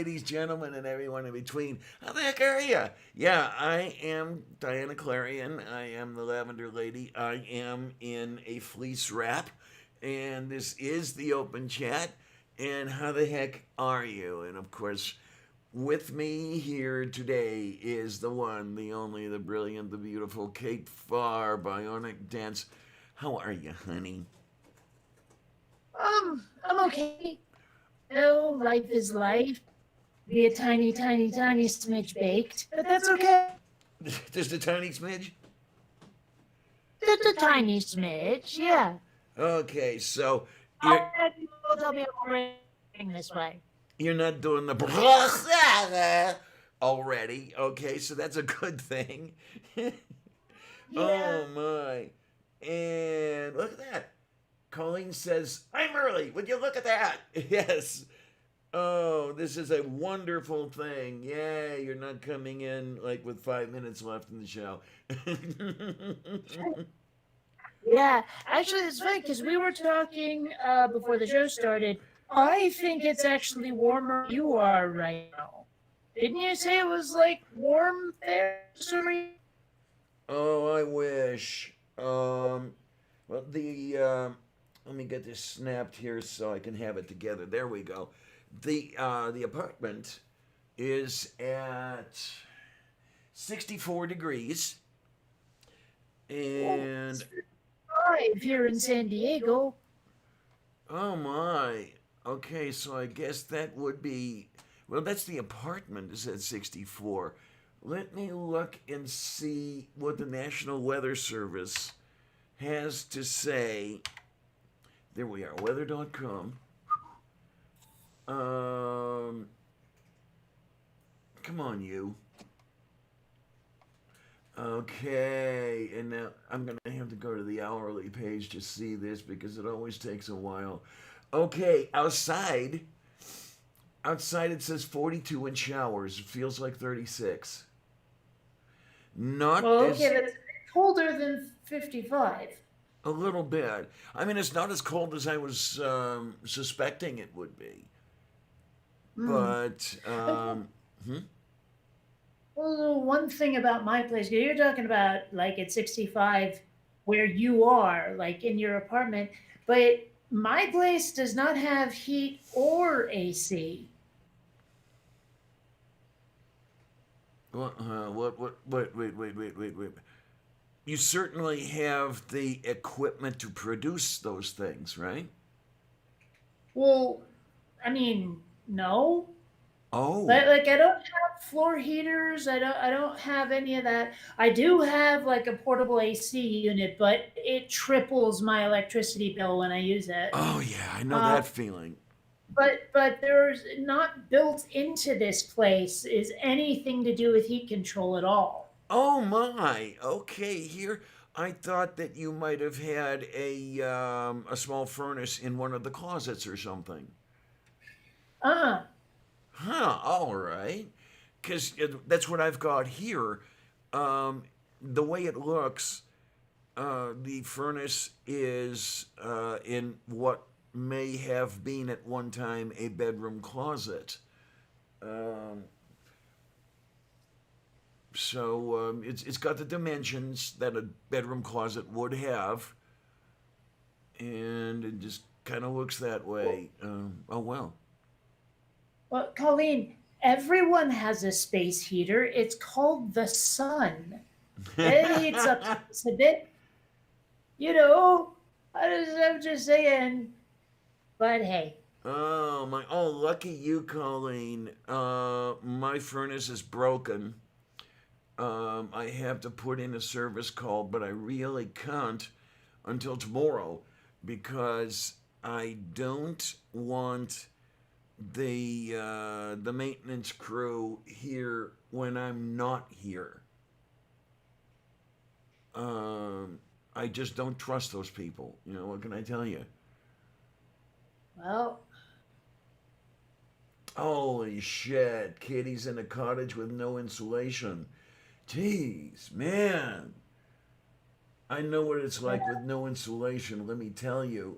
ladies, gentlemen, and everyone in between. How the heck are you? Yeah, I am Diana Clarion. I am the Lavender Lady. I am in a fleece wrap, and this is the open chat. And how the heck are you? And of course, with me here today is the one, the only, the brilliant, the beautiful Kate Farr, Bionic Dance. How are you, honey? I'm okay. Life is life. Be a tiny, tiny, tiny smidge baked, but that's okay. Just a tiny smidge? Just a tiny smidge, yeah. Okay, so I've you're had people tell me I'm already this way. you're not doing the already. Okay, so that's a good thing. Yeah. Oh my. And look at that. Colleen says, I'm early. Would you look at that? Yes. Oh, this is a wonderful thing. Yay, you're not coming in like with 5 minutes left in the show. Yeah. Actually, it's funny because we were talking before the show started. I think it's actually warmer where you are right now. Didn't you say it was like warm there for some reason? Oh, I wish. Well, let me get this snapped here so I can have it together. There we go. The apartment is at 64 degrees, Oh, and it's 5 here in San Diego. oh my. Okay, so I guess that would be, well, that's the apartment is at 64. Let me look and see what the National Weather Service has to say. There we are, weather.com. Um, Come on, you. Okay, and now I'm gonna have to go to the hourly page to see this because it always takes a while. Okay, outside it says 42 in showers. It feels like 36. Not Well, okay, as that's colder than 55. a little bit. I mean, it's not as cold as I was suspecting it would be, Hmm. but hmm? Well, one thing about my place, 'cause you're talking about like at 65 where you are, like in your apartment, but my place does not have heat or AC. Wait. You certainly have the equipment to produce those things, right? Well, I mean, no. Oh, Like I don't have floor heaters. I don't have any of that. I do have like a portable AC unit, but it triples my electricity bill when I use it. oh yeah, I know Um, that feeling. but there's not built into this place is anything to do with heat control at all. Oh my. Okay, here I thought that you might have had a small furnace in one of the closets or something. Uh, Huh. All right. Because that's what I've got here. Um, the way it looks, the furnace is in what may have been at one time a bedroom closet. Um, it's got the dimensions that a bedroom closet would have, and it just kind of looks that way. Oh well. well, Colleen, everyone has a space heater. It's called the sun. It heats up space a bit, you know. I'm just saying. But hey, Oh my! Oh, lucky you, Colleen. My furnace is broken. I have to put in a service call, but I really can't until tomorrow because I don't want the maintenance crew here when I'm not here. Um, I just don't trust those people. You know what can I tell you? well, Holy shit! Kitty's in a cottage with no insulation. Jeez, man. I know what it's like with no insulation. Let me tell you.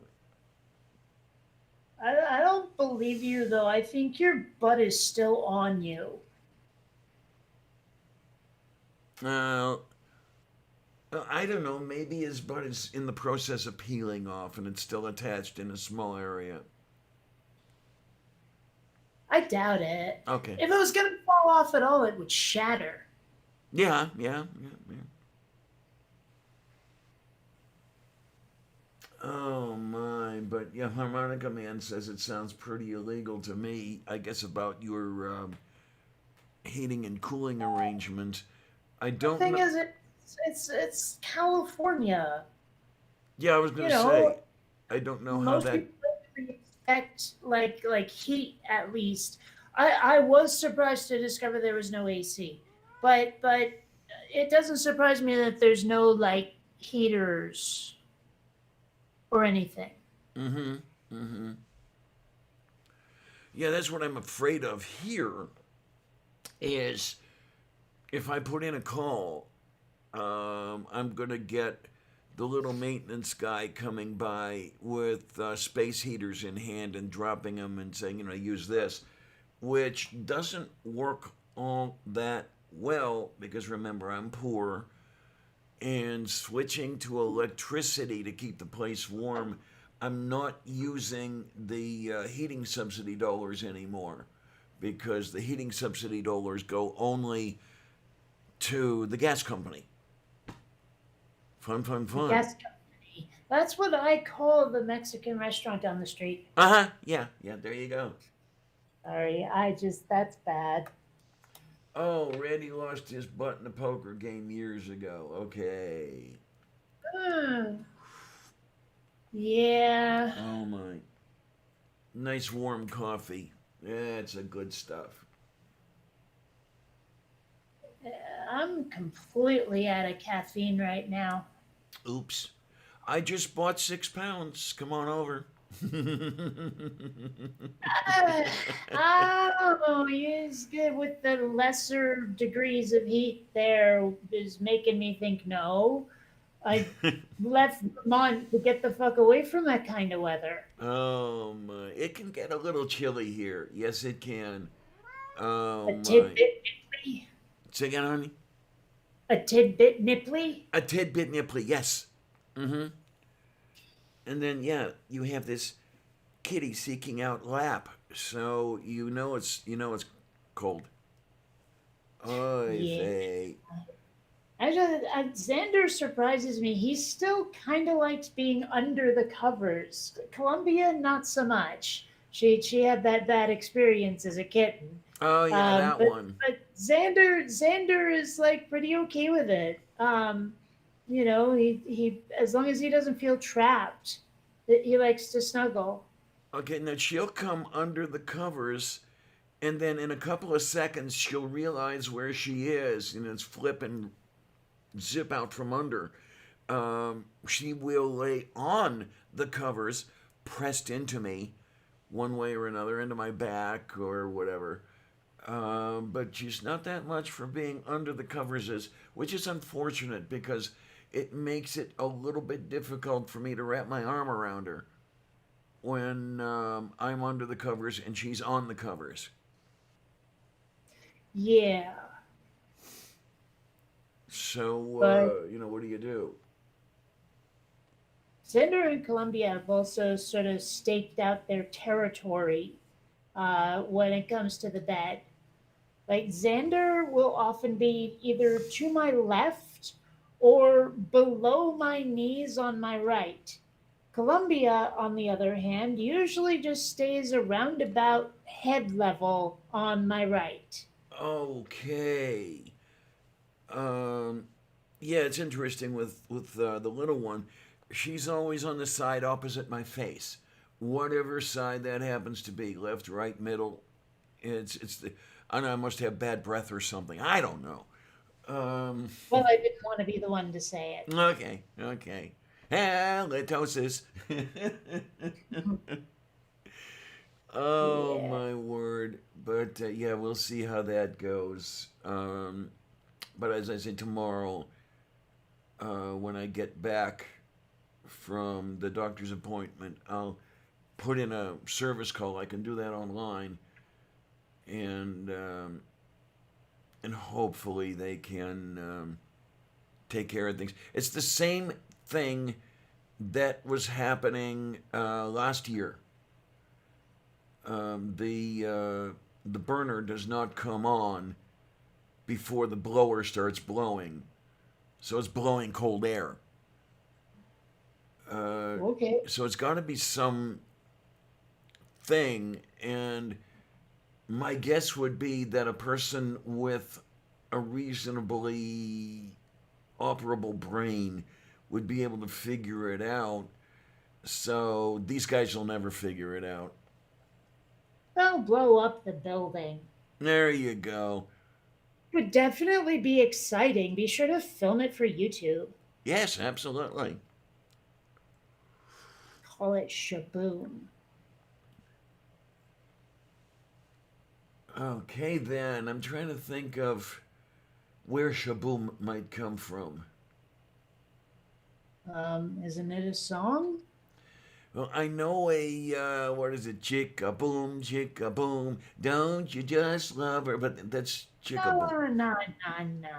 I don't believe you though. I think your butt is still on you. Uh, I don't know. Maybe his butt is in the process of peeling off and it's still attached in a small area. I doubt it. Okay. If it was gonna fall off at all, it would shatter. Yeah, yeah, yeah, yeah. Oh my, but yeah, Harmonica Man says it sounds pretty illegal to me. I guess about your heating and cooling arrangement. I The don't thing know. is, it's California. Yeah, I was gonna You know, say, I don't know how most that. people don't really expect like heat at least. I was surprised to discover there was no AC, but it doesn't surprise me that there's no like heaters or anything. Mm-hmm. Mm-hmm. Yeah, that's what I'm afraid of here. Is if I put in a call, I'm gonna get the little maintenance guy coming by with space heaters in hand and dropping them and saying, use this, which doesn't work all that well because remember, I'm poor and switching to electricity to keep the place warm. I'm not using the heating subsidy dollars anymore because the heating subsidy dollars go only to the gas company. Fun, fun, The fun. gas company. That's what I call the Mexican restaurant down the street. Uh huh. Yeah, yeah, there you go. Sorry, I just that's bad. Oh, Randy lost his butt in a poker game years ago. Okay. Hmm. Yeah. Oh, my. Nice warm coffee. That's a good stuff. I'm completely out of caffeine right now. Oops. I just bought 6 pounds. Come on over. Uh, oh, he's good with the lesser degrees of heat there is making me think no. I left Vermont to get the fuck away from that kind of weather. Oh my. It can get a little chilly here. Yes, it can. Oh A my. tidbit nipply. Say again, honey? A tidbit nipply. A tidbit nipply, yes. Mm-hmm. And then yeah, you have this kitty seeking out lap. So you know it's cold. Oy Yeah. vey. Actually, Xander surprises me. He still kind of likes being under the covers. Columbia, not so much. She had that bad experience as a kitten. Oh yeah, Um, that but one. but Xander is like pretty okay with it. He as long as he doesn't feel trapped, he likes to snuggle. Okay, now she'll come under the covers and then in a couple of seconds she'll realize where she is and it's flip and zip out from under. She will lay on the covers pressed into me one way or another, into my back or whatever. But she's not that much for being under the covers, which is unfortunate because it makes it a little bit difficult for me to wrap my arm around her when I'm under the covers and she's on the covers. Yeah, So, but what do you do? Xander and Columbia have also sort of staked out their territory when it comes to the bed. Like Xander will often be either to my left or below my knees on my right. Columbia, on the other hand, usually just stays around about head level on my right. Okay. Um, yeah, it's interesting with the little one. She's always on the side opposite my face, whatever side that happens to be, left, right, middle. It's the I know I must have bad breath or something. I don't know. Um, Well, I didn't want to be the one to say it. okay, okay. Halitosis. Oh Yeah. my word! But yeah, we'll see how that goes. But as I say, tomorrow, when I get back from the doctor's appointment, I'll put in a service call. I can do that online, and and hopefully they can take care of things. It's the same thing that was happening last year. The burner does not come on before the blower starts blowing, so it's blowing cold air. Uh, Okay. so it's got to be some thing, and my guess would be that a person with a reasonably operable brain would be able to figure it out. So these guys will never figure it out. They'll blow up the building. There you go. Would definitely be exciting. Be sure to film it for YouTube. Yes, absolutely. Call it Shaboom. Okay, then. I'm trying to think of where Shaboom might come from. Isn't it a song? Well, I know what is it? Chicka boom, don't you just love her? But that's chicka No, boom. no, no, no, no.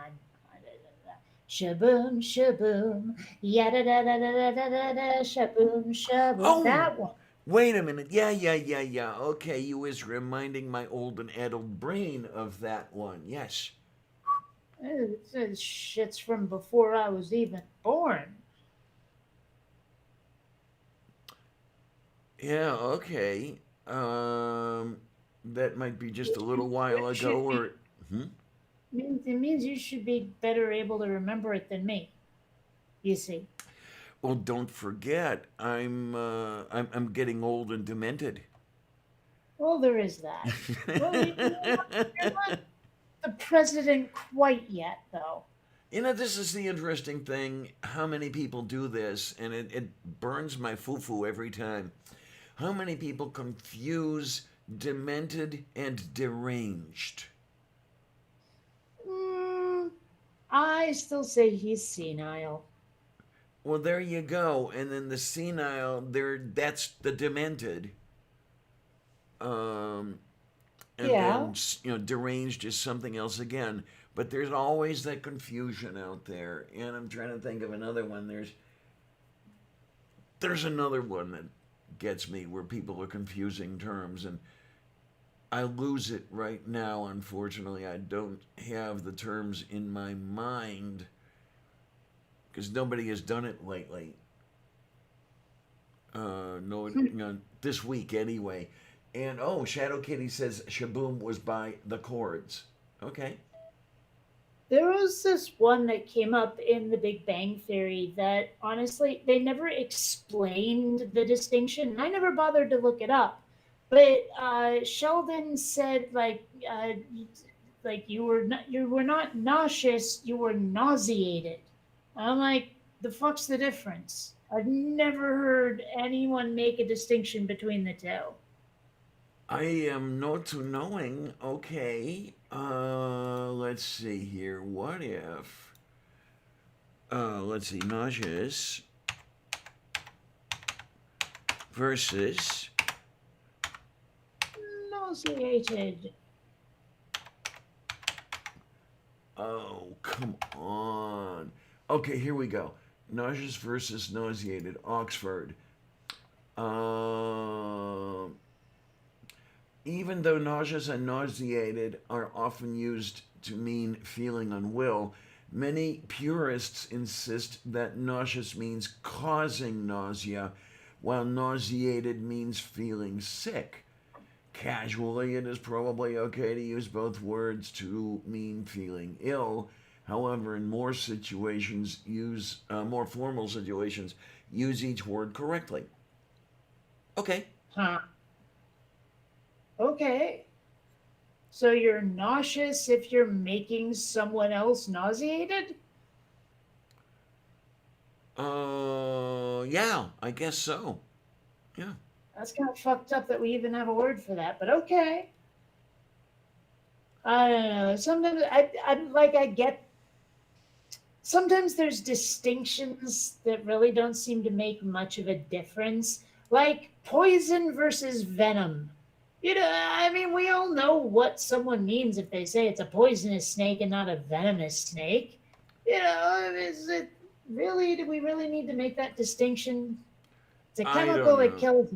Shaboom, shaboom, yada da da da da da da da, shaboom, shaboom. Oh, That one. wait a minute. Yeah. Okay, you was reminding my old and addled brain of that one. Yes. This shit's from before I was even born. Yeah, okay. That might be just a little while It ago, should or be. hmm? It means you should be better able to remember it than me. You see. Well, don't forget, I'm getting old and demented. Well, there is that. Well, you're not the president quite yet, though. You know, this is the interesting thing. How many people do this, and it burns my foo-foo every time. How many people confuse demented and deranged? Mm, I still say he's senile. Well, there you go. And then the senile, there that's the demented. Um, and Yeah. then deranged is something else again. But there's always that confusion out there, and I'm trying to think of another one. There's another one that gets me where people are confusing terms, and I lose it right now. Unfortunately, I don't have the terms in my mind because nobody has done it lately. No, this week anyway. And oh, Shadow Kitty says Shaboom was by the Chords. Okay. There was this one that came up in the Big Bang Theory that honestly, they never explained the distinction. I never bothered to look it up. But Sheldon said, like you were not nauseous, you were nauseated. I'm like, the fuck's the difference? I've never heard anyone make a distinction between the two. I am not too knowing. Okay. Let's see here. What if? Let's see. Nauseous versus. Nauseated. Oh, come on. Okay, here we go. Nauseous versus nauseated. Oxford. Um. Even though nauseous and nauseated are often used to mean feeling unwell, many purists insist that nauseous means causing nausea, while nauseated means feeling sick. Casually, it is probably okay to use both words to mean feeling ill. However, in more formal situations, use each word correctly. Okay. Huh. Okay. So you're nauseous if you're making someone else nauseated? Yeah, I guess so. Yeah. That's kind of fucked up that we even have a word for that, but okay. I don't know. Sometimes I get. Sometimes there's distinctions that really don't seem to make much of a difference. like poison versus venom. I mean, we all know what someone means if they say it's a poisonous snake and not a venomous snake. Is it really, do we really need to make that distinction? It's a I don't chemical that know. kills.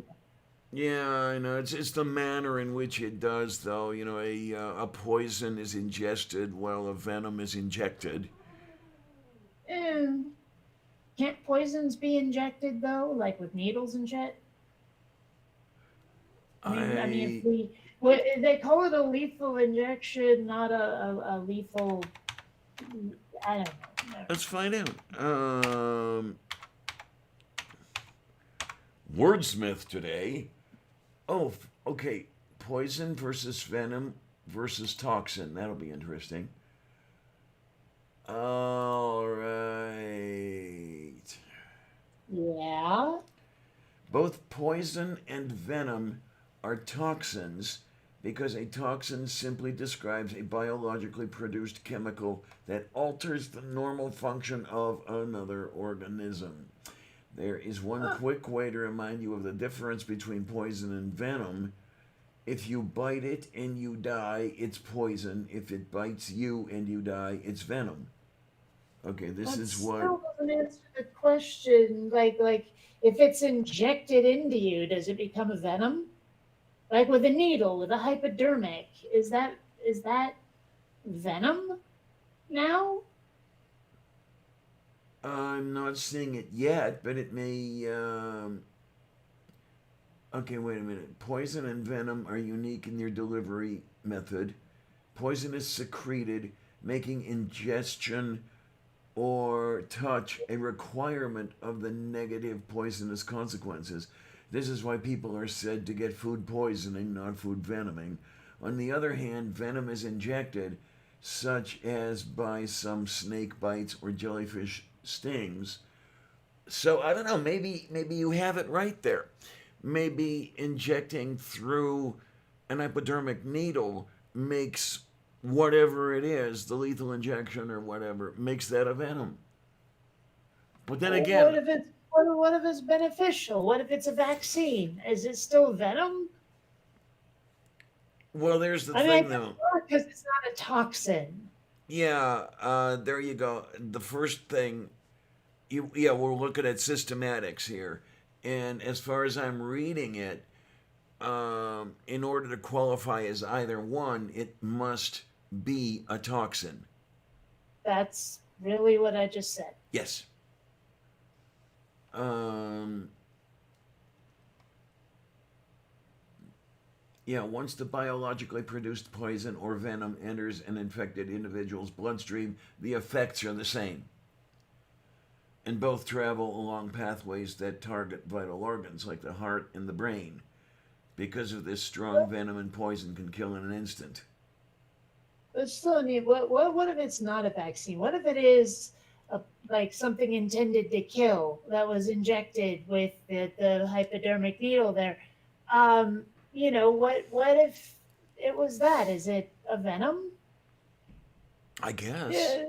Yeah, I know. It's the manner in which it does, though. A poison is ingested while a venom is injected. Eh, can't poisons be injected though, like with needles and shit? I mean, if I we, well, they call it a lethal injection, not a lethal. I don't know. Never Let's mind. find out. Wordsmith today. Oh, okay. Poison versus venom versus toxin. That'll be interesting. All right. Yeah. Both poison and venom are toxins because a toxin simply describes a biologically produced chemical that alters the normal function of another organism. There is one Huh. quick way to remind you of the difference between poison and venom. If you bite it and you die, it's poison. If it bites you and you die, it's venom. Okay, this That is what. still doesn't answer the question. Like if it's injected into you, does it become a venom? Like with a needle, with a hypodermic, is that venom now? I'm not seeing it yet, but it may. Okay, wait a minute. Poison and venom are unique in their delivery method. Poison is secreted, making ingestion or touch a requirement of the negative poisonous consequences. This is why people are said to get food poisoning, not food venoming. On the other hand, venom is injected, such as by some snake bites or jellyfish stings. So I don't know. Maybe you have it right there. Maybe injecting through an hypodermic needle makes whatever it is, the lethal injection or whatever, makes that a venom. But then What again, if it's beneficial? What if it's a vaccine? Is it still venom? well, there's the I mean, I thing guess though. not because it's not a toxin. Yeah, there you go. The first thing, yeah, we're looking at systematics here, and as far as I'm reading it, in order to qualify as either one, it must be a toxin. That's really what I just said. Yes. Um, yeah, once the biologically produced poison or venom enters an infected individual's bloodstream, the effects are the same. And both travel along pathways that target vital organs like the heart and the brain. Because of this, strong venom and poison can kill in an instant. But still, what if it's not a vaccine? What if it is a, like something intended to kill that was injected with the hypodermic needle there? Um, what if it was that? Is it a venom? I guess. Yeah,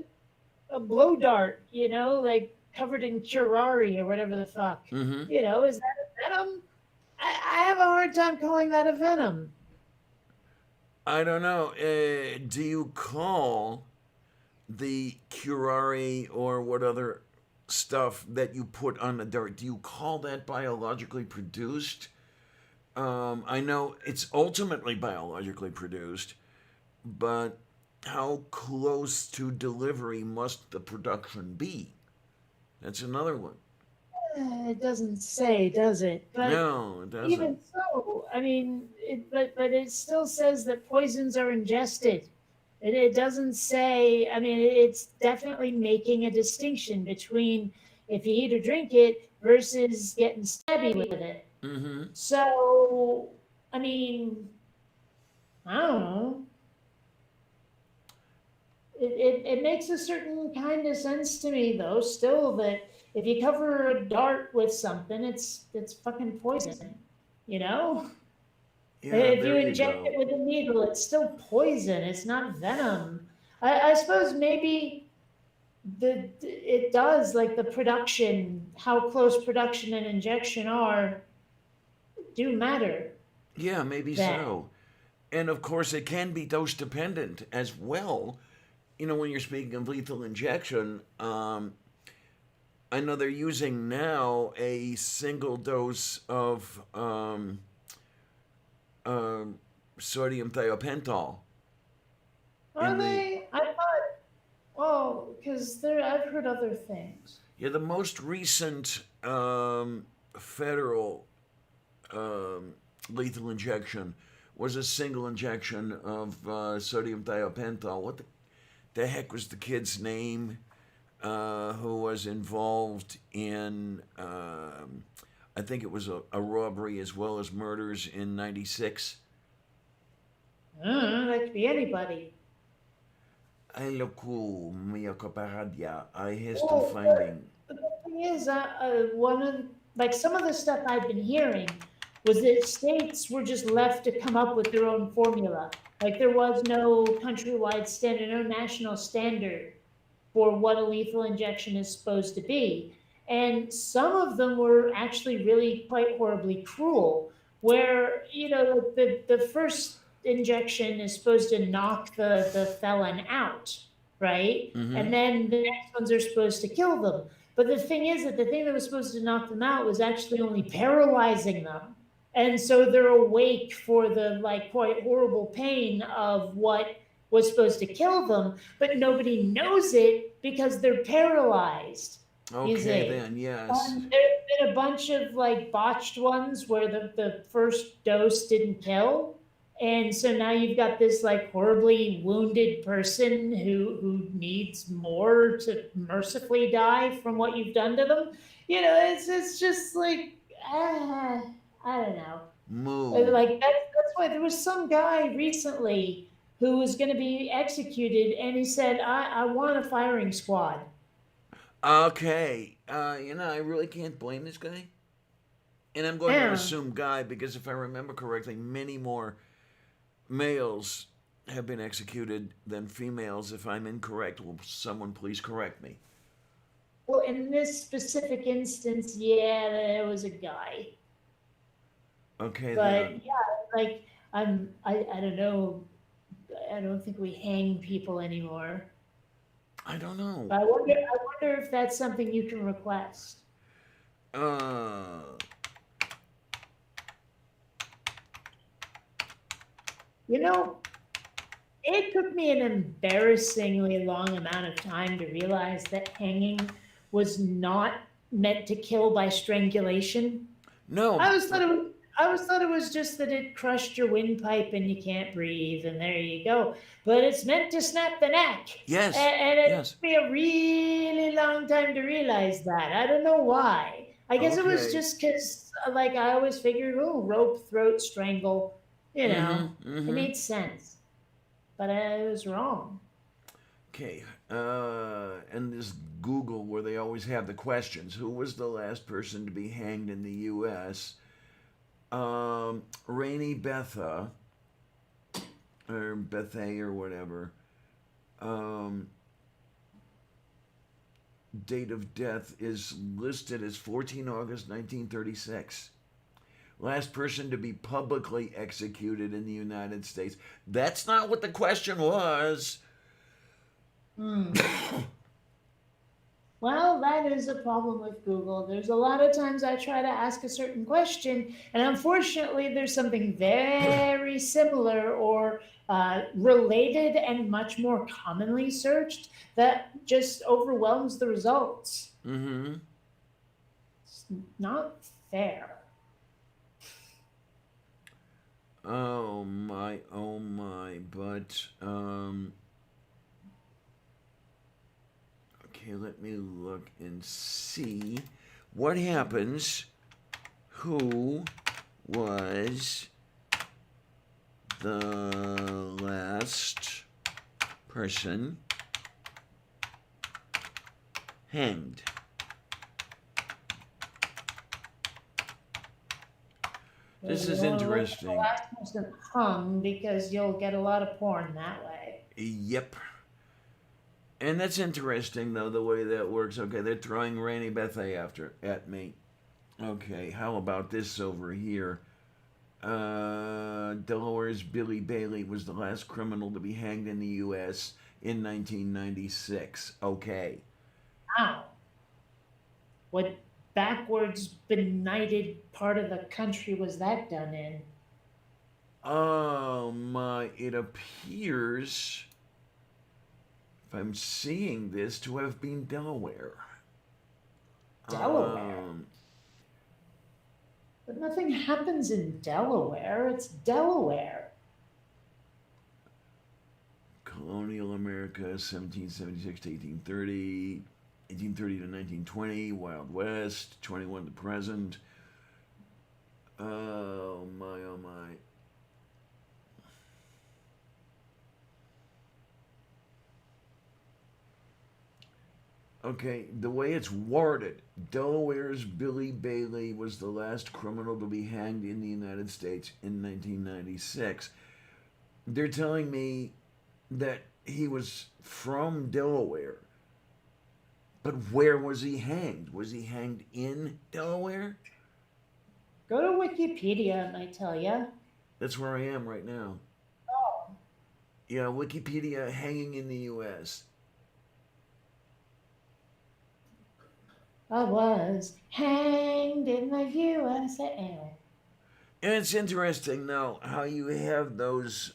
a blow dart, like covered in curare or whatever the fuck. Mm-hmm. Is that a venom? I have a hard time calling that a venom. I don't know. Do you call the curare or what other stuff that you put on the dirt, do you call that biologically produced? I know it's ultimately biologically produced, but how close to delivery must the production be? That's another one. It doesn't say, does it? But No, it doesn't. even so, I mean, but it still says that poisons are ingested. It doesn't say. I mean, it's definitely making a distinction between if you eat or drink it versus getting stabby with it. Mm-hmm. So, I mean, I don't know. It makes a certain kind of sense to me, though. Still, that if you cover a dart with something, it's fucking poison. You know. Yeah, If you there you inject go. it with a needle, it's still poison. It's not venom. I suppose maybe it does, like the production, how close production and injection are. do matter Yeah, maybe then. so. And of course, it can be dose dependent as well. When you're speaking of lethal injection, I know they're using now a single dose of um, sodium thiopental Are in the they? I thought, oh, because there, I've heard other things. the most recent federal um, lethal injection was a single injection of sodium thiopental. What the heck was the kid's name who was involved in, I think it was a robbery as well as murders in '96? That could be anybody. Hello, mia caparadia. I estou Well, finding. the thing is, one of like some of the stuff I've been hearing was that states were just left to come up with their own formula. Like there was no countrywide standard, no national standard for what a lethal injection is supposed to be. And some of them were actually really quite horribly cruel, where, the first injection is supposed to knock the felon out, right? Mm-hmm. And then the next ones are supposed to kill them. But the thing is that the thing that was supposed to knock them out was actually only paralyzing them. And so they're awake for the like quite horrible pain of what was supposed to kill them, but nobody knows it because they're paralyzed. You Okay, see, then, yes. there's been a bunch of like botched ones where the first dose didn't kill, and so now you've got this like horribly wounded person who needs more to mercifully die from what you've done to them. It's just like I don't know. Moo. Like that's why there was some guy recently who was going to be executed, and he said, "I want a firing squad." Okay. I really can't blame this guy. And I'm going to Yeah. assume guy because if I remember correctly, many more males have been executed than females. If I'm incorrect, will someone please correct me? Well, in this specific instance, yeah, there was a guy, Okay, but then. yeah, like I don't know. I don't think we hang people anymore. I don't know. But I wonder if that's something you can request. Uh, You know, It took me an embarrassingly long amount of time to realize that hanging was not meant to kill by strangulation. I no. always thought it was, I always thought it was just that it crushed your windpipe and you can't breathe, and there you go. But it's meant to snap the neck, Yes. and it Yes. took me a really long time to realize that. I don't know why. I guess it was Okay. just because, like, I always figured, oh, rope, throat, strangle. Mm-hmm. It Mm-hmm. made sense, but I was wrong. Okay. And this Google where they always have the questions. Who was the last person to be hanged in the U.S.? Rainey Betha or Bethay or whatever. Um, Date of death is listed as 14 August 1936. Last person to be publicly executed in the United States. That's not what the question was. Hmm. Well, that is a problem with Google. There's a lot of times I try to ask a certain question, and unfortunately, there's something very similar or related and much more commonly searched that just overwhelms the results. Mm-hmm. It's not fair. Oh my, oh my. But, okay, let me look and see what happens. Who was the last person hanged? This You is want to look at the interesting. last person hung because you'll get a lot of porn that way. Yep. And that's interesting, though, the way that works. Okay, they're throwing Rainy Bethay after at me. Okay, how about this over here? Delaware's Billy Bailey was the last criminal to be hanged in the U.S. in 1996. Okay. Wow. What backwards, benighted part of the country was that done in? Oh my, it appears, if I'm seeing this, to have been Delaware. Delaware. Um, But nothing happens in Delaware. It's Delaware. Colonial America, 1776 to 1830, 1830 to 1920, Wild West, 21 to present. Oh my, oh my. Okay, the way it's worded, Delaware's Billy Bailey was the last criminal to be hanged in the United States in 1996. They're telling me that he was from Delaware, but where was he hanged? Was he hanged in Delaware? Go to Wikipedia and I tell you. That's where I am right now. Oh, Yeah, Wikipedia hanging in the U.S. I was hanged in the USA. And it's interesting now how you have those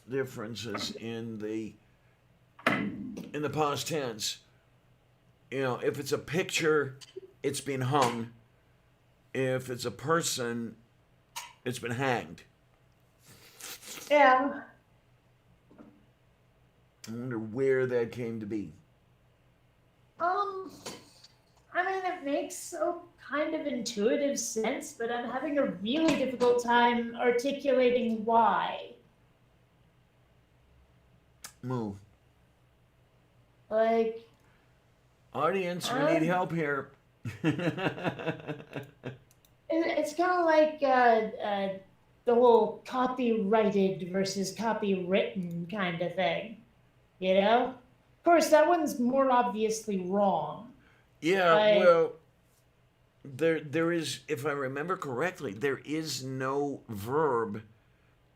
differences in the past tense. You know, if it's a picture, it's been hung. If it's a person, it's been hanged. Yeah. I wonder where that came to be. Um, I mean, it makes a kind of intuitive sense, but I'm having a really difficult time articulating why. Move. Like, Audience, we need um, help here. it's kind of like the whole copyrighted versus copywritten kind of thing, you know? Of course, that one's more obviously wrong, Yeah, but well, there is, if I remember correctly, there is no verb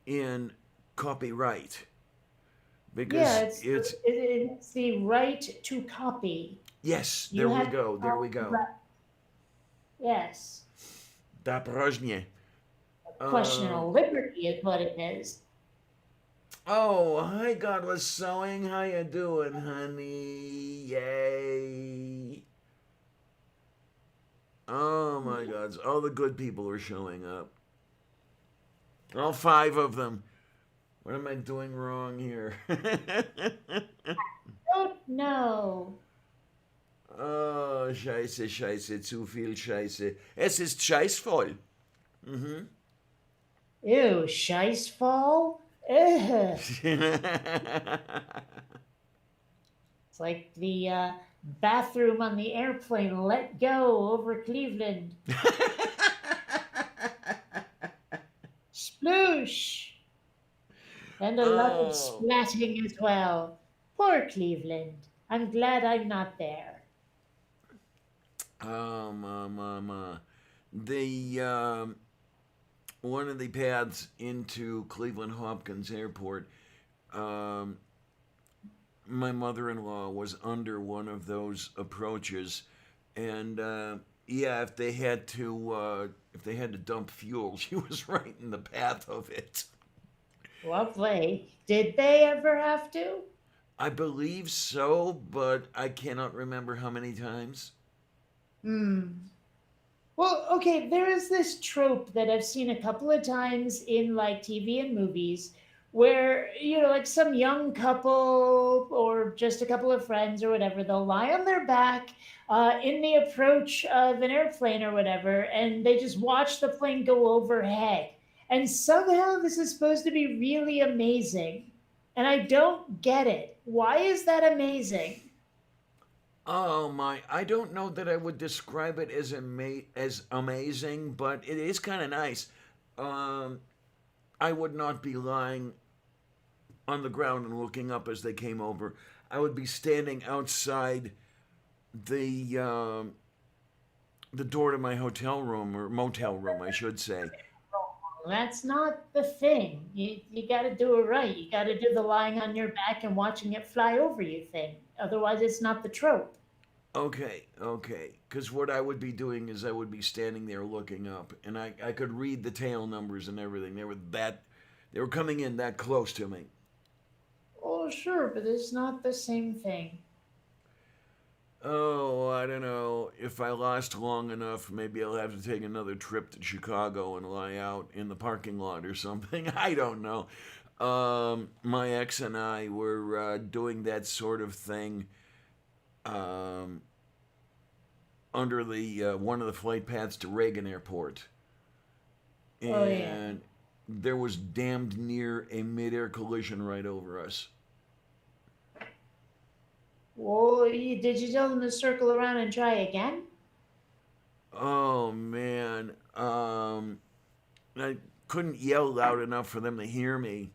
in copyright yeah, because it's it's the right to copy. yes. You There we have go. There we go. yes, Da Porozhnie. questionable liberty is what it is. Oh, hi, Godless Sewing. How you doing, honey? Yay! Oh my God! All the good people are showing up. All five of them. What am I doing wrong here? Don't know. Oh, Scheiße, Scheiße, zu viel Scheiße. Es ist scheißvoll. Mhm. Ew, Scheissfall? Ugh. It's like the bathroom on the airplane let go over Cleveland. Sploosh! And a lot of Oh, splatting as well. Poor Cleveland. I'm glad I'm not there. mama. The one of the paths into Cleveland Hopkins Airport, um, my mother-in-law was under one of those approaches, and yeah, if they had to dump fuel, she was right in the path of it. Lovely. Did they ever have to? I believe so, but I cannot remember how many times. Hmm. Well, okay, there is this trope that I've seen a couple of times in like TV and movies where, like some young couple or just a couple of friends or whatever, they'll lie on their back in the approach of an airplane or whatever, and they just watch the plane go overhead. And somehow this is supposed to be really amazing. And I don't get it. Why is that amazing? Oh my! I don't know that I would describe it as amazing, but it is kind of nice. Um, I would not be lying on the ground and looking up as they came over. I would be standing outside the the door to my hotel room or motel room, I should say. that's not the thing. You got to do it right. You got to do the lying on your back and watching it fly over you thing. Otherwise, it's not the trope. Okay, okay. Because what I would be doing is I would be standing there looking up, and I could read the tail numbers and everything. They were coming in that close to me. Oh, sure, but it's not the same thing. Oh, I don't know. If I last long enough, maybe I'll have to take another trip to Chicago and lie out in the parking lot or something. I don't know. My ex and I were doing that sort of thing um, under the one of the flight paths to Reagan Airport, Oh, yeah. and there was damned near a midair collision right over us. Well, did you tell them to circle around and try again? Oh man, I couldn't yell loud enough for them to hear me,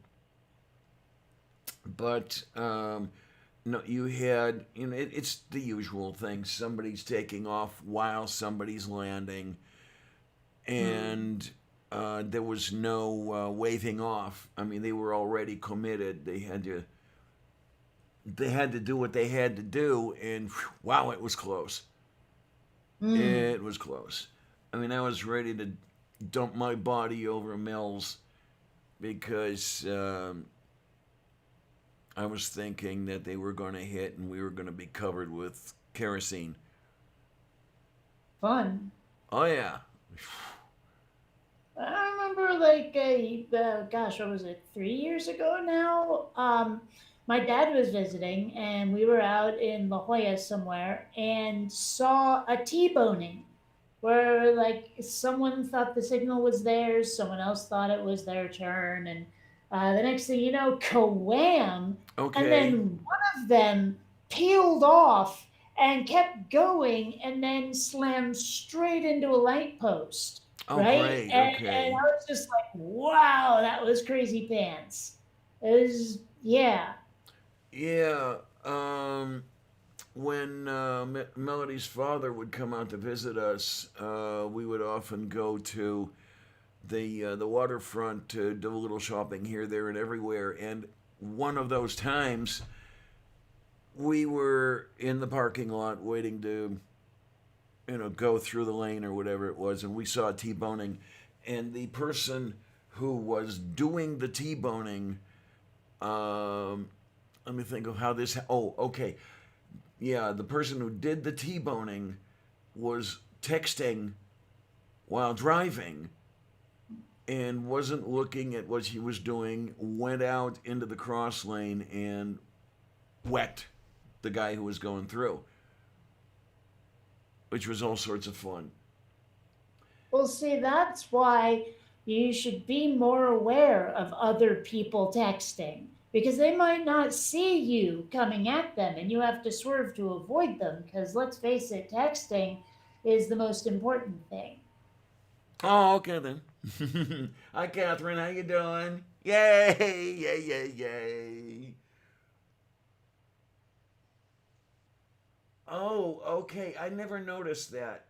but no, you had, it's the usual thing. Somebody's taking off while somebody's landing, Hmm. and there was no waving off. I mean, they were already committed. They had to do what they had to do, and whew, wow, it was close. Hmm. It was close. I mean, I was ready to dump my body over Mills because I was thinking that they were going to hit and we were going to be covered with kerosene. Fun. Oh yeah. I remember, like, gosh, what was it, 3 years ago now? My dad was visiting, and we were out in La Jolla somewhere and saw a T-boning where, like, someone thought the signal was theirs, someone else thought it was their turn, and the next thing you know, kawam, and Okay. then one of them peeled off and kept going and then slammed straight into a light post, Oh right? great. And Okay. I was just like, wow, that was crazy pants. It was, yeah. Yeah. When Melody's father would come out to visit us, we would often go to the waterfront to do a little shopping here, there, and everywhere. And one of those times, we were in the parking lot waiting to go through the lane or whatever it was, and we saw T-boning, and the person who was doing the T-boning, um, let me think of how this. Oh, okay, yeah, the person who did the T-boning was texting while driving and wasn't looking at what he was doing. Went out into the cross lane and whacked the guy who was going through, which was all sorts of fun. Well, see, that's why you should be more aware of other people texting because they might not see you coming at them and you have to swerve to avoid them because let's face it, texting is the most important thing. Oh, okay then. Hi, Catherine. How you doing? Yay! Yay! Yay! Yay! Oh, okay. I never noticed that,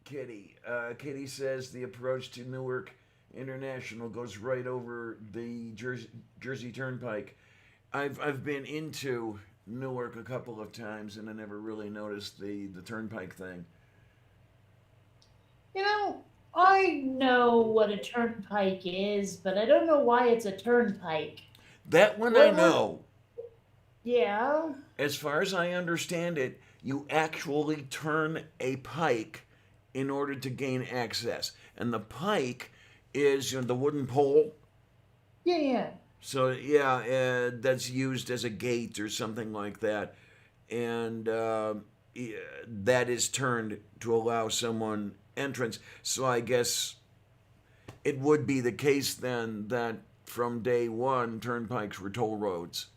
Kitty. Kitty says the approach to Newark International goes right over the Jersey Turnpike. I've been into Newark a couple of times, and I never really noticed the Turnpike thing. You know, I know what a turnpike is, but I don't know why it's a turnpike. That one I What, know. yeah, As far as I understand it, you actually turn a pike in order to gain access. And the pike is the wooden pole. yeah, yeah. So, yeah, that's used as a gate or something like that. And that is turned to allow someone entrance. So, I guess it would be the case then that from day one, turnpikes were toll roads.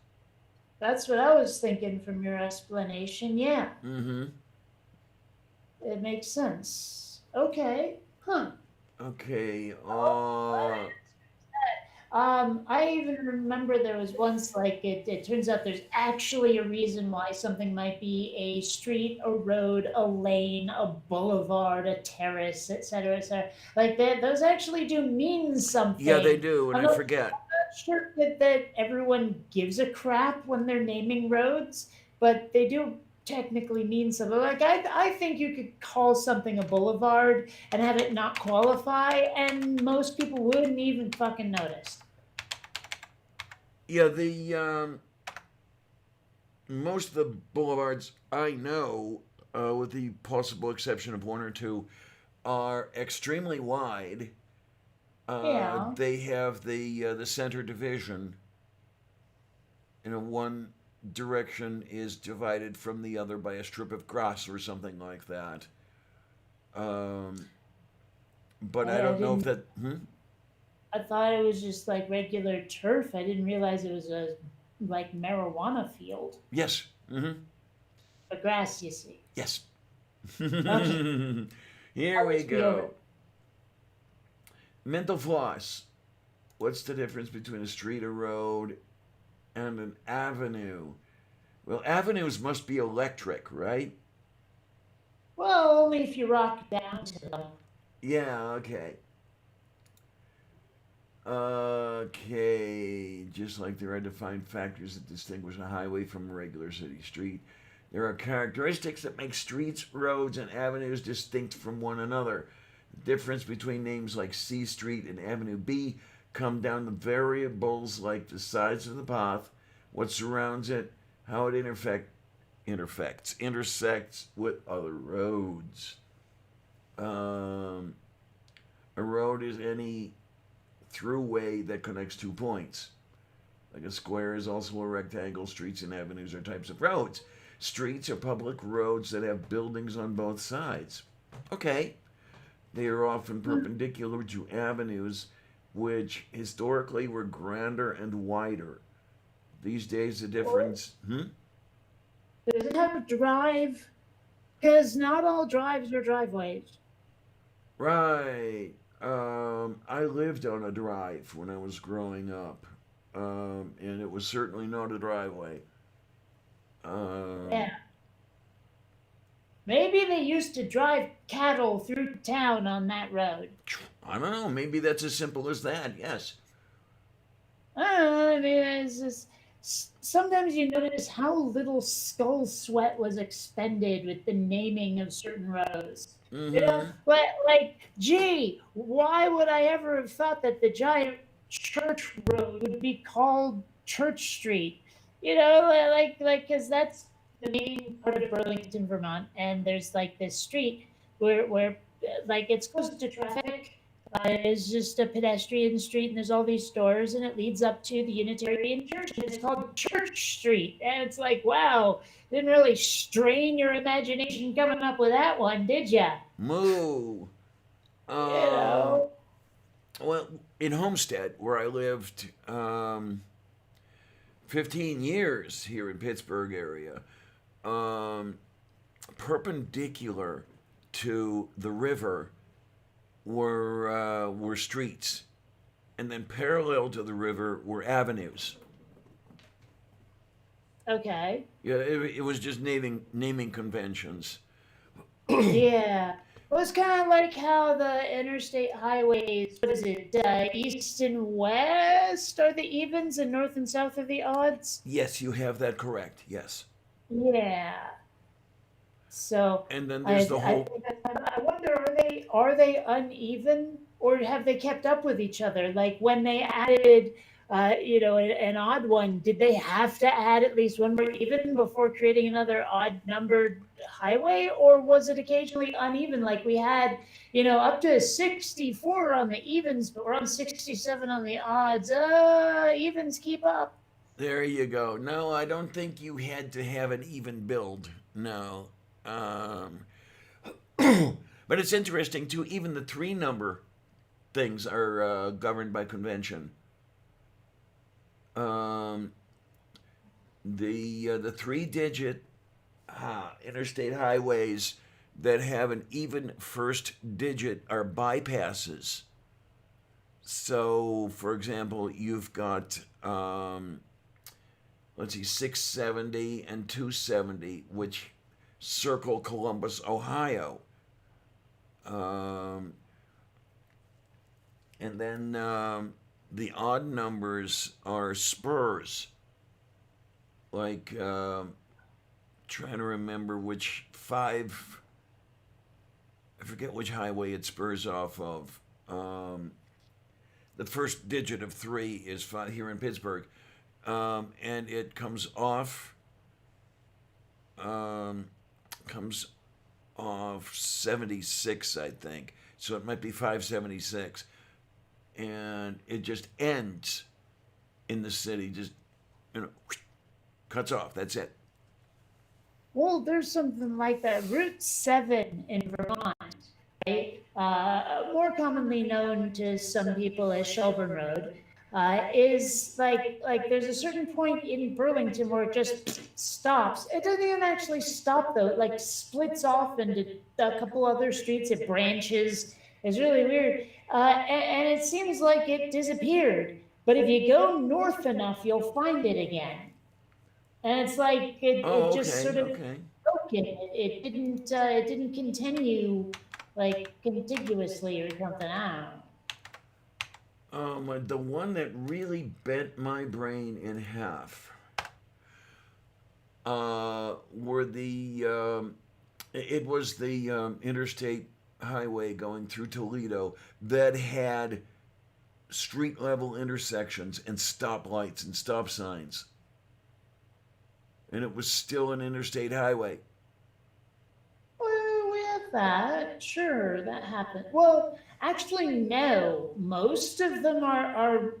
That's what I was thinking from your explanation. Yeah, Mm hmm. it makes sense. Okay. Huh. Okay. Oh, I even remember there was once like it turns out there's actually a reason why something might be a street, a road, a lane, a boulevard, a terrace, etc., etc. Like that, those actually do mean Yeah, they something. do, and I'm I not forget. sure that everyone gives a crap when they're naming roads, but they do technically mean something. Like I think you could call something a boulevard and have it not qualify, and most people wouldn't even fucking notice. Yeah, the most of the boulevards I know, with the possible exception of one or two, are extremely wide. Yeah. They have the center division. One direction is divided from the other by a strip of grass or something like that. Um, but I I don't know if didn't. that. I thought it was just like regular turf. I didn't realize it was a like marijuana field, Yes. but grass. You see. Yes. Okay, Here I'll we just be over. go. Mental floss. What's the difference between a street, a road, and an avenue? Well, avenues must be electric, right? Well, only if you rock down to them. Yeah, okay. Okay, just like there are defined factors that distinguish a highway from a regular city street, there are characteristics that make streets, roads, and avenues distinct from one another. The difference between names like C Street and Avenue B come down to variables like the size of the path, what surrounds it, how it intersects with other roads. Um, a road is any throughway that connects 2 points. Like a square is also a rectangle. Streets and avenues are types of roads. Streets are public roads that have buildings on both sides. Okay. They are often perpendicular to avenues, which historically were grander and wider. These days, the Or difference. does it have a drive? Because not all drives are driveways. Right. I lived on a drive when I was growing up, and it was certainly not a driveway. Um, Yeah. Maybe they used to drive cattle through town on that road. I don't know. Maybe that's as simple as that. Yes. I don't know. I mean, it's just sometimes you notice how little skull sweat was expended with the naming of certain roads. You know, Mm-hmm. gee, why would I ever have thought that the giant church road would be called Church Street? You know, because that's the main part of Burlington, Vermont, and there's like this street where like it's close to traffic. It's just a pedestrian street, and there's all these stores, and it leads up to the Unitarian Church. And it's called Church Street, and it's like, wow, didn't really strain your imagination coming up with that one, did ya? Moo. You Um. know, Well, in Homestead, where I lived 15 years here in Pittsburgh area, um, perpendicular to the river were streets, and then parallel to the river were avenues. okay, Yeah, it was just naming conventions. yeah. Well, it's kind of like how the interstate highways, what is it, east and west are the evens and north and south are the odds? Yes, you have that correct. Yes, Yeah. So and then I there's the I whole. I wonder, are they uneven, or have they kept up with each other? Like when they added an odd one, did they have to add at least one more even before creating another odd numbered highway, or was it occasionally uneven? Like we had, up to 64 on the evens, but we're on 67 on the odds. Evens keep up. There you go. No, I don't think you had to have an even build. No. Um, but it's interesting too. Even the three number things are governed by convention. Um, the 3 digit interstate highways that have an even first digit are bypasses. So, for example, you've got, let's see, 670 and 270, which circle Columbus, Ohio. Um, and then the odd numbers are spurs. Like, trying to remember which five, I forget which highway it spurs off of. The first digit of three is five here in Pittsburgh. And it um, comes off 76, I think. So it might be 576. And it just ends in the city, just, you know, cuts off. That's it. Well, there's something like that. Route 7 in Vermont, right? More commonly known to some people as Shelburne Road, is like there's a certain point in Burlington where it just stops. It doesn't even actually stop though. It like splits off into a couple other streets. It branches. It's really weird, and it seems like it disappeared. But if you go north enough, you'll find it again. And it's like it Oh, just okay, sort of okay. broken. It didn't continue like contiguously or something. I don't know. The one that really bent my brain in half were it was the interstate highway going through Toledo that had street level intersections and stoplights and stop signs. And it was still an interstate highway. Well, we have that. Sure, that happened. Well, actually, no. Most of them are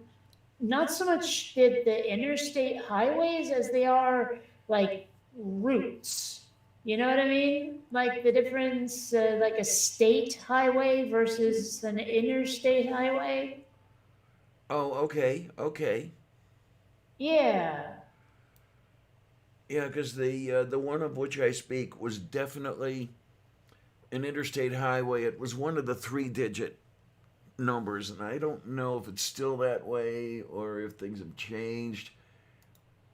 not so much the interstate highways as they are like routes. You know what I mean? Like the difference, like a state highway versus an interstate highway. Oh, okay, okay. Yeah. Yeah, because the one of which I speak was definitely an interstate highway. It was one of the three-digit numbers, and I don't know if it's still that way or if things have changed.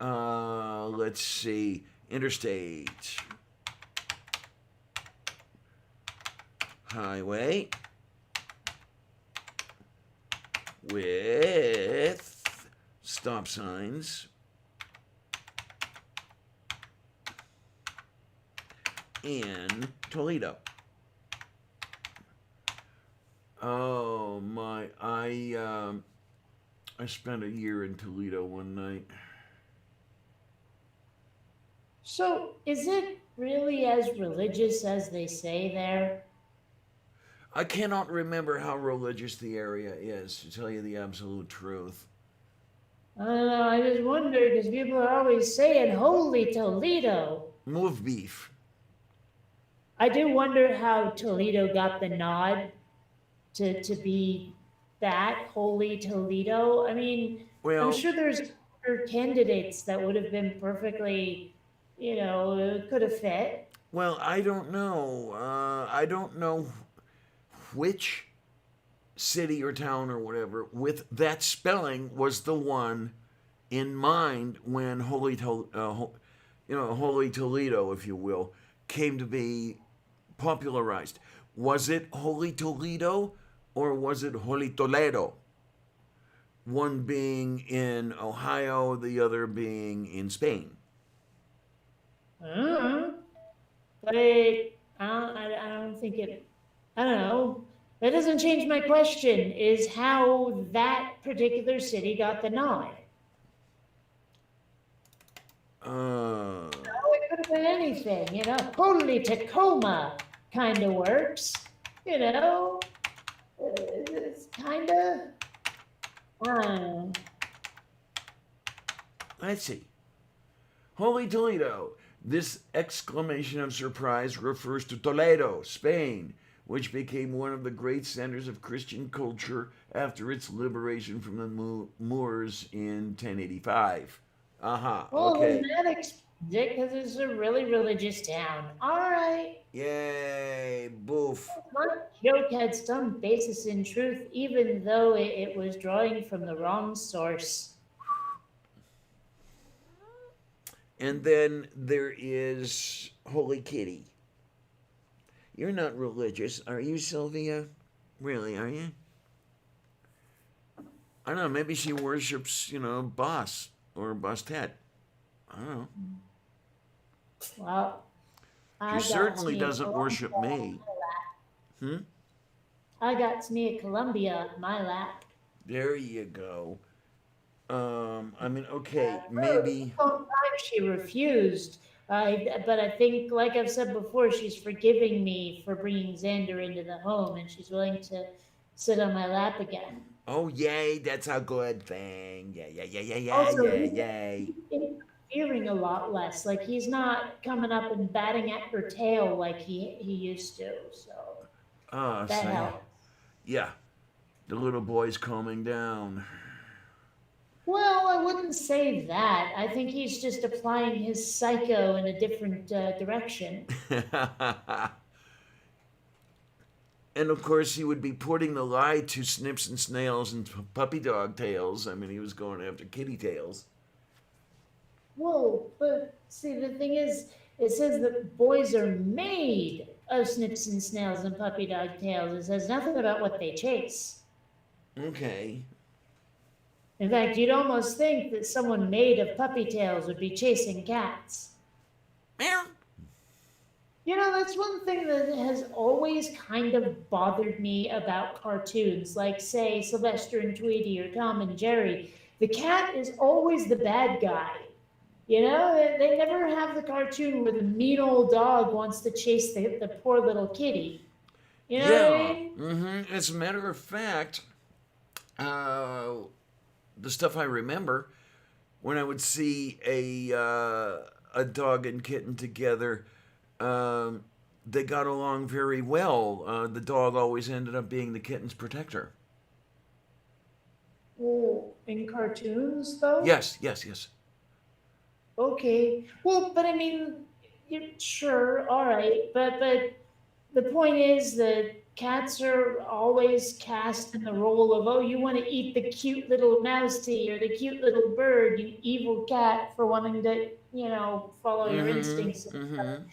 Let's see. Interstate highway with stop signs in Toledo. Oh my! I spent a year in Toledo one night. So, is it really as religious as they say there? I cannot remember how religious the area is, to tell you the absolute truth. I don't know. I just wonder because people are always saying "Holy Toledo." Move beef. I do wonder how Toledo got the nod to be that Holy Toledo. I mean, I'm Well, sure there's other candidates that would have been perfectly, could have fit. I don't know. I don't know which city or town or whatever with that spelling was the one in mind when Holy Toledo, if you will, came to be popularized. Was it Holy Toledo or was it Holy Toledo? One being in Ohio, the other being in Spain. Uh, but I don't think it. I don't know. That doesn't change my question. Is how that particular city got the nod? Uh, Oh, it could have been anything, Holy Tacoma kind of works, you know. It's kind of. Uh, let's see. Holy Toledo. This exclamation of surprise refers to Toledo, Spain, which became one of the great centers of Christian culture after its liberation from the Moors in 1085. Aha, well, okay. Because it's a really religious town. All right. Yay, boof. My joke had some basis in truth, even though it was drawing from the wrong source. And then there is Holy Kitty. You're not religious, are you, Sylvia? Really, are you? I don't know. Maybe she worships, Boss or Boss Ted. I don't know. Well, She I got certainly me a doesn't Columbia. worship me. Hmm? I got me a Columbia on my lap. There you go. I mean, okay, For a maybe. long time she refused. But I think, like I've said before, she's forgiving me for bringing Xander into the home, and she's willing to sit on my lap again. Oh, yay, that's a good thing. Yeah, yeah, yeah, yeah, yeah, Also, yeah, yay. he's interfering a lot less. Like he's not coming up and batting at her tail like he used to. So that So, helps. yeah, the little boy's calming down. Well, I wouldn't say that. I think he's just applying his psycho in a different direction. And of course, he would be putting the lie to Snips and Snails and Puppy Dog Tails. I mean, he was going after Kitty Tails. Whoa, but see, the thing is, it says that boys are made of snips and snails and puppy dog tails. It says nothing about what they chase. Okay. In fact, you'd almost think that someone made of puppy tails would be chasing cats. Meow. That's one thing that has always kind of bothered me about cartoons, like, say, Sylvester and Tweety or Tom and Jerry. The cat is always the bad guy. They never have the cartoon where the mean old dog wants to chase the poor little kitty. You know what I Yeah. mean? As a matter of fact, uh, the stuff I remember when I would see a dog and kitten together, um, they got along very well. The dog always ended up being the kitten's protector. Oh, in cartoons, though? Yes, yes, yes. Okay. Well, but I mean, sure, all right. But the point is that cats are always cast in the role of, oh, you want to eat the cute little mousey or the cute little bird, you evil cat, for wanting to, follow your instincts and stuff. Mm-hmm.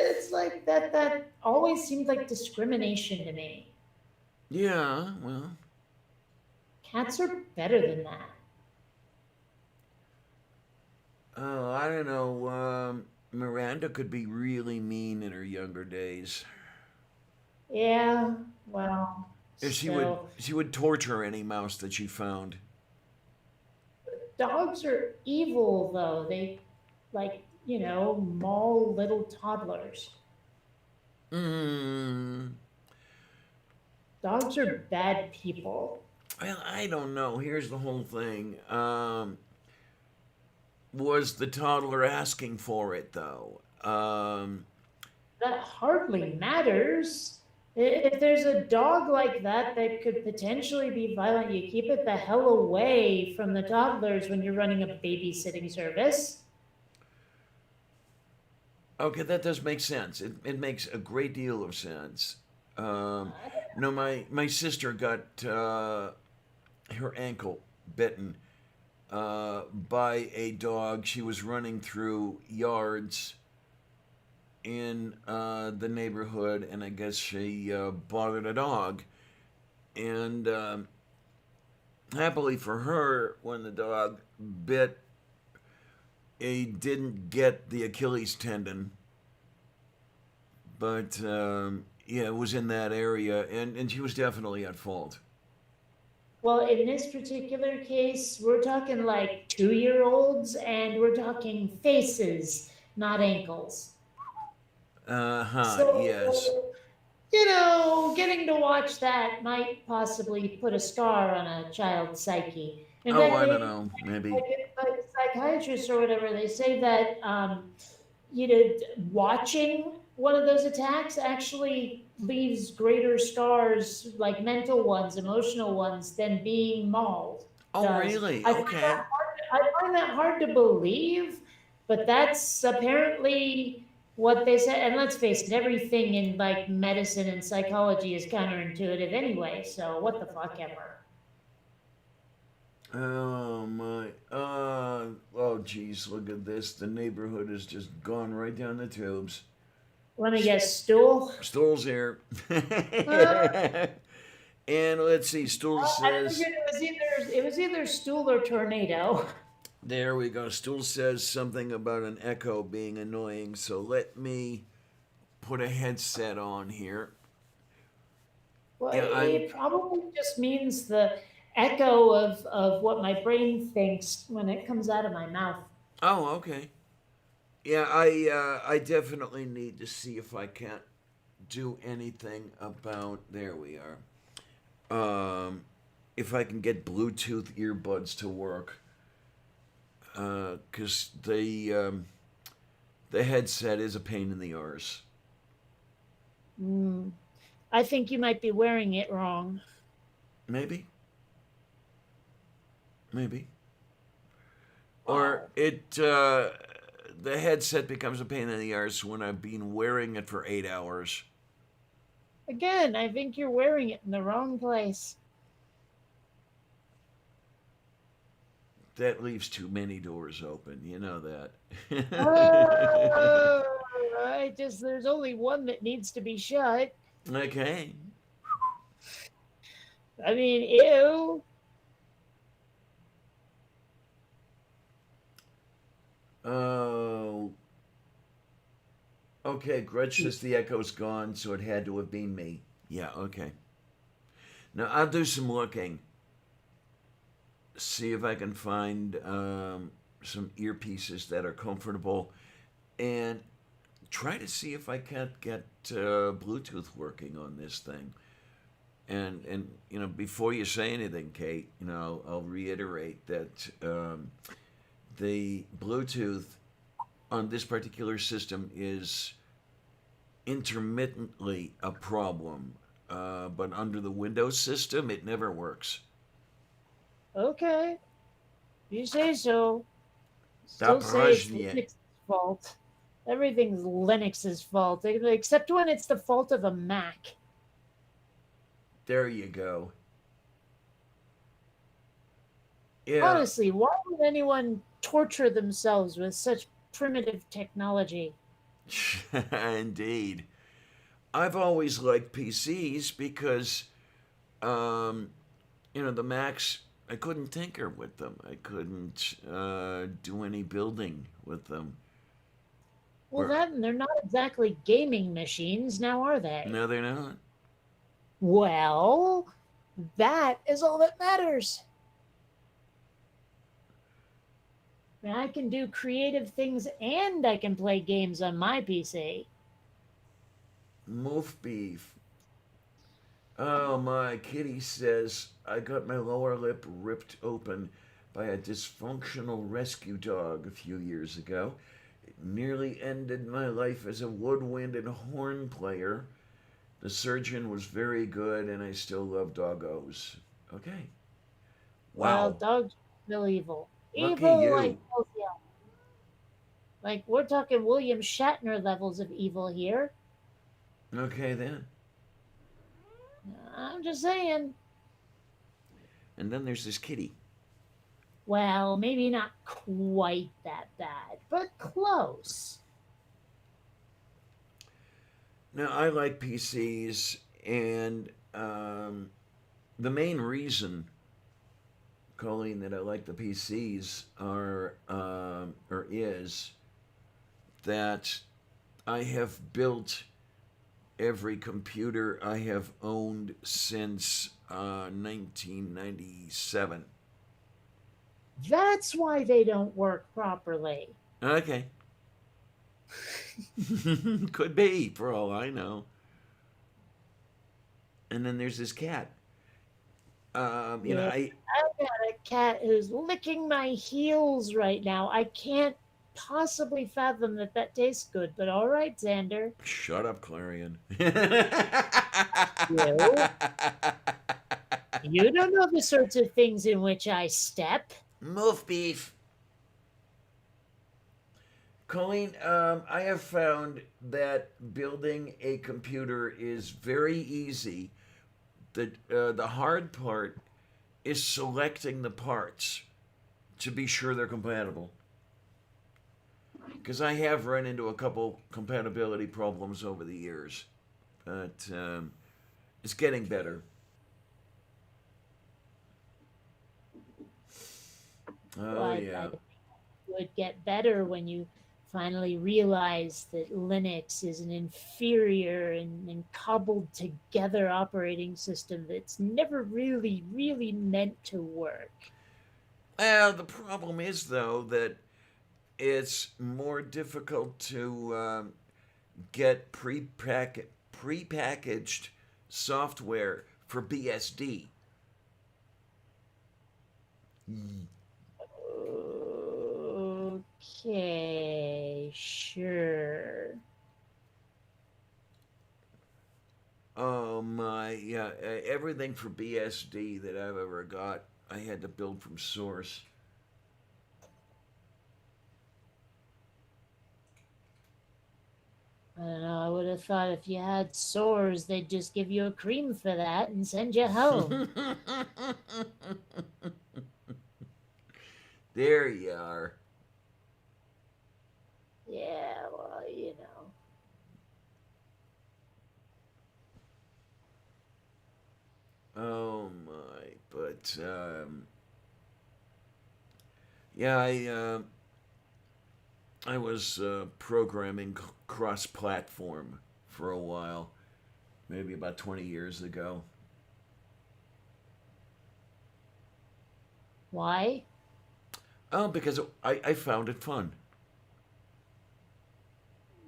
It's like that always seemed like discrimination to me. Yeah, well, Cats are better than that. I don't know. Miranda could be really mean in her younger days. Yeah, well, If she would, still. she would torture any mouse that she found. Dogs are evil, though. They, like, maul little toddlers. Mm, Dogs are bad people. well, I don't know. Here's the whole thing. Was the toddler asking for it though? That hardly matters. If there's a dog like that could potentially be violent, you keep it the hell away from the toddlers when you're running a babysitting service. Okay, that does make sense. It makes a great deal of sense. Um, no, my sister got her ankle bitten by a dog. She was running through yards in the neighborhood, and I guess she bothered a dog. And happily for her, when the dog bit, he didn't get the Achilles tendon, but yeah, it was in that area, and she was definitely at fault. Well, in this particular case, we're talking like 2-year olds and we're talking faces, not ankles. Uh huh. Yes. So, getting to watch that might possibly put a scar on a child's psyche. In Oh, fact, I don't they, know. Maybe. like psychiatrists or whatever, they say that you know, watching one of those attacks actually leaves greater scars, like mental ones, emotional ones, than being mauled Oh, does. really? I find that Okay. hard. I find that hard to believe, But that's apparently what they said. And let's face it, everything in like medicine and psychology is counterintuitive anyway. So what the fuck ever. Oh my. Oh geez, look at this. The neighborhood has just gone right down the tubes. Let me guess, stool. Stool's here. Uh, And let's see, Stool I says, figured it was either stool or tornado. there we go. Stool says something about an echo being annoying. So let me put a headset on here. Well, Yeah, I'm. it probably just means the echo of what my brain thinks when it comes out of my mouth. Oh, okay. Yeah, I definitely need to see if I can't do anything about. There we are. If I can get Bluetooth earbuds to work, because the headset is a pain in the arse. Mm, I think you might be wearing it wrong. Maybe, maybe, or Wow. the headset becomes a pain in the arse when I've been wearing it for 8 hours. Again, I think you're wearing it in the wrong place. That leaves too many doors open. You know that. Oh, I just there's only one that needs to be shut. Okay. I mean, ew. Oh. Okay. Grudge says the echo's gone, so it had to have been me. Yeah. Okay. Now I'll do some looking. See if I can find some earpieces that are comfortable, and try to see if I can't get Bluetooth working on this thing. And before you say anything, Kate, I'll reiterate that the Bluetooth on this particular system is intermittently a problem, but under the Windows system, it never works. Okay, you say so. Da Still say it's Brozhnie. Linux's fault. Everything's Linux's fault, except when it's the fault of a Mac. There you go. Yeah, Honestly, why would anyone torture themselves with such primitive technology? indeed. I've always liked PCs because, um, the Macs, I couldn't tinker with them. I couldn't do any building with them. Well, Where that and they're not exactly gaming machines, now are they? no, they're not. Well, that is all that matters. I can do creative things and I can play games on my PC. Moof beef. Oh my, Kitty says I got my lower lip ripped open by a dysfunctional rescue dog a few years ago. It nearly ended my life as a woodwind and horn player. The surgeon was very good, and I still love doggos. Okay. Well, Wow. dogs are still evil. Lucky Evil like you. like we're talking William Shatner levels of evil here. Okay then. I'm just saying. And then there's this kitty. Well, maybe not quite that bad, but close. Now I like PCs, and the main reason, Colleen, that I like the PCs is that I have built every computer I have owned since 1997. That's why they don't work properly. Okay. Could be, for all I know. And then there's this cat. Yeah, I I've got a cat who's licking my heels right now. I can't possibly fathom that that tastes good, but all right, Xander. shut up, Clarion. You, you don't know the sorts of things in which I step. Moof beef. Colleen, I have found that building a computer is very easy. The hard part is selecting the parts to be sure they're compatible. Because I have run into a couple compatibility problems over the years, but it's getting better. Well, Oh I yeah. would get better when you finally realize that Linux is an inferior and cobbled together operating system that's never really meant to work. Well, the problem is though that it's more difficult to get prepackaged software for BSD. Okay, sure. Oh my, yeah, everything for BSD that I've ever got, I had to build from source. I don't know. I would have thought if you had sores, they'd just give you a cream for that and send you home. There you are. Yeah, well, you know. Oh my, but yeah, I was programming cross-platform for a while, maybe about 20 years ago. Why? Oh, because I found it fun.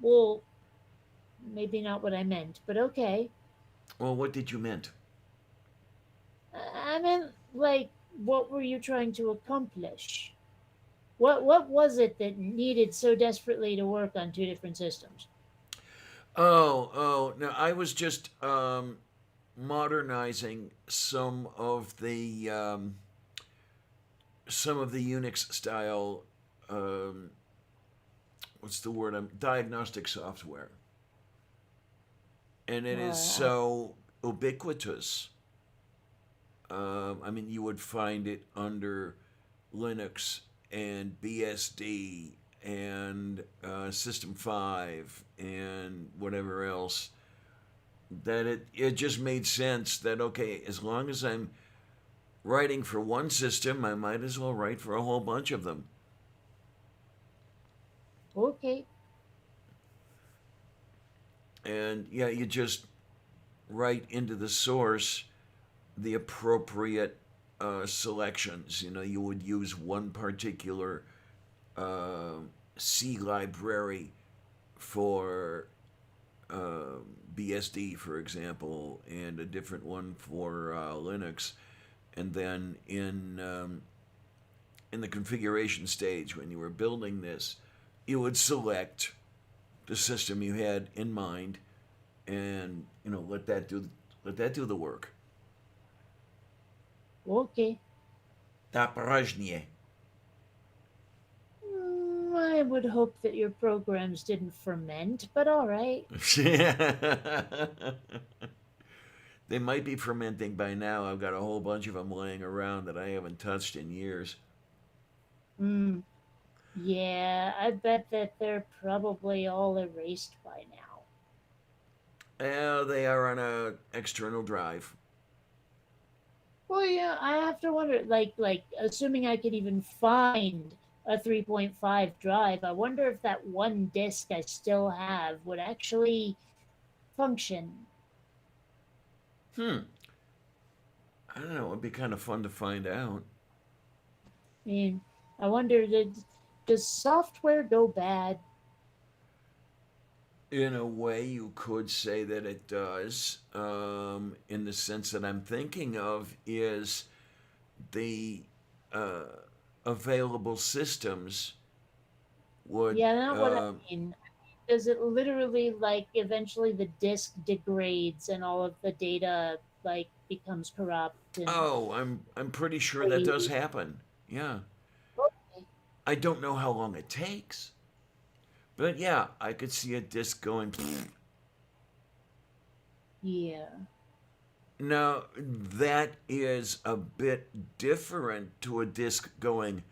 Well, maybe not what I meant, but okay. Well, what did you meant? I meant, like, what were you trying to accomplish? What was it that needed so desperately to work on two different systems? Oh, no, I was just modernizing some of the Unix style um, what's the word? Diagnostic software, and it is Well, so ubiquitous. I mean, you would find it under Linux and BSD and System 5 and whatever else that it just made sense that, okay, as long as I'm writing for one system, I might as well write for a whole bunch of them. okay. And yeah, you just write into the source the appropriate selections. You know, you would use one particular uh, C library for uh, BSD, for example, and a different one for Linux. And then in the configuration stage, when you were building this, you would select the system you had in mind, and let that do the work. Okay. Taparažnie. I would hope that your programs didn't ferment, but all right. They might be fermenting by now. I've got a whole bunch of them laying around that I haven't touched in years. Mm, yeah, I bet that they're probably all erased by now. They are on a external drive. Well, yeah, I have to wonder, like assuming I could even find a 3.5 drive, I wonder if that one disk I still have would actually function. Hmm. I don't know. It'd be kind of fun to find out. I mean, I wonder, does software go bad? In a way, you could say that it does. In the sense that I'm thinking of is the uh, available systems would. Yeah, not what I mean. Does it literally, like, eventually the disk degrades and all of the data, like, becomes corrupt and Oh, I'm pretty sure that does crazy? happen. Yeah. Okay. I don't know how long it takes. But yeah, I could see a disc going. Yeah. Now, that is a bit different to a disc going,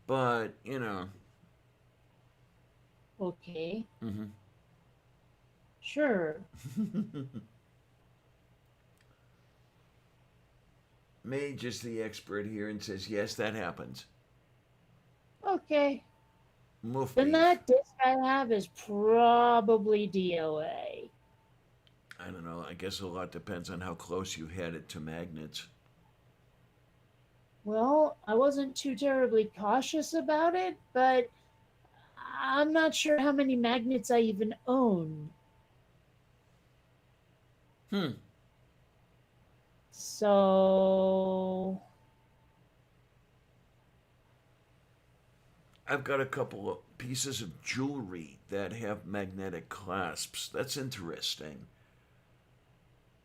but, Okay. mhm. Sure. Mage is the expert here and says, yes, that happens. Okay. Moof Then beef. that disc I have is probably DOA. I don't know. I guess a lot depends on how close you had it to magnets. Well, I wasn't too terribly cautious about it, but I'm not sure how many magnets I even own. Hmm. So, I've got a couple of pieces of jewelry that have magnetic clasps. That's interesting.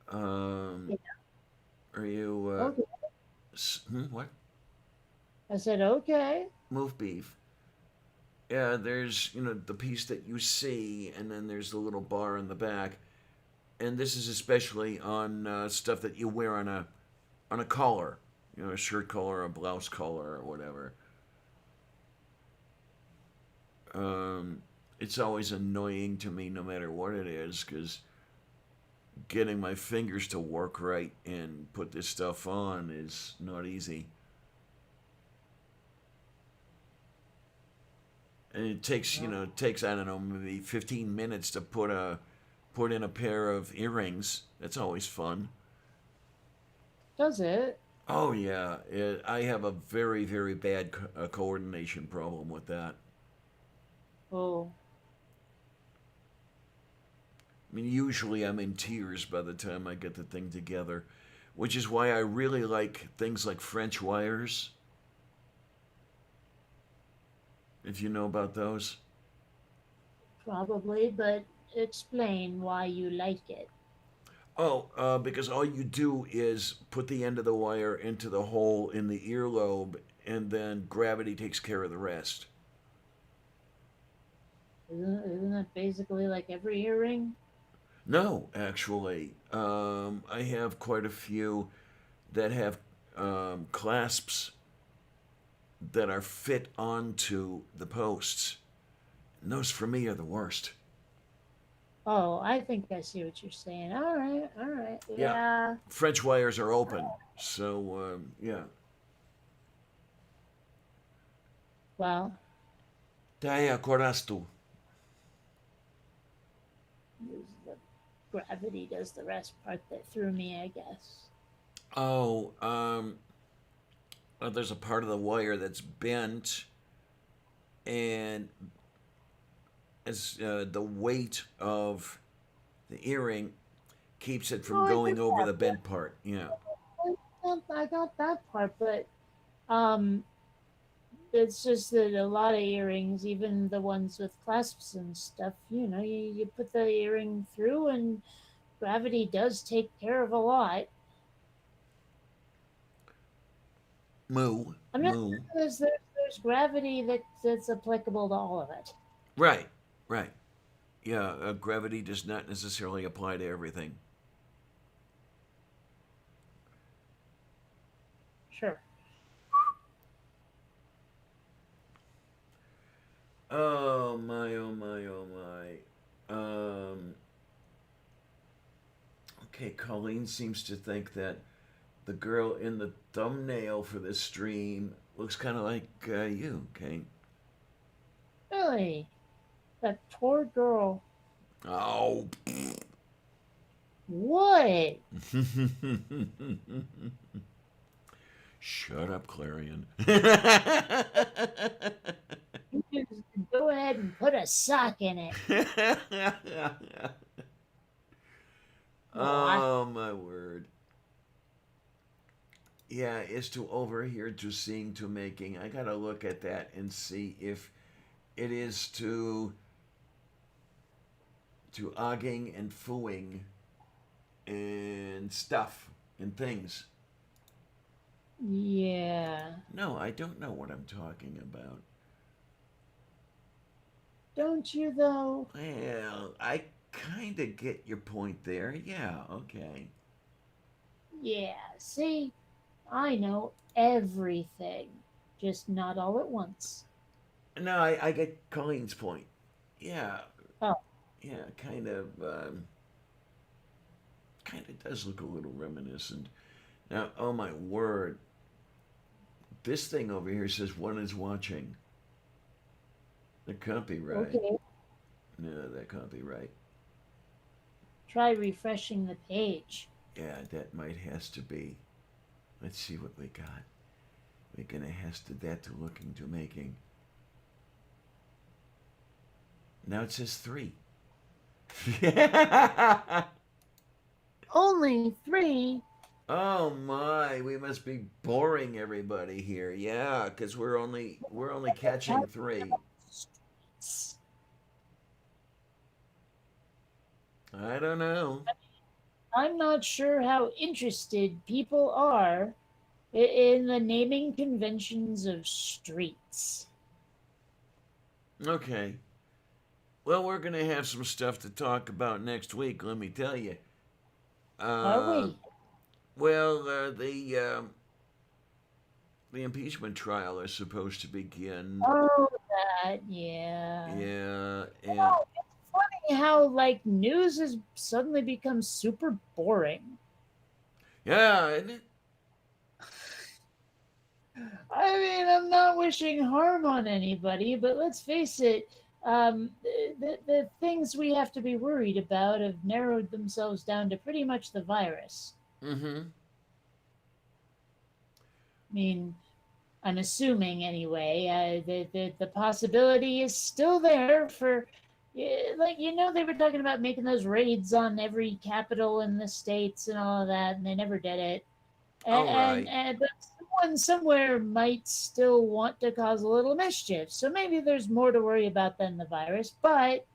Um, yeah, are you, okay. what? I said, okay. Moof beef. Yeah, there's, the piece that you see, and then there's the little bar in the back. And this is especially on stuff that you wear on a collar, a shirt collar, a blouse collar, or whatever. Um, it's always annoying to me, no matter what it is, because getting my fingers to work right and put this stuff on is not easy. And it takes, Well, it takes, I don't know, maybe 15 minutes to put in a pair of earrings. That's always fun. does it? Oh yeah, I have a very very bad coordination problem with that. Oh, I mean, usually I'm in tears by the time I get the thing together, which is why I really like things like French wires. If you know about those. probably, but explain why you like it. Oh, because all you do is put the end of the wire into the hole in the earlobe, and then gravity takes care of the rest. Isn't that basically like every earring? No, actually, I have quite a few that have clasps that are fit onto the posts. And those for me are the worst. Oh, I think I see what you're saying. All right, Yeah, yeah. French wires are open, so yeah. Well, Taya Corastu. the gravity does the rest part that threw me, I guess. Oh, there's a part of the wire that's bent, and as the weight of the earring keeps it from Oh, I going get over that. the bent part. Yeah. I got that part, but um, it's just that a lot of earrings, even the ones with clasps and stuff, you put the earring through, and gravity does take care of a lot. Moo, I'm not moo. sure there's gravity that's applicable to all of it. Right, right. Yeah, gravity does not necessarily apply to everything. Sure. Oh my, oh my, oh my. Okay, Colleen seems to think that the girl in the thumbnail for this stream looks kind of like you, Kate. Really? That poor girl. Oh. What? Shut up, Clarion. You just go ahead and put a sock in it. Aw. Oh my word. Yeah, is to overhear to seeing to making. I gotta look at that and see if it is to ogging and fooing and stuff and things. Yeah. No, I don't know what I'm talking about. Don't you, though? Well, I kind of get your point there. Yeah, okay. Yeah, see, I know everything, just not all at once. No, I get Colleen's point. Yeah, Oh, yeah, kind of does look a little reminiscent. Now, oh my word, this thing over here says one is watching. That can't be right. okay. No, that can't be right. Try refreshing the page. Yeah, that might has to be. Let's see what we got. We're gonna has to that to looking to making. Now it says three. Only three? Oh my, we must be boring everybody here. Yeah, because we're only catching three. I don't know. I'm not sure how interested people are in the naming conventions of streets. Okay. Well, we're gonna have some stuff to talk about next week. Let me tell you. Are Uh, we? well, the impeachment trial is supposed to begin. Oh, that, yeah. Yeah, and Oh, it's funny how, like, news has suddenly become super boring. yeah, isn't it? I mean, I'm not wishing harm on anybody, but let's face it, the things we have to be worried about have narrowed themselves down to pretty much the virus. Mm-hmm. I mean, I'm assuming anyway. The possibility is still there for, like, they were talking about making those raids on every capital in the states and all of that, and they never did it. All And, right. and but someone somewhere might still want to cause a little mischief. So maybe there's more to worry about than the virus. But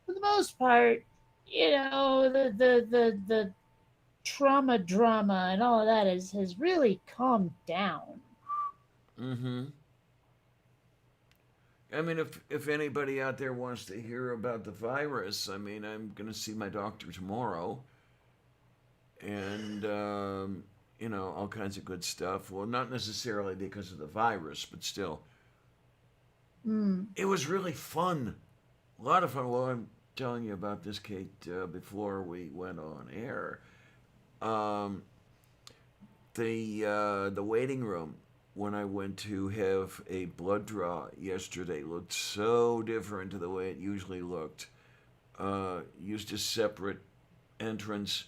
for the most part, the trauma drama and all of that has really calmed down. Mm-hmm. I mean, if anybody out there wants to hear about the virus, I mean, I'm gonna see my doctor tomorrow, and all kinds of good stuff. Well, not necessarily because of the virus, but still, Mm. it was really fun. A lot of fun. Well, I'm telling you about this, Kate, before we went on air. Um, the waiting room when I went to have a blood draw yesterday looked so different to the way it usually looked. Used a separate entrance.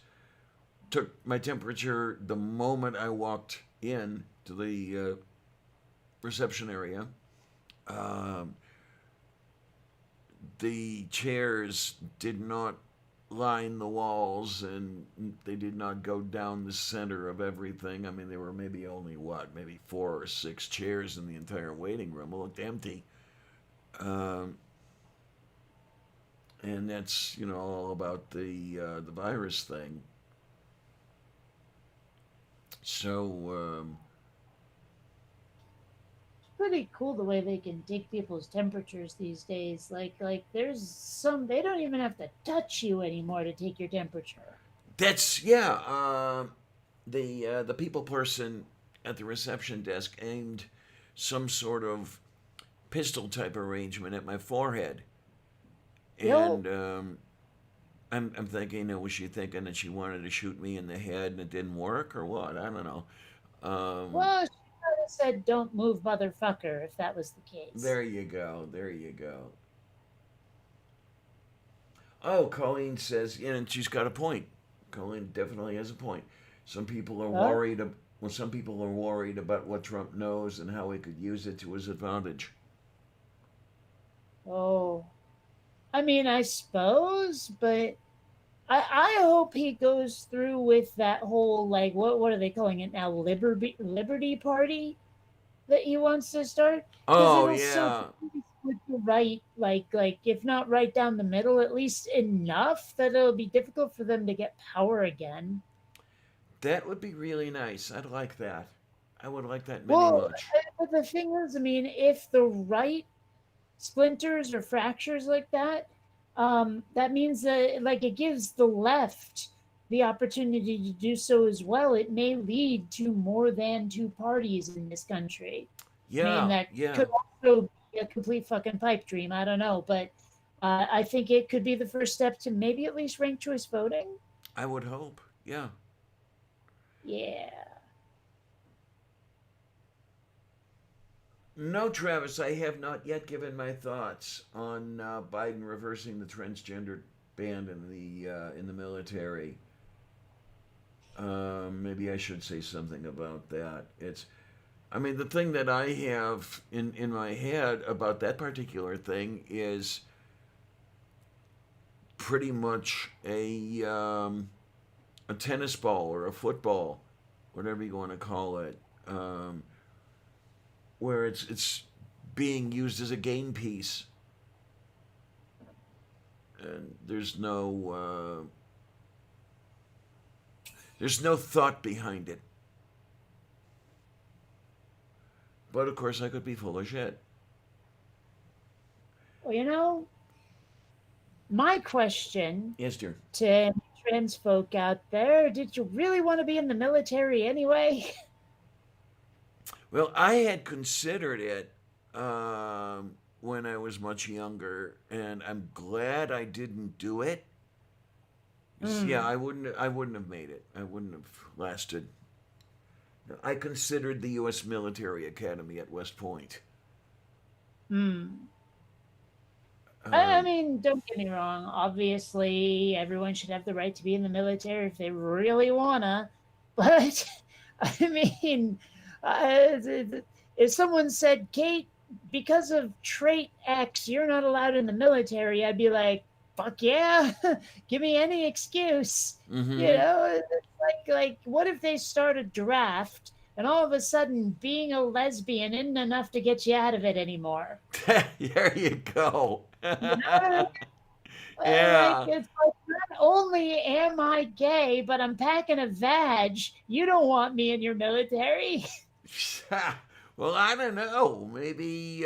Took my temperature the moment I walked in to the reception area. Um, the chairs did not line the walls and they did not go down the center of everything. I mean, there were maybe only maybe 4 or 6 chairs in the entire waiting room. It looked empty. Um, and that's all about the virus thing. So Pretty cool the way they can take people's temperatures these days. Like there's some they don't even have to touch you anymore to take your temperature. that's yeah. The people person at the reception desk aimed some sort of pistol type arrangement at my forehead, Yo, and I'm thinking, was she thinking that she wanted to shoot me in the head and it didn't work or what? I don't know. Um, well, she might have said, "Don't move, motherfucker," if that was the case. there you go. There you go. Oh, Colleen says, yeah, and she's got a point. Colleen definitely has a point. Some people are Huh? worried. Well, some people are worried about what Trump knows and how he could use it to his advantage. Oh, I mean, I suppose, but I hope he goes through with that whole, like, what are they calling it now? Liberty Party that he wants to start, because Oh it'll so yeah, please with the right, like if not right down the middle, at least enough that it'll be difficult for them to get power again. that would be really nice. I'd like that. I would like that many Well, much. but the thing is, I mean, if the right splinters or fractures like that, that means that like it gives the left the opportunity to do so as well. It may lead to more than two parties in this country. I mean, Yeah, that yeah. could also be a complete fucking pipe dream. I don't know, but I think it could be the first step to maybe at least ranked choice voting. I would hope. Yeah. Yeah. No, Travis, I have not yet given my thoughts on Biden reversing the transgender ban in the military. Maybe I should say something about that. I mean, the thing that I have in my head about that particular thing is pretty much a tennis ball or a football, whatever you want to call it, where it's being used as a game piece, and there's no thought behind it. But of course, I could be full of shit. Well, my question Yes, dear. to trans folk out there, did you really want to be in the military anyway? Well, I had considered it when I was much younger, and I'm glad I didn't do it. Yeah, Mm, I wouldn't have made it. I wouldn't have lasted. I considered the U.S. Military Academy at West Point. mm. I Um, mean, don't get me wrong. Obviously, everyone should have the right to be in the military if they really wanna. But I mean, if someone said, "Kate, because of trait X, you're not allowed in the military," I'd be like, "Fuck yeah, give me any excuse." mm-hmm. It's like what if they start a draft and all of a sudden being a lesbian isn't enough to get you out of it anymore? There you go. You know, like Yeah. it's like not only am I gay, but I'm packing a vag. You don't want me in your military. Well, I don't know. Maybe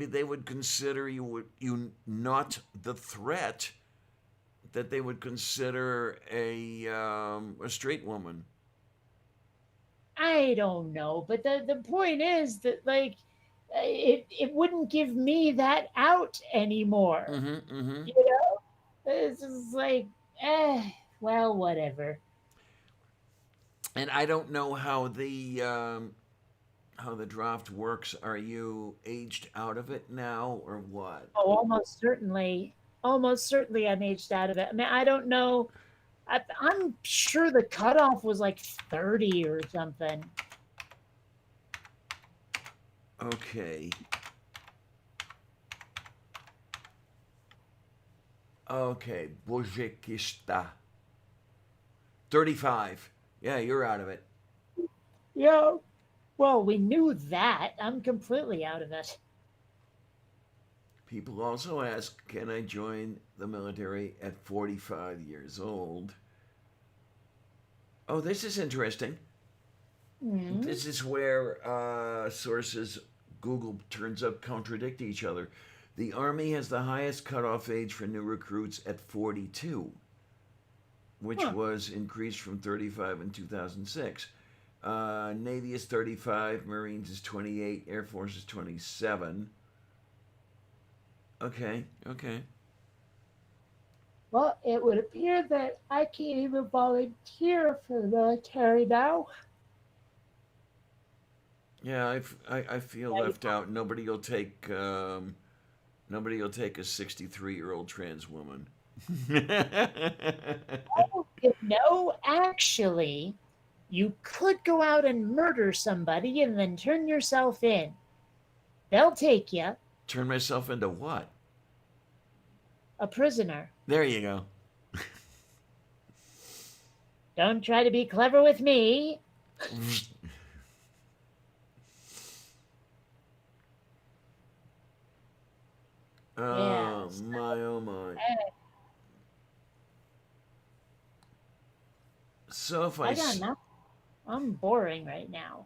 they would consider you not the threat that they would consider a straight woman. I don't know, but the point is that like it wouldn't give me that out anymore. Mm-hmm. Mm-hmm. You know, it's just like well, whatever. And I don't know how the draft works. Are you aged out of it now or what? Oh, almost certainly, I'm aged out of it. I mean, I don't know. I'm sure the cutoff was like 30 or something. Okay. Okay. Bojekista. 35. Yeah, you're out of it. Yeah. Well, we knew that. I'm completely out of it. People also ask, can I join the military at 45 years old? Oh, this is interesting. Mm. This is where sources Google turns up contradict each other. The Army has the highest cutoff age for new recruits at 42, which Huh. was increased from 35 in 2006. Navy is 35, Marines is 28, Air Force is 27. Okay, okay. Well, it would appear that I can't even volunteer for the military now. Yeah, I feel left out. Nobody will take a 63-year-old trans woman. Actually, you could go out and murder somebody and then turn yourself in. They'll take you, Turn myself into what? a prisoner. There you go. Don't try to be clever with me. Yeah. Oh my, oh my. So if I I got nothing. I'm boring right now.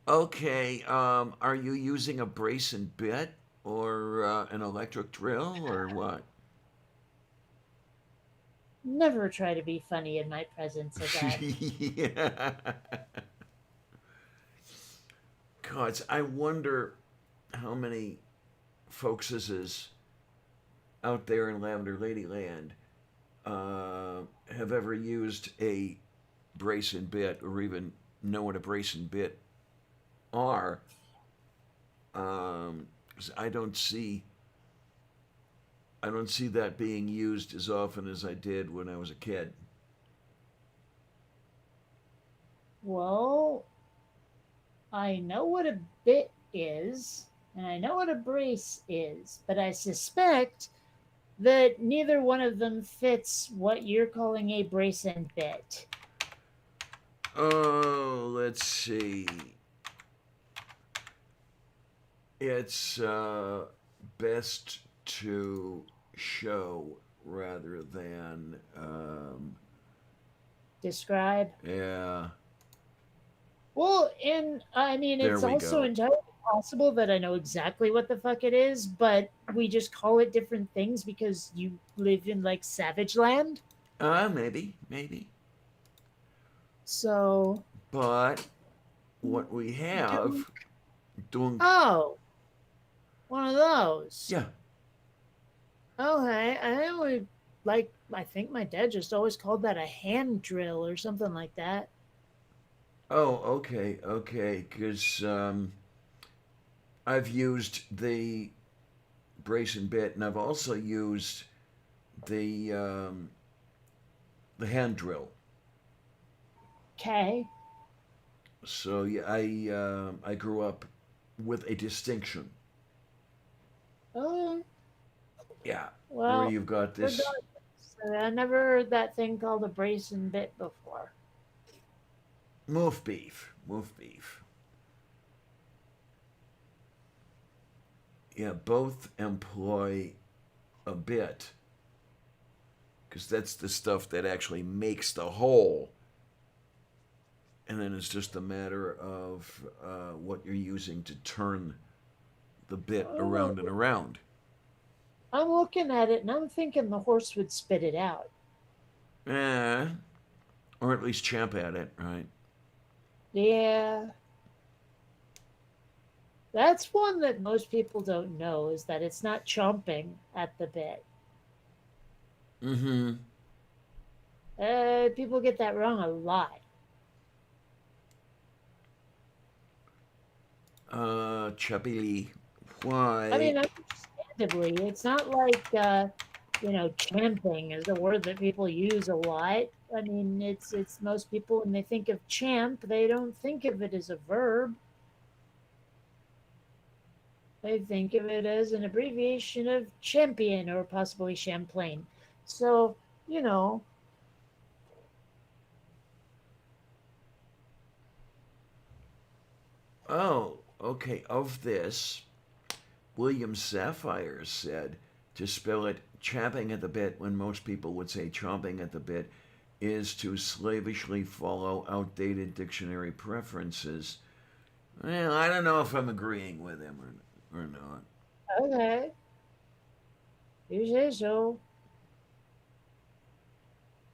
Okay, are you using a brace and bit or an electric drill or what? Never try to be funny in my presence again. Yeah. God, I wonder how many folkses out there in Lavender Ladyland have ever used a brace and bit or even know what a brace and bit are. 'Cause I don't see that being used as often as I did when I was a kid. Well, I know what a bit is, and I know what a brace is, but I suspect that neither one of them fits what you're calling a brace and bit. Oh, let's see. It's best to show rather than, Describe. yeah, Well, and I mean, there it's we also go. entirely possible that I know exactly what the fuck it is, but we just call it different things because you live in like Savage Land. Maybe. So, But what we do have, dunk, oh, one of those. yeah. Okay, I only like. I think my dad just always called that a hand drill or something like that. Oh, okay. Because I've used the brace and bit, and I've also used the um, the hand drill. Okay. So yeah, I grew up with a distinction. Oh, Yeah, where well, you've got this regardless, I never heard that thing called a brace and bit before. moof beef. Yeah, both employ a bit because that's the stuff that actually makes the whole, and then it's just a matter of what you're using to turn the bit Oh, around and around. I'm looking at it and I'm thinking the horse would spit it out. Eh, or at least champ at it, right? Yeah, that's one that most people don't know is that it's not chomping at the bit. Mm-hmm. People get that wrong a lot. Chubby, I why? mean, understandably, it's not like champing is a word that people use a lot. I mean, it's most people when they think of champ, they don't think of it as a verb. They think of it as an abbreviation of champion or possibly Champlain. So, you know, Oh, okay. Of this, William Sapphire said to spell it champing at the bit when most people would say chomping at the bit is to slavishly follow outdated dictionary preferences. Well, I don't know if I'm agreeing with him or not. okay, you say so.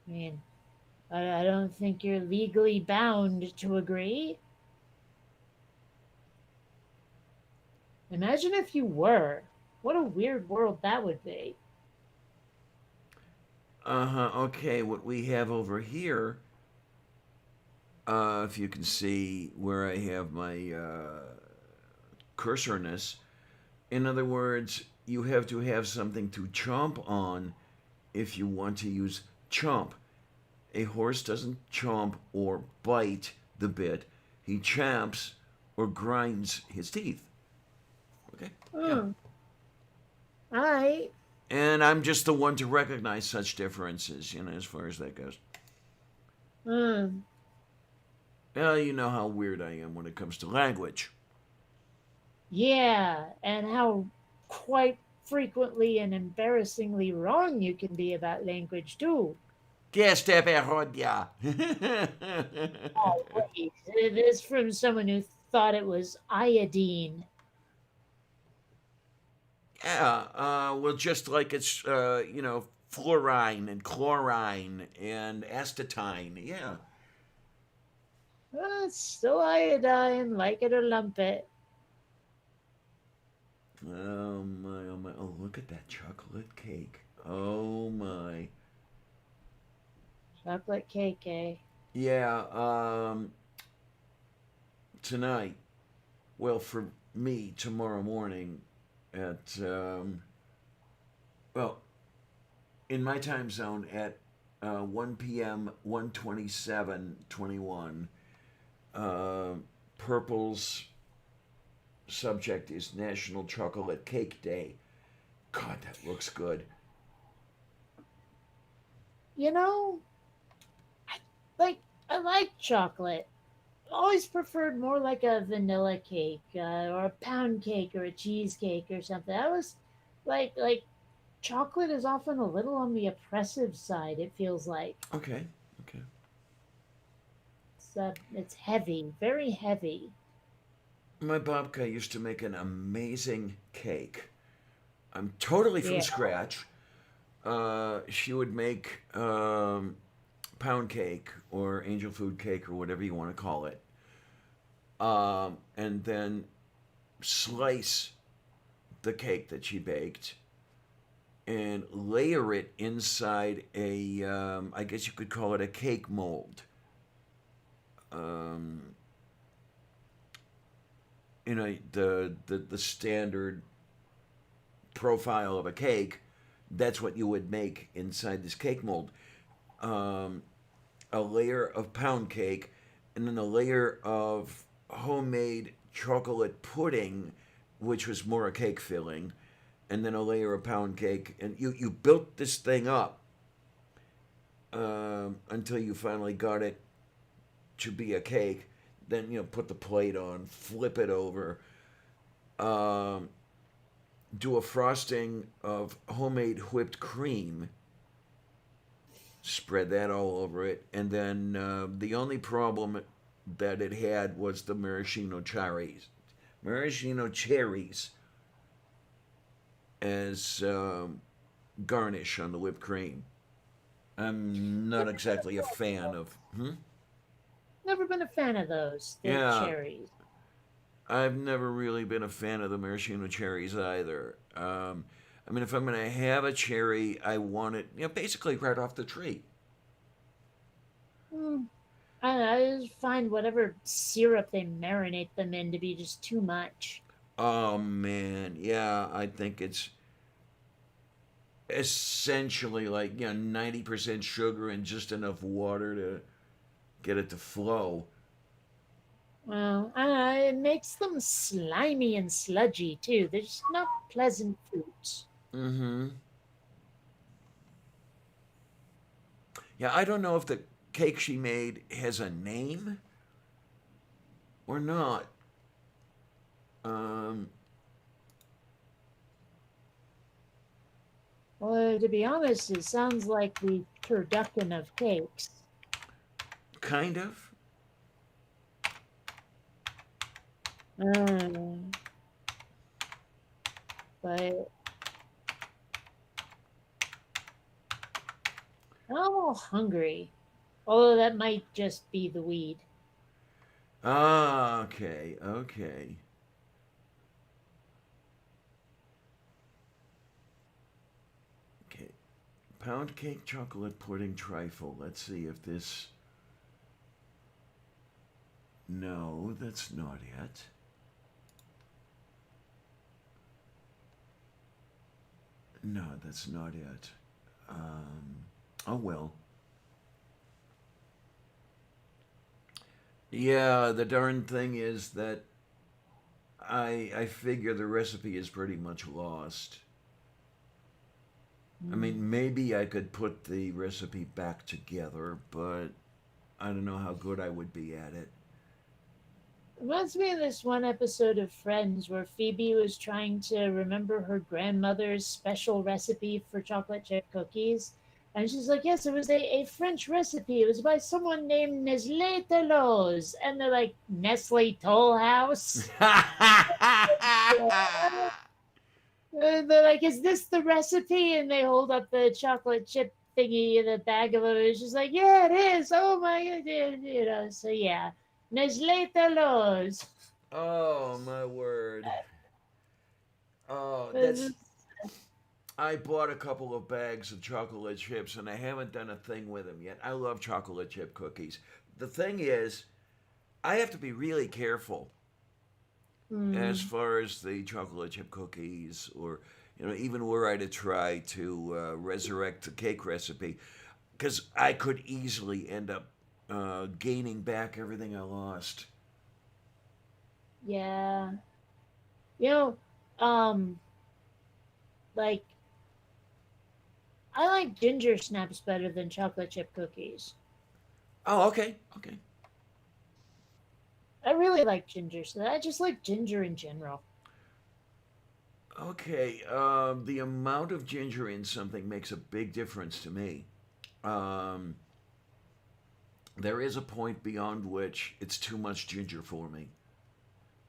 I mean, I don't think you're legally bound to agree. Imagine if you were. What a weird world that would be. Uh huh. Okay, what we have over here, if you can see where I have my cursorness, in other words, you have to have something to chomp on if you want to use chomp. A horse doesn't chomp or bite the bit, he champs or grinds his teeth. Okay? Yeah. Hmm. All right. And I'm just the one to recognize such differences, as far as that goes. Hmm. Well, you know how weird I am when it comes to language. Yeah, and how quite frequently and embarrassingly wrong you can be about language too. Que parodja. Oh, wait. It is from someone who thought it was iodine. Yeah, well, just like it's, fluorine and chlorine and astatine. Yeah. It's still iodine, like it or lump it. Oh my, oh my. Oh, look at that chocolate cake. Oh my. Chocolate cake, eh? Yeah, tonight, well, for me, tomorrow morning at, well, in my time zone at 1 p.m., 1:27:21, uh, Purple's subject is National Chocolate Cake Day. God, that looks good. You know, I like I like chocolate. Always preferred more like a vanilla cake or a pound cake or a cheesecake or something. I was like chocolate is often a little on the oppressive side. It feels like Okay, okay. it's heavy, very heavy. My babka used to make an amazing cake. I'm totally from Yeah. scratch. She would make pound cake or angel food cake or whatever you want to call it, and then slice the cake that she baked and layer it inside a, I guess you could call it a cake mold. Um, the standard profile of a cake. That's what you would make inside this cake mold. Um, a layer of pound cake, and then a layer of homemade chocolate pudding, which was more a cake filling, and then a layer of pound cake. And you built this thing up until you finally got it to be a cake. Then, put the plate on, flip it over, um, do a frosting of homemade whipped cream, spread that all over it, and then the only problem that it had was the maraschino cherries. Maraschino cherries as garnish on the whipped cream. I'm not exactly a fan of. Hmm? Never been a fan of those, the Yeah, cherries. I've never really been a fan of the maraschino cherries either. I mean, if I'm going to have a cherry, I want it, basically right off the tree. Mm, I just find whatever syrup they marinate them in to be just too much. Oh man, yeah, I think it's essentially like 90% sugar and just enough water to get it to flow. Well, it makes them slimy and sludgy too. They're just not pleasant foods. Mm-hmm. Yeah, I don't know if the cake she made has a name or not. Um, Well, to be honest, it sounds like the turducken of cakes. kind of. Mm, but I'm all hungry. Although that might just be the weed. Ah, okay, okay. Okay. Pound cake chocolate pudding trifle. Let's see if this. No, that's not it. No, that's not it. Oh well. Yeah, the darn thing is that I figure the recipe is pretty much lost. I Mm. mean, maybe I could put the recipe back together, but I don't know how good I would be at it. Reminds me of this one episode of Friends where Phoebe was trying to remember her grandmother's special recipe for chocolate chip cookies. And she's like, yes, it was a French recipe. It was by someone named Nestle Toulouse. And they're like, Nestle Toll House? Yeah. And they're like, is this the recipe? And they hold up the chocolate chip thingy in a bag of it. It's just like, yeah, it is. Oh my God. So yeah. Nestle Toulouse. Oh my word. Oh, This that's. is- I bought a couple of bags of chocolate chips and I haven't done a thing with them yet. I love chocolate chip cookies. The thing is, I have to be really careful as Hmm. far as the chocolate chip cookies, or even were I to try to resurrect the cake recipe, because I could easily end up gaining back everything I lost. Yeah. You know, um, like I like ginger snaps better than chocolate chip cookies. Oh, okay, okay, I really like ginger, so I just like ginger in general. okay. The amount of ginger in something makes a big difference to me. Um, there is a point beyond which it's too much ginger for me.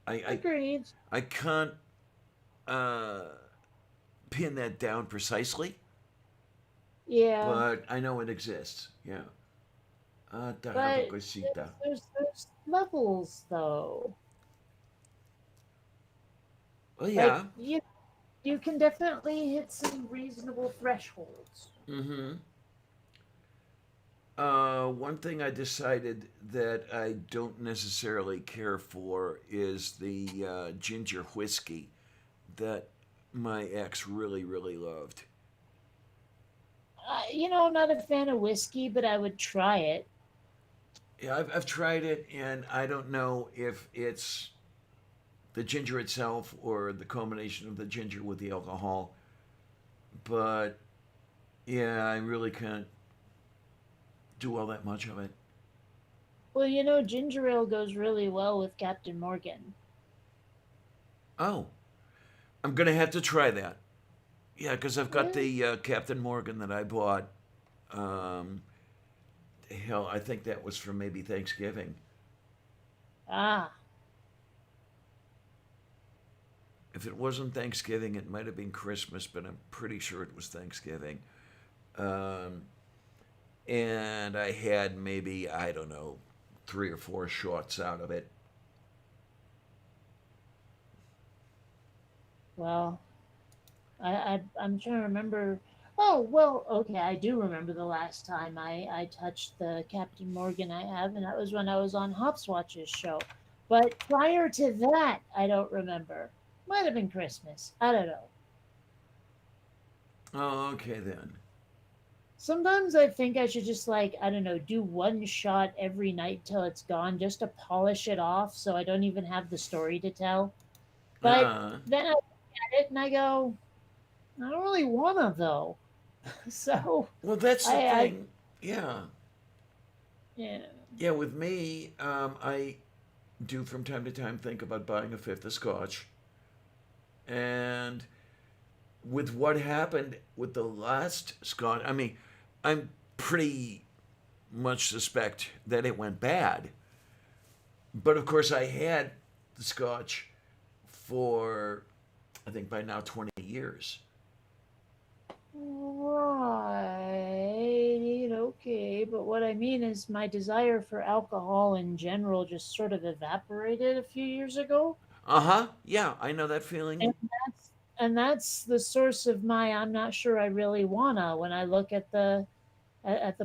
I I, Agreed. I can't uh, pin that down precisely, Yeah, but I know it exists. Yeah. Tarado but cosita. there's levels though. Well, Like yeah. you can definitely hit some reasonable thresholds. Mm-hmm. One thing I decided that I don't necessarily care for is the ginger whiskey that my ex really, really loved. I'm not a fan of whiskey, but I would try it. Yeah, I've tried it, and I don't know if it's the ginger itself or the combination of the ginger with the alcohol, but yeah, I really can't do all that much of it. Well, ginger ale goes really well with Captain Morgan. Oh, I'm gonna have to try that. Yeah, because I've got Yeah. the Captain Morgan that I bought. Um, hell, I think that was for maybe Thanksgiving. Ah, If it wasn't Thanksgiving, it might have been Christmas, but I'm pretty sure it was Thanksgiving. Um, and I had maybe, I don't know, 3 or 4 shots out of it. well, I'm trying to remember. Oh well, okay, I do remember the last time I touched the Captain Morgan I have, and that was when I was on Hopswatch's show. But prior to that, I don't remember. Might have been Christmas. I don't know. Oh, okay then. Sometimes I think I should just like I don't know, do one shot every night till it's gone, just to polish it off, so I don't even have the story to tell. But Uh, then I look at it and I go, I don't really wanna though. So well, that's the I thing. Yeah. yeah. Yeah, with me, I do from time to time think about buying a fifth of scotch. And with what happened with the last scotch, I mean, I'm pretty much suspect that it went bad. But of course, I had the scotch for, I think by now, 20 years. Right. Okay. But what I mean is my desire for alcohol in general just sort of evaporated a few years ago. Uh huh. Yeah, I know that feeling. And that's the source of my I'm not sure I really wanna when I look at the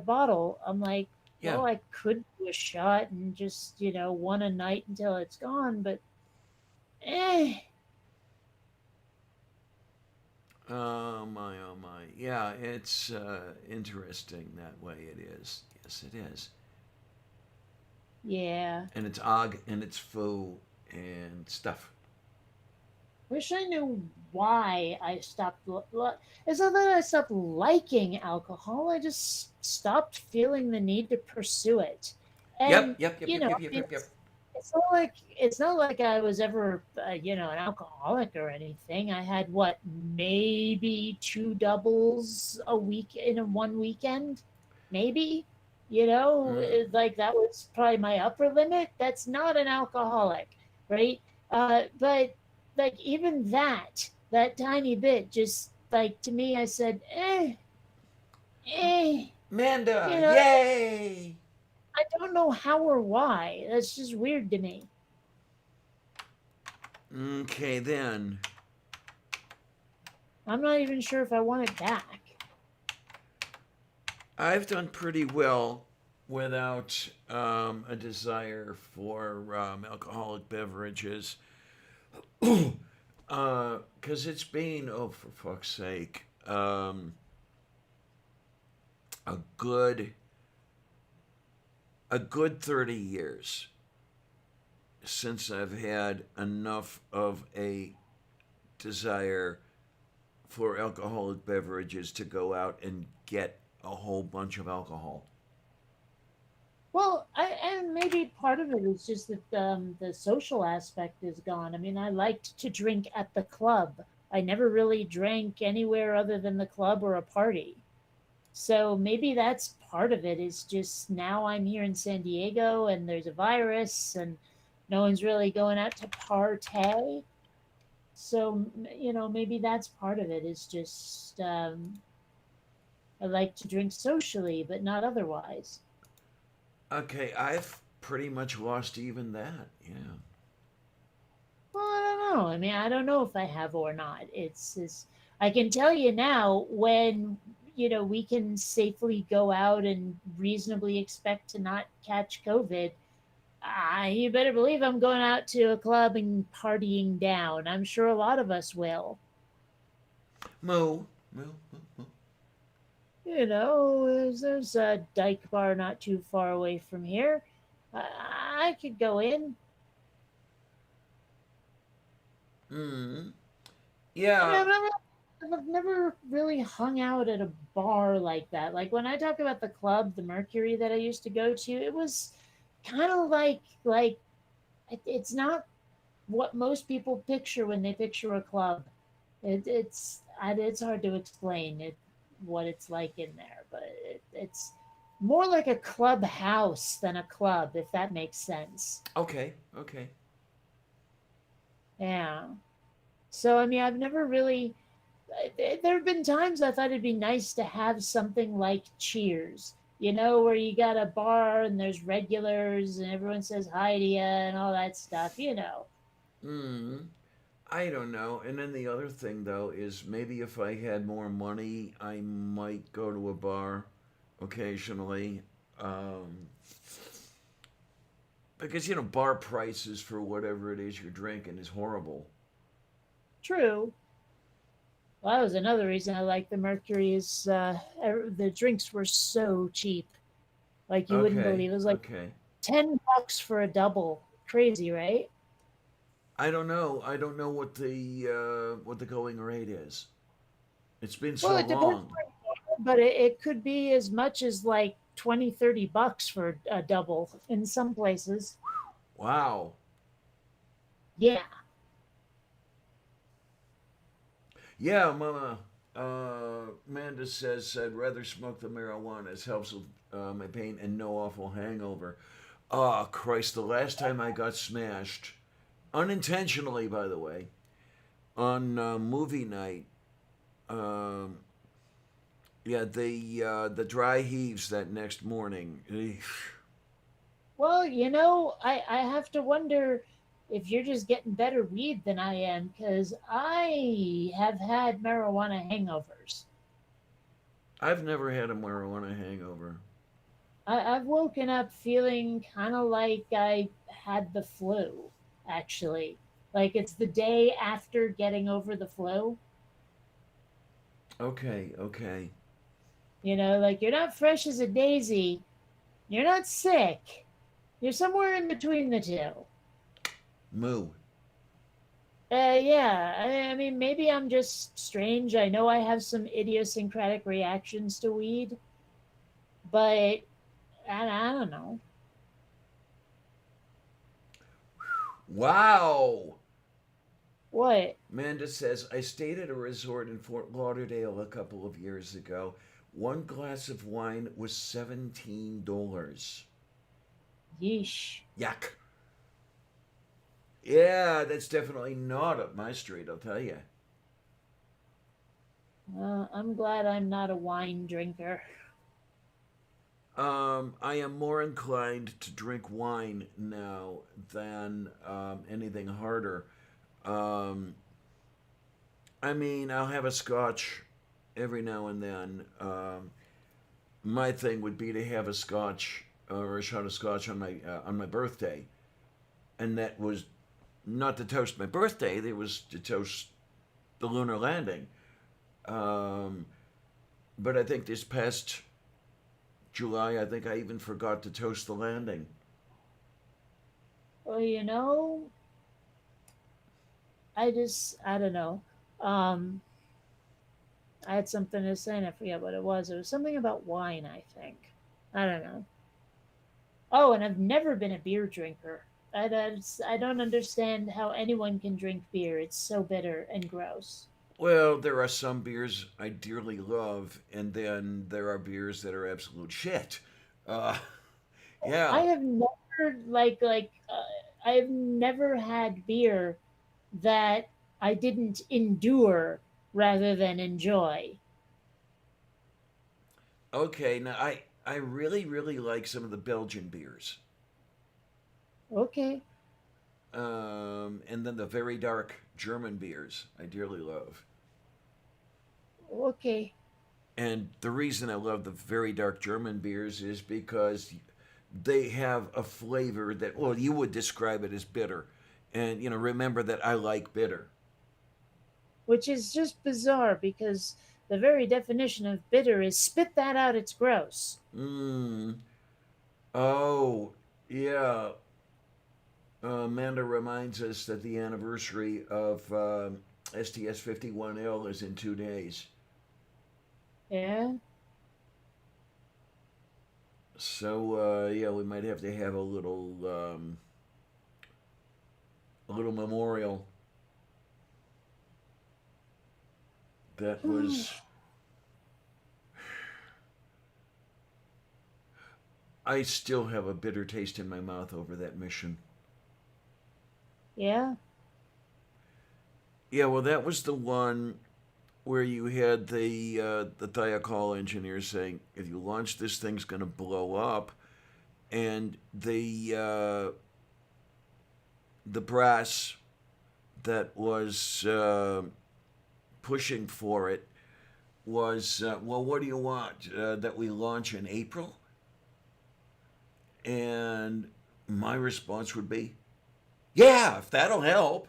bottle. I'm like, Yeah. well, I could do a shot and just, one a night until it's gone, but eh. Oh my, oh my. Yeah, it's interesting that way it is. Yes, it is. Yeah. And it's og and it's faux and stuff. Wish I knew why I stopped. It's not that I stopped liking alcohol. I just stopped feeling the need to pursue it. Yep, And yep, yep, yep, yep, yep, yep, it's yep. it's not like I was ever an alcoholic or anything. I had what, maybe two doubles a week in a one weekend, maybe. Mm, Like that was probably my upper limit. That's not an alcoholic, right? But like even that tiny bit, just like to me, I said, eh, you Amanda, know, yay! I don't know how or why. That's just weird to me. Okay, then. I'm not even sure if I want it back. I've done pretty well without a desire for alcoholic beverages. Because it's been, oh, for fuck's sake, a good a good 30 years since I've had enough of a desire for alcoholic beverages to go out and get a whole bunch of alcohol. Well, and maybe part of it is just that the social aspect is gone. I mean, I liked to drink at the club. I never really drank anywhere other than the club or a party. So maybe that's part of it. Is just now I'm here in San Diego and there's a virus and no one's really going out to partay. So maybe that's part of it. Is just I like to drink socially, but not otherwise. Okay, I've pretty much lost even that. Yeah. Well, I don't know. I mean, I don't know if I have or not. It's I can tell you now when we can safely go out and reasonably expect to not catch COVID. You better believe I'm going out to a club and partying down. I'm sure a lot of us will. Moo, moo, moo, moo. There's a dyke bar not too far away from here. I could go in. Mm. I mean, Yeah. I've never really hung out at a bar like that. Like when I talk about the club, the Mercury that I used to go to, it was kind of like it's not what most people picture when they picture a club. It's hard to explain what it's like in there, but it's more like a clubhouse than a club, if that makes sense. Okay. Okay. Yeah. So I mean, I've never really there have been times I thought it'd be nice to have something like Cheers, where you got a bar and there's regulars and everyone says hi to you and all that stuff. Mm. I don't know. And then the other thing, though, is maybe if I had more money, I might go to a bar occasionally. Um, because, bar prices for whatever it is you're drinking is horrible. True. Well, that was another reason I like the Mercury is the drinks were so cheap. Like you wouldn't Okay. believe. It was like Okay. $10 for a double. Crazy, right? I don't know. I don't know what the going rate is. It's been Well, so it depends, long. but it could be as much as like 20-30 bucks for a double in some places. Wow. Yeah. Yeah, Mama. Amanda says I'd rather smoke the marijuana. It helps with my pain and no awful hangover. Oh, Christ. The last time I got smashed, unintentionally, by the way, on movie night, um, yeah, the dry heaves that next morning. Well, I have to wonder if you're just getting better weed than I am, because I have had marijuana hangovers. I've never had a marijuana hangover. I've woken up feeling kind of like I had the flu, actually. Like it's the day after getting over the flu. Okay, okay. Like you're not fresh as a daisy, you're not sick, you're somewhere in between the two. Moo. Yeah, I mean, maybe I'm just strange. I know I have some idiosyncratic reactions to weed, but I don't know. Wow. What? Amanda says, I stayed at a resort in Fort Lauderdale a couple of years ago. One glass of wine was $17. Yeesh. Yuck. Yeah, that's definitely not up my street, I'll tell you. I'm glad I'm not a wine drinker. I am more inclined to drink wine now than anything harder. Um, I mean, I'll have a scotch every now and then. My thing would be to have a scotch or a shot of scotch on my birthday, and that was not to toast my birthday. It was to toast the lunar landing. Um, but I think this past July, I think I even forgot to toast the landing. Well, I don't know. Um, I had something to say and I forget what it was. It was something about wine, I think. I don't know. Oh, and I've never been a beer drinker. I don't understand how anyone can drink beer. It's so bitter and gross. Well, there are some beers I dearly love, and then there are beers that are absolute shit. Uh, I yeah. have never I've never had beer that I didn't endure rather than enjoy. Okay. Now I really really like some of the Belgian beers, Okay, and then the very dark German beers I dearly love. okay. And the reason I love the very dark German beers is because they have a flavor that, well, you would describe it as bitter. And, remember that I like bitter. Which is just bizarre because the very definition of bitter is spit that out, it's gross. Mmm. Oh, yeah. Amanda reminds us that the anniversary of STS 51L is in 2 days. Yeah. So, yeah, we might have to have a little memorial. That was, I still have a bitter taste in my mouth over that mission. Yeah. Yeah, well, that was the one where you had the Thiokol engineer saying, if you launch this thing's going to blow up, and the brass that was pushing for it was, well, what do you want? That we launch in April? And my response would be, yeah, if that'll help.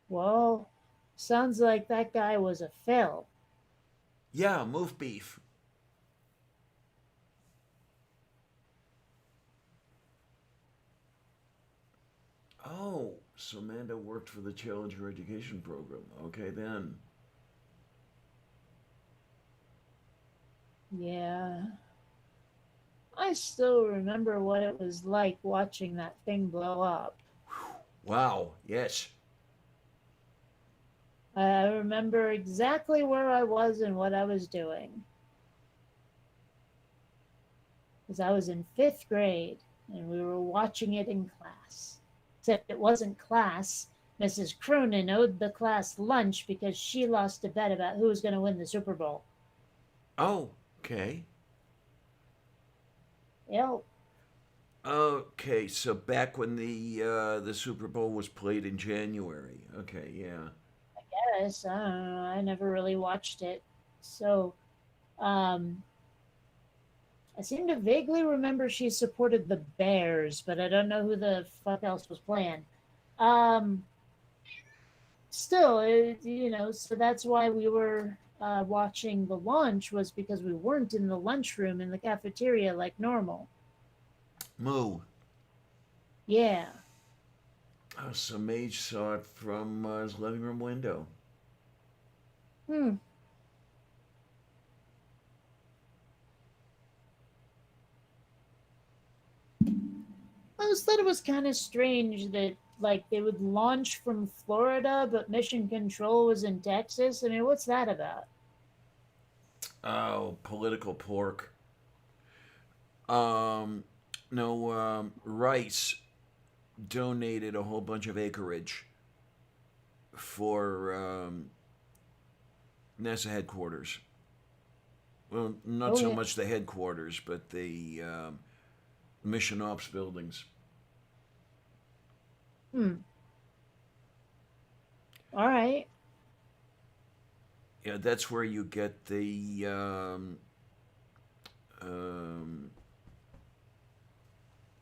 Well, sounds like that guy was a Phil. Yeah, move beef. Oh, so Amanda worked for the Challenger Education Program. Okay, then. Yeah. I still remember what it was like watching that thing blow up. Wow, yes. I remember exactly where I was and what I was doing. Because I was in fifth grade and we were watching it in class. Except it wasn't class. Mrs. Cronin owed the class lunch because she lost a bet about who was going to win the Super Bowl. Oh, okay. Yep. Okay, so back when the Super Bowl was played in January. Okay, yeah. Yes, I don't know. I never really watched it. So, um, I seem to vaguely remember she supported the Bears, but I don't know who the fuck else was playing. Um, Still, so that's why we were watching the launch was because we weren't in the lunchroom in the cafeteria like normal. Moo. Yeah. Oh, so Mage saw it from his living room window. Hmm. always thought it was kind of strange that like they would launch from Florida, but mission control was in Texas. I mean, what's that about? Oh, political pork. Um, no, Rice donated a whole bunch of acreage for NASA headquarters. Well, not Oh so yeah. much the headquarters, but the mission ops buildings. Hmm. All right. Yeah, that's where you get um,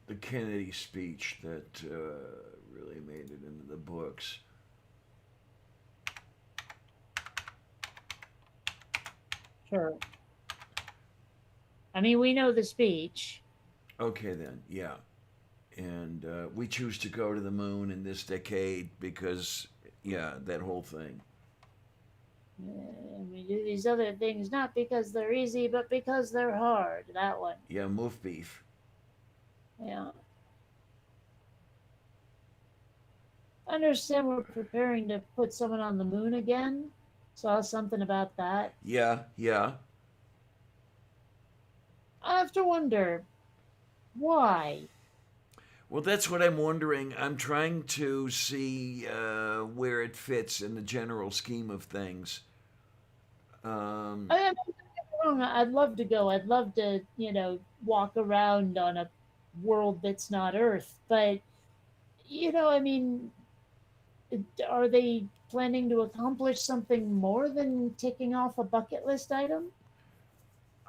the Kennedy speech that really made it into the books. Sure. I mean, we know the speech. Okay, then, yeah. And we choose to go to the moon in this decade because, yeah, that whole thing. We do these other things not because they're easy, but because they're hard. That one. Yeah, moof beef. Yeah. I understand we're preparing to put someone on the moon again. Saw something about that. Yeah, yeah. I have to wonder why. Well, that's what I'm wondering. I'm trying to see where it fits in the general scheme of things. Um, I am wrong. I'd love to go. I'd love to, walk around on a world that's not Earth. But, I mean, are they planning to accomplish something more than ticking off a bucket list item?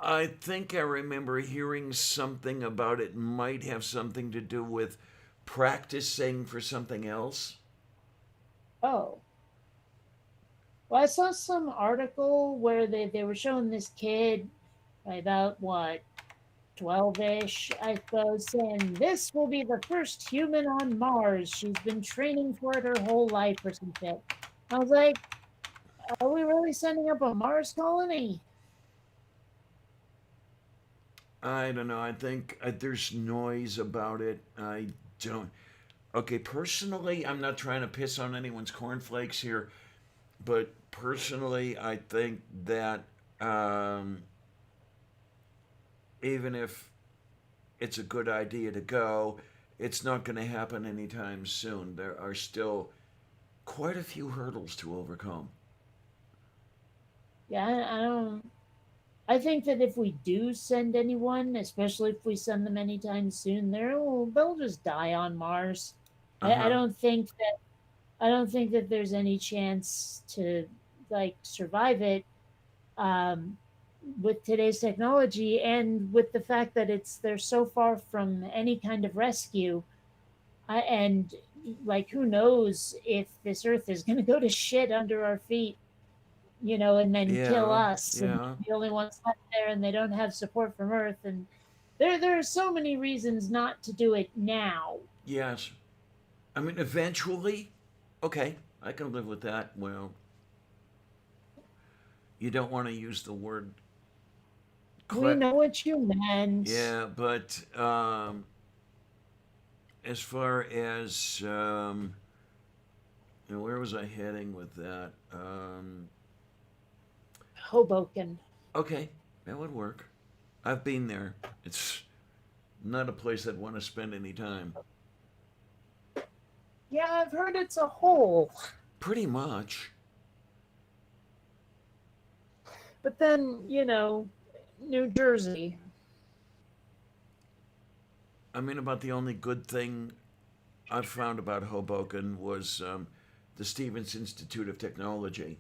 I think I remember hearing something about it might have something to do with practicing for something else. Oh. Well, I saw some article where they were showing this kid about what 12-ish, I suppose, saying this will be the first human on Mars. She's been training for it her whole life or some shit. I was like, are we really sending up a Mars colony? I don't know. I think there's noise about it. I don't. Okay, personally, I'm not trying to piss on anyone's cornflakes here, but personally, I think that even if it's a good idea to go, it's not going to happen anytime soon. There are still quite a few hurdles to overcome. Yeah, I don't. I think that if we do send anyone, especially if we send them anytime soon, they'll just die on Mars. Uh I huh. don't think that I don't think that there's any chance to like survive it um, with today's technology and with the fact that they're so far from any kind of rescue. And like, who knows if this Earth is going to go to shit under our feet, and then kill Yeah, us and yeah, the only ones left there, and they don't have support from Earth. And there are so many reasons not to do it now. yes. I mean, eventually, okay, I can live with that. Well, you don't want to use the word We cle- know what you meant. yeah, but as far as where was I heading with that? Hoboken. Okay, that would work. I've been there. It's not a place I'd want to spend any time. Yeah, I've heard it's a hole. Pretty much. But then, New Jersey. I mean, about the only good thing I've found about Hoboken was the Stevens Institute of Technology.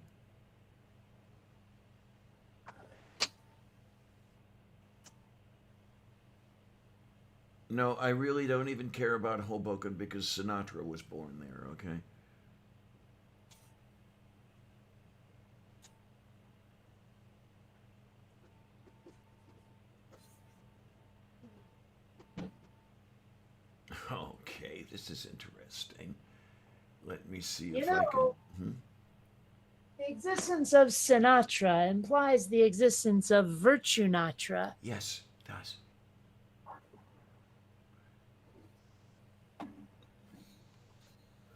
No, I really don't even care about Hoboken because Sinatra was born there, okay? Okay, this is interesting. Let me see You if I can. know, the existence of Sinatra implies the existence of Virtue Natra. Yes, it does.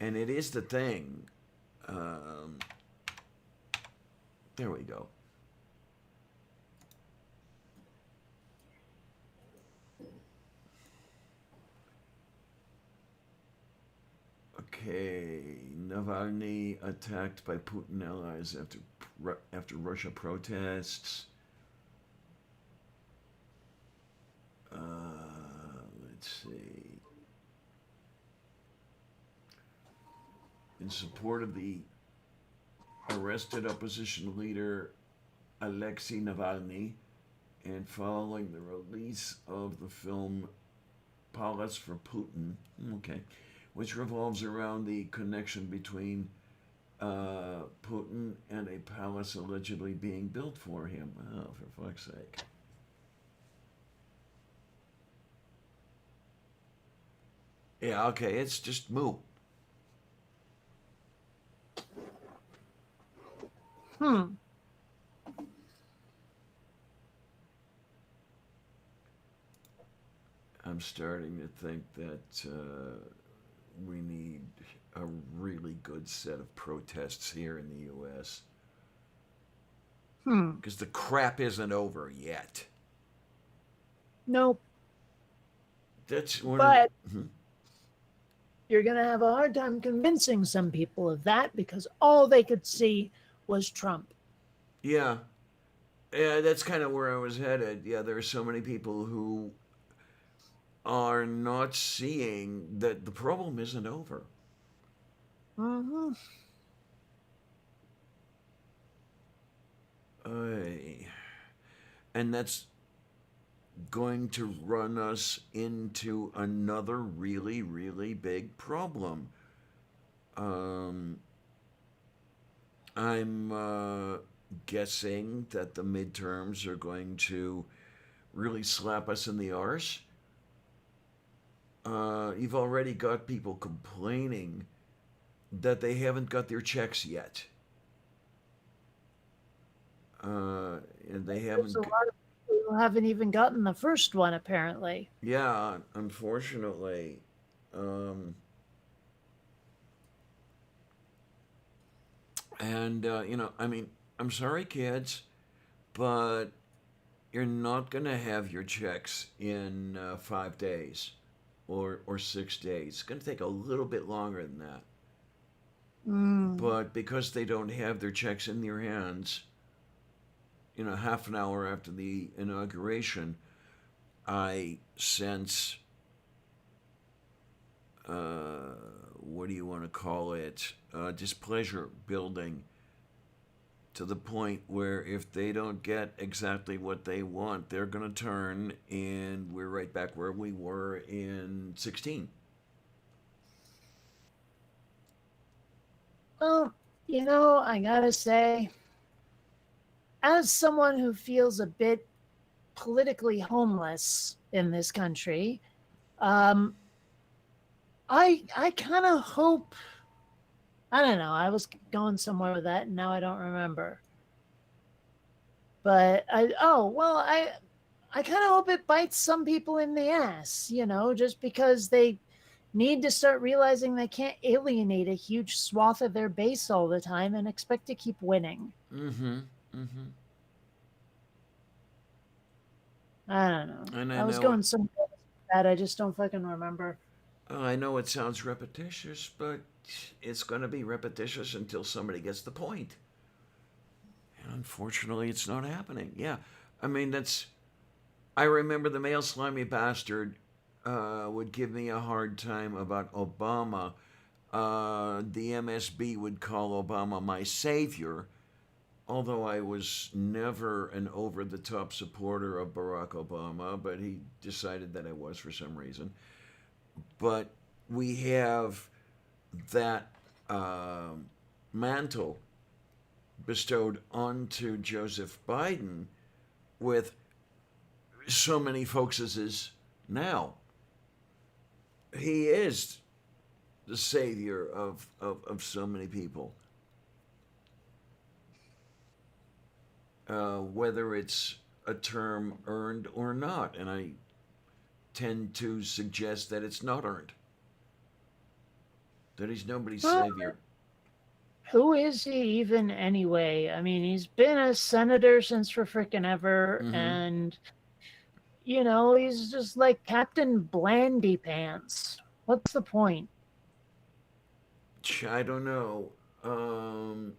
And it is the thing. Um, there we go. Okay, Navalny attacked by Putin allies after Russia protests. Let's see. In support of the arrested opposition leader Alexei Navalny, and following the release of the film Palace for Putin, okay, which revolves around the connection between Putin and a palace allegedly being built for him. Oh, for fuck's sake. Yeah, okay, it's just moo. Hmm. I'm starting to think that we need a really good set of protests here in the U.S. Hmm. because the crap isn't over yet. Nope. That's one of But the, you're going to have a hard time convincing some people of that because all they could see was Trump. yeah. Yeah, that's kind of where I was headed. Yeah, there are so many people who are not seeing that the problem isn't over. Mm-hmm. Ay. And that's going to run us into another really, really big problem. Um, I'm guessing that the midterms are going to really slap us in the arse. You've already got people complaining that they haven't got their checks yet. And they There's haven't. a lot of people who haven't even gotten the first one, apparently. Yeah, unfortunately. Um, and, I mean, I'm sorry, kids, but you're not going to have your checks in 5 days or 6 days. It's going to take a little bit longer than that. Mm. But because they don't have their checks in their hands, half an hour after the inauguration, I sense, what do you want to call it, displeasure building to the point where if they don't get exactly what they want, they're going to turn, and we're right back where we were in 16. Well, I gotta say, as someone who feels a bit politically homeless in this country, um, I kind of hope. I don't know. I was going somewhere with that, and now I don't remember. But I kind of hope it bites some people in the ass. Just because they need to start realizing they can't alienate a huge swath of their base all the time and expect to keep winning. Mm-hmm. Mm-hmm. I don't know. And I I was know it. going somewhere with that. I just don't fucking remember. I know it sounds repetitious, but it's going to be repetitious until somebody gets the point. And unfortunately, it's not happening. Yeah, I mean that's. I remember the male slimy bastard would give me a hard time about Obama. The MSB would call Obama my savior, although I was never an over the top supporter of Barack Obama, but he decided that I was for some reason. But we have that mantle bestowed onto Joseph Biden with so many folkses now. He is the savior of so many people. Whether it's a term earned or not. And I tend to suggest that it's not earned. That he's nobody's Well, savior. who is he even anyway? I mean, he's been a senator since for frickin' ever, Mm-hmm. and he's just like Captain Blandy Pants. What's the point? I don't know. Um,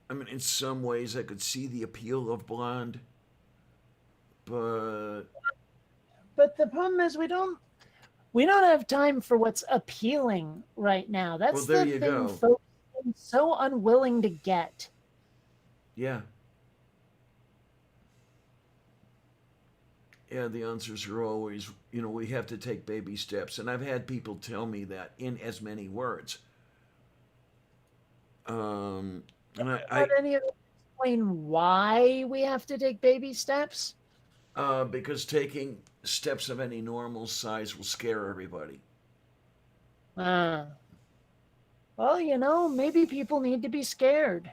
I mean, in some ways, I could see the appeal of Blonde, but But the problem is we don't have time for what's appealing right now. well, That's there the you thing go. folks are so unwilling to get. Yeah, yeah. The answers are always, we have to take baby steps, and I've had people tell me that in as many words. Um, and Not any of them explain why we have to take baby steps. because taking steps of any normal size will scare everybody. Uh, well, maybe people need to be scared.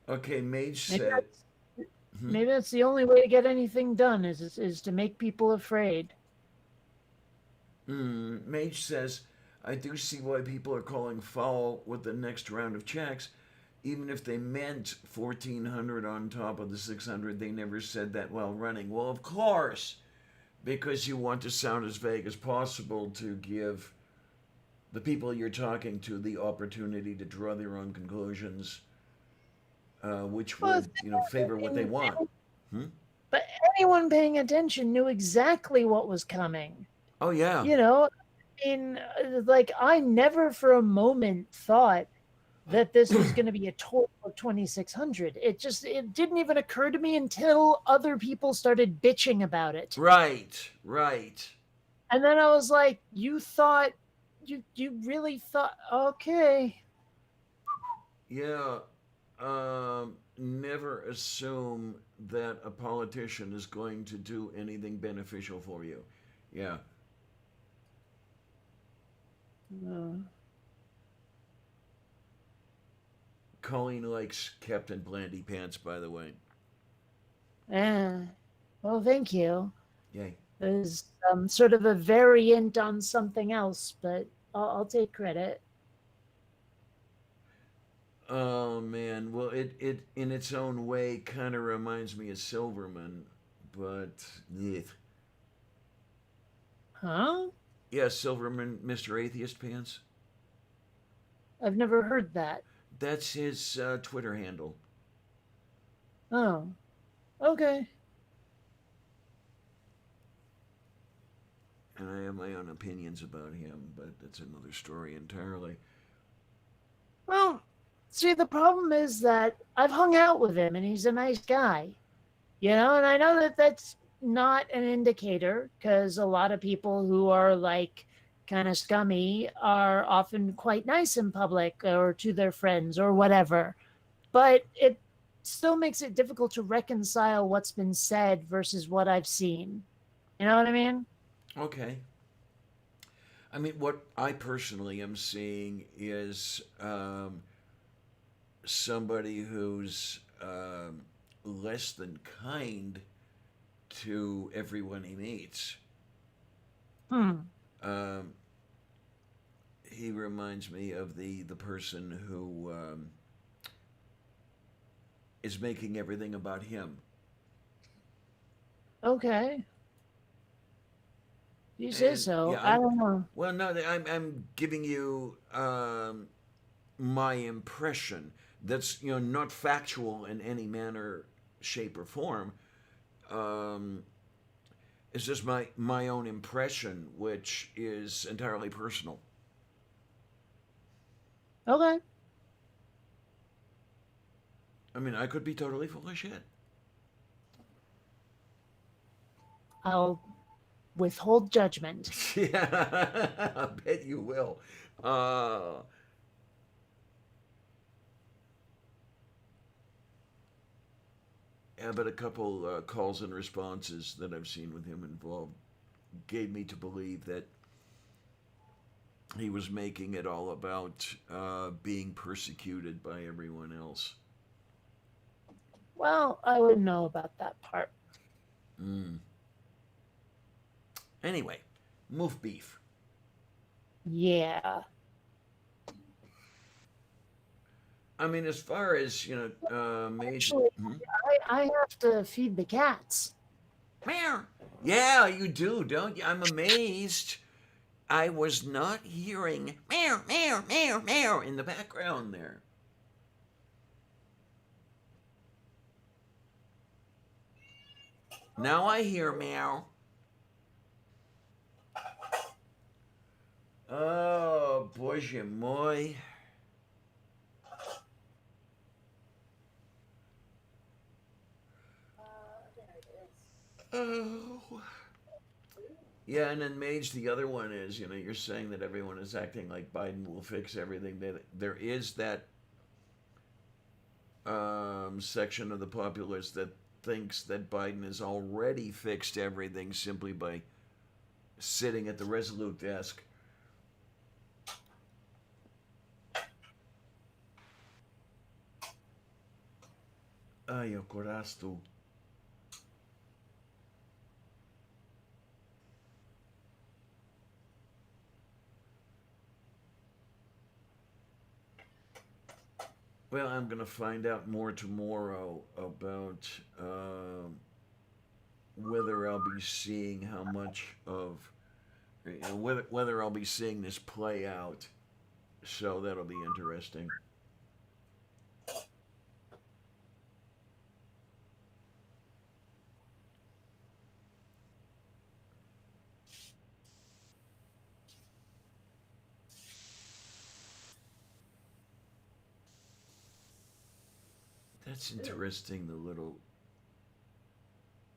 Okay, Mage Maybe said. that's Hmm, maybe that's the only way to get anything done is to make people afraid. Mage says, I do see why people are calling foul with the next round of checks. Even if they meant 1,400 on top of the 600, they never said that while running. Well, of course, because you want to sound as vague as possible to give the people you're talking to the opportunity to draw their own conclusions, which Well, would, favor what they want. Hmm? but anyone paying attention knew exactly what was coming. Oh, yeah. You know, like I never for a moment thought that this was going to be a total of 2,600. It didn't even occur to me until other people started bitching about it. Right, right. And then I was like, you really thought, okay. Yeah. Never assume that a politician is going to do anything beneficial for you. Yeah. Uh, Colleen likes Captain Blandy Pants, by the way. eh. Well, thank you. Yay. It was sort of a variant on something else, but I'll take credit. Oh man. Well, it in its own way kind of reminds me of Silverman, but yeah. Huh? Yeah, Silverman, Mr. Atheist Pants. I've never heard that. That's his Twitter handle. Oh, okay. And I have my own opinions about him, but that's another story entirely. Well, see, the problem is that I've hung out with him and he's a nice guy, and I know that that's not an indicator because a lot of people who are like kind of scummy are often quite nice in public or to their friends or whatever. But it still makes it difficult to reconcile what's been said versus what I've seen. You know what I mean? Okay. I mean, what I personally am seeing is somebody who's less than kind to everyone he meets. Hmm. Um, he reminds me of the person who is making everything about him. Okay. You say And so. yeah, I don't know. well, no, I'm giving you my impression. That's not factual in any manner, shape, or form. Um, it's just my own impression, which is entirely personal. Okay. I mean, I could be totally full of shit. I'll withhold judgment. Yeah, I bet you will. Uh, yeah, but a couple calls and responses that I've seen with him involved gave me to believe that he was making it all about being persecuted by everyone else. Well, I wouldn't know about that part. Mm. Anyway, moof beef. Yeah. I mean, as far as Mage. Actually, Hmm? I have to feed the cats. Meow. Yeah, you do, don't you? I'm amazed. I was not hearing meow, meow, meow, meow in the background there. Now I hear meow. Oh, боже мой. Oh. Yeah, and then Mage, the other one is, you're saying that everyone is acting like Biden will fix everything. There is that section of the populace that thinks that Biden has already fixed everything simply by sitting at the Resolute desk. Ay, o corasto. Well, I'm going to find out more tomorrow about whether I'll be seeing how much of, whether I'll be seeing this play out. So that'll be interesting. That's interesting, the little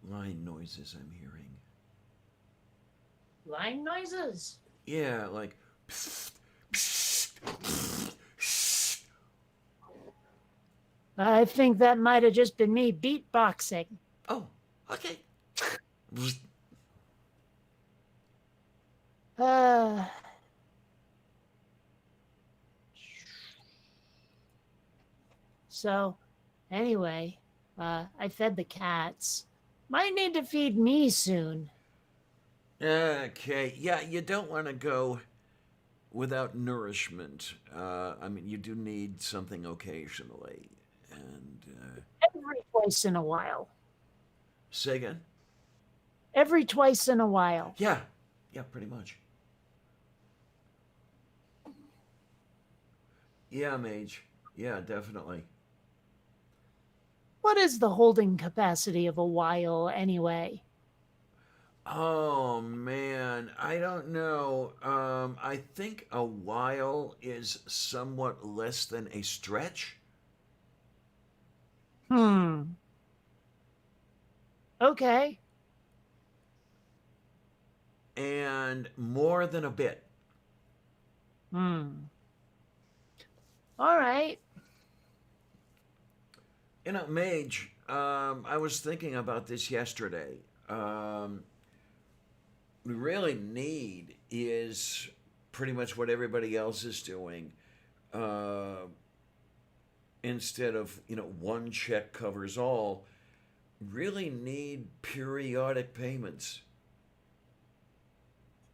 line noises I'm hearing. Line noises. Yeah, like. Psst, psst, psst, psst. I think that might have just been me beatboxing. Oh, okay. Uh, so, anyway, I fed the cats. Might need to feed me soon. Okay, yeah, you don't want to go without nourishment. I mean, you do need something occasionally. And Every twice in a while. say again? Every twice in a while. Yeah, yeah, pretty much. Yeah, Mage. Yeah, definitely. What is the holding capacity of a while anyway? Oh man, I don't know. I think a while is somewhat less than a stretch. Hmm. Okay. And more than a bit. Hmm. All right. Mage, I was thinking about this yesterday. We really need is pretty much what everybody else is doing. Uh, Instead of, one check covers all, really need periodic payments.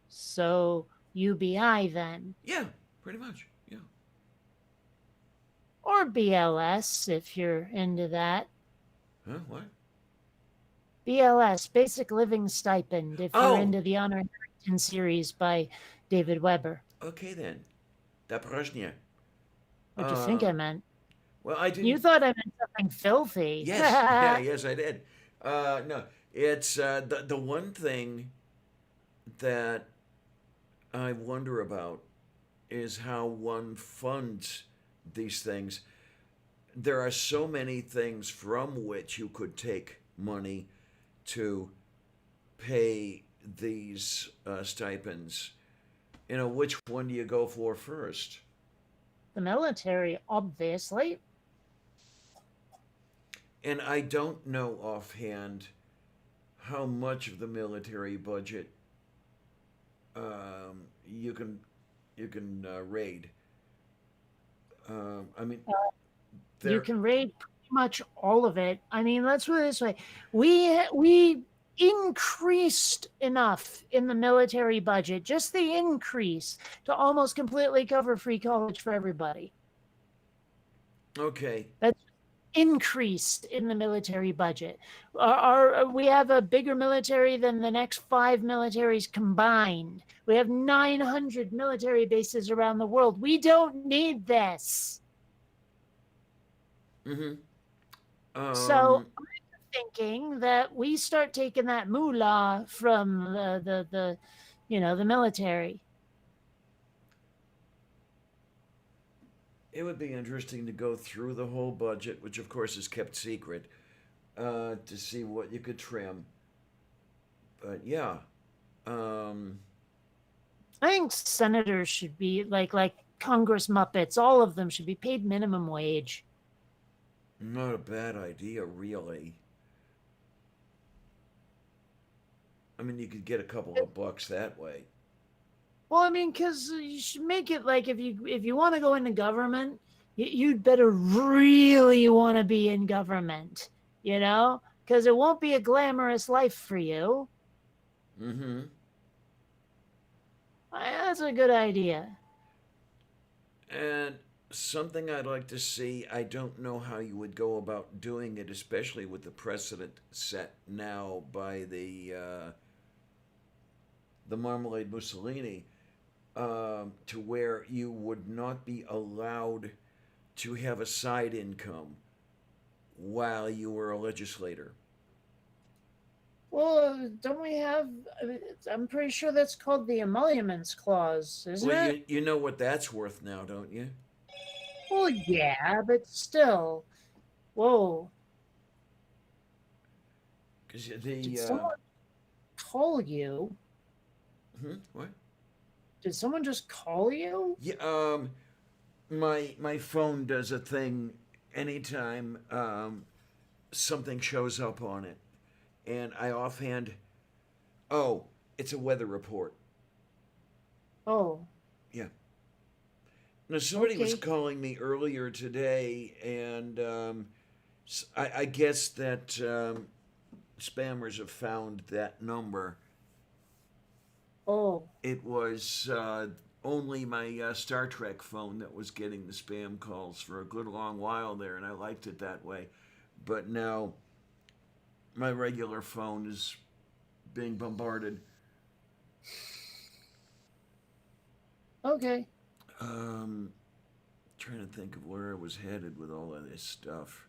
So UBI then, Yeah, pretty much. Yeah. or BLS if you're into that. Huh? What? BLS, Basic Living Stipend, if you're Oh, into the Honor Inheritance series by David Weber. okay then. Daprajnia. What'd you think Uh, I meant? well, I You didn't. thought I meant something filthy. Yes, yeah, yes, I did. No, it's the one thing that I wonder about is how one funds these things. There are so many things from which you could take money to pay these stipends. Which one do you go for first? The military, obviously. And I don't know offhand how much of the military budget you can raid. I mean, You there. can raid much all of it. I mean, let's put it this way: we increased enough in the military budget, just the increase, to almost completely cover free college for everybody. Okay. That's increased in the military budget. We have a bigger military than the next 5 militaries combined. We have 900 military bases around the world. We don't need this. Mm-hmm. So Um, I'm thinking that we start taking that moolah from the military. it would be interesting to go through the whole budget, which of course is kept secret, to see what you could trim. But yeah, um, I think senators should be like Congress Muppets. All of them should be paid minimum wage. not a bad idea, really. I mean, you could get a couple of bucks that way. Well, I mean, because you should make it like if you want to go into government, you'd better really want to be in government, because it won't be a glamorous life for you. Mm-hmm. That's a good idea. And something I'd like to see, I don't know how you would go about doing it, especially with the precedent set now by the Marmalade Mussolini, to where you would not be allowed to have a side income while you were a legislator. Well, don't we have? I'm pretty sure that's called the emoluments clause, isn't Well, it? you know what that's worth now, don't you? Well, yeah, but still. Whoa. Because Did the someone call you? what? Did someone just call you? Yeah, my phone does a thing anytime something shows up on it, and I offhand, oh, it's a weather report. Oh, Yeah. Now somebody was okay. calling me earlier today, and I guess that spammers have found that number. Oh, It was only my Star Trek phone that was getting the spam calls for a good long while there, and I liked it that way. But now my regular phone is being bombarded. okay. Um, Trying to think of where I was headed with all of this stuff.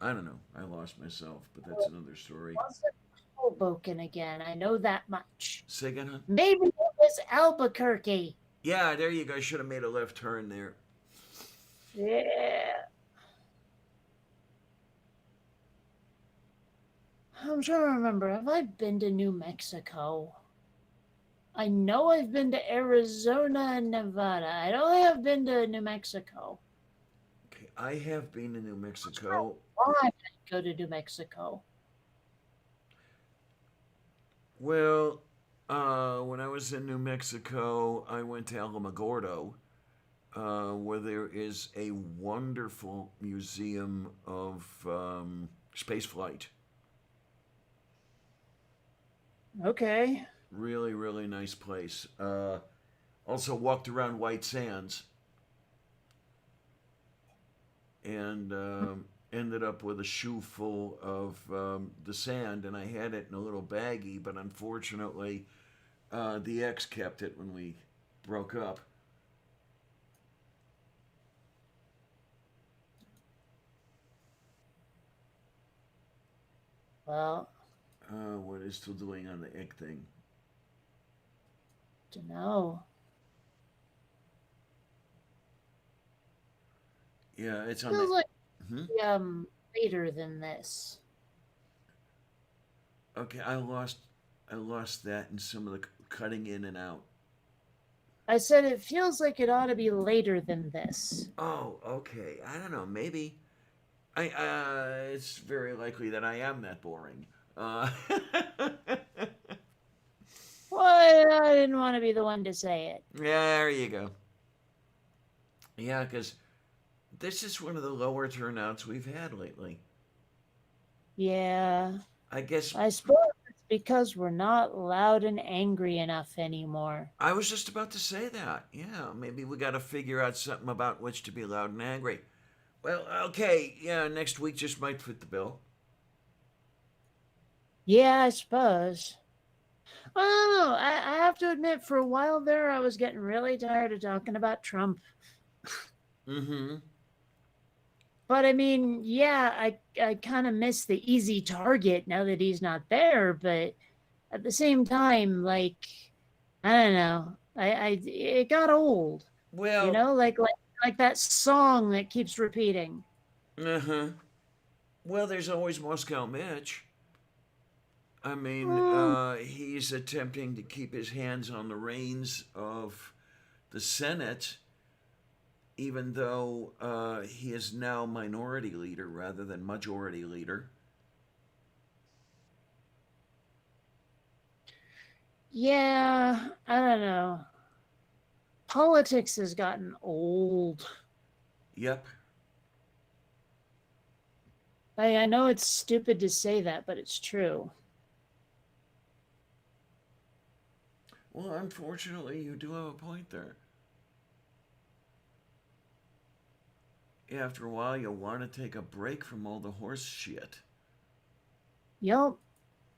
I don't know. I lost myself, but that's another story. Wasn't Hoboken again. I know that much. Say again, huh? Maybe it was Albuquerque. Yeah, there you go. I should have made a left turn there. Yeah. I'm trying to remember. Have I been to New Mexico? I know I've been to Arizona and Nevada. I don't think I've been to New Mexico. Okay, I have been to New Mexico. Why did I go to New Mexico? Well, when I was in New Mexico, I went to Alamogordo, where there is a wonderful museum of space flight. Okay. Really, really nice place. Also walked around White Sands and ended up with a shoe full of the sand, and I had it in a little baggie, but unfortunately, the ex kept it when we broke up. Well, What is still doing on the egg thing? don't know. Yeah, it's on Feels the. like Hmm. later than this. Okay, I lost that in some of the cutting in and out. I said it feels like it ought to be later than this. Oh, okay. I don't know. Maybe it's very likely that I am that boring. Well, I didn't want to be the one to say it. Yeah, there you go. Yeah, because This is one of the lower turnouts we've had lately. Yeah, I guess I suppose it's because we're not loud and angry enough anymore. I was just about to say that. Yeah, maybe we got to figure out something about which to be loud and angry. Well, okay, yeah, next week just might fit the bill. Yeah, I suppose. I don't know. I have to admit, for a while there, I was getting really tired of talking about Trump. Mm-hmm. But I mean, yeah, I kind of miss the easy target now that he's not there. But at the same time, like, I don't know, I it got old, you Well, know, like that song that keeps repeating. uh-huh. Well, there's always Moscow Mitch. I mean, Mm, he's attempting to keep his hands on the reins of the Senate, even though he is now minority leader rather than majority leader. yeah, I don't know. Politics has gotten old. Yep. I know it's stupid to say that, but it's true. Well, unfortunately, you do have a point there. After a while, you'll want to take a break from all the horse shit. Yep.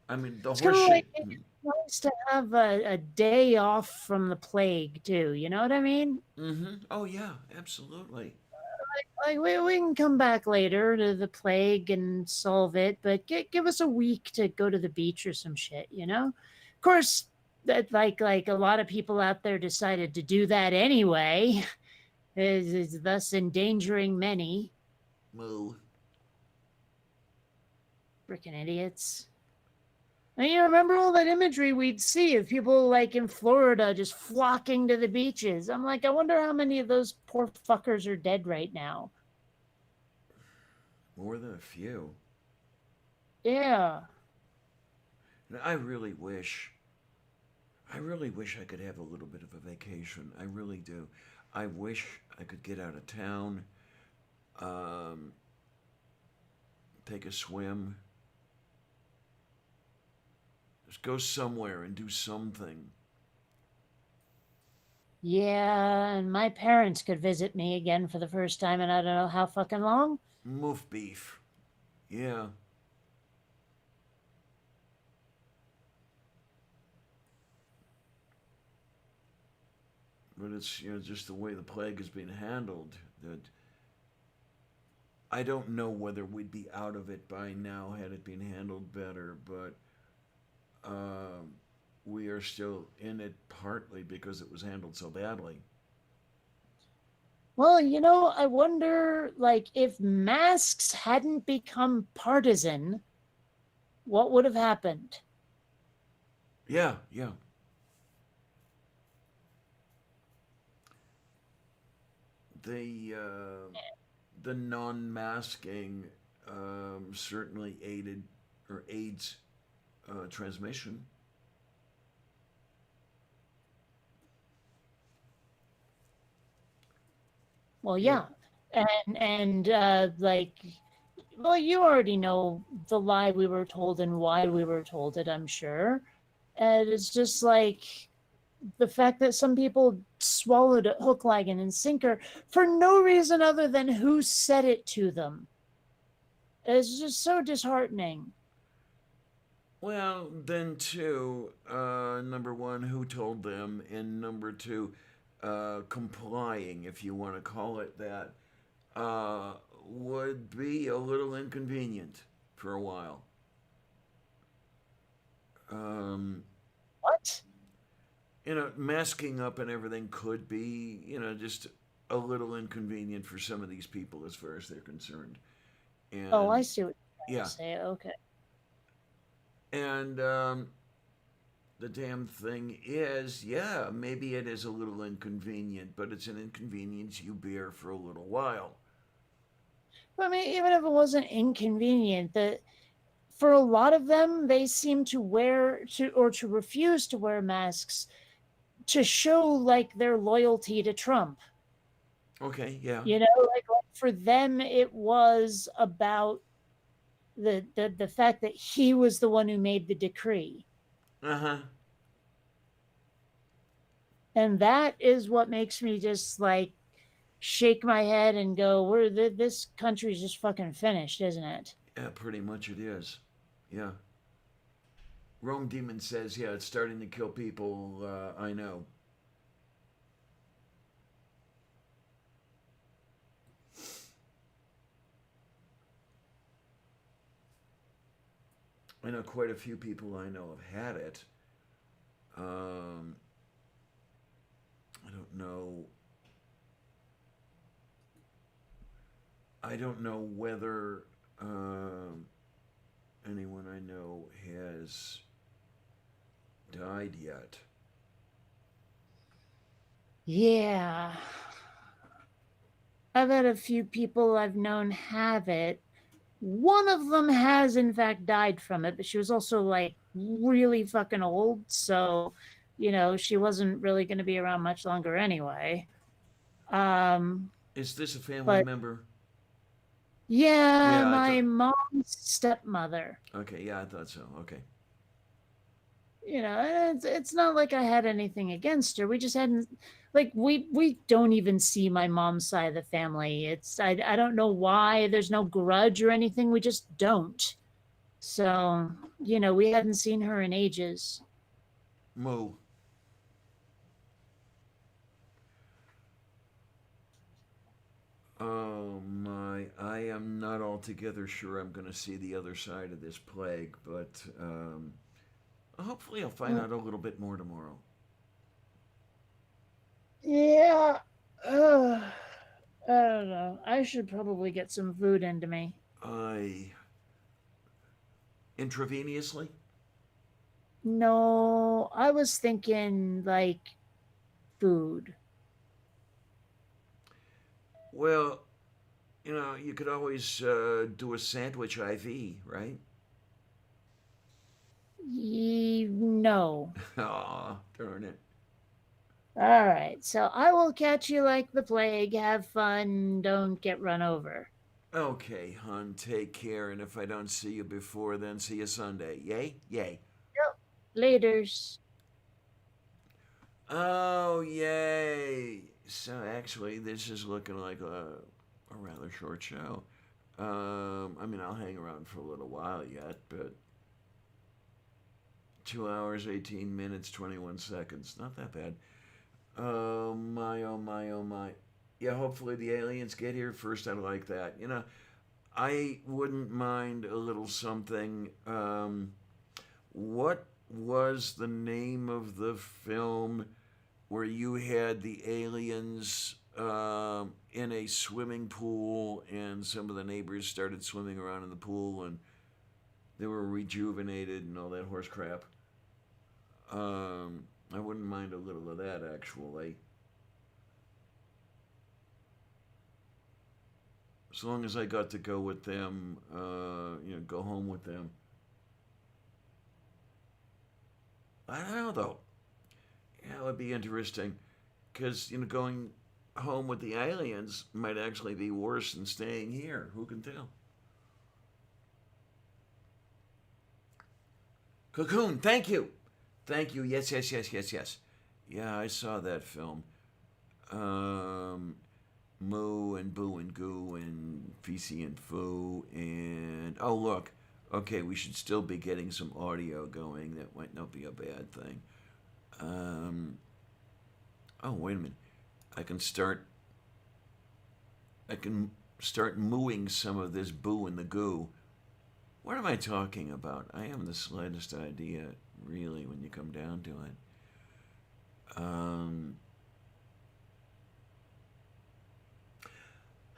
I mean, the It's kind horse of like shit. it's nice to have a day off from the plague too. You know what I mean? Mm-hmm. Oh, yeah, absolutely. Like we can come back later to the plague and solve it, but give us a week to go to the beach or some shit. You know? Of course, that like a lot of people out there decided to do that anyway, is thus endangering many. Moo. Freaking idiots. And you remember all that imagery we'd see of people like in Florida just flocking to the beaches. I'm like, I wonder how many of those poor fuckers are dead right now. More than a few. Yeah. And I really wish I could have a little bit of a vacation. I really do. I wish I could get out of town, um, take a swim, just go somewhere and do something. Yeah, and my parents could visit me again for the first time in I don't know how fucking long. Moof beef. Yeah. But it's just the way the plague has been handled that I don't know whether we'd be out of it by now had it been handled better, but um, we are still in it partly because it was handled so badly. Well, I wonder like if masks hadn't become partisan, what would have happened? Yeah, yeah. The non-masking certainly aided or aids transmission. Well, Yeah. yeah. And like well, you already know the lie we were told and why we were told it, I'm sure. And it's just like the fact that some people swallowed it hook, line, and sinker for no reason other than who said it to them. It's just so disheartening. Well, then too, number one, who told them, and number two, complying, if you want to call it that, uh, would be a little inconvenient for a while. Um, What? Masking up and everything could be, just a little inconvenient for some of these people as far as they're concerned. Oh, I And see what you're trying to yeah, say. Okay. and the damn thing is, yeah, maybe it is a little inconvenient, but it's an inconvenience you bear for a little while. But I mean, even if it wasn't inconvenient, that for a lot of them, they seem to wear to refuse to wear masks to show like their loyalty to Trump. Okay, yeah. Like for them it was about the fact that he was the one who made the decree. Uh-huh. And that is what makes me just like shake my head and go, this country's just fucking finished, isn't it? Yeah, pretty much it is. Yeah. Rome Demon says, yeah, it's starting to kill people. I know. I know quite a few people I know have had it. Um, I don't know. I don't know whether anyone I know has died yet. Yeah. I've had a few people I've known have it. One of them has, in fact, died from it, but she was also like really fucking old. So, she wasn't really going to be around much longer anyway. Is this a family But member? yeah, Yeah, I my thought. mom's stepmother. Okay, yeah, I thought so. Okay. And it's not like I had anything against her. We just hadn't, like, we don't even see my mom's side of the family. I don't know why. There's no grudge or anything. We just don't. So, we hadn't seen her in ages. Moo. Oh my, I am not altogether sure I'm going to see the other side of this plague, but hopefully I'll find out a little bit more tomorrow. Yeah. I don't know. I should probably get some food into me. I. Intravenously? No, I was thinking like food. Well, you could always do a sandwich IV, right? No. Aw, darn it. All right. So I will catch you like the plague. Have fun. Don't get run over. Okay, hon, take care, and if I don't see you before then, see you Sunday. Yay? Yay. Yep. Laters. Oh, yay. So actually, this is looking like a rather short show. I mean, I'll hang around for a little while yet, but 2 hours, 18 minutes, 21 seconds. Not that bad. Oh, my, oh, my, oh, my. Yeah, hopefully the aliens get here first. I like that. I wouldn't mind a little something. What was the name of the film where you had the aliens in a swimming pool and some of the neighbors started swimming around in the pool and they were rejuvenated and all that horse crap? I wouldn't mind a little of that actually. As long as I got to go with them, go home with them. I don't know though. Yeah, it would be interesting because going home with the aliens might actually be worse than staying here. Who can tell? Cocoon, thank you. Thank you. Yes, yes, yes, yes, yes. Yeah, I saw that film. Moo and Boo and Goo and Fecy and Foo and oh look, okay, we should still be getting some audio going. That might not be a bad thing. Oh wait a minute, I can start. I can start mooing some of this Boo and the Goo. What am I talking about? I haven't the slightest idea, really, when you come down to it.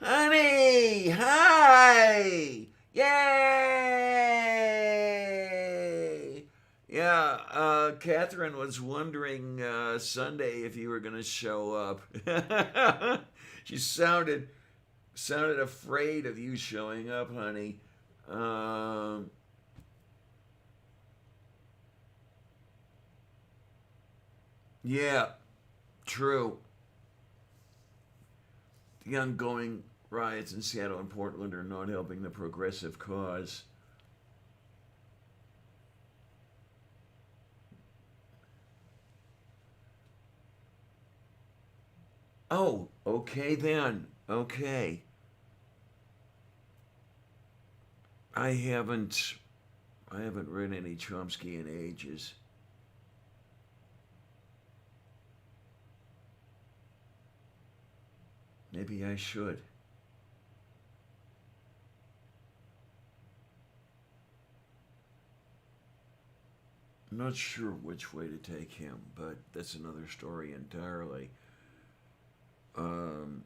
Honey! Hi! Yay! Yeah, Catherine was wondering Sunday if you were going to show up. She sounded afraid of you showing up, honey. Yeah, true. The ongoing riots in Seattle and Portland are not helping the progressive cause. Oh, okay then. Okay. I haven't I haven't read any Chomsky in ages. Maybe I should. I'm not sure which way to take him, but that's another story entirely. Um,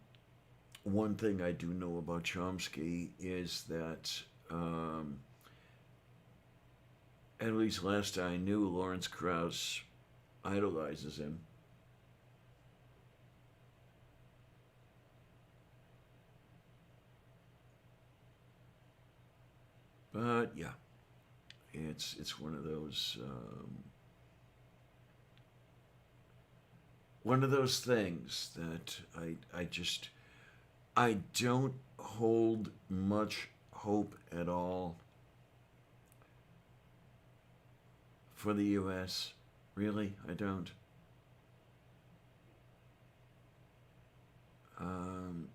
One thing I do know about Chomsky is that, at least last I knew, Lawrence Krauss idolizes him. But yeah, it's one of those things that I don't hold much hope at all for the U.S. Really, I don't. Um,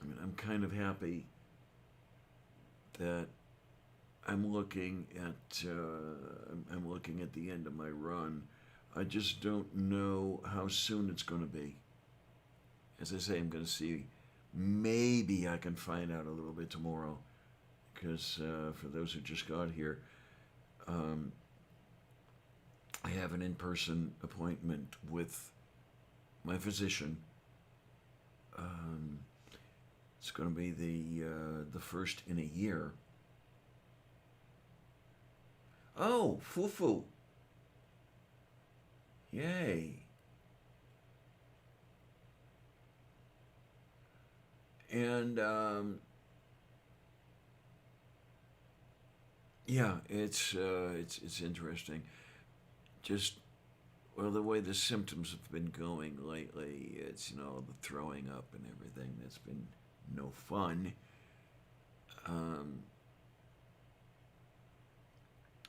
I mean, I'm kind of happy that I'm looking at the end of my run. I just don't know how soon it's going to be. As I say, I'm going to see. Maybe I can find out a little bit tomorrow, because for those who just got here, um, I have an in-person appointment with my physician. Um, it's going to be the first in a year. Oh, Fufu! Yay! And yeah, it's interesting. Just well, the way the symptoms have been going lately, it's the throwing up and everything. That's been no fun. Um,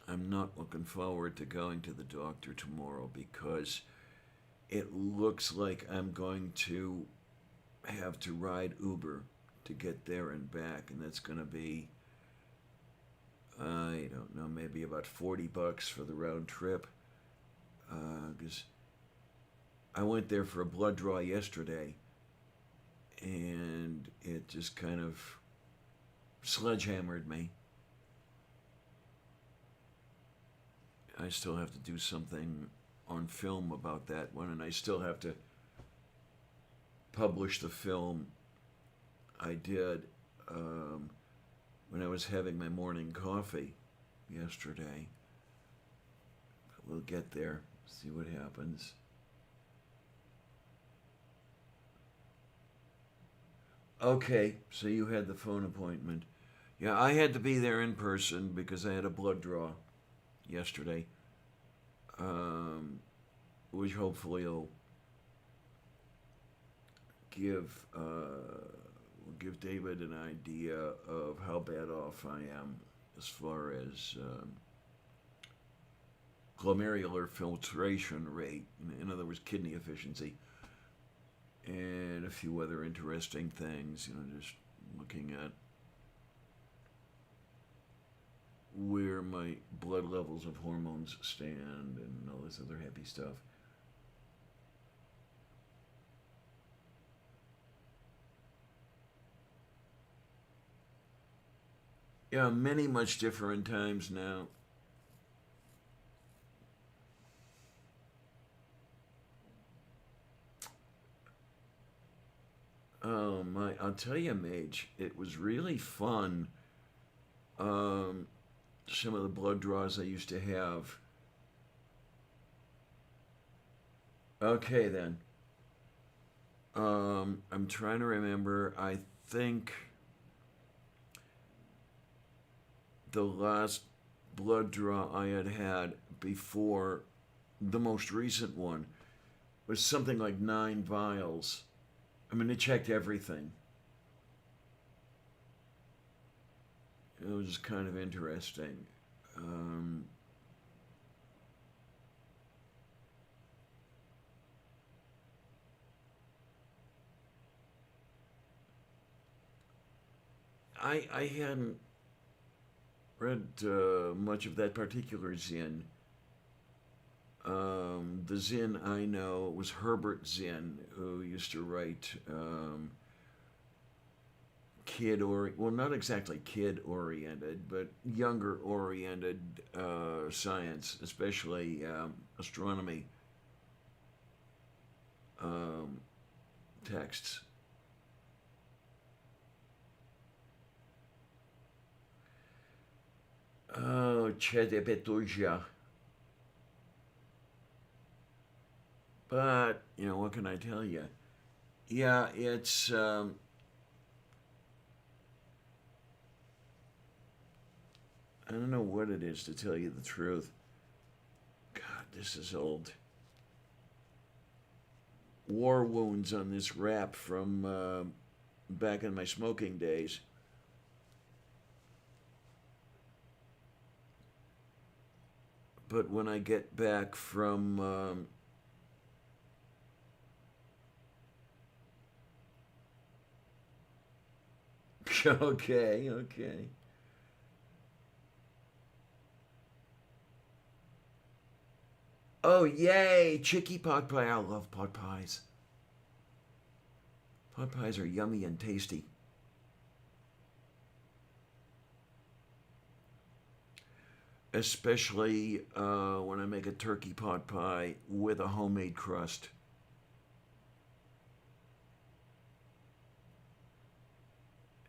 I'm not looking forward to going to the doctor tomorrow because it looks like I'm going to have to ride Uber to get there and back, and that's going to be, I don't know, maybe about $40 for the round trip. Because I went there for a blood draw yesterday, and it just kind of sledgehammered me. I still have to do something on film about that one, and I still have to publish the film I did when I was having my morning coffee yesterday. But we'll get there, see what happens. Okay, so you had the phone appointment. Yeah, I had to be there in person because I had a blood draw yesterday, um, which hopefully will give give David an idea of how bad off I am as far as glomerular filtration rate, in other words, kidney efficiency, and a few other interesting things. Just looking at where my blood levels of hormones stand and all this other happy stuff. Yeah, many much different times now. Oh my, I'll tell you, Mage, it was really fun. Um, some of the blood draws I used to have. Okay, then. I'm trying to remember. I think the last blood draw I had before the most recent one was something like 9 vials. I mean, it checked everything. It was kind of interesting. I hadn't read much of that particular Zinn. The Zinn I know was Herbert Zinn, who used to write well, not exactly kid-oriented, but younger-oriented science, especially astronomy texts. Oh, Chedepetuja. But, what can I tell you? Yeah, it's... I don't know what it is, to tell you the truth. God, this is old. War wounds on this rap from back in my smoking days. But when I get back from okay. Oh, yay! Chicky pot pie. I love pot pies. Pot pies are yummy and tasty. Especially when I make a turkey pot pie with a homemade crust.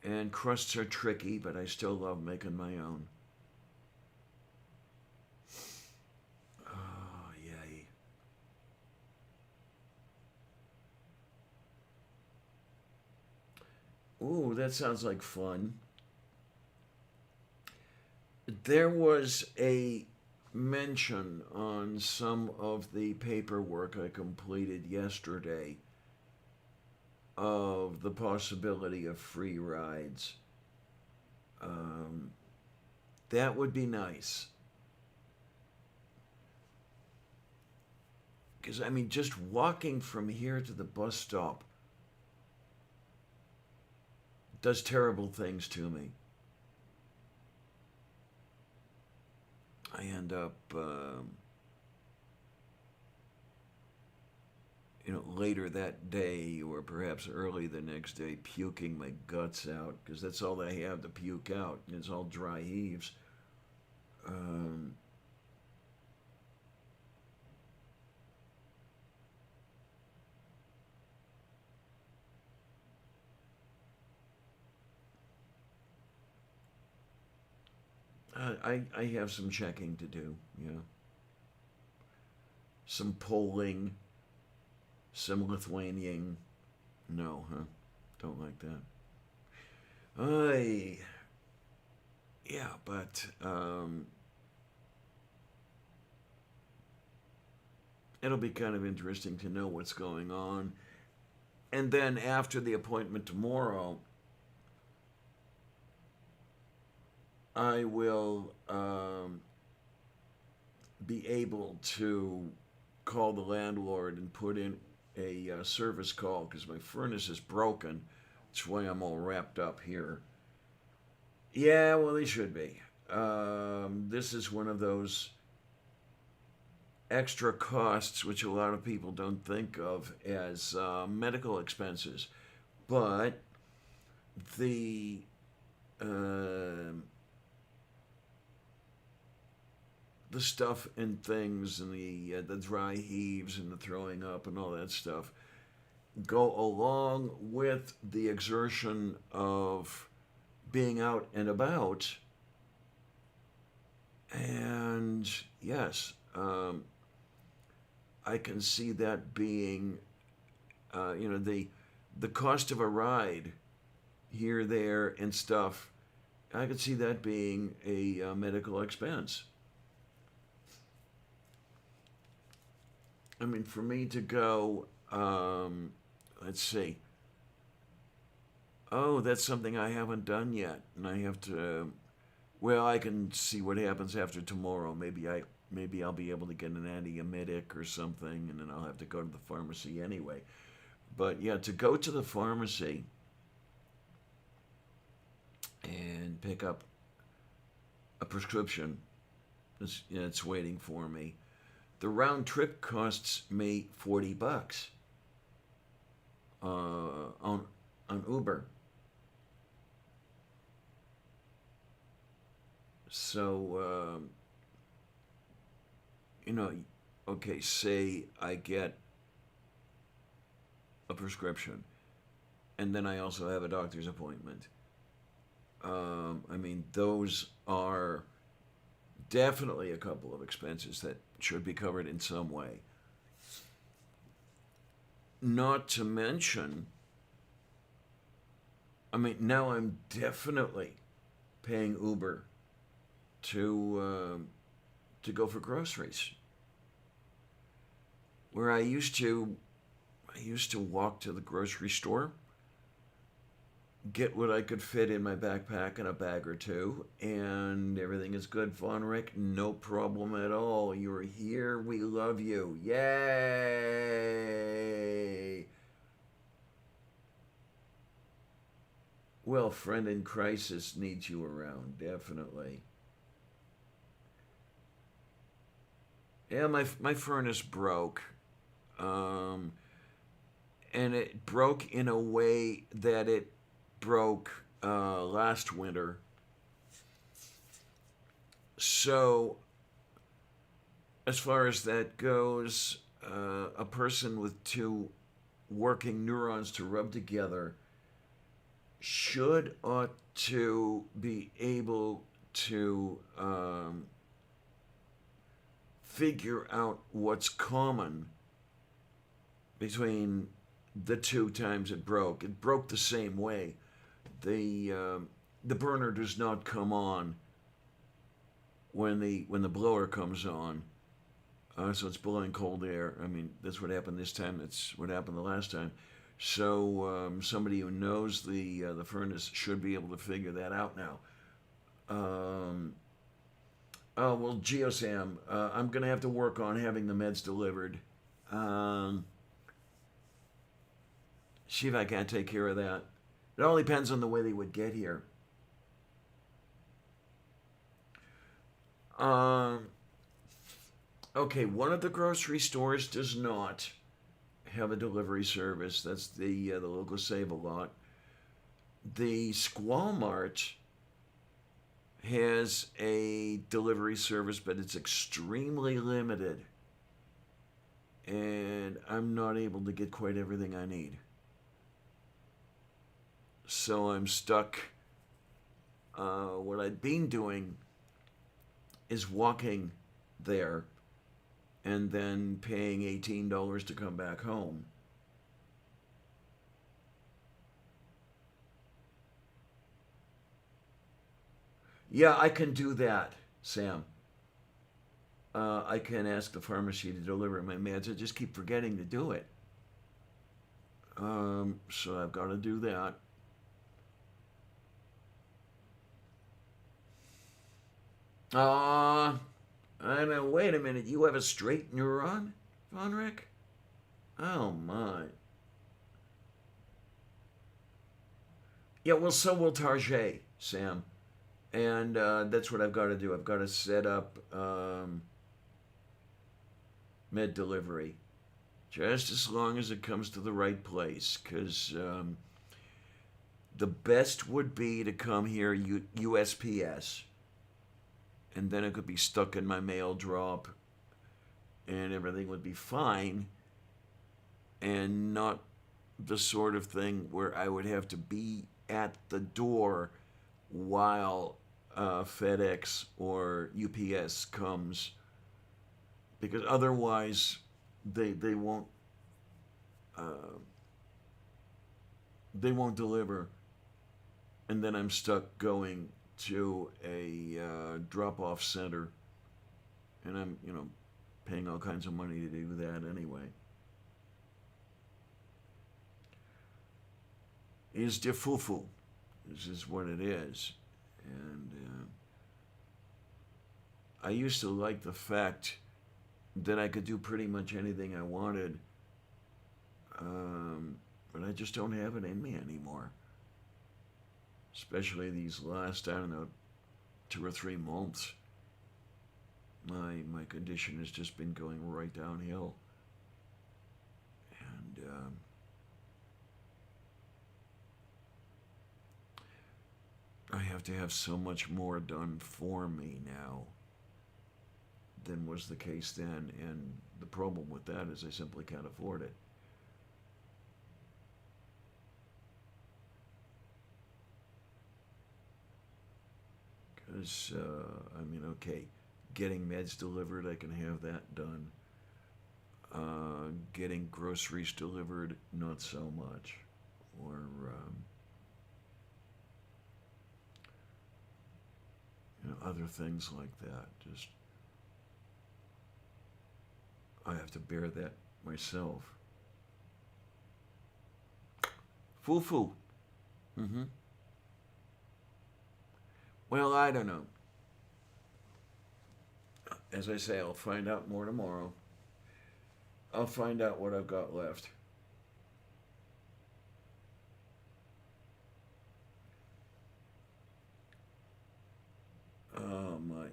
And crusts are tricky, but I still love making my own. Oh, yay. Ooh, that sounds like fun. There was a mention on some of the paperwork I completed yesterday of the possibility of free rides. That would be nice. Because, I mean, just walking from here to the bus stop does terrible things to me. I end up, later that day or perhaps early the next day, puking my guts out because that's all I have to puke out. It's all dry heaves. I have some checking to do, yeah. Some polling, some Lithuanian. No, huh? Don't like that. Yeah, but it'll be kind of interesting to know what's going on. And then after the appointment tomorrow, I will be able to call the landlord and put in a service call because my furnace is broken. That's why I'm all wrapped up here. Yeah, well, they should be. This is one of those extra costs which a lot of people don't think of as medical expenses. But the stuff and things and the dry heaves and the throwing up and all that stuff go along with the exertion of being out and about. And yes, I can see that being, the cost of a ride here, there, and stuff. I could see that being a medical expense. I mean, for me to go, let's see. Oh, that's something I haven't done yet, and I have to. Well, I can see what happens after tomorrow. Maybe I'll be able to get an antiemetic or something, and then I'll have to go to the pharmacy anyway. But yeah, to go to the pharmacy and pick up a prescription, it's waiting for me. The round trip costs me $40 on Uber. So you know, okay, say I get a prescription, and then I also have a doctor's appointment. I mean, those are definitely a couple of expenses that should be covered in some way. Not to mention, I mean, now I'm definitely paying Uber to go for groceries. Where I used to walk to the grocery store, get what I could fit in my backpack and a bag or two, and everything is good, Von Rick. No problem at all. You're here. We love you. Yay! Well, friend in crisis needs you around, definitely. Yeah, my furnace broke. Um, and it broke in a way that it broke last winter. So, as far as that goes, a person with two working neurons to rub together ought to be able to figure out what's common between the two times it broke. It broke the same way. The burner does not come on when the blower comes on. So it's blowing cold air. I mean, that's what happened this time. That's what happened the last time. So somebody who knows the furnace should be able to figure that out now. Oh well, GeoSam, I'm gonna have to work on having the meds delivered. Um, See if I can't take care of that. It all depends on the way they would get here. Um, okay, one of the grocery stores does not have a delivery service. That's the local Save a Lot. The Squall Mart has a delivery service, but it's extremely limited, and I'm not able to get quite everything I need. So I'm stuck. What I've been doing is walking there and then paying $18 to come back home. Yeah, I can do that, Sam. I can ask the pharmacy to deliver my meds. I just keep forgetting to do it. So I've got to do that. I know. Wait a minute. You have a straight neuron, Von Rick? Oh my. Yeah. Well, so will Tarjay, Sam, and that's what I've got to do. I've got to set up med delivery, just as long as it comes to the right place, because the best would be to come here USPS, and then it could be stuck in my mail drop, and everything would be fine, and not the sort of thing where I would have to be at the door while FedEx or UPS comes, because otherwise they won't uh, they won't deliver, and then I'm stuck going to a drop-off center, and I'm paying all kinds of money to do that anyway. Is der Fufu. This is what it is. And I used to like the fact that I could do pretty much anything I wanted, but I just don't have it in me anymore. Especially these last, I don't know, 2 or 3 months. My condition has just been going right downhill. And I have to have so much more done for me now than was the case then, and the problem with that is I simply can't afford it. Because, I mean, okay, getting meds delivered, I can have that done. Getting groceries delivered, not so much. Or, other things like that. Just, I have to bear that myself. Fufu. Mm-hmm. Well, I don't know. As I say, I'll find out more tomorrow. I'll find out what I've got left.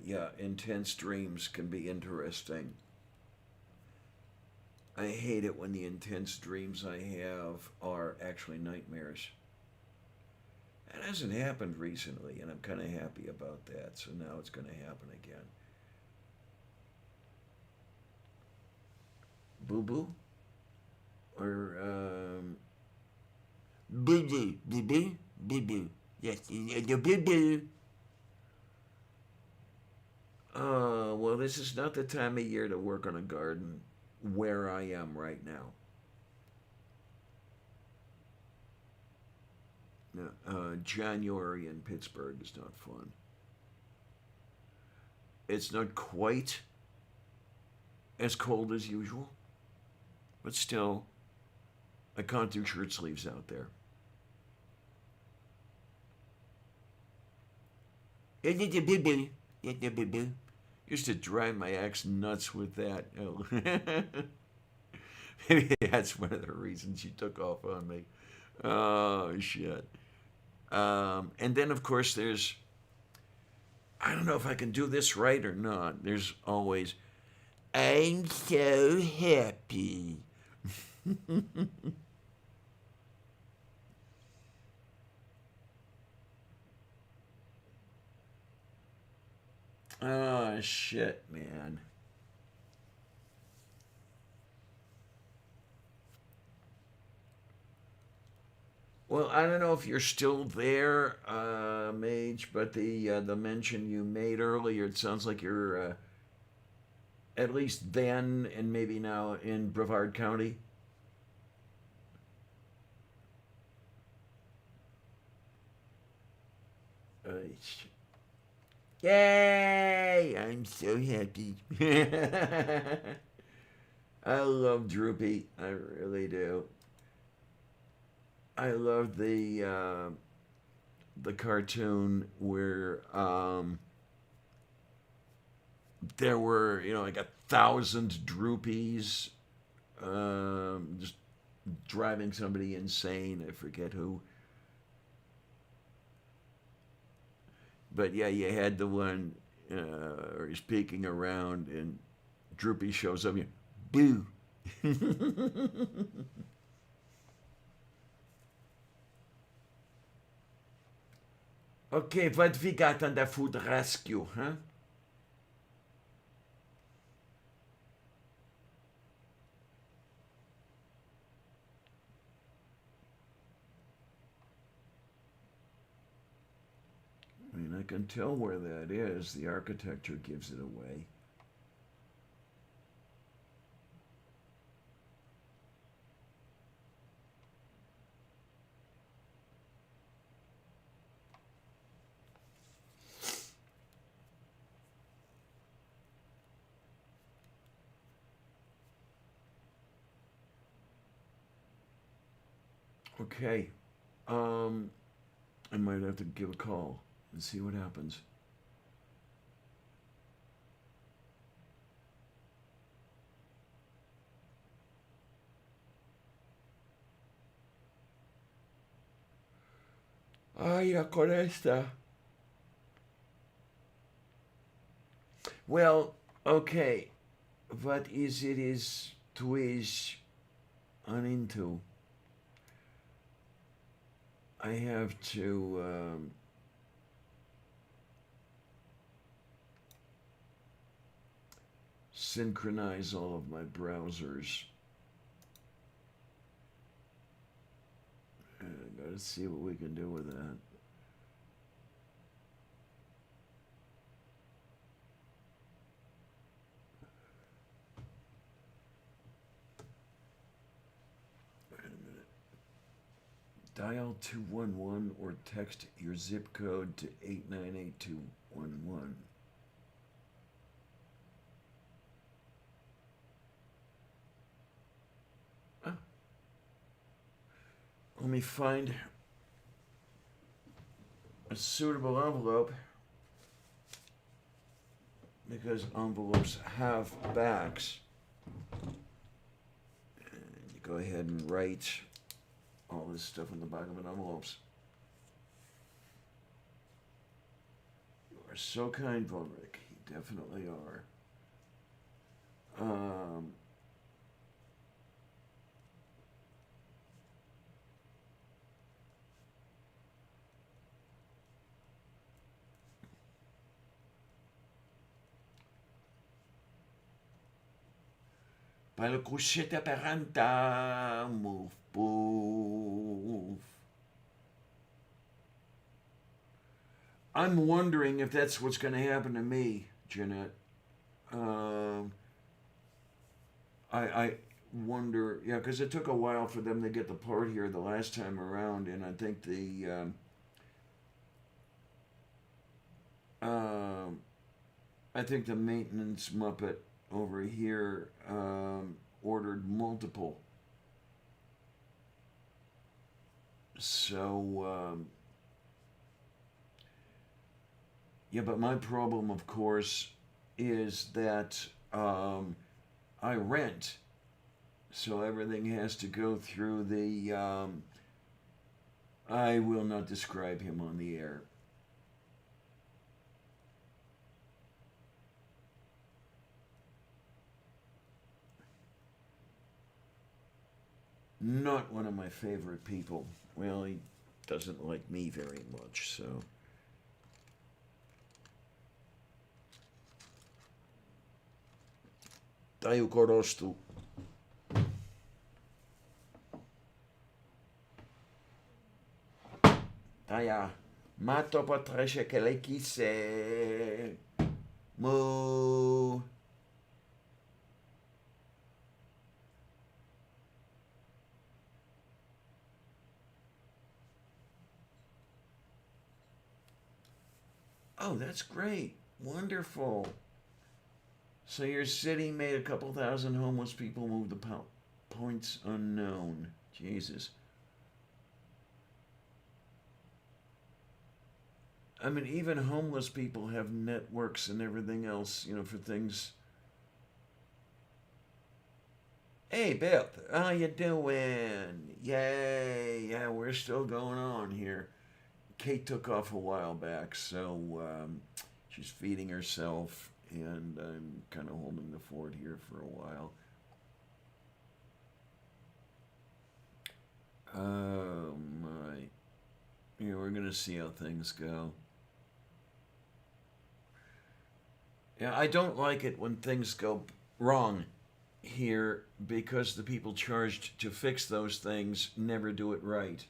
Yeah, intense dreams can be interesting. I hate it when the intense dreams I have are actually nightmares. That hasn't happened recently, and I'm kind of happy about that, so now it's going to happen again. Boo-boo? Or, boo-boo, boo-boo, boo-boo. Yes, boo-boo. Well, this is not the time of year to work on a garden where I am right now. No, January in Pittsburgh is not fun. It's not quite as cold as usual, but still, I can't do shirt sleeves out there. Used to drive my ex nuts with that. Oh. Maybe that's one of the reasons she took off on me. Oh, shit. And then, of course, there's, I don't know if I can do this right or not. There's always, I'm so happy. Oh, shit, man. Well, I don't know if you're still there, Mage, but the mention you made earlier, it sounds like you're at least then and maybe now in Brevard County. Yay! I'm so happy. I love Droopy. I really do. I love the cartoon where there were, like 1,000 Droopies just driving somebody insane. I forget who. But yeah, you had the one where he's peeking around and Droopy shows up. Boo! Okay, what we got on the food rescue, huh? I mean, I can tell where that is. The architecture gives it away. Okay. I might have to give a call and see what happens. Ay, con esta. Well, okay. What is it is twist on into? I have to synchronize all of my browsers. I gotta see what we can do with that. Wait a minute. Dial 211 or text your zip code to 898211. Let me find a suitable envelope because envelopes have backs. And you go ahead and write all this stuff on the back of an envelopes. You are so kind, Volric. You definitely are. Palcuscetta peranta, move, move. I'm wondering if that's what's going to happen to me, Jeanette. I wonder, yeah, because it took a while for them to get the part here the last time around, and I think the maintenance Muppet over here ordered multiple. So, yeah, but my problem, of course, is that I rent. So everything has to go through the. I will not describe him on the air. Not one of my favorite people. Well, he doesn't like me very much, so. Taju korostu. Taja, mato potreše kelekise. Moo. Oh, that's great. Wonderful. So your city made a couple thousand homeless people move the points unknown. Jesus. I mean, even homeless people have networks and everything else, for things. Hey, Beth, how you doing? Yay! Yeah, we're still going on here. Kate took off a while back, so she's feeding herself, and I'm kind of holding the fort here for a while. Oh my. Yeah, we're gonna see how things go. Yeah, I don't like it when things go wrong here because the people charged to fix those things never do it right.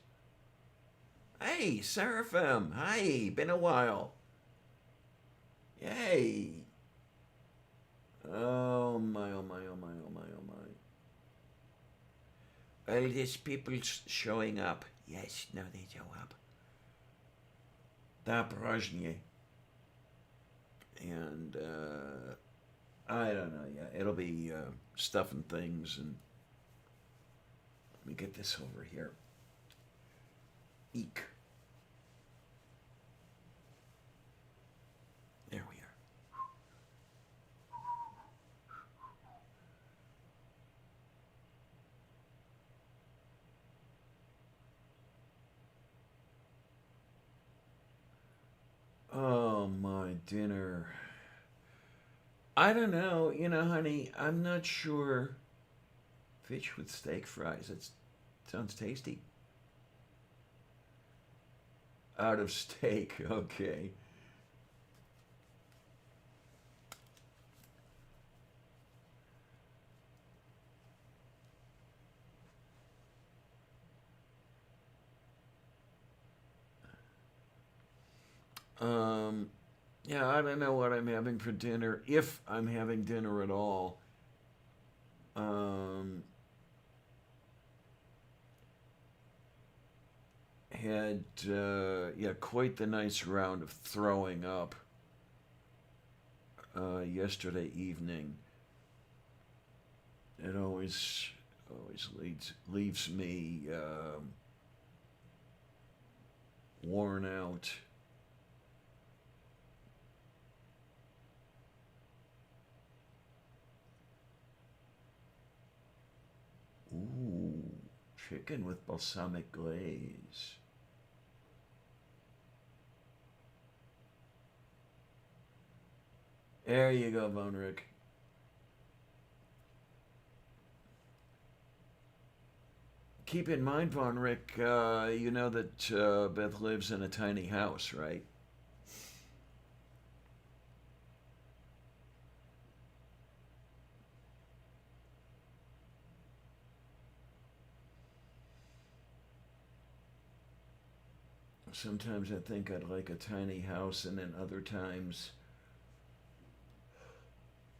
Hey, Seraphim. Hi, been a while. Yay. Oh my, oh my, oh my, oh my, oh my. Well, there's people showing up. Yes, no, they show up. Da Brozhny. And, I don't know, yeah, it'll be stuff and things, and let me get this over here. Eek. There we are. Oh, my dinner. I don't know. You know, honey, I'm not sure. Fish with steak fries. That sounds tasty. Out of steak. Okay. Um, yeah, I don't know what I'm having for dinner, if I'm having dinner at all. Um, had yeah, quite the nice round of throwing up yesterday evening. It always leaves me worn out. Ooh, chicken with balsamic glaze. There you go, Von Rick. Keep in mind, Von Rick, you know that Beth lives in a tiny house, right? Sometimes I think I'd like a tiny house, and then other times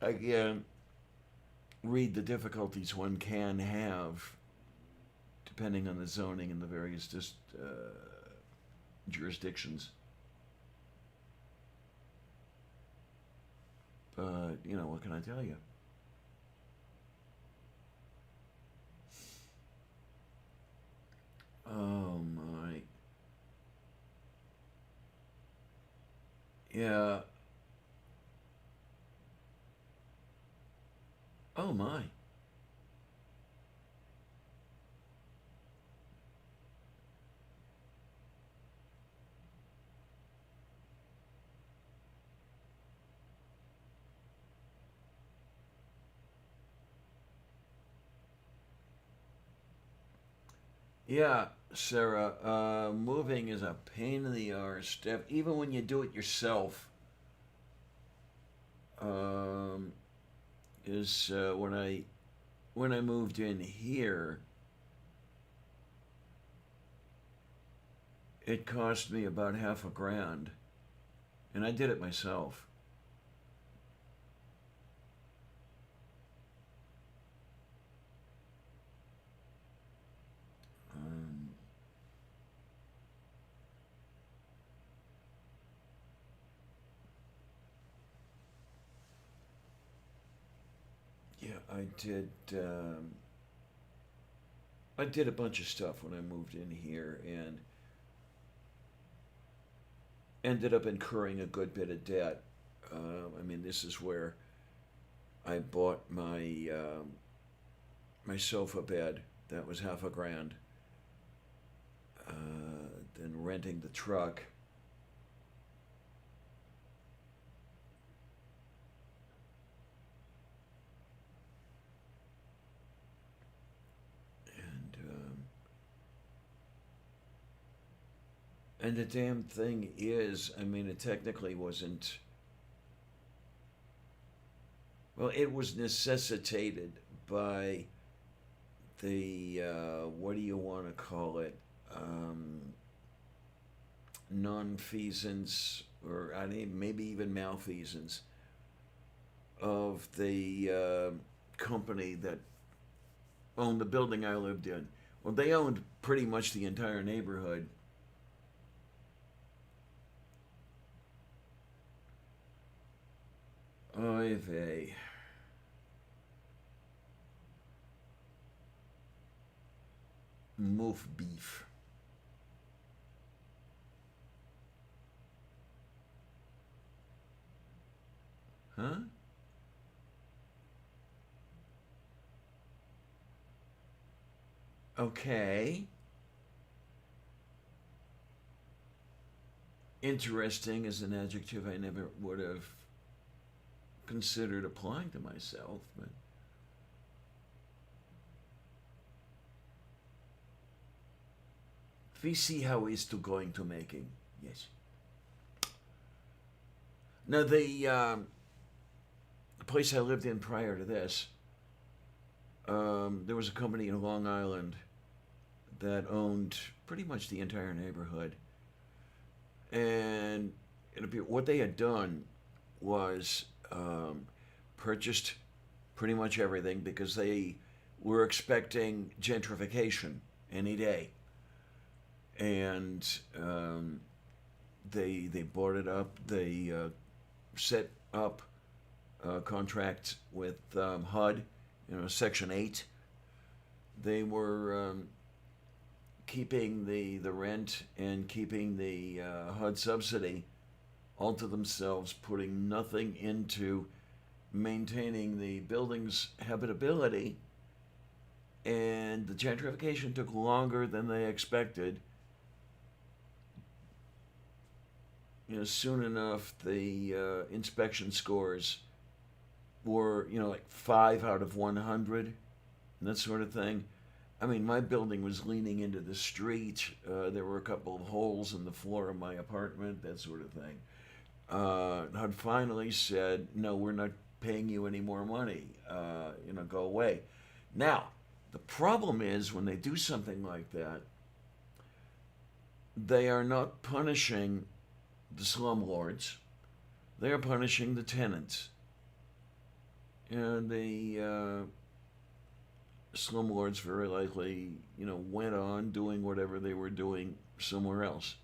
I read the difficulties one can have depending on the zoning in the various jurisdictions. But, you know, what can I tell you? Oh my. Yeah. Oh my. Yeah, Sarah, moving is a pain in the arse, Steph. Even when you do it yourself, um, is when I moved in here, it cost me about half a grand, and I did it myself. Um, yeah, I did a bunch of stuff when I moved in here, and ended up incurring a good bit of debt. I mean, this is where I bought my sofa bed. That was half a grand. Then renting the truck. And the damn thing is, I mean, it technically wasn't. Well, it was necessitated by the what do you want to call it? Um, nonfeasance, or I mean, maybe even malfeasance of the company that owned the building I lived in. Well, they owned pretty much the entire neighborhood. Oy vey. Moof beef. Huh? Okay. Interesting is an adjective I never would have considered applying to myself, but we see how he's to going to making. Yes. Now the place I lived in prior to this, there was a company in Long Island that owned pretty much the entire neighborhood, and what they had done was purchased pretty much everything because they were expecting gentrification any day, and they bought it up. They set up a contract with HUD, Section 8. They were keeping the rent and keeping the HUD subsidy all to themselves, putting nothing into maintaining the building's habitability. And the gentrification took longer than they expected. Soon enough, the inspection scores were, like 5 out of 100, and that sort of thing. I mean, my building was leaning into the street. There were a couple of holes in the floor of my apartment, that sort of thing. HUD finally said, no, we're not paying you any more money. Go away. Now, the problem is when they do something like that, they are not punishing the slumlords. They are punishing the tenants. And the slumlords very likely, went on doing whatever they were doing somewhere else.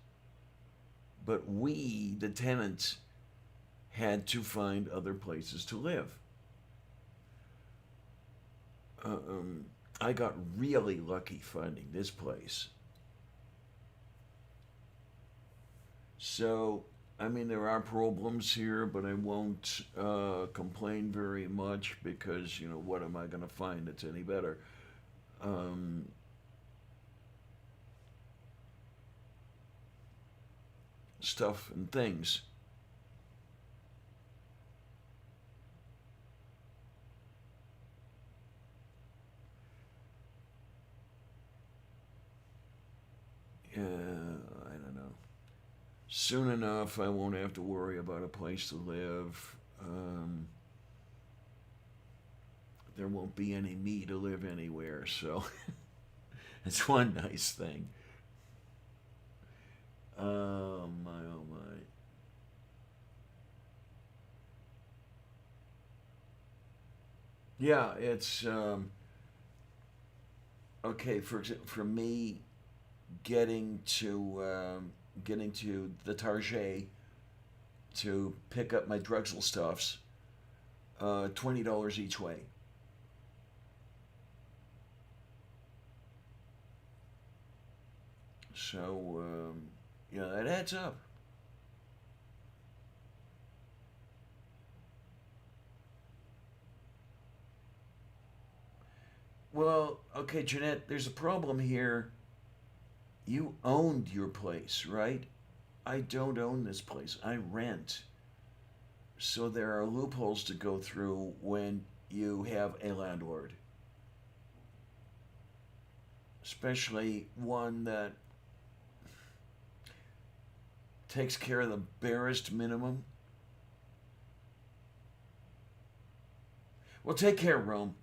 But we, the tenants, had to find other places to live. I got really lucky finding this place. So, I mean, there are problems here, but I won't complain very much because, what am I going to find that's any better? Stuff and things. Yeah, I don't know. Soon enough, I won't have to worry about a place to live. There won't be any me to live anywhere, so it's one nice thing. Oh my, oh my. Yeah, it's okay. For me, getting to the Target to pick up my Drexel stuffs, $20 each way. So that adds up. Well, okay, Jeanette, there's a problem here. You owned your place, right? I don't own this place. I rent. So there are loopholes to go through when you have a landlord, especially one that takes care of the barest minimum. Well, take care, Rome.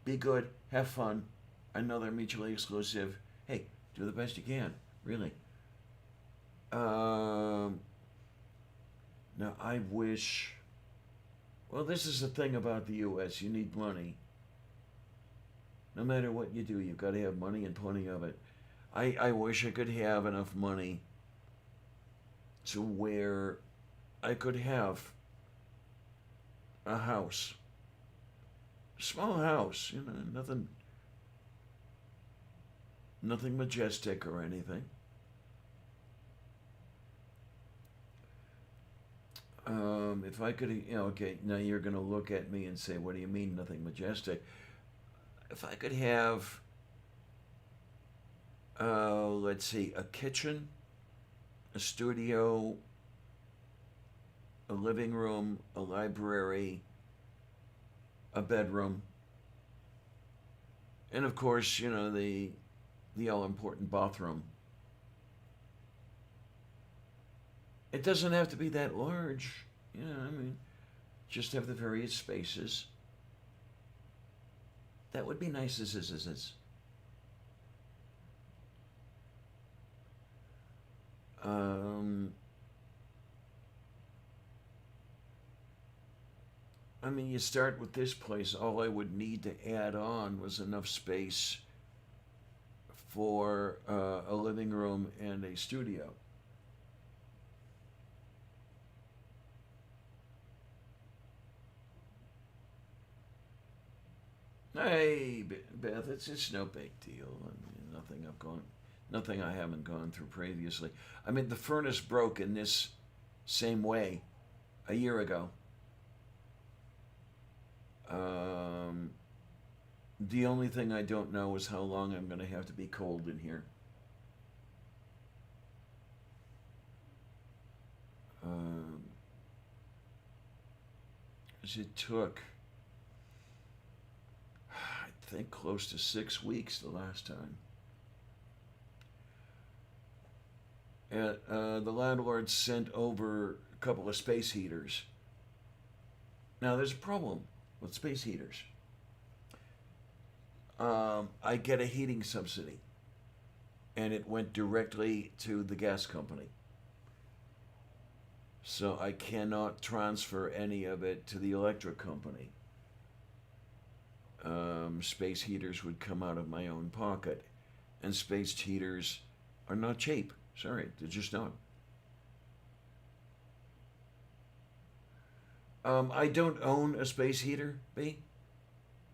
Be good. Have fun. I know they're mutually exclusive. Hey, do the best you can. Really. Um, Now, I wish. Well, this is the thing about the U.S. You need money. No matter what you do, you've got to have money and plenty of it. I wish I could have enough money to where I could have a house. Small house, nothing majestic or anything. If I could, okay, now you're going to look at me and say, what do you mean, nothing majestic? If I could have, let's see, a kitchen, a studio, a living room, a library, a bedroom, and of course, the all important bathroom. It doesn't have to be that large, I mean, just have the various spaces. That would be nice as. Um, I mean, you start with this place. All I would need to add on was enough space for a living room and a studio. Hey, Beth, it's no big deal. I mean, nothing I haven't gone through previously. I mean, the furnace broke in this same way a year ago. Um, the only thing I don't know is how long I'm going to have to be cold in here. Um, 'Cause it took, I think, close to 6 weeks the last time. And the landlord sent over a couple of space heaters. Now, there's a problem with space heaters. I get a heating subsidy, and it went directly to the gas company. So I cannot transfer any of it to the electric company. Space heaters would come out of my own pocket, and space heaters are not cheap. Sorry, they're just not. I don't own a space heater, B.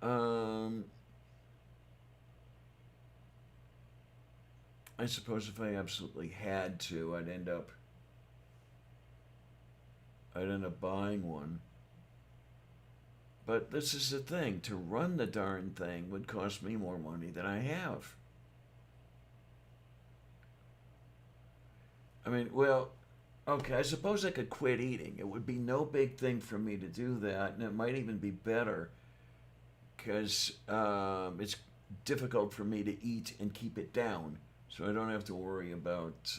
Um, I suppose if I absolutely had to, I'd end up buying one. But this is the thing: to run the darn thing would cost me more money than I have. I mean, well, okay, I suppose I could quit eating. It would be no big thing for me to do that, and it might even be better because it's difficult for me to eat and keep it down, so I don't have to worry about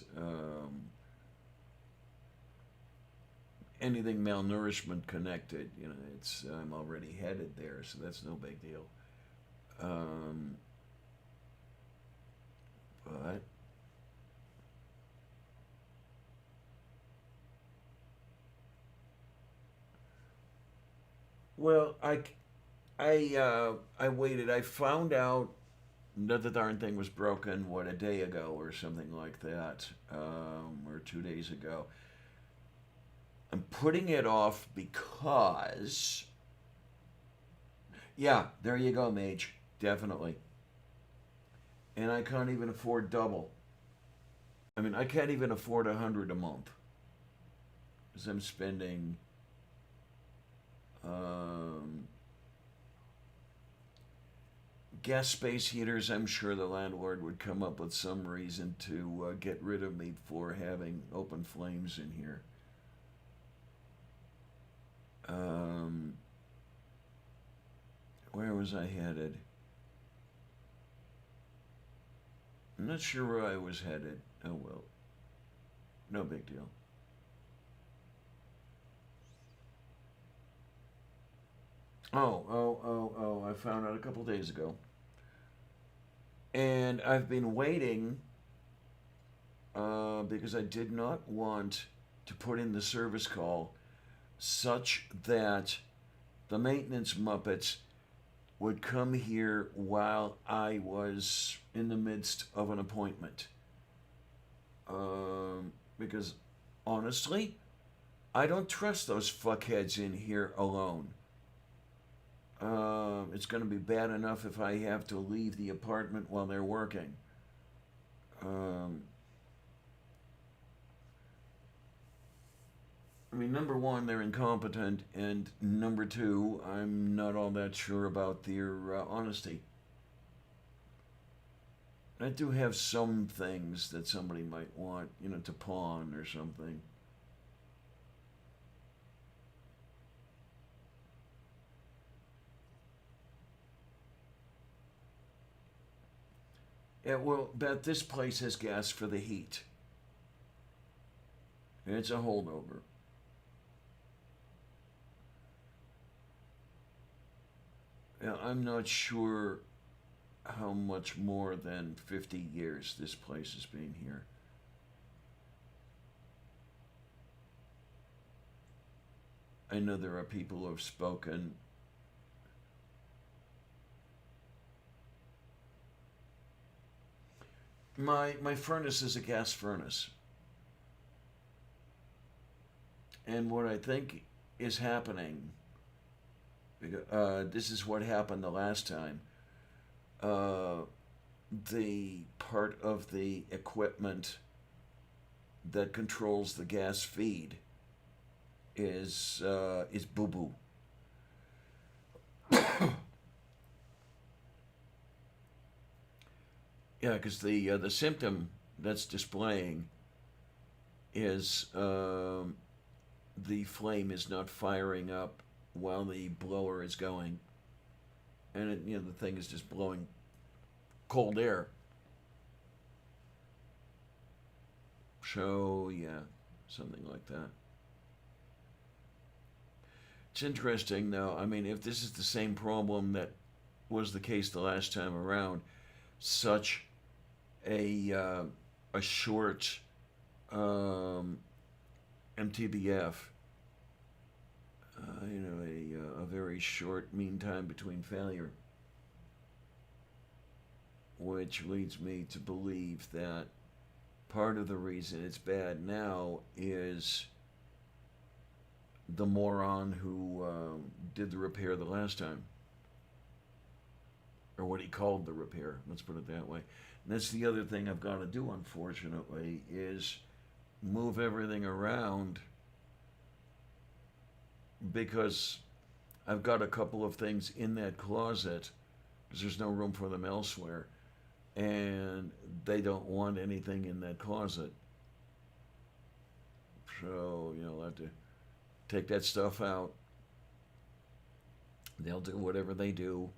anything malnourishment connected. It's I'm already headed there, so that's no big deal. Um, but well, I waited. I found out that the darn thing was broken, what, a day ago or something like that, or 2 days ago. I'm putting it off because, yeah, there you go, Mage, definitely. And I can't even afford double. I mean, I can't even afford 100 a month because I'm spending um, gas space heaters. I'm sure the landlord would come up with some reason to get rid of me for having open flames in here. Um, where was I headed? I'm not sure where I was headed. Oh well, no big deal. Oh, I found out a couple days ago. And I've been waiting because I did not want to put in the service call such that the maintenance Muppets would come here while I was in the midst of an appointment. Because honestly, I don't trust those fuckheads in here alone. It's going to be bad enough if I have to leave the apartment while they're working. Um, I mean, number one, they're incompetent, and number two, I'm not all that sure about their honesty. I do have some things that somebody might want, to pawn or something. Yeah, well, bet this place has gas for the heat. It's a holdover. Yeah, I'm not sure how much more than 50 years this place has been here. I know there are people who have spoken. My furnace is a gas furnace. And what I think is happening, this is what happened the last time. Uh, the part of the equipment that controls the gas feed is boo boo. Yeah, because the symptom that's displaying is the flame is not firing up while the blower is going, and the thing is just blowing cold air. So yeah, something like that. It's interesting though. I mean, if this is the same problem that was the case the last time around, such a short MTBF, a very short mean time between failure, which leads me to believe that part of the reason it's bad now is the moron who did the repair the last time, or what he called the repair. Let's put it that way. And that's the other thing I've got to do, unfortunately, is move everything around because I've got a couple of things in that closet because there's no room for them elsewhere, and they don't want anything in that closet. So, I'll have to take that stuff out. They'll do whatever they do.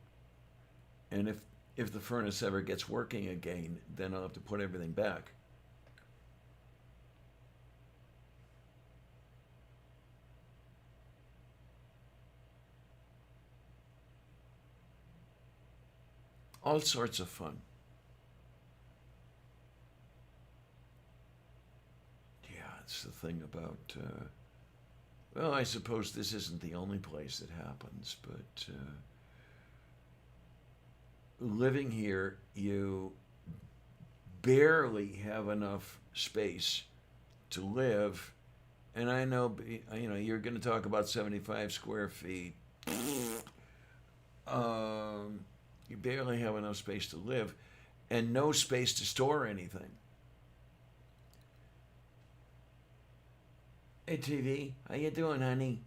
And if the furnace ever gets working again, then I'll have to put everything back. All sorts of fun. Yeah, it's the thing about, well, I suppose this isn't the only place it happens, but living here, you barely have enough space to live. And I know, you're going to talk about 75 square feet. You barely have enough space to live and no space to store anything. Hey, TV, how you doing, honey?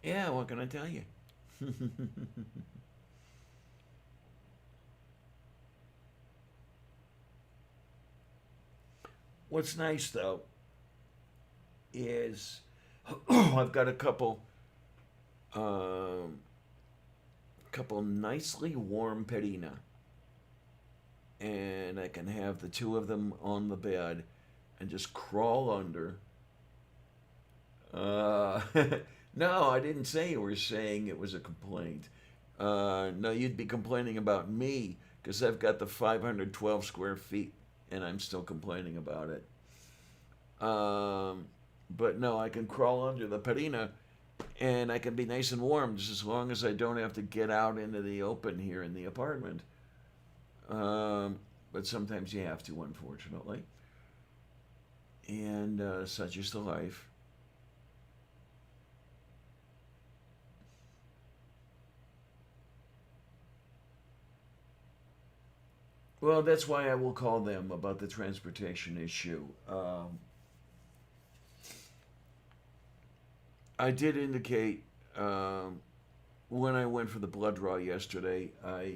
Yeah, what can I tell you? What's nice though is I've got a couple nicely warm perina, and I can have the two of them on the bed and just crawl under. Uh, no, I didn't say you were saying it was a complaint. No, you'd be complaining about me because I've got the 512 square feet and I'm still complaining about it. But no, I can crawl under the perina and I can be nice and warm just as long as I don't have to get out into the open here in the apartment. But sometimes you have to, unfortunately. And such is the life. Well, that's why I will call them about the transportation issue. I did indicate when I went for the blood draw yesterday, I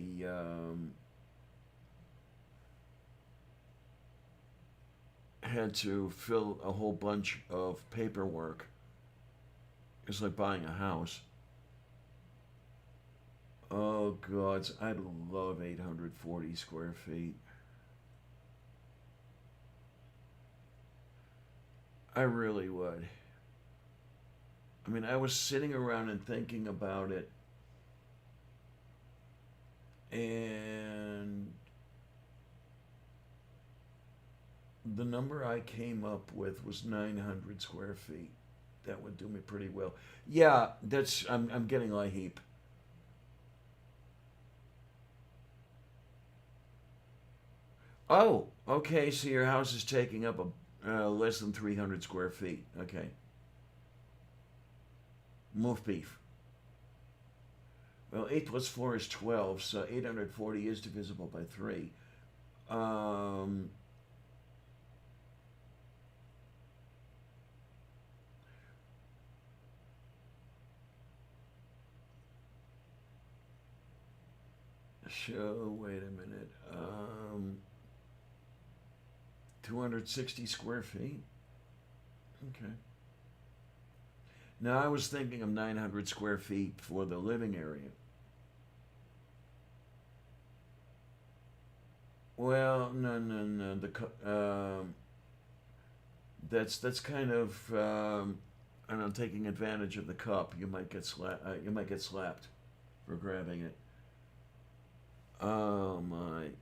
had to fill a whole bunch of paperwork. It's like buying a house. Oh, God, I'd love 840 square feet. I really would. I mean, I was sitting around and thinking about it, and the number I came up with was 900 square feet. That would do me pretty well. Yeah, I'm getting a heap. Oh, okay. So your house is taking up a less than 300 square feet. Okay. Move beef. Well, 8 plus 4 is 12, so 840 is divisible by 3. Um, so, wait a minute. 260 square feet? Okay. Now, I was thinking of 900 square feet for the living area. Well, no, no, no. That's kind of I don't know, taking advantage of the cup. You might get you might get slapped for grabbing it. Oh my!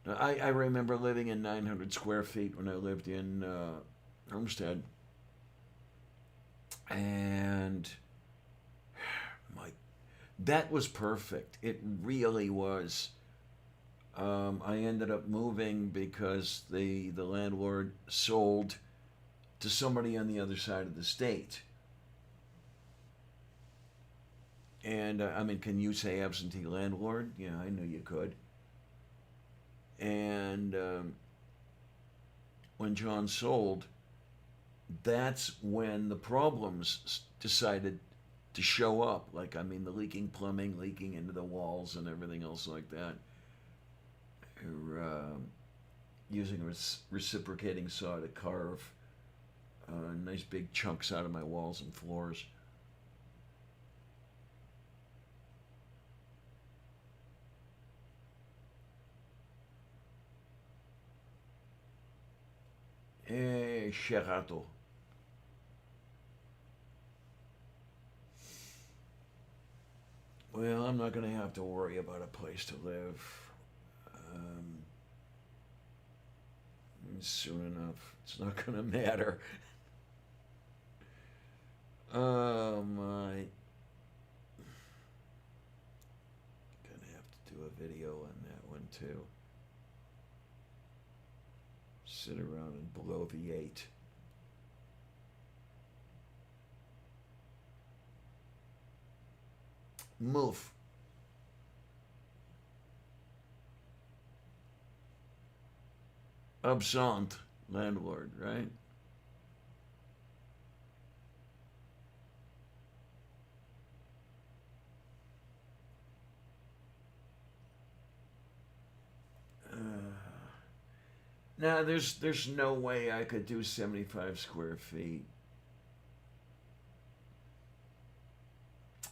I remember living in 900 square feet when I lived in Homestead, and my that was perfect. It really was. I ended up moving because the landlord sold to somebody on the other side of the state. And I mean, can you say absentee landlord? Yeah, I knew you could. And when John sold, that's when the problems decided to show up. Like, I mean, the leaking plumbing, leaking into the walls, and everything else like that. Or, using a reciprocating saw to carve nice big chunks out of my walls and floors. Sherato. Well, I'm not going to have to worry about a place to live um, soon enough. It's not going to matter. Oh my. Gonna have to do a video on that one too. Sit around and bloviate. Moof. Absent landlord, right? Now there's no way I could do 75 square feet.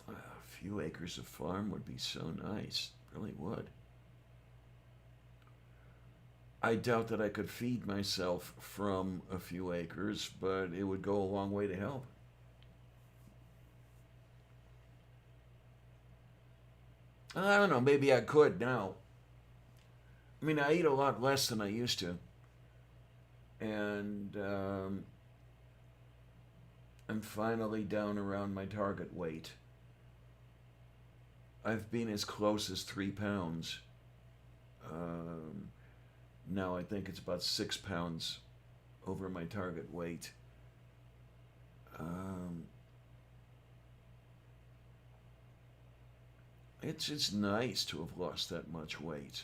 A few acres of farm would be so nice. Really would. I doubt that I could feed myself from a few acres, but it would go a long way to help. I don't know, maybe I could now. I mean, I eat a lot less than I used to. And I'm finally down around my target weight. I've been as close as 3 pounds. Um, Now I think it's about 6 pounds over my target weight. Um, it's nice to have lost that much weight.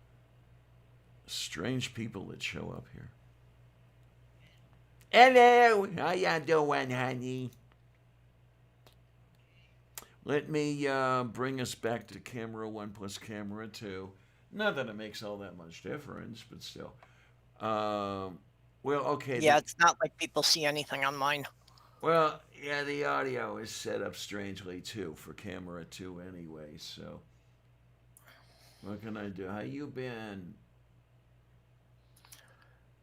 strange people that show up here. Hello, how ya doing, honey? Let me bring us back to camera 1 plus camera 2. Not that it makes all that much difference, but still. Well, okay. Yeah, it's not like people see anything on mine. Well, yeah, the audio is set up strangely too for camera 2 anyway, so what can I do? How you been?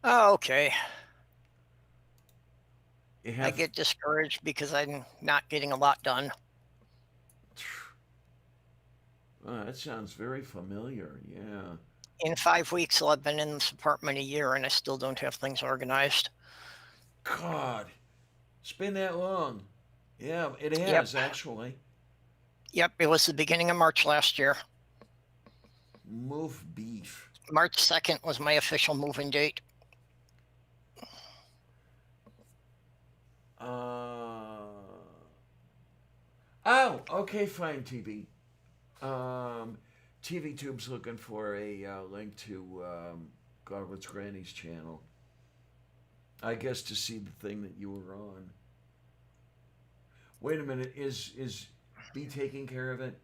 Oh, okay. You I have get discouraged because I'm not getting a lot done. Oh, that sounds very familiar. Yeah. In 5 weeks, I've been in this apartment a year and I still don't have things organized. God, it's been that long. Yeah, it Yep. has actually. Yep, it was the beginning of March last year. Move beef. March 2nd was my official move-in date. Oh, okay, fine, TV. TV Tube's looking for a link to Goblet's Granny's channel. I guess to see the thing that you were on. Wait a minute, is B taking care of it?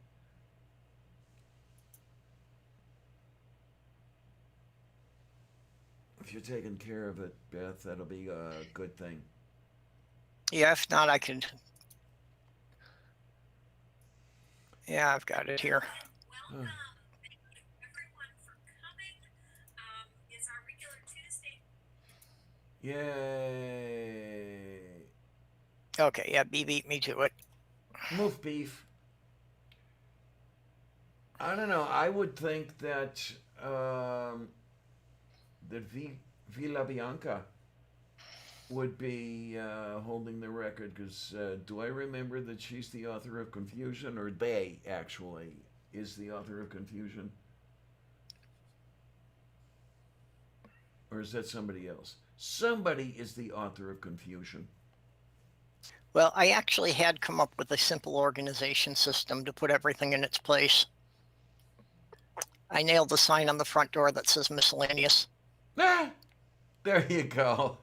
If you're taking care of it, Beth, that'll be a good thing. Yeah, if not, I could. Yeah, I've got it here. Huh. It's our regular Tuesday. Yay! Okay, yeah, B beat me to it. Move beef. I don't know. I would think that Villa Bianca would be holding the record because do I remember that she's the author of Confusion, or they actually is the author of Confusion, or is that somebody else? Somebody is the author of Confusion. Well, I actually had come up with a simple organization system to put everything in its place. I nailed the sign on the front door that says miscellaneous. Ah, there you go.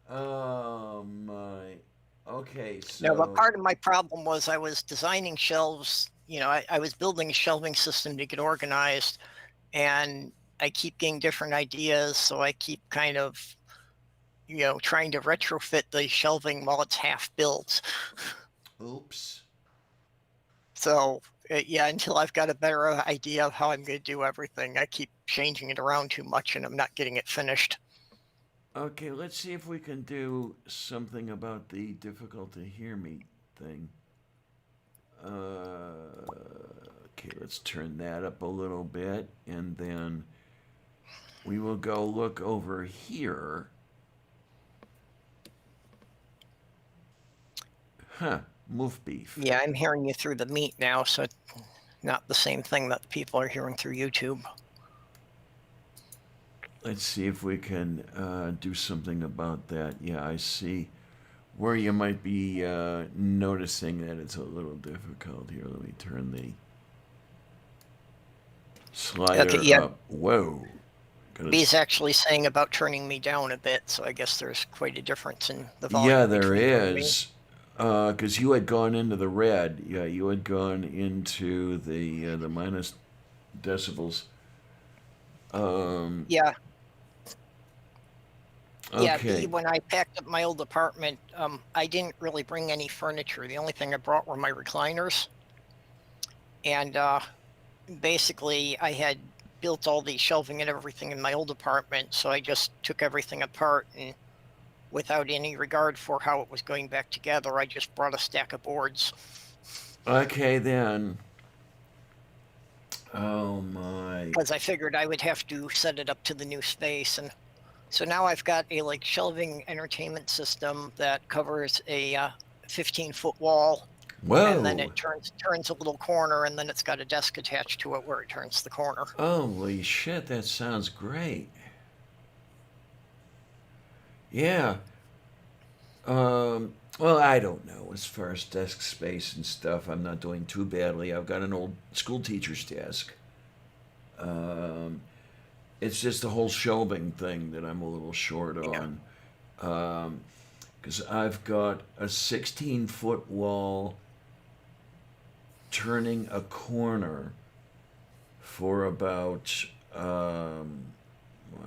Oh my. Okay, so No, but part of my problem was I was designing shelves. I was building a shelving system to get organized, and I keep getting different ideas. So I keep kind of, trying to retrofit the shelving while it's half built. oops. So yeah, until I've got a better idea of how I'm going to do everything, I keep changing it around too much and I'm not getting it finished. Okay, let's see if we can do something about the difficult to hear me thing. Okay, let's turn that up a little bit, and then we will go look over here. Huh, move beef. Yeah, I'm hearing you through the meat now, so it's not the same thing that people are hearing through YouTube. Let's see if we can do something about that. Yeah, I see where you might be noticing that it's a little difficult here. Let me turn the slider Okay, yeah. up. Whoa. Gotta B's actually saying about turning me down a bit, so I guess there's quite a difference in the volume. Yeah, there between you and me. is. Because you had gone into the red. Yeah, you had gone into the minus decibels. Yeah, yeah. Okay. B, when I packed up my old apartment, I didn't really bring any furniture. The only thing I brought were my recliners, and basically I had built all the shelving and everything in my old apartment, so I just took everything apart and, without any regard for how it was going back together, I just brought a stack of boards. Okay, then. Oh my. Because I figured I would have to set it up to the new space, and so now I've got a shelving entertainment system that covers a 15-foot wall, Whoa. and then it turns a little corner, and then it's got a desk attached to it where it turns the corner. Holy shit, that sounds great. Yeah. Well, I don't know. As far as desk space and stuff, I'm not doing too badly. I've got an old school teacher's desk. It's just the whole shelving thing that I'm a little short Yeah. on. Because I've got a 16-foot wall turning a corner for about I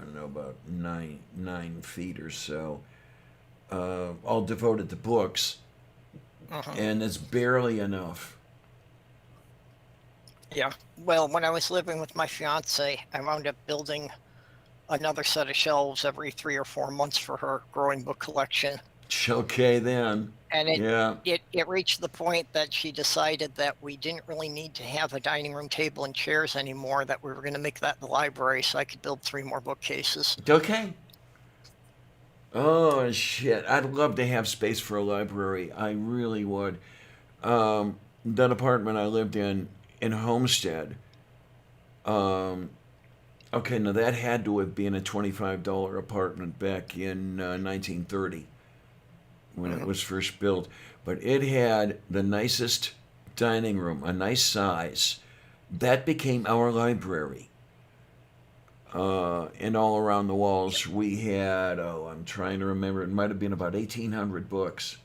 don't know, about nine feet or so, all devoted to books, Mhm. and it's barely enough. Yeah. Well, when I was living with my fiance, I wound up building another set of shelves every 3 or 4 months for her growing book collection. Okay, then. And it Yeah. it reached the point that she decided that we didn't really need to have a dining room table and chairs anymore, that we were going to make that the library so I could build 3 more bookcases. Okay. Oh shit! I'd love to have space for a library. I really would. That apartment I lived in Homestead. Um, okay, now that had to have been a $25 apartment back in 1930 when it Mhm. was first built. But it had the nicest dining room, a nice size. That became our library. And all around the walls, we had, oh, I'm trying to remember, it might have been about 1,800 books.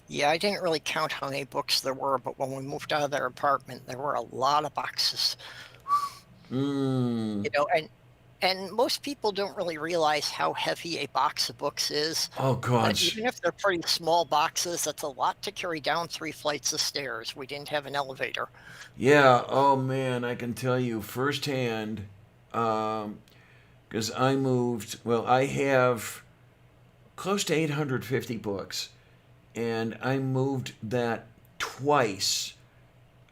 Yeah, I didn't really count how many books there were, but when we moved out of their apartment, there were a lot of boxes. Mmm. And most people don't really realize how heavy a box of books is. Oh, God. Even if they're pretty small boxes, that's a lot to carry down 3 flights of stairs. We didn't have an elevator. Yeah, oh man, I can tell you firsthand, because I moved, well, I have close to 850 books, and I moved that twice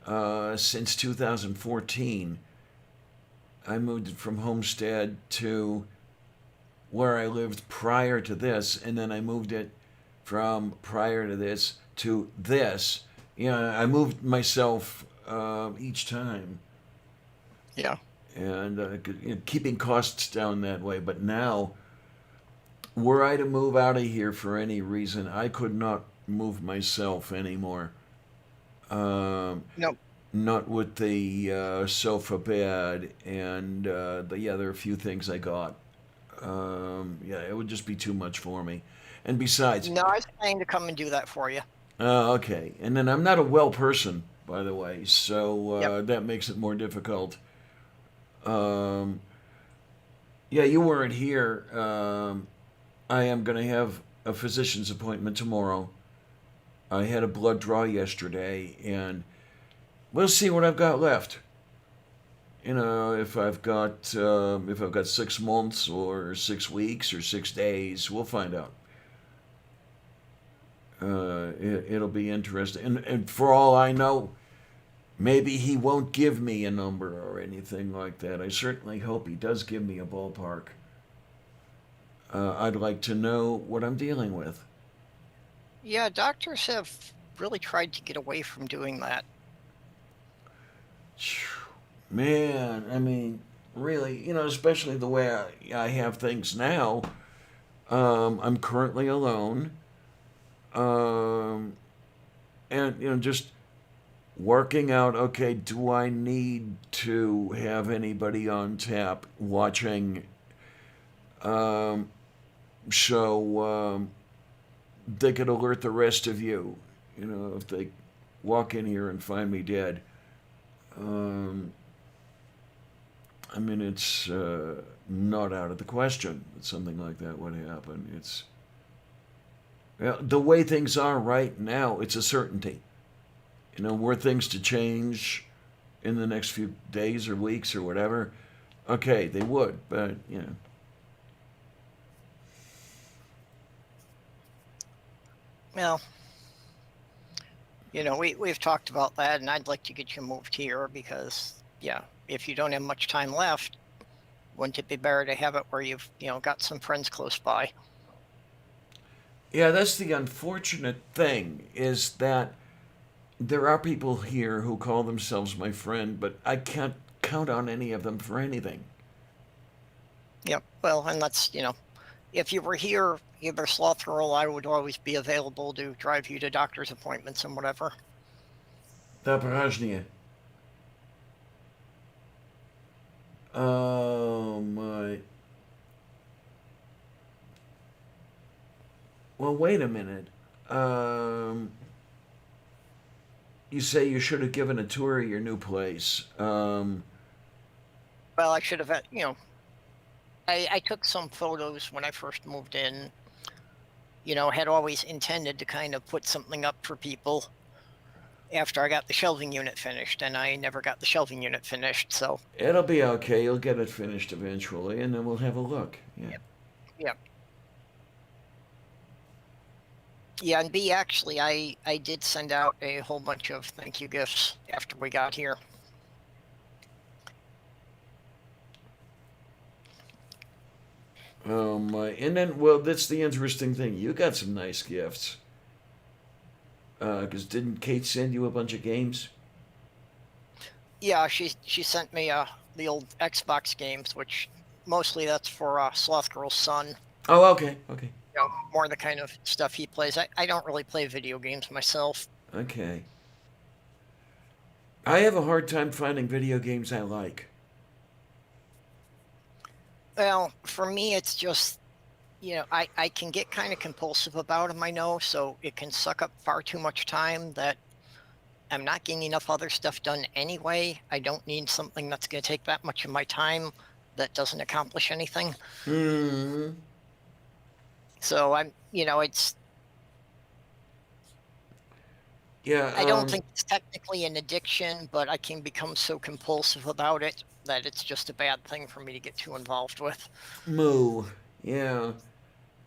since 2014. I moved from Homestead to where I lived prior to this, and then I moved it from prior to this to this. I moved myself each time, Yeah. and keeping costs down that way. But now, were I to move out of here for any reason, I could not move myself anymore. Um, No. Not with the sofa bed and the other few things I got. Yeah, it would just be too much for me. And besides, No, I was planning to come and do that for you. okay. And then I'm not a well person, by the way, so Yep. that makes it more difficult. Um, yeah, you weren't here. I am going to have a physician's appointment tomorrow. I had a blood draw yesterday, and we'll see what I've got left. If I've got 6 months or 6 weeks or 6 days, we'll find out. It'll be interesting, and for all I know, maybe he won't give me a number or anything like that. I certainly hope he does give me a ballpark. I'd like to know what I'm dealing with. Yeah, doctors have really tried to get away from doing that. Man, I mean, really, especially the way I have things now. I'm currently alone. Um, and, just working out, okay, do I need to have anybody on tap watching so they could alert the rest of you, if they walk in here and find me dead. I mean, it's not out of the question that something like that would happen. The way things are right now, it's a certainty. Were things to change in the next few days or weeks or whatever, okay, they would, but. Well, we've talked about that, and I'd like to get you moved here because, yeah, if you don't have much time left, wouldn't it be better to have it where you've, got some friends close by? Yeah, that's the unfortunate thing, is that there are people here who call themselves my friend, but I can't count on any of them for anything. Yep. Well, and that's, if you were here, either Sloth or I would always be available to drive you to doctor's appointments and whatever. Da Porajnia. Oh my. Well, wait a minute. You say you should have given a tour of your new place. Well, I should have had, I took some photos when I first moved in. Had always intended to kind of put something up for people after I got the shelving unit finished, and I never got the shelving unit finished. So, It'll be okay. You'll get it finished eventually, and then we'll have a look. Yeah. yeah. Yeah, and B, actually, I did send out a whole bunch of thank you gifts after we got here. Oh my! And then, well, that's the interesting thing. You got some nice gifts. Because didn't Kate send you a bunch of games? Yeah, she sent me the old Xbox games, which mostly that's for Sloth Girl's son. Oh, okay, okay, More the kind of stuff he plays. I don't really play video games myself. okay. I have a hard time finding video games I like. Well, for me, it's just, I can get kind of compulsive about them, I know, so it can suck up far too much time that I'm not getting enough other stuff done anyway. I don't need something that's going to take that much of my time that doesn't accomplish anything. Hmm. So it's, Yeah. I don't think it's technically an addiction, but I can become so compulsive about it that it's just a bad thing for me to get too involved with. Moo. Yeah.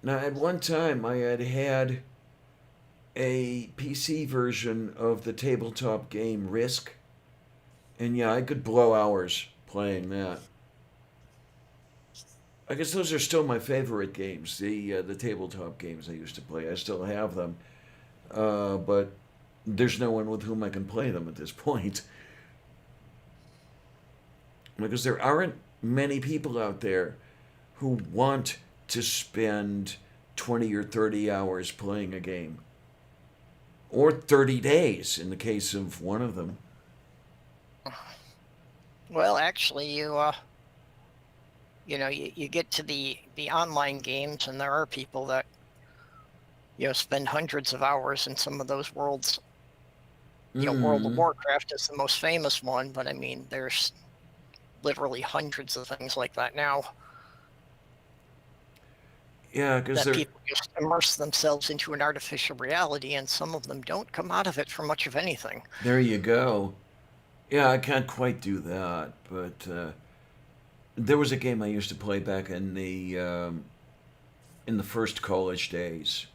Now, at one time, I had a PC version of the tabletop game Risk, and yeah, I could blow hours playing that. I guess those are still my favorite games. The tabletop games I used to play. I still have them, but there's no one with whom I can play them at this point. Because there aren't many people out there who want to spend 20 or 30 hours playing a game. Or 30 days in the case of one of them. Well, actually, you get to the online games, and there are people that spend hundreds of hours in some of those worlds. World of Warcraft is the most famous one, but I mean, there's literally hundreds of things like that now. Yeah, because that people just immerse themselves into an artificial reality, and some of them don't come out of it for much of anything. There you go. Yeah, I can't quite do that, but there was a game I used to play back in the first college days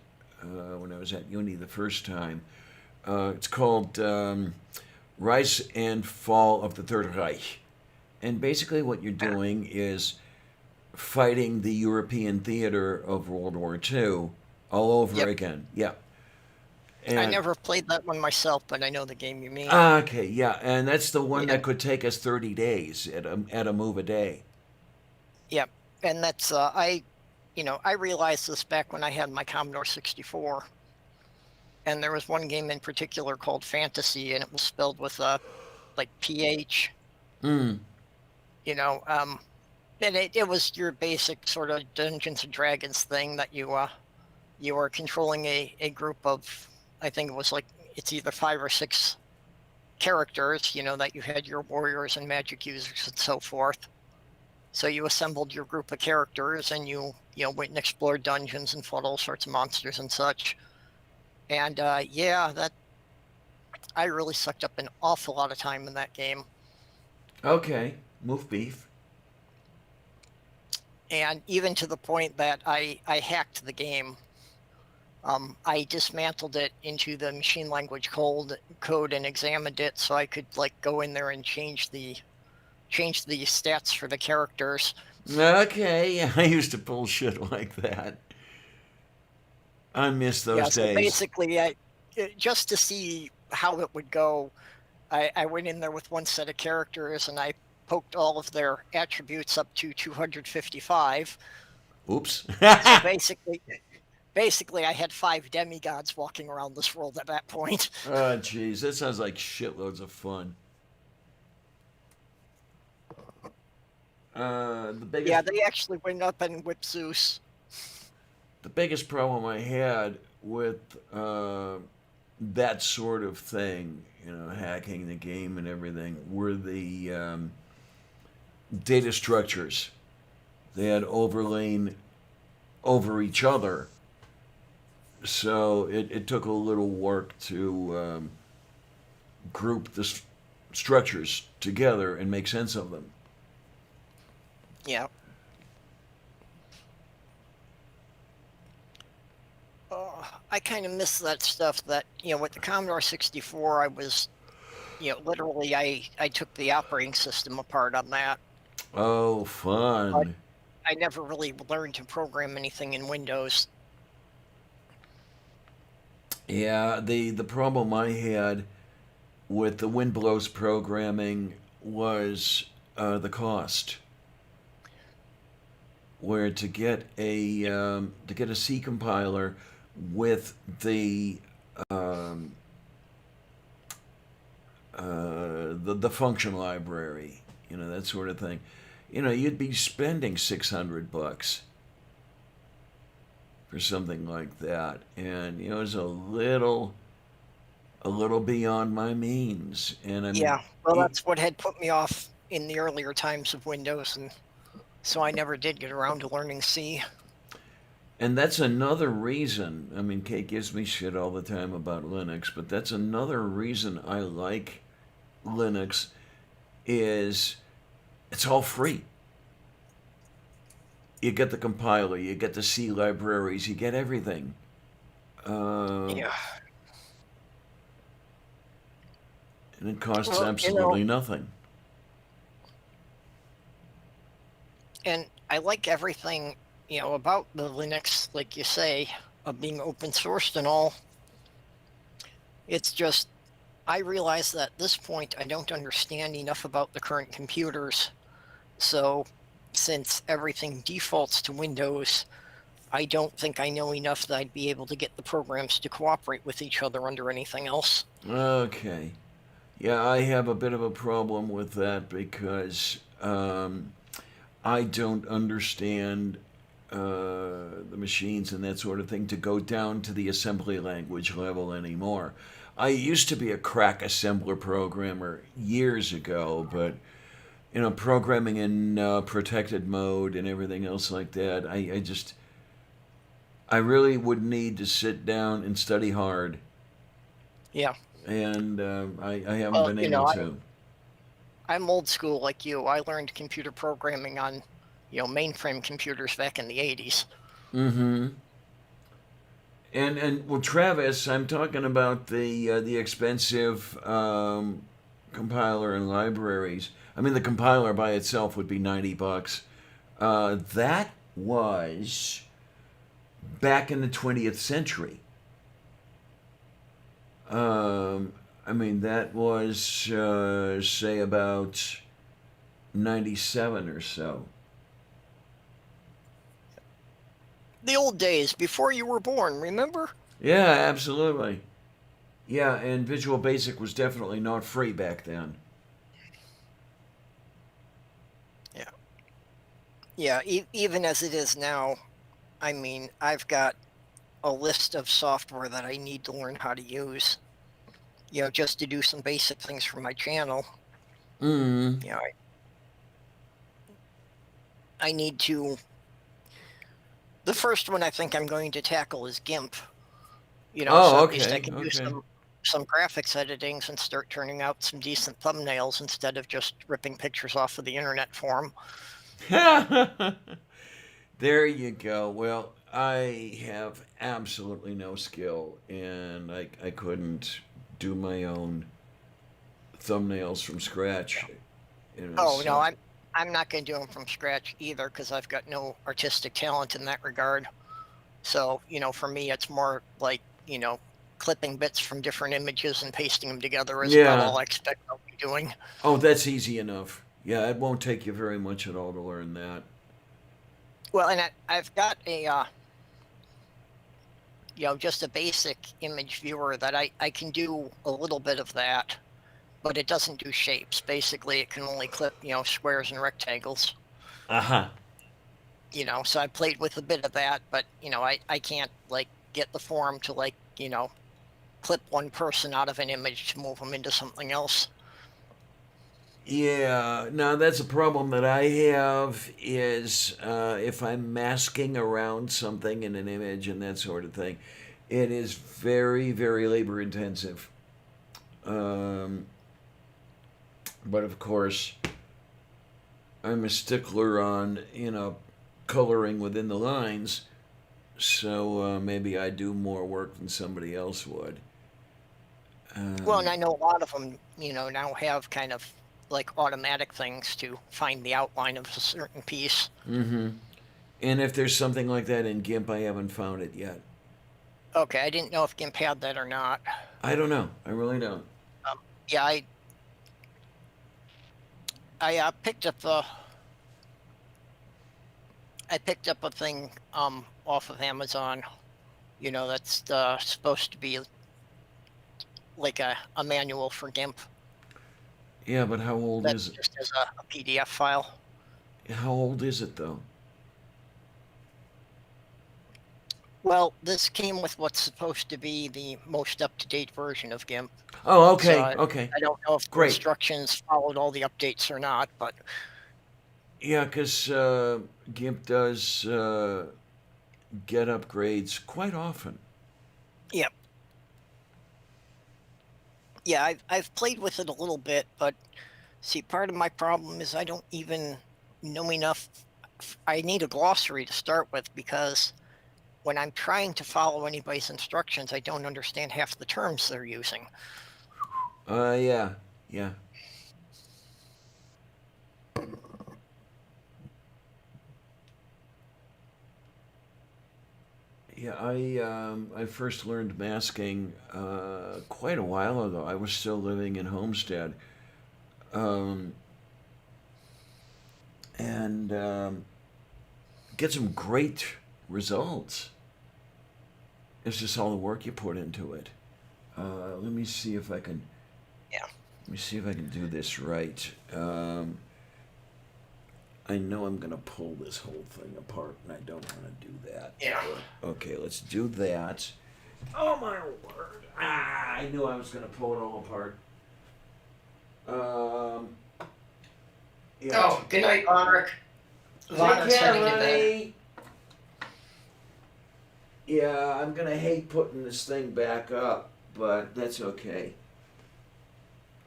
when I was at uni the first time. It's called Rise and Fall of the Third Reich, and basically what you're doing is fighting the European theater of World War II all over again. Yeah. And, I never played that one myself, but I know the game you mean. Okay, yeah, and that's the one that could take us 30 days at a move a day. Yep, and that's I realized this back when I had my Commodore 64, and there was one game in particular called Fantasy, and it was spelled with like PH. And it was your basic sort of Dungeons and Dragons thing that you were controlling a group of, I think it was like, it's either 5 or 6 characters, that you had your warriors and magic users and so forth. So you assembled your group of characters, and you went and explored dungeons and fought all sorts of monsters and such. And that I really sucked up an awful lot of time in that game. Okay, move beef. And even to the point that I hacked the game. I dismantled it into the machine language code and examined it, so I could go in there and change the stats for the characters. Okay, I used to pull shit like that. I miss those so days. Basically, just to see how it would go, I went in there with one set of characters, and I poked all of their attributes up to 255. Oops. So basically, I had 5 demigods walking around this world at that point. Oh, jeez, that sounds like shitloads of fun. The biggest Yeah, they actually went up and whipped Zeus. the biggest problem I had with that sort of thing, hacking the game and everything, were the data structures. They had overlain over each other, so it took a little work to group the structures together and make sense of them. Yeah. I kind of miss that stuff that, with the Commodore 64, I was, literally I took the operating system apart on that. Oh, But fun. I never really learned to program anything in Windows. Yeah, the problem I had with the Windblows programming was the cost. Where to get a C compiler with um, the function library, that sort of thing, you'd be spending $600 for something like that, and it was a little beyond my means. And I mean, Yeah, well, it, that's what had put me off in the earlier times of Windows, and so I never did get around to learning C. and that's another reason. I mean, Kate gives me shit all the time about Linux, but that's another reason I like Linux is it's all free. You get the compiler, you get the C libraries, you get everything. Yeah. And it costs Well, absolutely nothing. and I like everything, about the Linux, like you say, of being open sourced and all. It's just, I realize that at this point I don't understand enough about the current computers. So, since everything defaults to Windows, I don't think I know enough that I'd be able to get the programs to cooperate with each other under anything else. Okay. Yeah, I have a bit of a problem with that because I don't understand the machines and that sort of thing to go down to the assembly language level anymore. I used to be a crack assembler programmer years ago, but programming in protected mode and everything else like that, I really would need to sit down and study hard, Yeah. and I haven't Well, been able to. I'm old school like you. I learned computer programming on, mainframe computers back in the 80s. Mm-hmm. And well, Travis, I'm talking about the expensive compiler and libraries. I mean, the compiler by itself would be $90. That was back in the 20th century. I mean, that was say about 97 or so. The old days, before you were born, remember? Yeah, absolutely. Yeah, and Visual Basic was definitely not free back then. Yeah. Yeah, even as it is now, I mean, I've got a list of software that I need to learn how to use, just to do some basic things for my channel. Mm. I need to. The first one I think I'm going to tackle is GIMP. Oh, So at least I okay, can do okay. some graphics editings and start turning out some decent thumbnails instead of just ripping pictures off of the internet for them. There you go. Well, I have absolutely no skill, and I couldn't do my own thumbnails from scratch. Oh So. no, I'm not going to do them from scratch either because I've got no artistic talent in that regard. So for me, it's more like clipping bits from different images and pasting them together is about all I expect I'll be doing. Oh, that's easy enough. Yeah, it won't take you very much at all to learn that. Well, and I've got a just a basic image viewer that I can do a little bit of that, but it doesn't do shapes. Basically, it can only clip squares and rectangles. Uh-huh. So I played with a bit of that, but I can't like get the form to like clip one person out of an image to move them into something else. Yeah, now that's a problem that I have is if I'm masking around something in an image and that sort of thing, it is very, very labor intensive. Um, but of course, I'm a stickler on, coloring within the lines, so maybe I do more work than somebody else would. Well, and Um, I know a lot of them, now have kind of like automatic things to find the outline of a certain piece. mm-hmm. And if there's something like that in GIMP, I haven't found it yet. Okay, I didn't know if GIMP had that or not. I don't know. I really don't. Yeah, I picked up a thing off of Amazon. That's supposed to be like a manual for GIMP Yeah, but how old that is it? just as a PDF file. How old is it though? Well, this came with what's supposed to be the most up-to-date version of GIMP. Oh, So okay, okay, I don't know if the great. instructions followed all the updates or not, but Yeah, because GIMP does get upgrades quite often. yeah. Yeah, I've played with it a little bit, but see, part of my problem is I don't even know enough. I need a glossary to start with because when I'm trying to follow anybody's instructions, I don't understand half the terms they're using. Yeah, yeah. Yeah, I first learned masking quite a while ago. I was still living in Homestead, um, and get some great results. It's just all the work you put into it. Let me see if I can. Yeah. Let me see if I can do this right. I know I'm gonna pull this whole thing apart, and I don't want to do that. Yeah. Okay, let's do that. Oh my word! I knew I was gonna pull it all apart. Um. Yeah. Oh, good night, Honrick. Take care, honey. Yeah, I'm gonna hate putting this thing back up, but that's okay.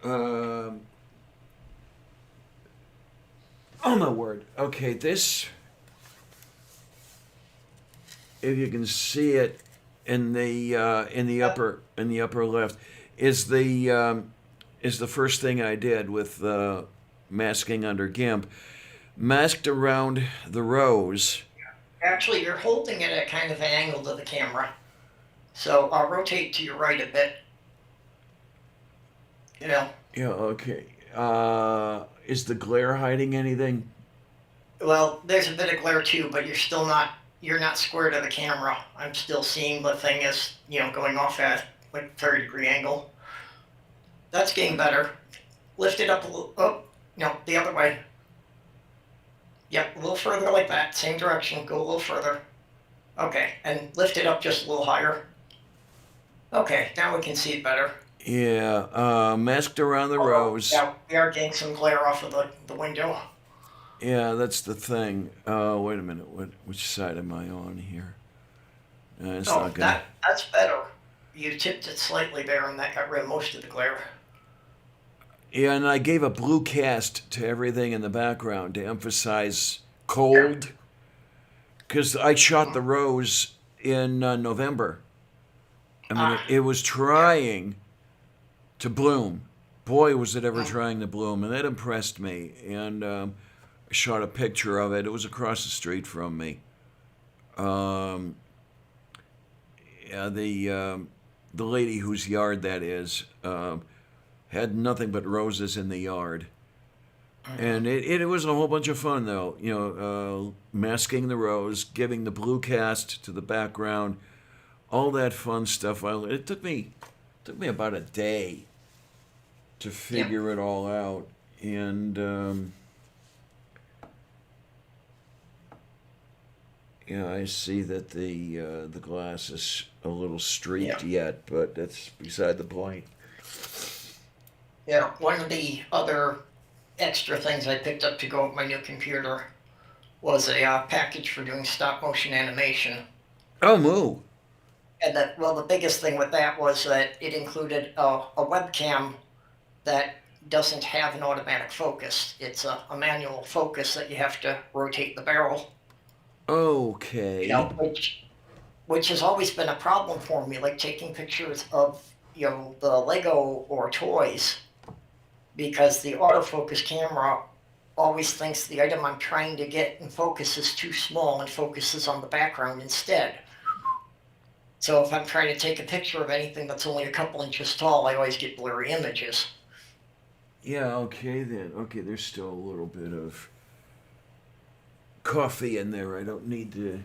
Um. Oh my word. Okay, this. If you can see it in the upper left, is the first thing I did with masking under GIMP. Masked around the rows. Actually, you're holding it at kind of an angle to the camera. So I'll rotate to your right a bit. Yeah, okay. Is the glare hiding anything? Well, there's a bit of glare too, but you're not square to the camera. I'm still seeing the thing as, going off at like 30-degree angle. That's getting better. Lift it up a little. Oh, no, the other way. Yep, a little further like that. Same direction. Go a little further. Okay, and lift it up just a little higher. Okay, now we can see it better. Yeah, masked around the rows. Yeah, we are getting some glare off of the window. Yeah, that's the thing. Wait a minute. Which side am I on here? It's not gonna. That's better. You tipped it slightly there, and that got rid of most of the glare. Yeah, and I gave a blue cast to everything in the background to emphasize cold. Because I shot the rose in November. I mean, it was trying to bloom. Boy, was it ever trying to bloom, and that impressed me. And I shot a picture of it. It was across the street from me. Yeah, the lady whose yard that is had nothing but roses in the yard. And it was a whole bunch of fun, though. Masking the rose, giving the blue cast to the background, all that fun stuff. It took me about a day to figure it all out, and Yeah, I see that the glass is a little streaked Yeah. yet, but that's beside the point. Yeah, one of the other extra things I picked up to go with my new computer was a package for doing stop motion animation. Oh, moo. And that, well, the biggest thing with that was that it included a webcam that doesn't have an automatic focus. It's a manual focus that you have to rotate the barrel. Okay. Which has always been a problem for me, like taking pictures of the Lego or toys, because the autofocus camera always thinks the item I'm trying to get in focus is too small and focuses on the background instead. So if I'm trying to take a picture of anything that's only a couple inches tall, I always get blurry images. Yeah, okay then. Okay, there's still a little bit of coffee in there. I don't need to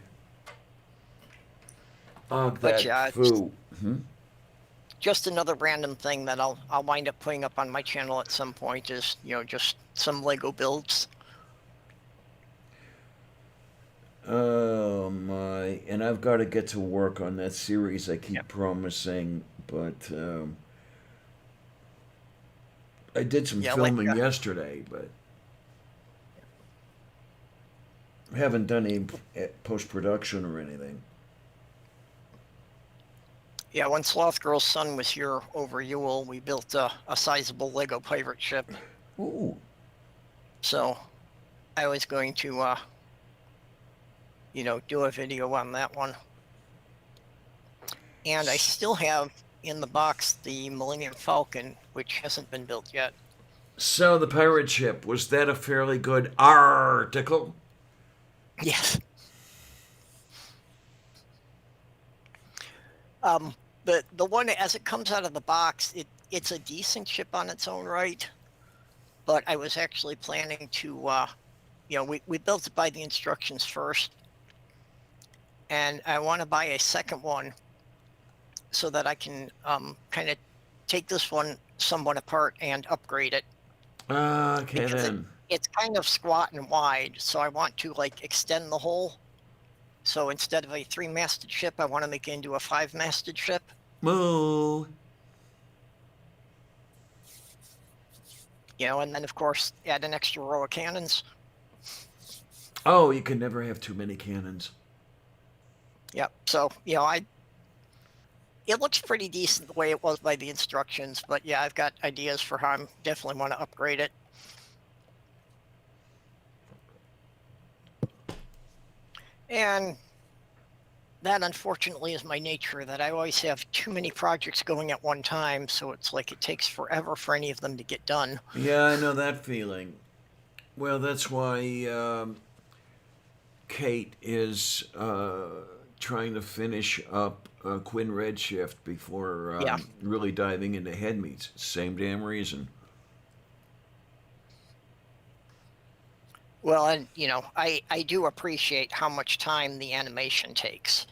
og But that yeah, it's foo. just another random thing that I'll wind up putting up on my channel at some point is, just some Lego builds. Oh my! And I've got to get to work on that series I keep promising, but I did some Yeah, like filming yesterday, but I haven't done any post production or anything. yeah, when Sloth Girl's son was here over Yule, we built a sizable Lego pirate ship. Ooh, So I was going to do a video on that one. And I still have in the box the Millennium Falcon, which hasn't been built yet. so the pirate ship, was that a fairly good article? Yes. The one as it comes out of the box, it's a decent ship on its own right, but I was actually planning to we built it by the instructions first, and I want to buy a second one so that I can kind of take this one somewhat apart and upgrade it. Okay Because then. it's kind of squat and wide, so I want to extend the hull. So instead of a 3-masted ship, I want to make it into a 5-masted ship. Moo. And then of course add an extra row of cannons. Oh, you can never have too many cannons. Yep. So it looks pretty decent the way it was by the instructions, but yeah, I've got ideas for how I definitely want to upgrade it. And that unfortunately is my nature, that I always have too many projects going at one time, so it's like it takes forever for any of them to get done. Yeah, I know that feeling. Well, that's why Kate is trying to finish up Quinn Redshift before really diving into head meets. Same damn reason. Well, and I do appreciate how much time the animation takes.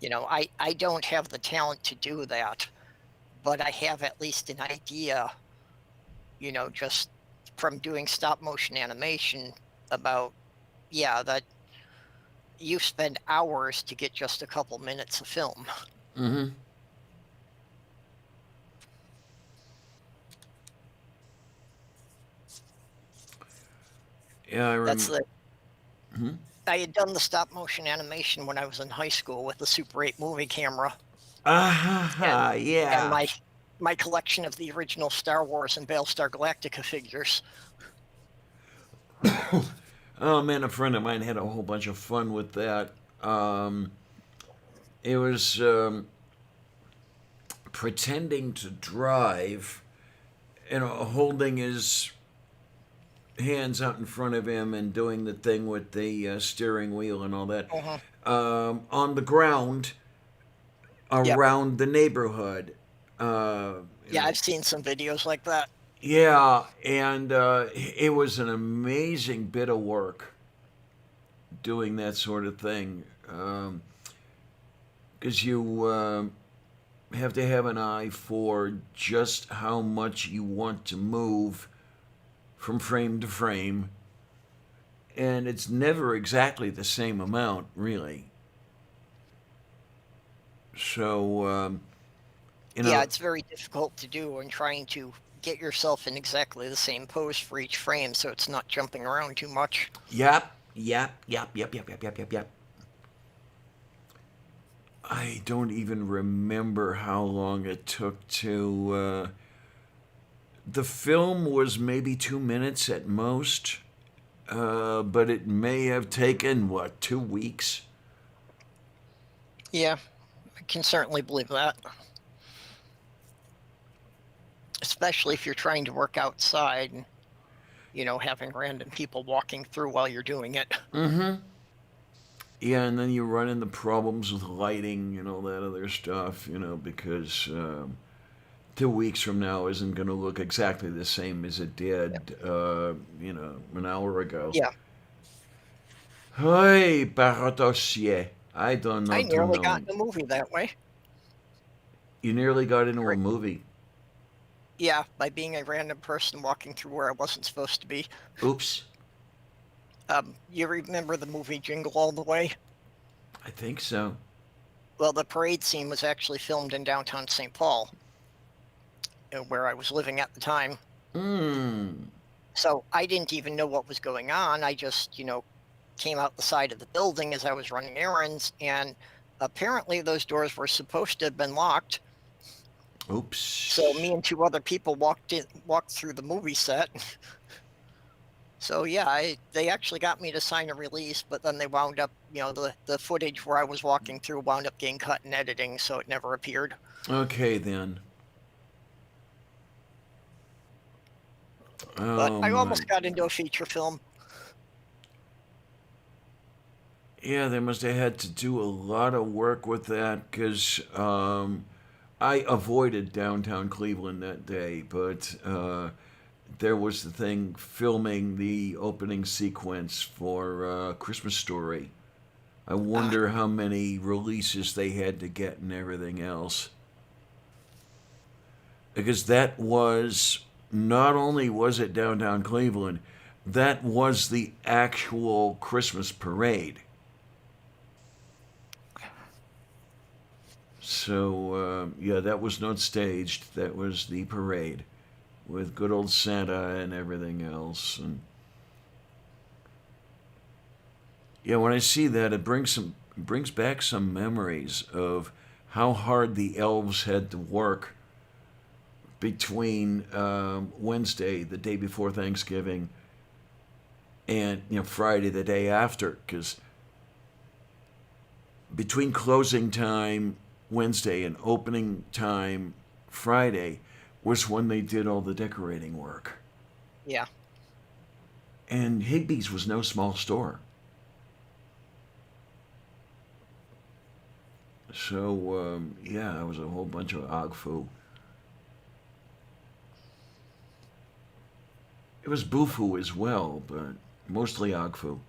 I don't have the talent to do that, but I have at least an idea, just from doing stop motion animation about, that you spend hours to get just a couple minutes of film. Mm-hmm. Yeah, I remember. I had done the stop motion animation when I was in high school with the Super 8 movie camera. Yeah. And my collection of the original Star Wars and Battlestar Galactica figures. Oh man, a friend of mine had a whole bunch of fun with that. It was pretending to drive, holding his hands out in front of him and doing the thing with the steering wheel and all that on the ground around the neighborhood. I've seen some videos like that. Yeah, and it was an amazing bit of work doing that sort of thing, because you have to have an eye for just how much you want to move from frame to frame, and it's never exactly the same amount, really. So, Yeah, it's very difficult to do when trying to get yourself in exactly the same pose for each frame so it's not jumping around too much. Yep. I don't even remember how long it took to. The film was maybe 2 minutes at most, but it may have taken, what, 2 weeks? Yeah, I can certainly believe that. Especially if you're trying to work outside and, having random people walking through while you're doing it. Mm-hmm. Yeah, and then you run into problems with lighting and all that other stuff, because 2 weeks from now isn't going to look exactly the same as it did, an hour ago. Yeah, Hey, Paradossier. I don't know I to nearly know. got in a movie that way. You nearly got into a movie. Yeah, by being a random person walking through where I wasn't supposed to be. Oops. You remember the movie Jingle All the Way? I think so. Well, the parade scene was actually filmed in downtown St. Paul, where I was living at the time. So I didn't even know what was going on. I just, came out the side of the building as I was running errands, and apparently those doors were supposed to have been locked. Oops. So me and two other people walked through the movie set. So yeah, they actually got me to sign a release, but then they wound up, the footage where I was walking through wound up getting cut in editing, so it never appeared. Okay, then. But I my. almost got into a feature film. Yeah, they must have had to do a lot of work with that because I avoided downtown Cleveland that day, but there was the thing filming the opening sequence for Christmas Story. I wonder how many releases they had to get and everything else. Because that was, not only was it downtown Cleveland, that was the actual Christmas parade. So, yeah, that was not staged. That was the parade with good old Santa and everything else. And yeah, when I see that, it brings back some memories of how hard the elves had to work between Wednesday, the day before Thanksgiving, and Friday, the day after, because between closing time Wednesday and opening time Friday was when they did all the decorating work. Yeah. And Higbee's was no small store. So, yeah, it was a whole bunch of Agfu. It was Bufu as well, but mostly Agfu.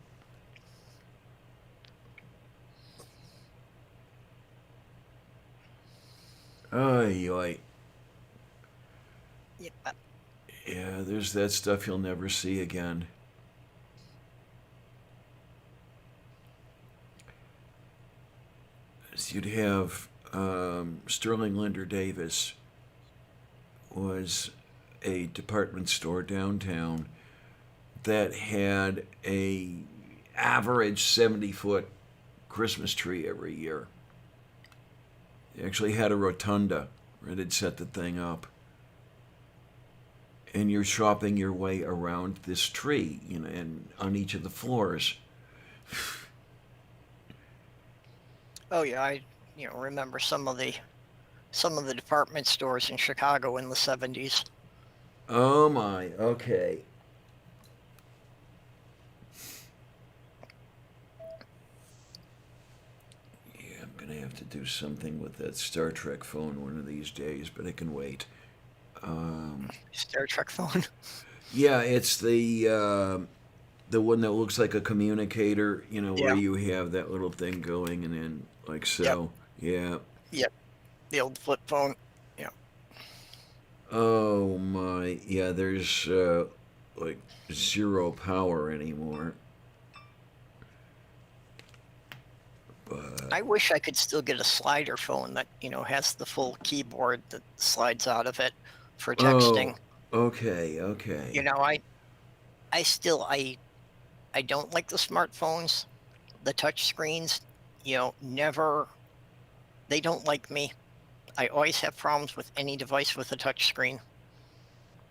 Oy, oy. Yeah. Yeah, there's that stuff you'll never see again. So you'd have Sterling Linder Davis was a department store downtown that had a average 70-foot Christmas tree every year. They actually had a rotunda where they'd set the thing up. And you're shopping your way around this tree, and on each of the floors. Oh yeah, I remember some of the department stores in Chicago in the 70s. Oh my, okay. Yeah, I'm gonna have to do something with that Star Trek phone one of these days, but it can wait. Star Trek phone. Yeah, it's the one that looks like a communicator, where you have that little thing going and then like so. Yep. Yeah. Yep. The old flip phone. Yeah. Oh my, yeah. There's like zero power anymore. But I wish I could still get a slider phone that, has the full keyboard that slides out of it for texting. okay, okay. You know, I still I don't like the smartphones, the touch screens, never they don't like me. I always have problems with any device with a touch screen.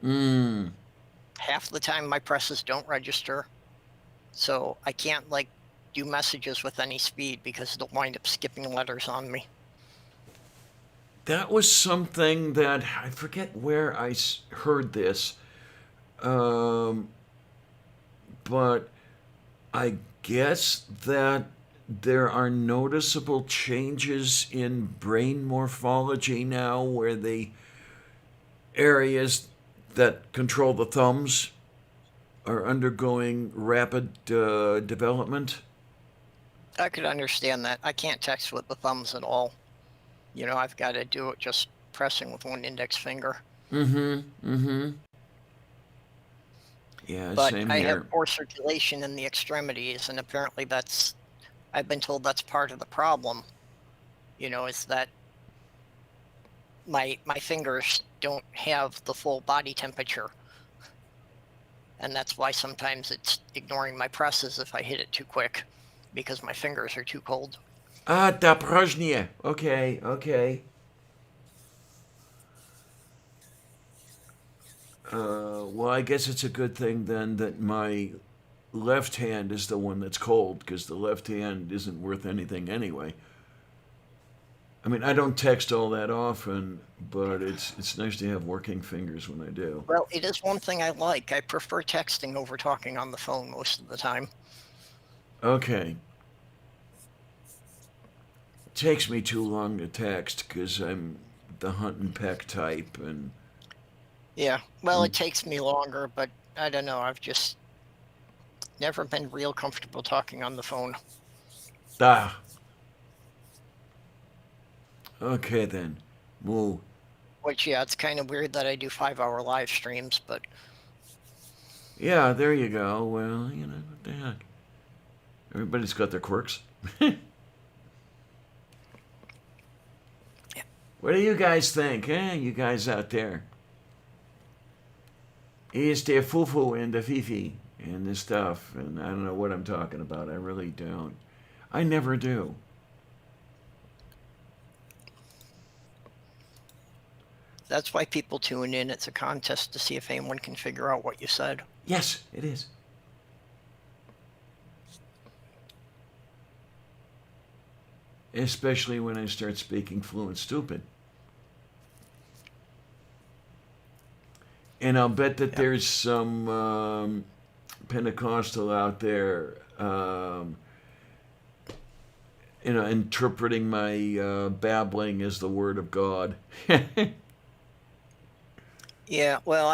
Mm. Half the time my presses don't register, so I can't like do messages with any speed because it'll wind up skipping letters on me. That was something that I forget where I heard this, um, but I guess that there are noticeable changes in brain morphology now where the areas that control the thumbs are undergoing rapid development. I could understand that. I can't text with the thumbs at all. I've got to do it just pressing with one index finger. Mm-hmm. Mm-hmm. Yeah, But same I here. have poor circulation in the extremities, and apparently I've been told that's part of the problem. Is that my fingers don't have the full body temperature. And that's why sometimes it's ignoring my presses if I hit it too quick, because my fingers are too cold. Ah, Daprozhnia. Okay, okay. Well, I guess it's a good thing then that my left hand is the one that's cold, because the left hand isn't worth anything anyway. I mean, I don't text all that often, but it's nice to have working fingers when I do. Well, it is one thing I like. I prefer texting over talking on the phone most of the time. Okay. It takes me too long to text because I'm the hunt and peck type, and Yeah, well, it takes me longer, but I don't know. I've just never been real comfortable talking on the phone. ah. Okay then, well, Which, yeah, it's kind of weird that I do 5-hour live streams, but yeah, there you go. Well, what the heck? Everybody's got their quirks. What do you guys think, you guys out there? Is there fufu and the fifi and this stuff? And I don't know what I'm talking about. I really don't. I never do. that's why people tune in. It's a contest to see if anyone can figure out what you said. Yes, it is. Especially when I start speaking fluent stupid. And I'll bet that there's some Pentecostal out there, interpreting my babbling as the word of God. Yeah, well,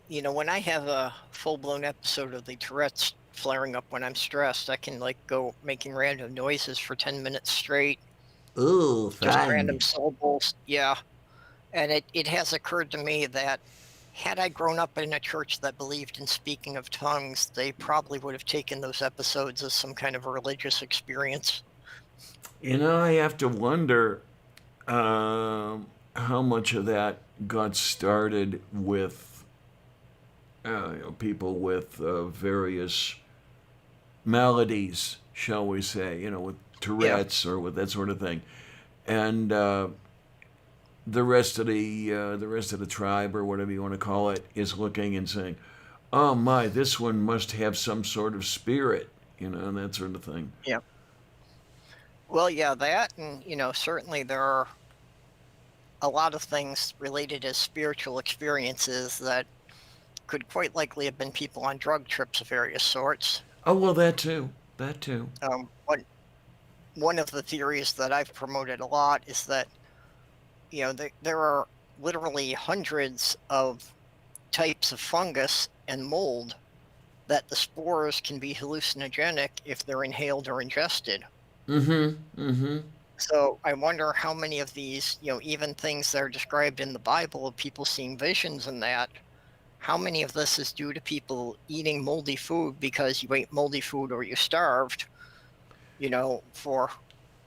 when I have a full-blown episode of the Tourette's flaring up when I'm stressed, I can like go making random noises for 10 minutes straight, Ooh, just fun. random syllables. Yeah. And it has occurred to me that had I grown up in a church that believed in speaking of tongues, they probably would have taken those episodes as some kind of a religious experience. I have to wonder how much of that got started with people with various maladies, shall we say, with Tourette's or with that sort of thing, and the rest of the tribe or whatever you want to call it is looking and saying, "Oh my, this one must have some sort of spirit," and that sort of thing. Yeah. Well, yeah, that, and certainly there are a lot of things related as spiritual experiences that could quite likely have been people on drug trips of various sorts. Oh well, that too. That too. One of the theories that I've promoted a lot is that there are literally hundreds of types of fungus and mold that the spores can be hallucinogenic if they're inhaled or ingested. Mm-hmm. Mm-hmm. So I wonder how many of these, even things that are described in the Bible of people seeing visions and that, how many of this is due to people eating moldy food because you ate moldy food or you starved, for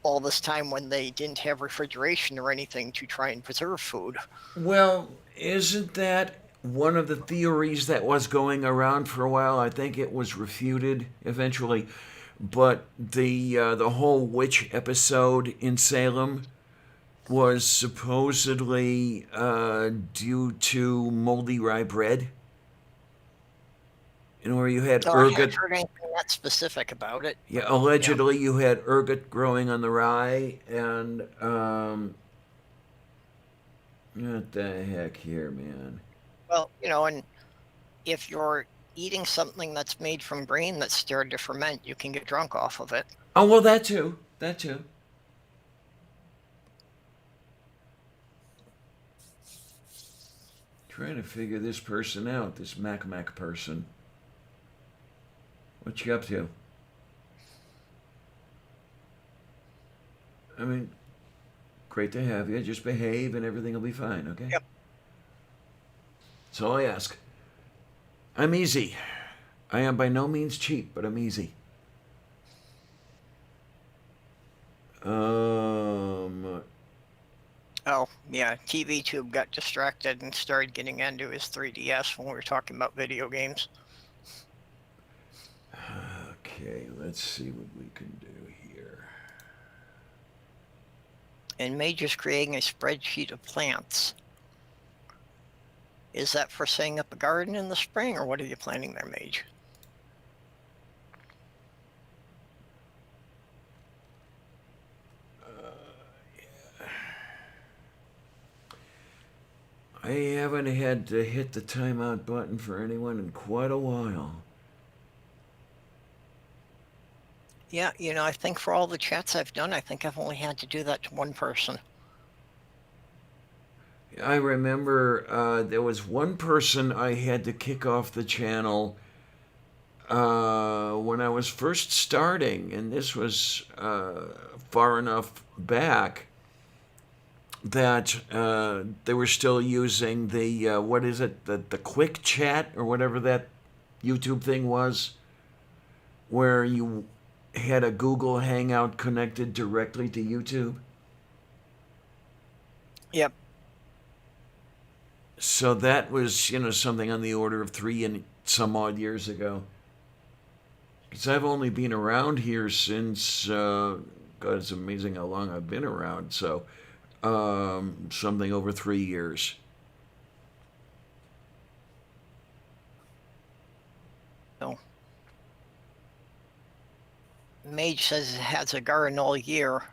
all this time when they didn't have refrigeration or anything to try and preserve food. Well, isn't that one of the theories that was going around for a while? I think it was refuted eventually, but the whole witch episode in Salem was supposedly due to moldy rye bread. You know, where you had So I haven't ergot. heard anything that specific about it. Yeah, allegedly you had ergot growing on the rye, and what the heck here, man? Well, and if you're eating something that's made from grain that's started to ferment, you can get drunk off of it. Oh well, that too. That too. Trying to figure this person out, this Mac person. What you up to? I mean, great to have you. Just behave and everything will be fine, okay? Yep. That's all I ask. I'm easy. I am by no means cheap, but I'm easy. Oh, yeah, TV Tube got distracted and started getting into his 3DS when we were talking about video games. Okay, let's see what we can do here. And Mage is creating a spreadsheet of plants. Is that for setting up a garden in the spring, or what are you planning there, Mage? I haven't had to hit the timeout button for anyone in quite a while. Yeah, I think for all the chats I've done, I think I've only had to do that to one person. I remember there was one person I had to kick off the channel when I was first starting, and this was far enough back that they were still using the what is it, the quick chat or whatever that YouTube thing was, where you had a Google Hangout connected directly to YouTube. Yep. So that was, something on the order of 3 and some odd years ago. Because I've only been around here since, God, it's amazing how long I've been around. So, something over 3 years. So, Mage says it has a garden all year.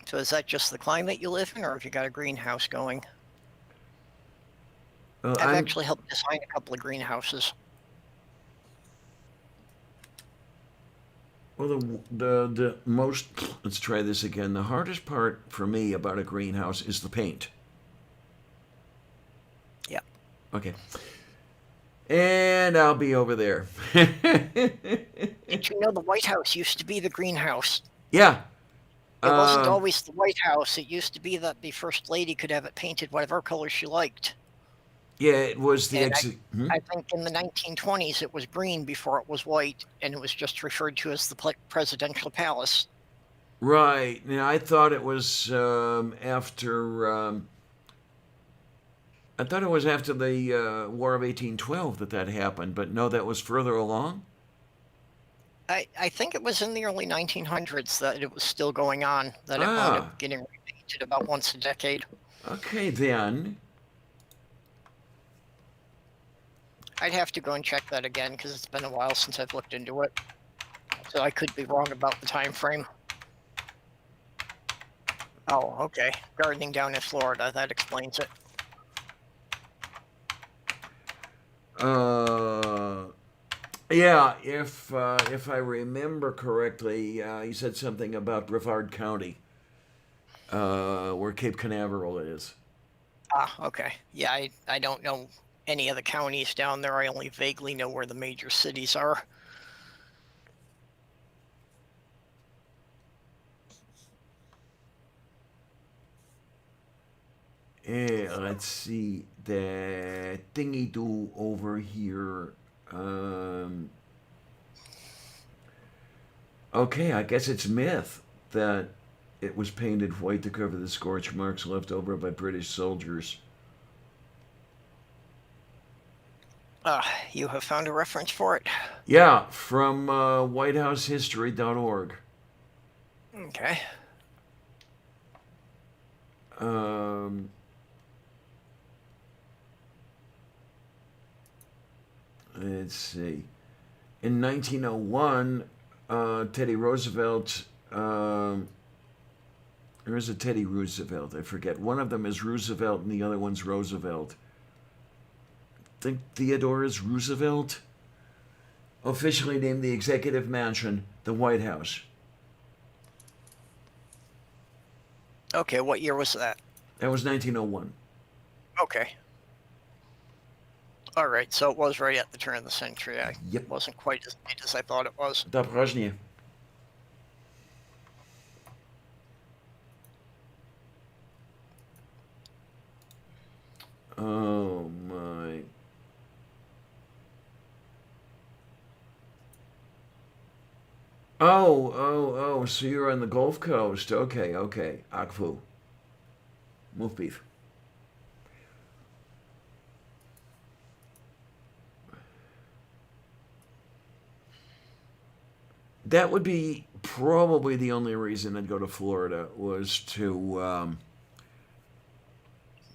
So is that just the climate you live in, or have you got a greenhouse going? Well, I've actually helped design a couple of greenhouses. Well, the most, let's try this again. The hardest part for me about a greenhouse is the paint. Yep. Okay. And I'll be over there. Did you know the White House used to be the greenhouse? Yeah. It wasn't always the White House. It used to be that the First Lady could have it painted whatever color she liked. Yeah, it was the And I think in the 1920s it was green before it was white, and it was just referred to as the presidential palace. Right. Now, I thought it was after. I thought it was after the War of 1812 that happened, but no, that was further along. I think it was in the early 1900s that it was still going on, that it wound up getting repainted about once a decade. Okay, then. I'd have to go and check that again because it's been a while since I've looked into it. So I could be wrong about the time frame. Oh, okay. Gardening down in Florida, that explains it. Yeah, if I remember correctly, you said something about Brevard County, where Cape Canaveral is. Ah, okay. Yeah, I don't know any of the counties down there. I only vaguely know where the major cities are. Let's see, the thingy do over here. Okay, I guess it's myth that it was painted white to cover the scorch marks left over by British soldiers. You have found a reference for it? Yeah, from WhiteHouseHistory.org. Okay. Um, let's see. In 1901, Teddy Roosevelt, or is it Teddy Roosevelt? I forget. One of them is Roosevelt and the other one's Roosevelt. I think Theodore is Roosevelt. Officially named the Executive Mansion the White House. Okay, what year was that? That was 1901. Okay. All right, so it was right at the turn of the century. I Yep. wasn't quite as late as I thought it was. Dobrajnie. Oh my. Oh, so you're on the Gulf Coast. Okay. Akfu. Move beef. That would be probably the only reason I'd go to Florida was to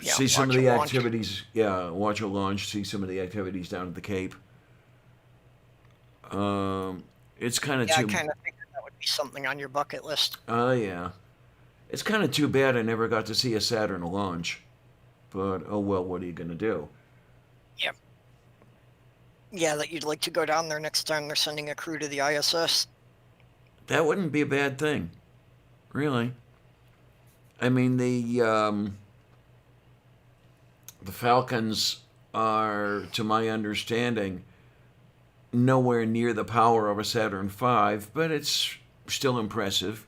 Yeah, see some of watch the a launch. activities. Yeah, watch a launch, see some of the activities down at the Cape. It's kind of Yeah, I too. kind of figured that would be something on your bucket list. Yeah. It's kind of too bad I never got to see a Saturn launch. But oh well, what are you gonna do? Yep. Yeah, that you'd like to go down there next time they're sending a crew to the ISS. That wouldn't be a bad thing, really. I mean, the Falcons are, to my understanding, nowhere near the power of a Saturn V, but it's still impressive.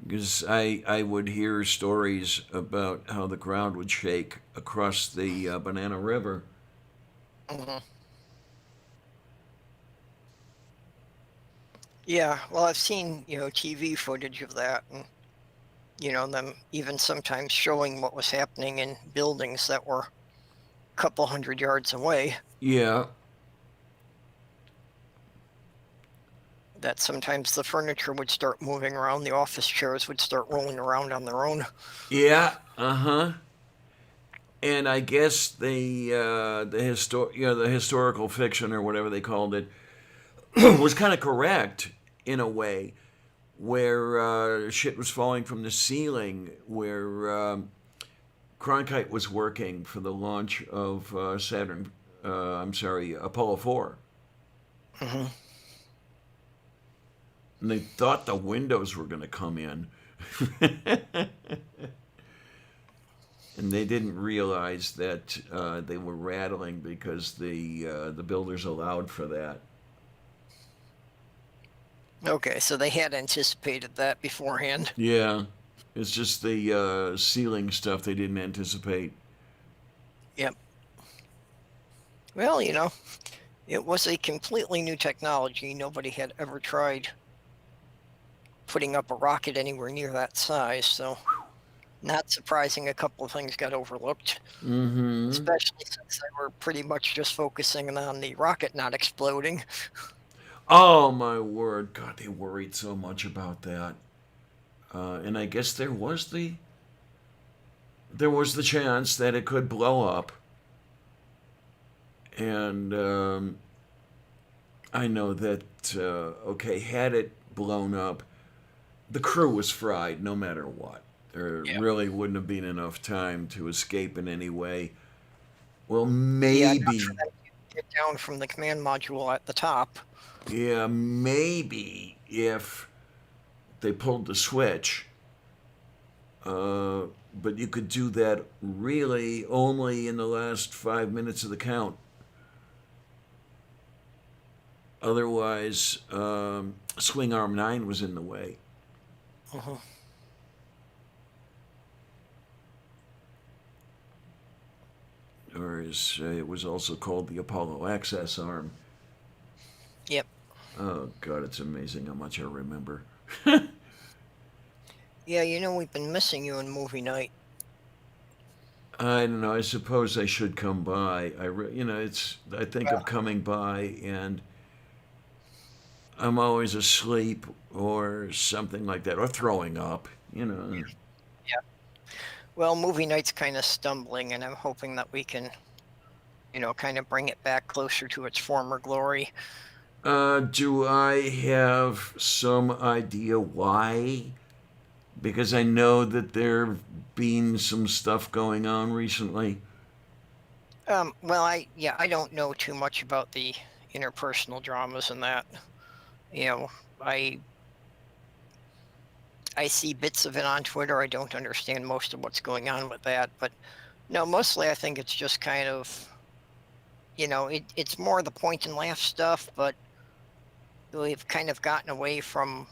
Because I would hear stories about how the ground would shake across the Banana River. Hmm. Yeah, well, I've seen, TV footage of that, and, them even sometimes showing what was happening in buildings that were a couple hundred yards away, Yeah, that sometimes the furniture would start moving around, the office chairs would start rolling around on their own. yeah, and I guess the historical fiction or whatever they called it was kind of correct in a way, where shit was falling from the ceiling, where Cronkite was working for the launch of Apollo 4. Hmm. And they thought the windows were going to come in. And they didn't realize that they were rattling because the builders allowed for that. Okay, so they had anticipated that beforehand. Yeah, it's just the ceiling stuff they didn't anticipate. Yep. Well, it was a completely new technology. Nobody had ever tried putting up a rocket anywhere near that size, so not surprising a couple of things got overlooked, Mm-hmm. especially since they were pretty much just focusing on the rocket not exploding. Oh my word! God, they worried so much about that. And I guess there was the chance that it could blow up. And I know that had it blown up, the crew was fried no matter what. There Yeah. really wouldn't have been enough time to escape in any way. Well, Yeah, not maybe. for them to get down from the command module at the top. Yeah, maybe if they pulled the switch. But you could do that really only in the last 5 minutes of the count. Otherwise, Swing Arm 9 was in the way. Mhm. Or as it was also called, the Apollo Access Arm. Oh God, it's amazing how much I remember. Yeah, we've been missing you in movie night. I don't know. I suppose I should come by. It's. I think of Well, coming by, and I'm always asleep or something like that, or throwing up. yeah. Well, movie night's kind of stumbling, and I'm hoping that we can, kind of bring it back closer to its former glory. Do I have some idea why? Because I know that there been some stuff going on recently. Well, I don't know too much about the interpersonal dramas and that. You know, I I see bits of it on Twitter. I don't understand most of what's going on with that, but no, mostly I think it's just kind of, it's more the point and laugh stuff, but we've kind of gotten away from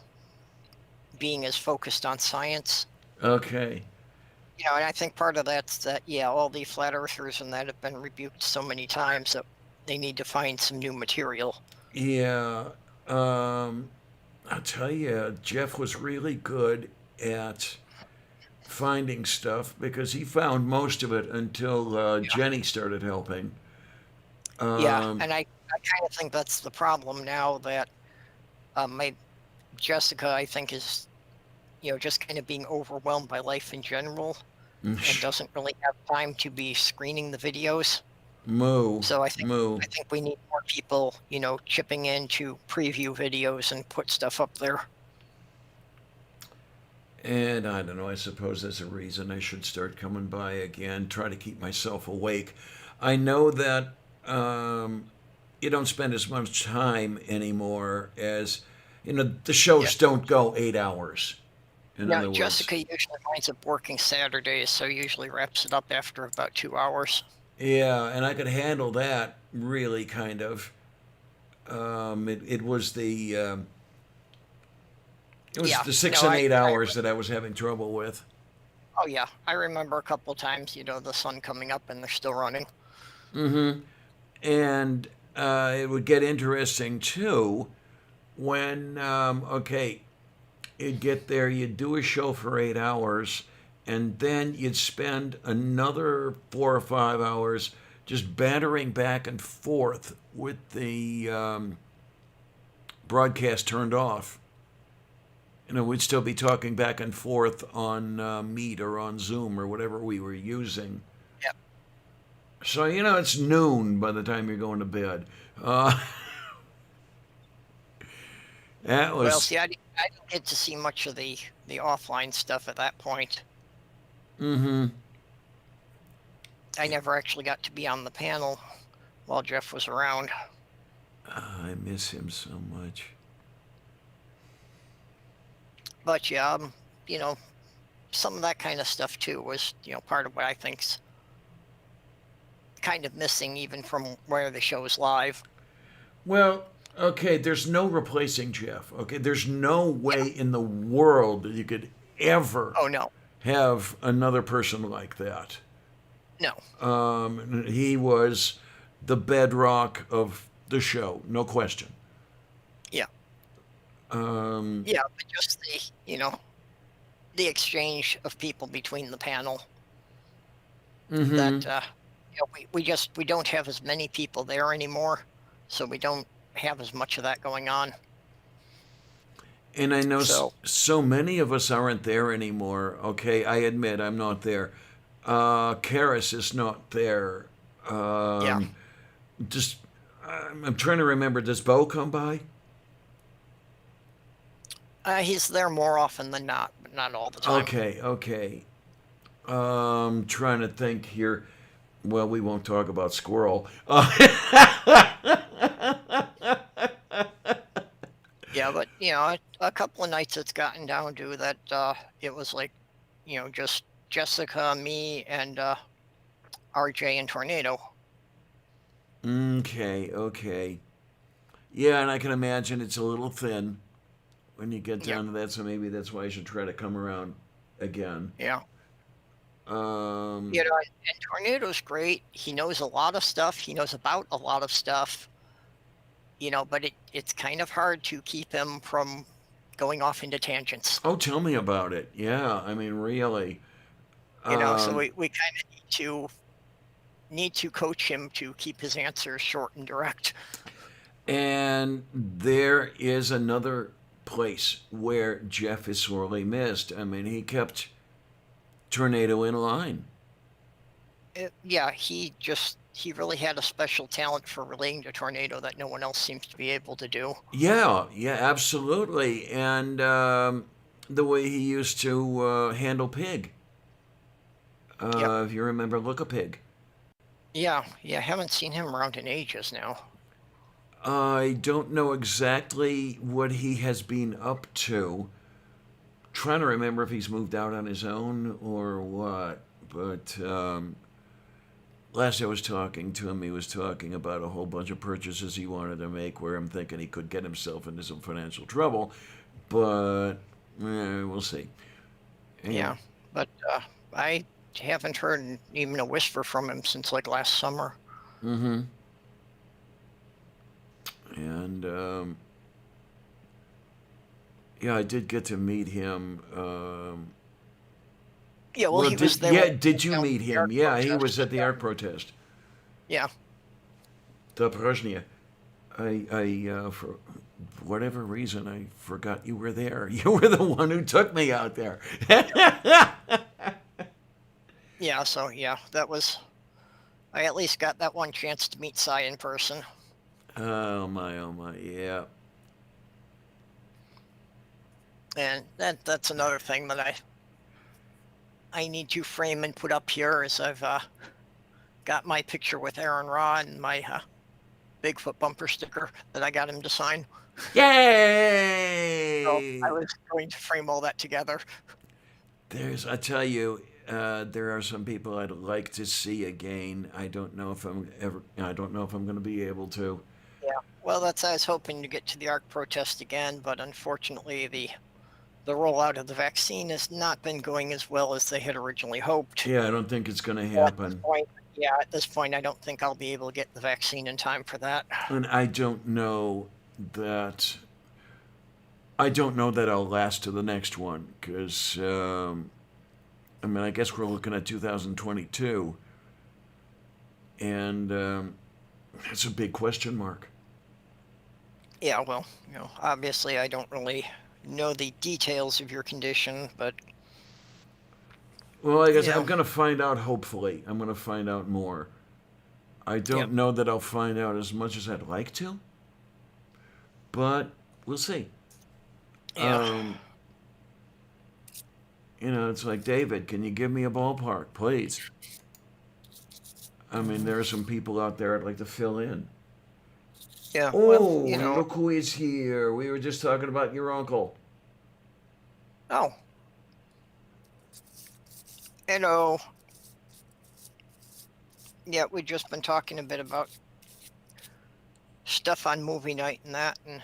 being as focused on science. Okay. And I think part of that's that, yeah, all the flat earthers and that have been rebuked so many times that they need to find some new material. Yeah. Um, I'll tell you, Jeff was really good at finding stuff because he found most of it until Yeah. Jenny started helping. Yeah, Um, and I kind of think that's the problem now that my Jessica, I think, is, just kind of being overwhelmed by life in general and doesn't really have time to be screening the videos. moo, So moo. I think we need more people, chipping in to preview videos and put stuff up there. And I don't know, I suppose there's a reason I should start coming by again, try to keep myself awake. I know that um, you don't spend as much time anymore as, the Yeah. shows don't go 8 hours, in Now, other words. Jessica usually winds up working Saturdays, so usually wraps it up after about 2 hours. Yeah, and I could handle that really kind of. It was Yeah. the six No, and I, eight I, hours that I was having trouble with. oh yeah, I remember a couple times, the sun coming up and they're still running. Mm-hmm. And it would get interesting too when okay, you'd get there, you'd do a show for 8 hours, and then you'd spend another 4 or 5 hours just bantering back and forth with the broadcast turned off. We'd still be talking back and forth on Meet or on Zoom or whatever we were using. Yep. So, it's noon by the time you're going to bed. Uh, that Well, was. see, I didn't get to see much of the offline stuff at that point. Mm-hmm. I never actually got to be on the panel while Jeff was around. I miss him so much. But yeah, some of that kind of stuff too was, part of what I think's kind of missing even from where the show's live. Well, okay, there's no replacing Jeff. Okay, there's no Yeah. way in the world that you could ever Oh no, have another person like that. no. He was the bedrock of the show, no question. Yeah. Um, Yeah, but just the exchange of people between the panel mhm. that we don't have as many people there anymore, so we don't have as much of that going on. And I know So so many of us aren't there anymore. Okay, I admit I'm not there. Karis is not there. yeah, Just I'm trying to remember. Does Bo come by? he's there more often than not, but not all the time. Okay, okay. Trying to think here. Well, we won't talk about Squirrel. Yeah, but a couple of nights it's gotten down to that it was like, just Jessica, me, and RJ and Tornado. Okay, okay. Yeah, and I can imagine it's a little thin when you get Yep. down to that, so maybe that's why I should try to come around again. Yeah. Um, And Tornado's great. He knows a lot of stuff. He knows about a lot of stuff. but it's kind of hard to keep him from going off into tangents. Oh, tell me about it. Yeah, I mean, really. So Um, we kind of need to coach him to keep his answers short and direct. and there is another place where Jeff is sorely missed. I mean, he kept Tornado in line. Yeah, he really had a special talent for relating to Tornado that no one else seems to be able to do. Yeah, yeah, absolutely. And the way he used to handle Pig. Yep. If you remember Look a Pig. Yeah, haven't seen him around in ages now. I don't know exactly what he has been up to. Trying to remember if he's moved out on his own or what. But last I was talking to him, he was talking about a whole bunch of purchases he wanted to make where I'm thinking he could get himself into some financial trouble. But we'll see. Yeah, but I haven't heard even a whisper from him since like last summer. Mm-hmm. And yeah, I did get to meet him. Yeah, well, he was there. Yeah, when did you down meet the him? art Yeah, he protest. was at the art protest. Yeah, The Porozhnya. For whatever reason, I forgot you were there. You were the one who took me out there. yeah. So yeah, that was. I at least got that one chance to meet Cy in person. Oh my, yeah. And that's another thing that I need to frame and put up here is I've got my picture with Aaron Raw and my Bigfoot bumper sticker that I got him to sign. Yay! So I was going to frame all that together. I tell you, there are some people I'd like to see again. I don't know if I'm going to be able to. Yeah. Well, I was hoping to get to the ARC protest again, but unfortunately the rollout of the vaccine has not been going as well as they had originally hoped. Yeah, I don't think it's going to happen. At this point, I don't think I'll be able to get the vaccine in time for that. And I don't know that I'll last to the next one because I mean, I guess we're looking at 2022, and it's a big question mark. Yeah, well, obviously I don't really know the details of your condition, but Well, I guess I'm going to find out, hopefully. I'm going to find out more. I don't know that I'll find out as much as I'd like to, but we'll see. yeah. It's like, David, can you give me a ballpark, please? I mean, there are some people out there I'd like to fill in. Yeah. Oh, Well, look who is here. We were just talking about your uncle. Oh. Hello. Yeah, we've just been talking a bit about stuff on movie night and that, and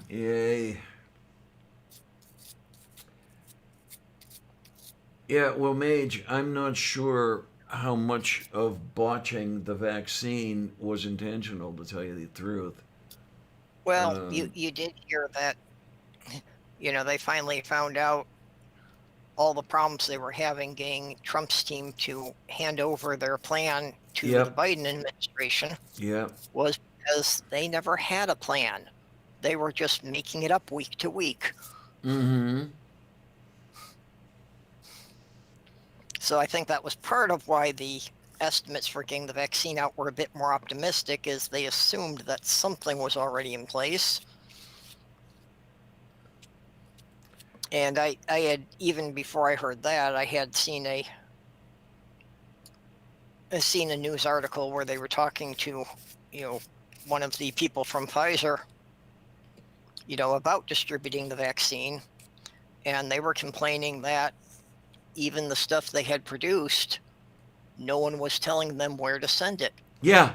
Yay. Yeah, well, Mage, I'm not sure how much of botching the vaccine was intentional, to tell you the truth. well, you did hear that. They finally found out all the problems they were having getting Trump's team to hand over their plan to the Biden administration. Yeah. Was because they never had a plan. They were just making it up week to week. Mm-hmm. So I think that was part of why the estimates for getting the vaccine out were a bit more optimistic, is they assumed that something was already in place. And I had, even before I heard that, I had seen a news article where they were talking to, one of the people from Pfizer, about distributing the vaccine. And they were complaining that even the stuff they had produced, no one was telling them where to send it. Yeah.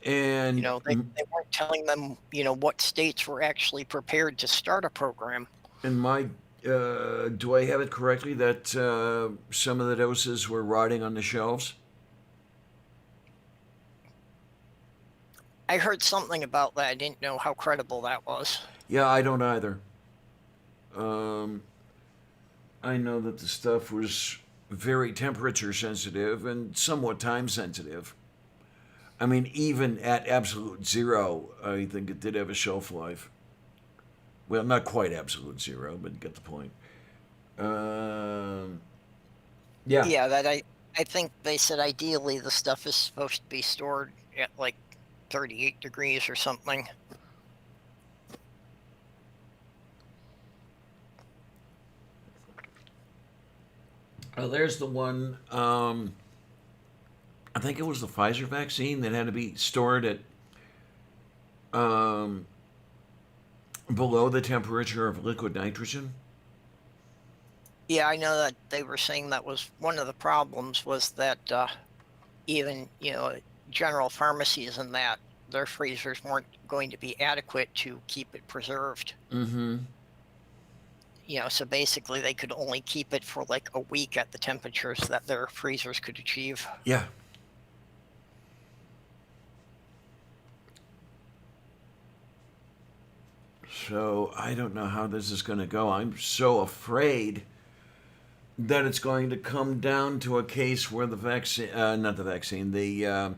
And they weren't telling them, what states were actually prepared to start a program. And my do I have it correctly that some of the doses were rotting on the shelves? I heard something about that. I didn't know how credible that was. Yeah, I don't either. Um, I know that the stuff was very temperature sensitive and somewhat time sensitive. I mean, even at absolute zero, I think it did have a shelf life. Well, not quite absolute zero, but you get the point. Um, yeah. Yeah, I think they said ideally the stuff is supposed to be stored at like 38 degrees or something. There's the one. I think it was the Pfizer vaccine that had to be stored at um, below the temperature of liquid nitrogen. Yeah, I know that they were saying that was one of the problems was that even, general pharmacies and that, their freezers weren't going to be adequate to keep it preserved. Mm-hmm. So basically they could only keep it for like a week at the temperatures that their freezers could achieve. Yeah. So I don't know how this is going to go. I'm so afraid that it's going to come down to a case where the vaccine, not the vaccine, the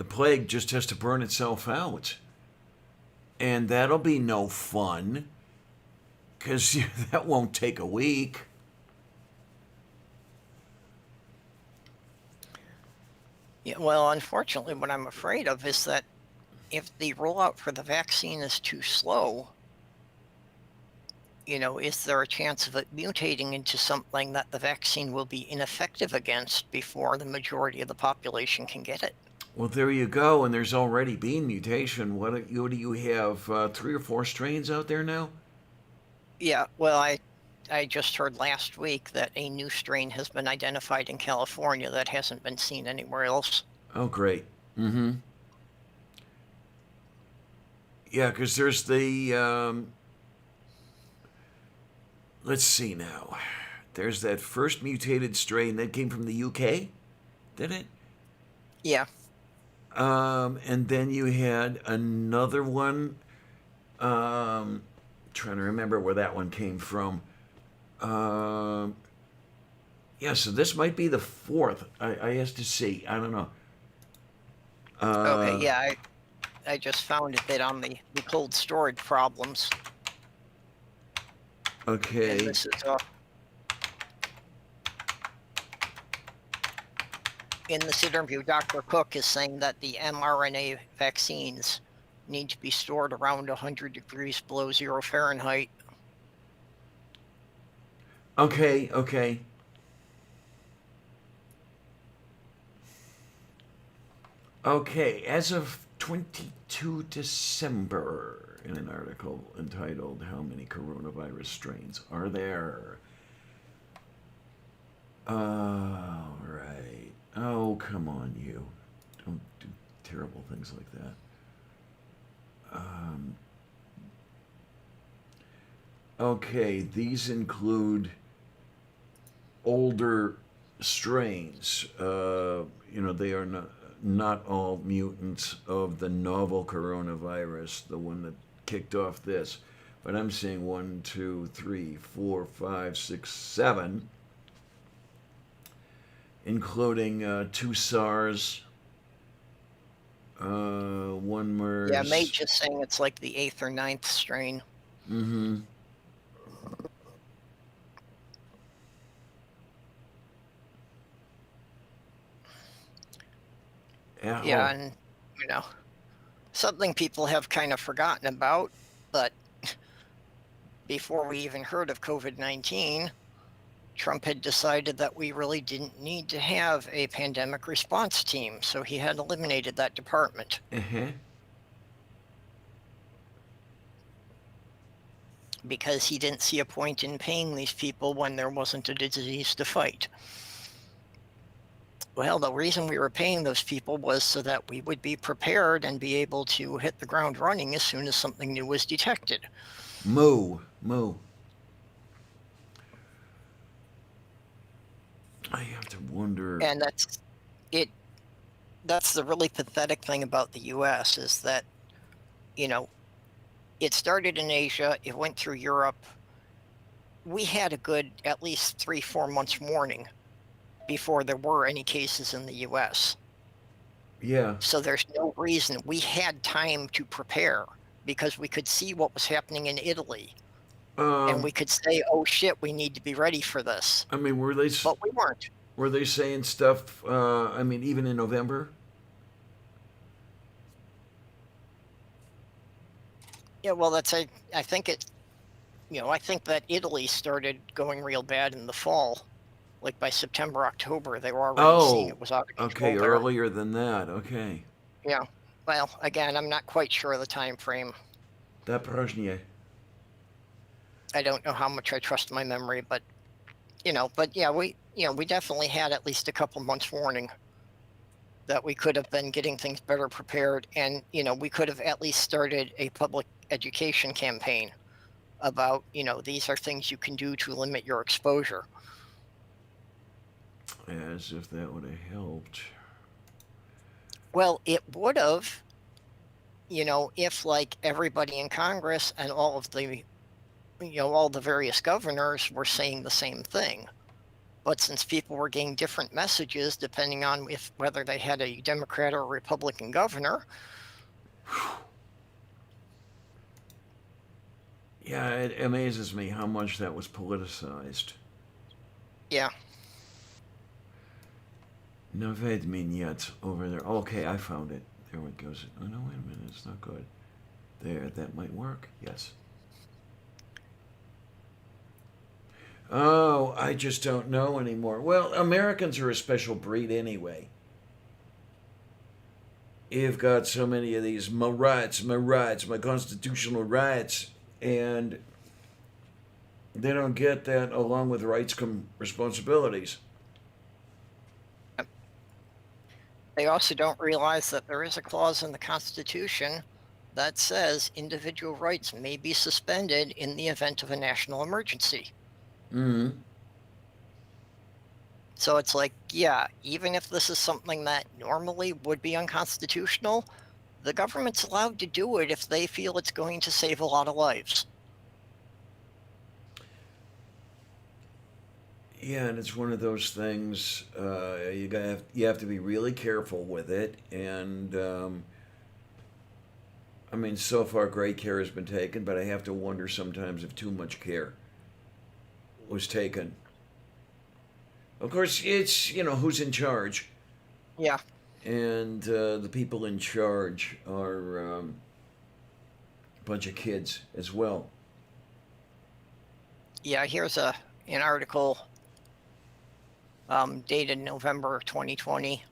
plague just has to burn itself out, and that'll be no fun, because that won't take a week. Yeah, well, unfortunately, what I'm afraid of is that if the rollout for the vaccine is too slow, is there a chance of it mutating into something that the vaccine will be ineffective against before the majority of the population can get it? Well, there you go, and there's already been mutation. What do you have? 3 or 4 strains out there now? Yeah, well, I just heard last week that a new strain has been identified in California that hasn't been seen anywhere else. Oh, great. Mm-hmm. Yeah, because there's the, let's see now. There's that first mutated strain that came from the UK, did it? Yeah. And then you had another one. Trying to remember where that one came from. Yeah, so this might be the 4th. I have to see. I don't know. Okay, yeah, I just found a bit on the cold storage problems. Okay. And this is in this interview, Dr. Cook is saying that the mRNA vaccines need to be stored around 100 degrees below 0 Fahrenheit. Okay. Okay, as of 22 December, in an article entitled How Many Coronavirus Strains Are There? All right. Oh, come on, you. Don't do terrible things like that. Okay, these include older strains. They are not all mutants of the novel coronavirus, the one that kicked off this. But I'm seeing 1, 2, 3, 4, 5, 6, 7, including 2 SARS, 1 MERS. Yeah, May just saying it's like the 8th or 9th strain. Mm-hmm. Yeah, and something people have kind of forgotten about, but before we even heard of COVID-19, Trump had decided that we really didn't need to have a pandemic response team, so he had eliminated that department. Uh-huh. Because he didn't see a point in paying these people when there wasn't a disease to fight. Well, the reason we were paying those people was so that we would be prepared and be able to hit the ground running as soon as something new was detected. Moo. wonder. And it. That's the really pathetic thing about the U.S. is that, you know, it started in Asia, it went through Europe. We had a good at least 3-4 months warning before there were any cases in the U.S. Yeah. So there's no reason. We had time to prepare because we could see what was happening in Italy, and we could say, "Oh shit, we need to be ready for this." I mean, But we weren't. were they saying stuff? I mean, even in November. Yeah, well, I think it. I think that Italy started going real bad in the fall. Like by September, October, they were already seeing it was out of control Okay, there. earlier than that. Okay. Yeah. Well, again, I'm not quite sure of the time frame. That Prajnie. I don't know how much I trust my memory, but yeah, we definitely had at least a couple months warning that we could have been getting things better prepared, and we could have at least started a public education campaign about these are things you can do to limit your exposure. As if that would have helped. Well, it would have, if like everybody in Congress and all of the all the various governors were saying the same thing. But since people were getting different messages depending on whether they had a Democrat or a Republican governor. Yeah, it amazes me how much that was politicized. Yeah. Novedminets over there. Okay, I found it. There it goes. Oh, no, wait a minute. It's not good. There, that might work. Yes. Oh, I just don't know anymore. Well, Americans are a special breed anyway. You've got so many of these my rights, my constitutional rights, and they don't get that along with rights come responsibilities. They also don't realize that there is a clause in the Constitution that says individual rights may be suspended in the event of a national emergency. Mm-hmm. So it's like, yeah, even if this is something that normally would be unconstitutional, the government's allowed to do it if they feel it's going to save a lot of lives. Yeah, and it's one of those things. You have to be really careful with it, and I mean, so far great care has been taken, but I have to wonder sometimes if too much care was taken. Of course, it's who's in charge, Yeah. and the people in charge are a bunch of kids as well. Yeah, here's an article dated November 2020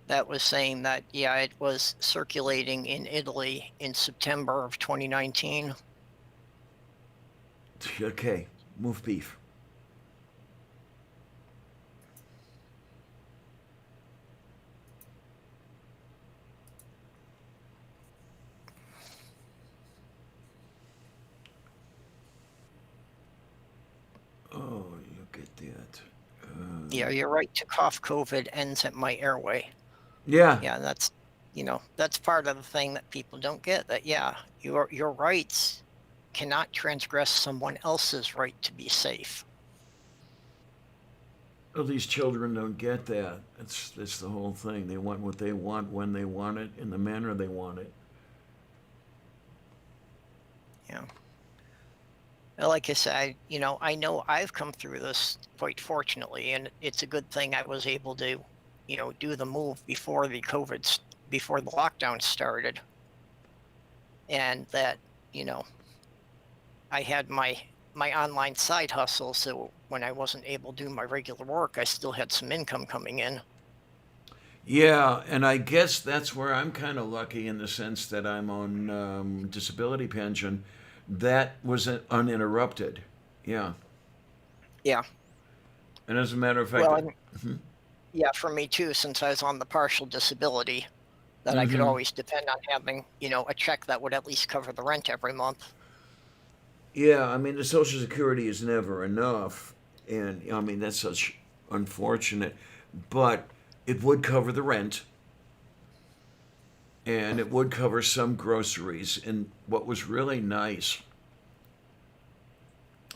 that was saying that, yeah, it was circulating in Italy in September of 2019. Okay, move beef. Oh, look at that. Yeah, you're right to cough COVID ends at my airway. Yeah. Yeah, that's part of the thing that people don't get, that, yeah, your rights cannot transgress someone else's right to be safe. Well, these children don't get that. That's the whole thing. They want what they want when they want it in the manner they want it. Yeah. Like I said, I know I've come through this quite fortunately, and it's a good thing I was able to, do the move before the lockdown started. And that, I had my online side hustle, so when I wasn't able to do my regular work, I still had some income coming in. Yeah, and I guess that's where I'm kind of lucky in the sense that I'm on disability pension. That was uninterrupted. Yeah. Yeah. And as a matter of fact, Well, yeah, for me too, since I was on the partial disability, that I could always depend on having, a check that would at least cover the rent every month. yeah, I mean, the Social Security is never enough. And I mean, that's such unfortunate, but it would cover the rent and it would cover some groceries. And what was really nice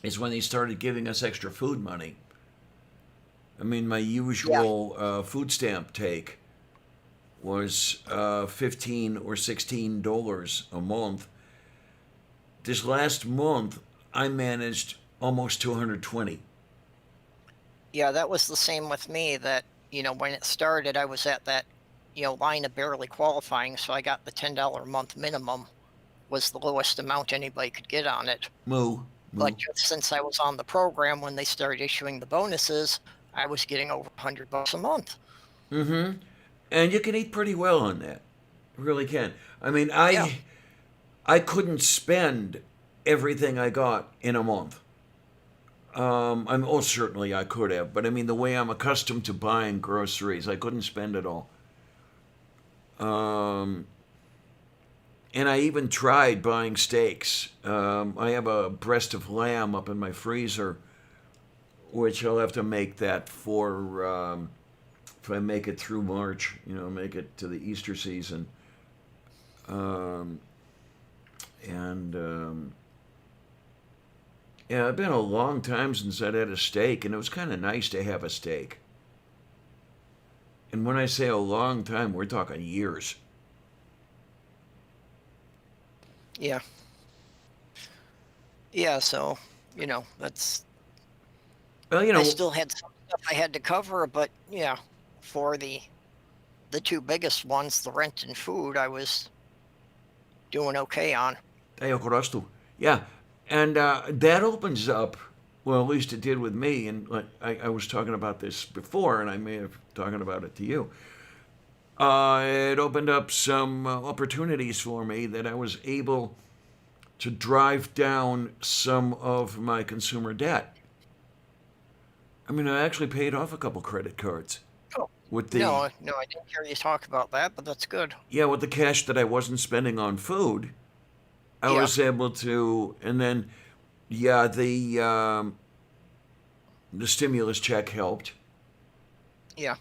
is when they started giving us extra food money. I mean, my usual food stamp take was $15 or $16 a month. This last month, I managed almost 220. Yeah, that was the same with me. That, when it started, I was at that, line of barely qualifying, so I got the $10 a month minimum was the lowest amount anybody could get on it. Moo. But just since I was on the program when they started issuing the bonuses, I was getting over $100 a month. Mm-hmm. And you can eat pretty well on that. You really can. I mean, I couldn't spend everything I got in a month. Certainly I could have, but I mean, the way I'm accustomed to buying groceries, I couldn't spend it all. And I even tried buying steaks. I have a breast of lamb up in my freezer, which I'll have to make that for if I make it through March, make it to the Easter season. Yeah, it's been a long time since I'd had a steak, and it was kind of nice to have a steak. And when I say a long time, we're talking years. Yeah. Yeah, so, that's. Well, I still had some stuff I had to cover, but yeah, for the two biggest ones, the rent and food, I was doing okay on. Yeah, and that opens up. Well, at least it did with me. And I was talking about this before, and I may have talking about it to you. It opened up some opportunities for me that I was able to drive down some of my consumer debt. I mean, I actually paid off a couple credit cards. Oh, with the no, I didn't hear you talk about that, but that's good. Yeah, with the cash that I wasn't spending on food, I was able to, and then, the stimulus check helped. Yeah.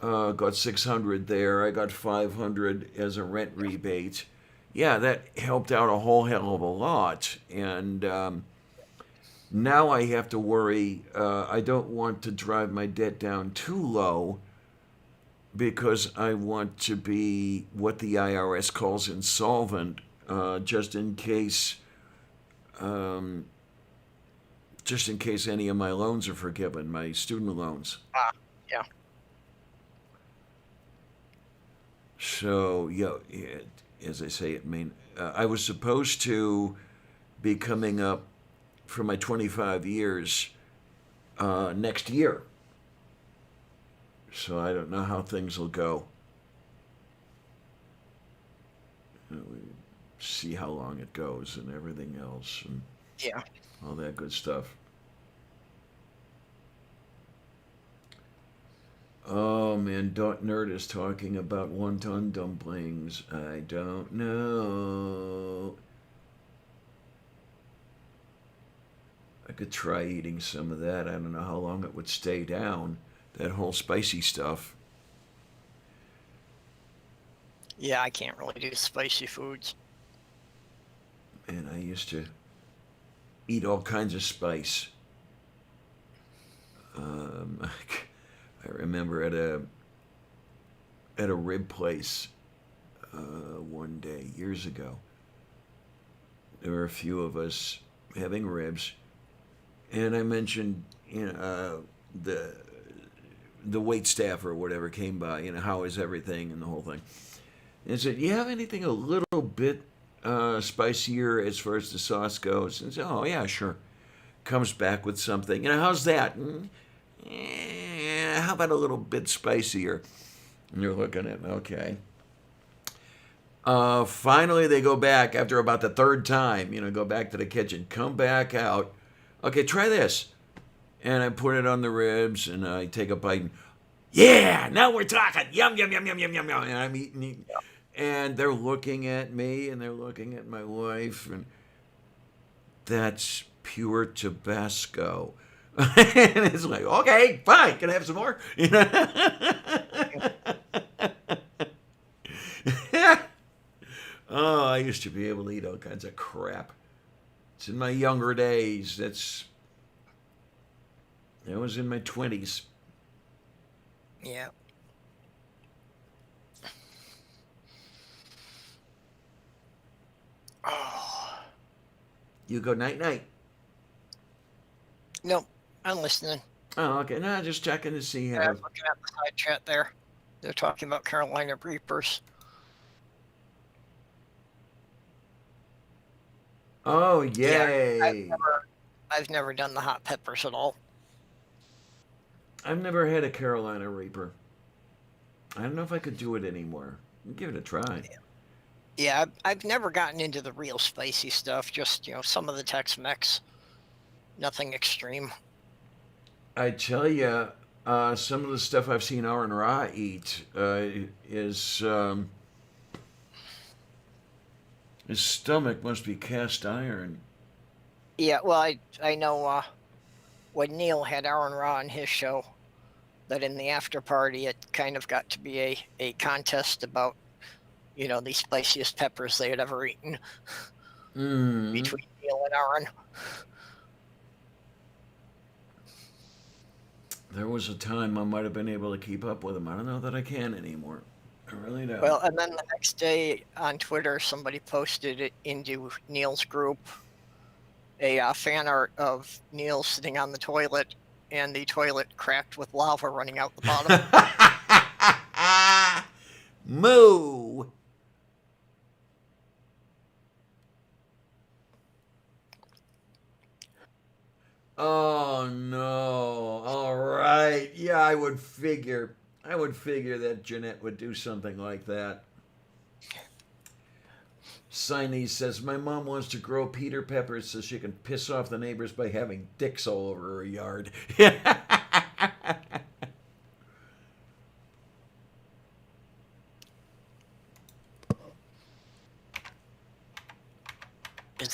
Got 600 there. I got 500 as a rent rebate. Yeah, that helped out a whole hell of a lot. And now I have to worry. I don't want to drive my debt down too low because I want to be what the IRS calls insolvent, just in case any of my loans are forgiven, my student loans. Yeah. So, as I say, I was supposed to be coming up for my 25 years next year. So I don't know how things will go. We see how long it goes and everything else and all that good stuff. Oh man, Nerd is talking about wonton dumplings. I don't know. I could try eating some of that. I don't know how long it would stay down. That whole spicy stuff. Yeah, I can't really do spicy foods. And I used to eat all kinds of spice. I remember at a rib place one day years ago. There were a few of us having ribs, and I mentioned, the wait staff or whatever came by. How is everything and the whole thing. And said, "You have anything a little bit spicier as far as the sauce goes?" And said, "Oh yeah, sure." Comes back with something. How's that? How about a little bit spicier? And you're looking at, okay. Finally, they go back after about the third time, go back to the kitchen, come back out. Okay, try this. And I put it on the ribs and I take a bite and, yeah, now we're talking. Yum, yum, yum, yum, yum, yum, yum. And I'm eating. And they're looking at me and they're looking at my wife. And that's pure Tabasco. And it's like, okay, fine, can I have some more? Oh, I used to be able to eat all kinds of crap. It's in my younger days. That was in my 20s. Yeah. Oh. You go night night. No, I'm listening. Oh, okay. No, just checking to see Yeah, how. I'm looking at the side chat there. They're talking about Carolina Reapers. Oh, Yeah, yay! I've never done the hot peppers at all. I've never had a Carolina Reaper. I don't know if I could do it anymore. Give it a try. Yeah, I've never gotten into the real spicy stuff. Just some of the Tex-Mex. Nothing extreme. I tell you, some of the stuff I've seen Aaron Ra eat is his stomach must be cast iron. Yeah, well, I know when Neil had Aaron Ra on his show, that in the after party it kind of got to be a contest about the spiciest peppers they had ever eaten between Neil and Aaron. There was a time I might have been able to keep up with him. I don't know that I can anymore. I really don't. Well, and then the next day on Twitter, somebody posted it into Neil's group, a fan art of Neil sitting on the toilet, and the toilet cracked with lava running out the bottom. Moo! Oh no. All right. Yeah, I would figure that Jeanette would do something like that. Siney says, my mom wants to grow Peter peppers so she can piss off the neighbors by having dicks all over her yard. Is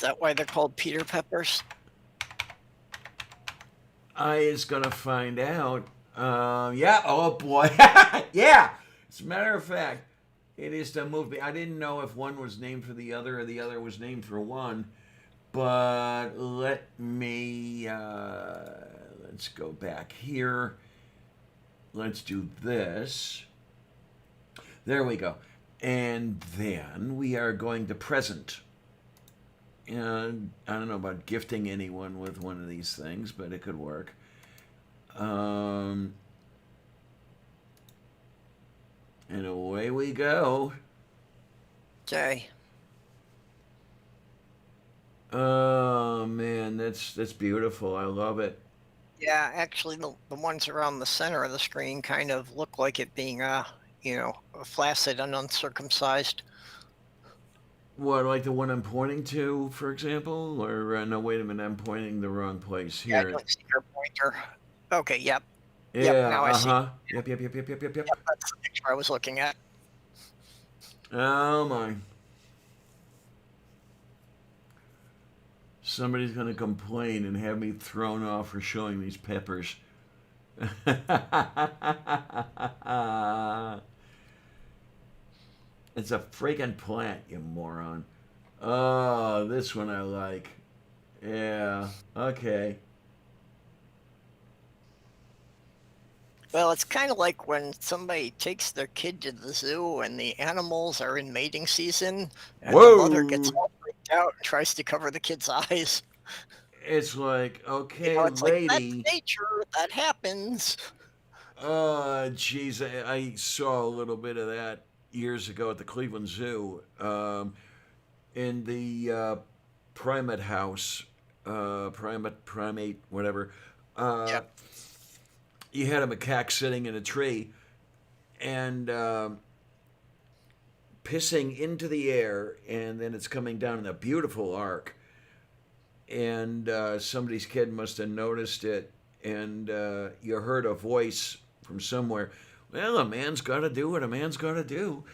that why they're called Peter peppers? I is gonna find out. Yeah. Oh boy. Yeah. As a matter of fact, it is the movie. I didn't know if one was named for the other or the other was named for one. But let me. Let's go back here. Let's do this. There we go. And then we are going to present. And I don't know about gifting anyone with one of these things, but it could work. And away we go. Okay. Oh man, that's beautiful. I love it. Yeah, actually, the ones around the center of the screen kind of look like it being, flaccid and uncircumcised. What, like the one I'm pointing to, for example? Or no, wait a minute, I'm pointing the wrong place Yeah, I here. don't see your pointer. Okay, yep. Yeah, Yep, now I see. Yep. Yep, that's the picture I was looking at. Oh my. Somebody's gonna complain and have me thrown off for showing these peppers. It's a freaking plant, you moron. Oh, this one I like. Yeah, okay. Well, it's kind of like when somebody takes their kid to the zoo and the animals are in mating season, and the mother gets all freaked out and tries to cover the kid's eyes. It's like, okay, It's like, lady. that's nature, that happens. Oh, jeez, I saw a little bit of that years ago at the Cleveland Zoo, in the primate house, primate, whatever. Yep. You had a macaque sitting in a tree and pissing into the air, and then it's coming down in a beautiful arc. And somebody's kid must have noticed it, and you heard a voice from somewhere. Well, a man's got to do what a man's got to do.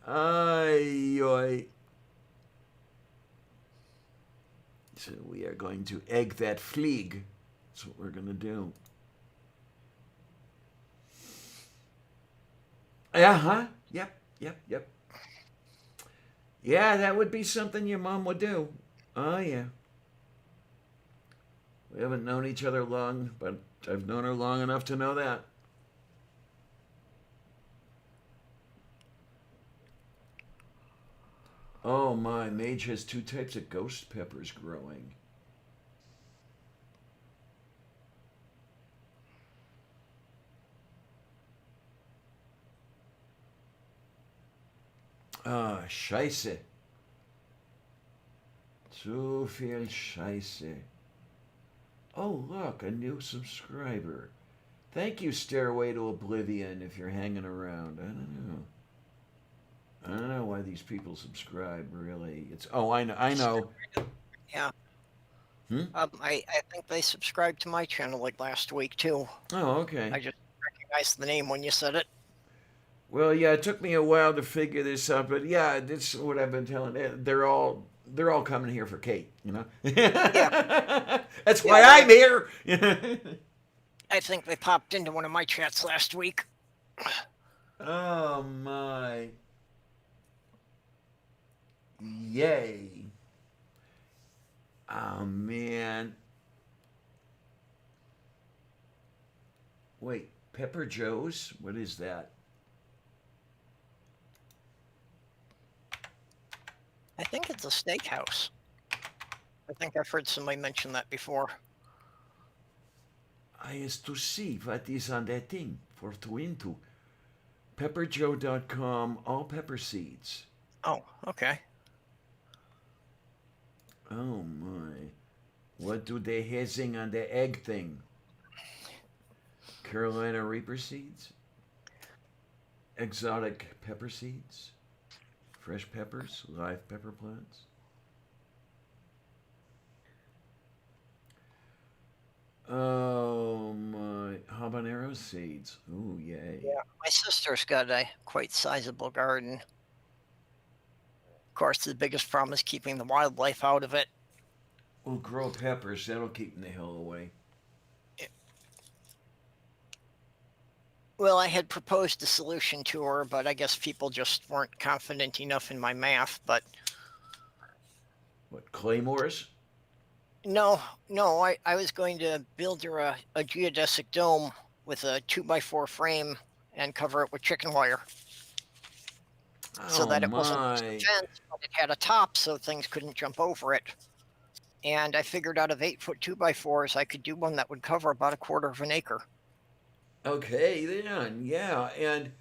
Ay, oy. So we are going to egg that fleeg. That's what we're going to do. Uh-huh. Yep. Yeah, that would be something your mom would do. Oh, yeah. We haven't known each other long, but I've known her long enough to know that. Oh my, Mage has 2 types of ghost peppers growing. Ah, Scheiße. Zu viel Scheiße. Oh, look, a new subscriber. Thank you, Stairway to Oblivion, if you're hanging around. I don't know why these people subscribe, really. It's I know. Yeah. Hmm? I think they subscribed to my channel like last week too. Oh, okay. I just recognized the name when you said it. Well, yeah, it took me a while to figure this out, but yeah, this is what I've been telling. They're all coming here for Kate, you know. Yeah. That's why I'm here. I think they popped into one of my chats last week. Oh my! Yay! Oh man! Wait, Pepper Joe's? What is that? I think it's a steakhouse. I think I've heard somebody mention that before. I is to see what is on that thing for to into. PepperJoe.com, all pepper seeds. Oh, okay. Oh my. What do they hazing on the egg thing? Carolina Reaper seeds? Exotic pepper seeds? Fresh peppers? Live pepper plants? Oh my. Habanero seeds. Ooh, yay. Yeah, my sister's got a quite sizable garden. Of course, the biggest problem is keeping the wildlife out of it. We'll grow peppers. That'll keep them the hell away. Well, I had proposed a solution to her, but I guess people just weren't confident enough in my math. But What, claymores? no, I was going to build her a geodesic dome with a 2x4 frame and cover it with chicken wire. So that it wasn't just a fence, but it had a top so things couldn't jump over it. And I figured out of 8-foot 2x4s, I could do one that would cover about 1/4 of an acre. Okay, then, yeah, and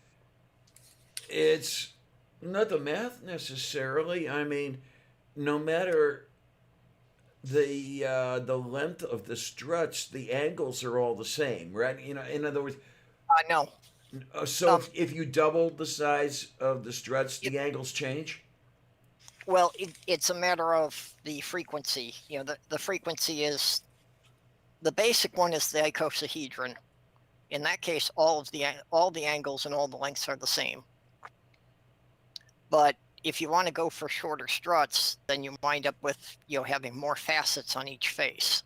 it's not the math necessarily. I mean, no matter the length of the struts, the angles are all the same, right? You know, in other words, No, so Um, if you double the size of the struts, the angles change. well, it's a matter of the frequency. You know, the frequency is the basic one is the icosahedron. In that case, all the angles and all the lengths are the same. But if you want to go for shorter struts, then you wind up with having more facets on each face,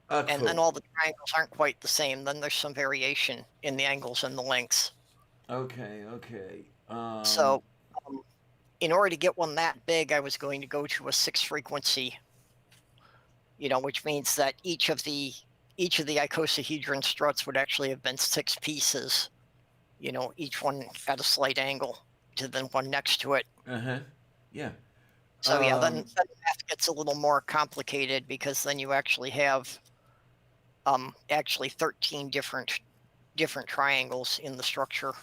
and Cool. then all the triangles aren't quite the same. Then there's some variation in the angles and the lengths. Okay. So, in order to get one that big, I was going to go to a 6 frequency. Which means that each of the icosahedron struts would actually have been 6 pieces. Each one at a slight angle to the one next to it. Yeah. So then the math gets a little more complicated because then you actually have 13 different triangles in the structure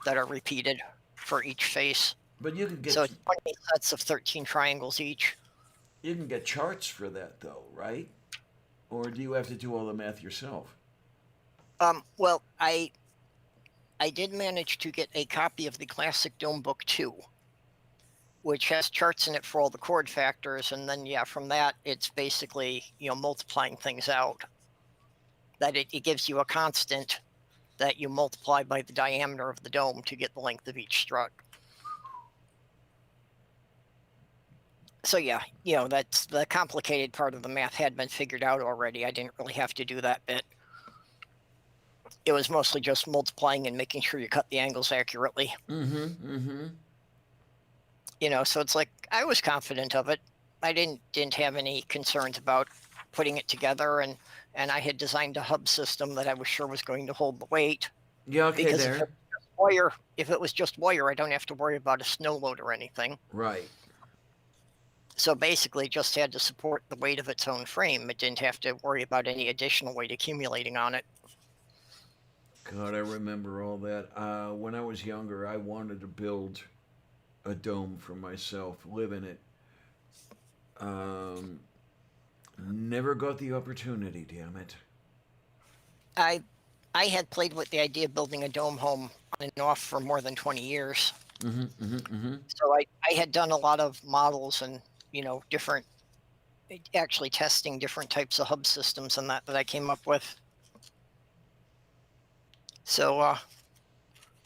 that are repeated for each face. But you can get So it's 20 sets of 13 triangles each. you can get charts for that though, right? Or do you have to do all the math yourself? Well, I did manage to get a copy of the Classic Dome Book 2, which has charts in it for all the chord factors, and then from that it's basically multiplying things out. That it gives you a constant that you multiply by the diameter of the dome to get the length of each strut. So yeah, that's the complicated part of the math had been figured out already. I didn't really have to do that bit. It was mostly just multiplying and making sure you cut the angles accurately. So it's like I was confident of it. I didn't have any concerns about putting it together, and I had designed a hub system that I was sure was going to hold the weight. Yeah, okay, Because there. if it was just wire, I don't have to worry about a snow load or anything. Right. So basically, it just had to support the weight of its own frame. It didn't have to worry about any additional weight accumulating on it. God, I remember all that. When I was younger, I wanted to build a dome for myself, live in it. Never got the opportunity, damn it. I had played with the idea of building a dome home on and off for more than 20 years. So I had done a lot of models and, different, actually testing different types of hub systems and that I came up with. So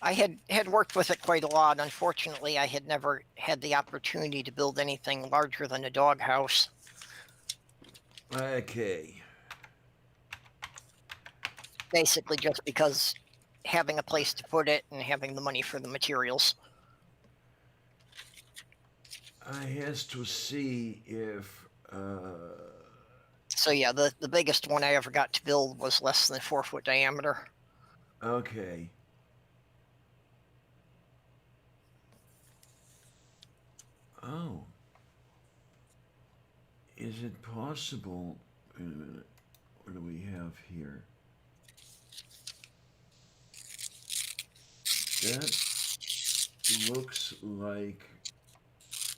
I had worked with it quite a lot. Unfortunately, I had never had the opportunity to build anything larger than a doghouse. Okay. Basically, just because having a place to put it and having the money for the materials. I has to see if. So yeah, the biggest one I ever got to build was less than 4-foot diameter. Okay. Oh. Is it possible? Wait a minute. What do we have here? That looks like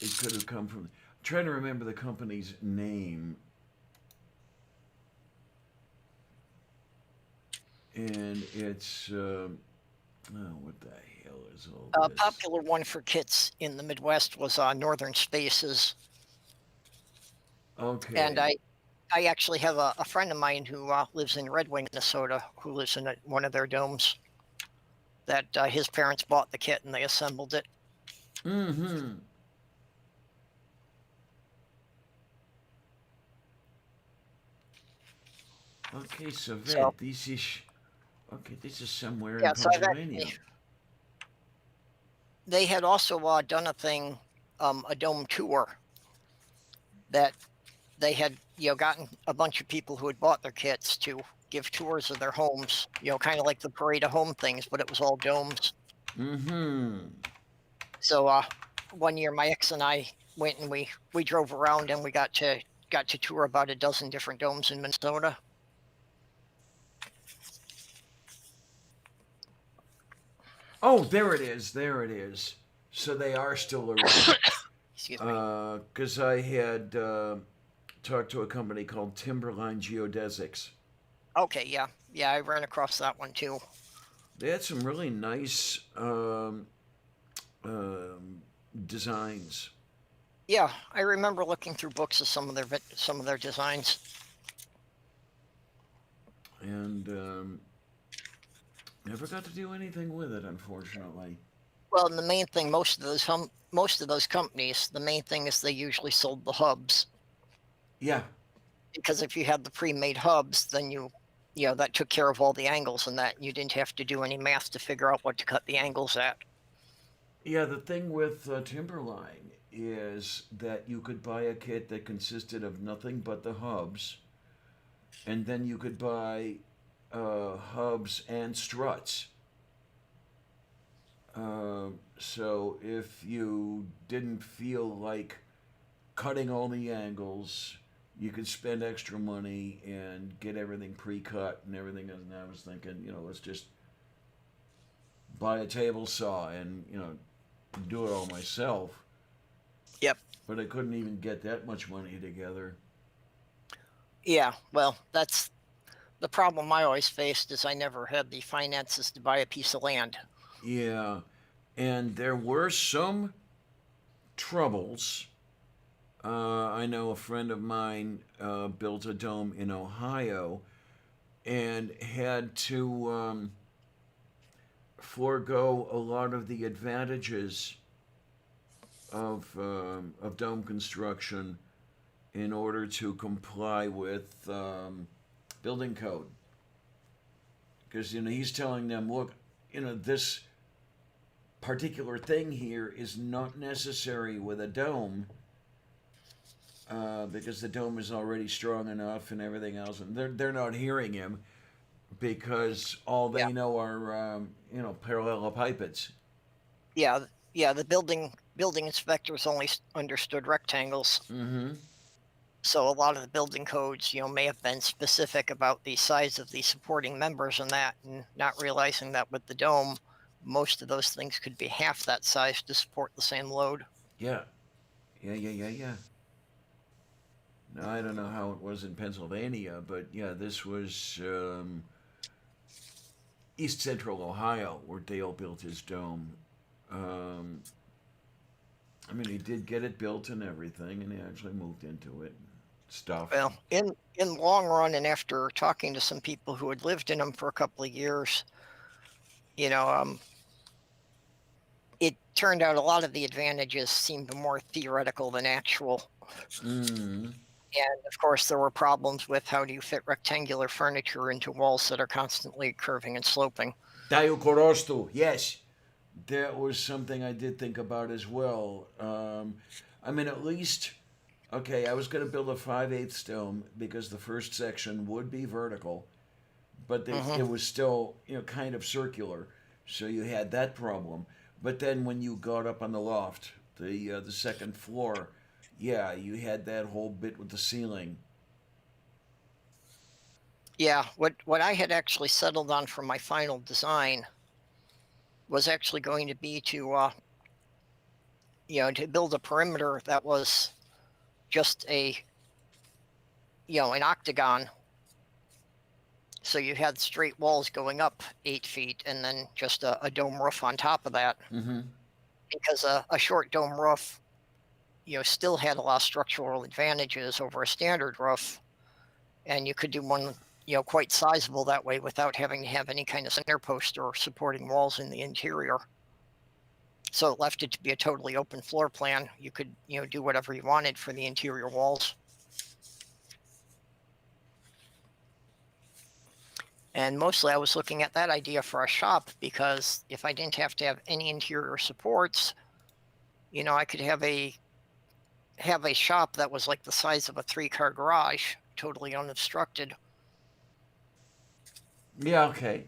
it could have come from. I'm trying to remember the company's name. And it's. What the hell is all A this? popular one for kits in the Midwest was Northern Spaces. Okay. And I actually have a friend of mine who lives in Red Wing, Minnesota, who lives in one of their domes. That his parents bought the kit and they assembled it. Mm-hmm. Okay, so this is. Okay, this is somewhere in So Pennsylvania. They had also done a thing, a dome tour, that they had gotten a bunch of people who had bought their kits to give tours of their homes, kind of like the parade of home things, but it was all domes. Mm-hmm. So one year my ex and I went and we drove around and we got to tour about a dozen different domes in Minnesota. Oh, there it is. There it is. So they are still around. Excuse me. Because I had talked to a company called Timberline Geodesics. Okay, yeah, I ran across that one too. They had some really nice designs. Yeah, I remember looking through books of some of their designs. And never got to do anything with it, unfortunately. Well, and the main thing, most of those companies, the main thing is they usually sold the hubs. Yeah. Because if you had the pre-made hubs, then that took care of all the angles and that you didn't have to do any math to figure out what to cut the angles at. Yeah, the thing with Timberline is that you could buy a kit that consisted of nothing but the hubs, and then you could buy hubs and struts. So if you didn't feel like cutting all the angles, you could spend extra money and get everything pre-cut and everything. And I was thinking, let's just buy a table saw and do it all myself. Yep. But I couldn't even get that much money together. Yeah, well, that's the problem I always faced, is I never had the finances to buy a piece of land. Yeah, and there were some troubles. I know a friend of mine built a dome in Ohio and had to forego a lot of the advantages of dome construction in order to comply with building code. Because he's telling them, look, this particular thing here is not necessary with a dome, because the dome is already strong enough and everything else, and they're not hearing him because all they Yeah. know are parallelepipeds. Yeah, yeah. The building inspectors only understood rectangles, Mm-hmm. so a lot of the building codes, may have been specific about the size of the supporting members and that, and not realizing that with the dome, most of those things could be half that size to support the same load. Yeah, yeah. Now I don't know how it was in Pennsylvania, but yeah, this was East Central Ohio where Dale built his dome. Um, I mean, he did get it built and everything, and he actually moved into it. Stuff. Well, in long run, and after talking to some people who had lived in them for a couple of years, you know, um, it turned out a lot of the advantages seemed more theoretical than actual. Mm. And of course, there were problems with how do you fit rectangular furniture into walls that are constantly curving and sloping. Dayu Korostu, yes. That was something I did think about as well. I mean, at least, okay, I was going to build a 5/8 dome because the first section would be vertical, but it was still, kind of circular. So you had that problem. But then when you got up on the loft, the second floor, yeah, you had that whole bit with the ceiling. Yeah, what I had actually settled on for my final design was actually going to be to build a perimeter that was just an octagon. So you had straight walls going up 8 feet and then just a dome roof on top of that. Mm-hmm. Because a short dome roof, still had a lot of structural advantages over a standard roof. And you could do one, quite sizable that way without having to have any kind of center post or supporting walls in the interior. So it left it to be a totally open floor plan. You could, do whatever you wanted for the interior walls. And mostly I was looking at that idea for a shop because if I didn't have to have any interior supports, I could have a shop that was like the size of a 3-car garage, totally unobstructed. Yeah, okay.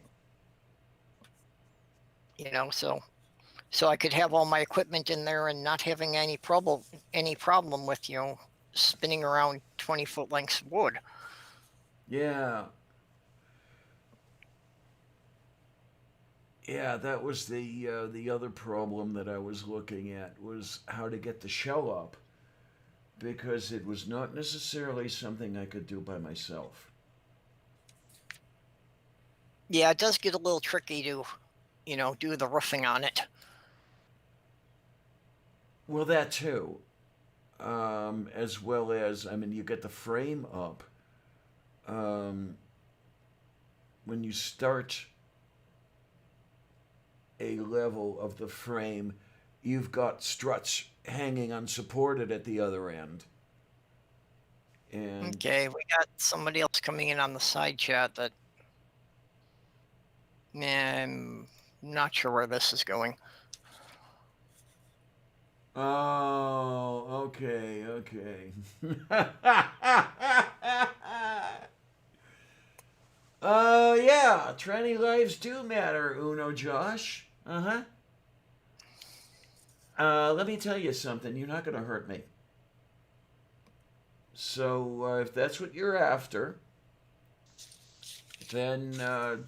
So I could have all my equipment in there and not having any problem with, spinning around 20-foot lengths of wood. Yeah. Yeah, that was the other problem that I was looking at was how to get the shell up, because it was not necessarily something I could do by myself. Yeah, it does get a little tricky to, do the roofing on it. Well, that too, as well as, I mean, you get the frame up. When you start a level of the frame, you've got struts hanging unsupported at the other end. And Okay, we got somebody else coming in on the side chat that I'm not sure where this is going. oh, okay. Yeah, tranny lives do matter, Uno Josh. Uh-huh. Let me tell you something. You're not going to hurt me. So if that's what you're after, then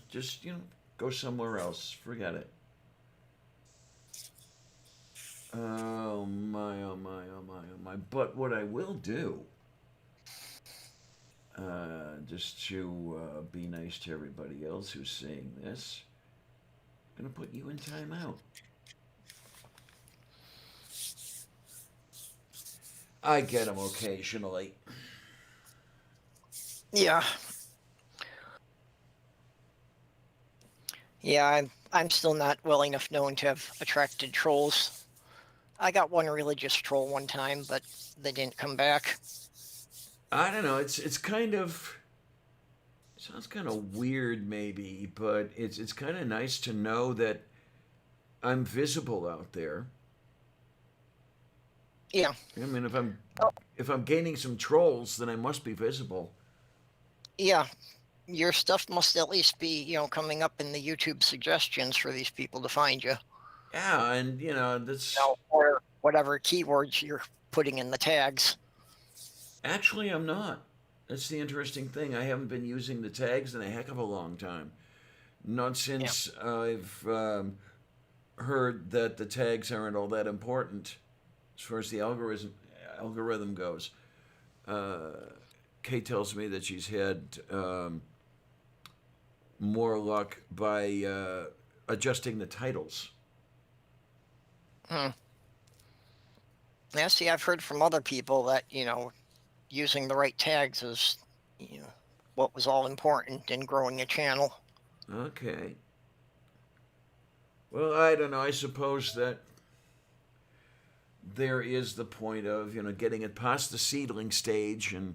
just, go somewhere else. Forget it. Oh my, oh my, oh my, oh my. But what I will do, just to be nice to everybody else who's seeing this, I'm going to put you in timeout. I get them occasionally. Yeah. Yeah, I'm still not well enough known to have attracted trolls. I got one religious troll one time, but they didn't come back. I don't know. It's kind of sounds kind of weird, maybe, but it's kind of nice to know that I'm visible out there. Yeah, I mean, if I'm gaining some trolls, then I must be visible. yeah. Your stuff must at least be, coming up in the YouTube suggestions for these people to find you. Yeah, and that's Or whatever keywords you're putting in the tags. actually I'm not. That's the interesting thing. I haven't been using the tags in a heck of a long time. Not Yeah. since I've heard that the tags aren't all that important as far as the algorithm goes. Uh, Kay tells me that she's had more luck by adjusting the titles. Hmm. Yeah, see, I've heard from other people that, using the right tags is, what was all important in growing a channel. Okay. Well, I don't know. I suppose that there is the point of getting it past the seedling stage and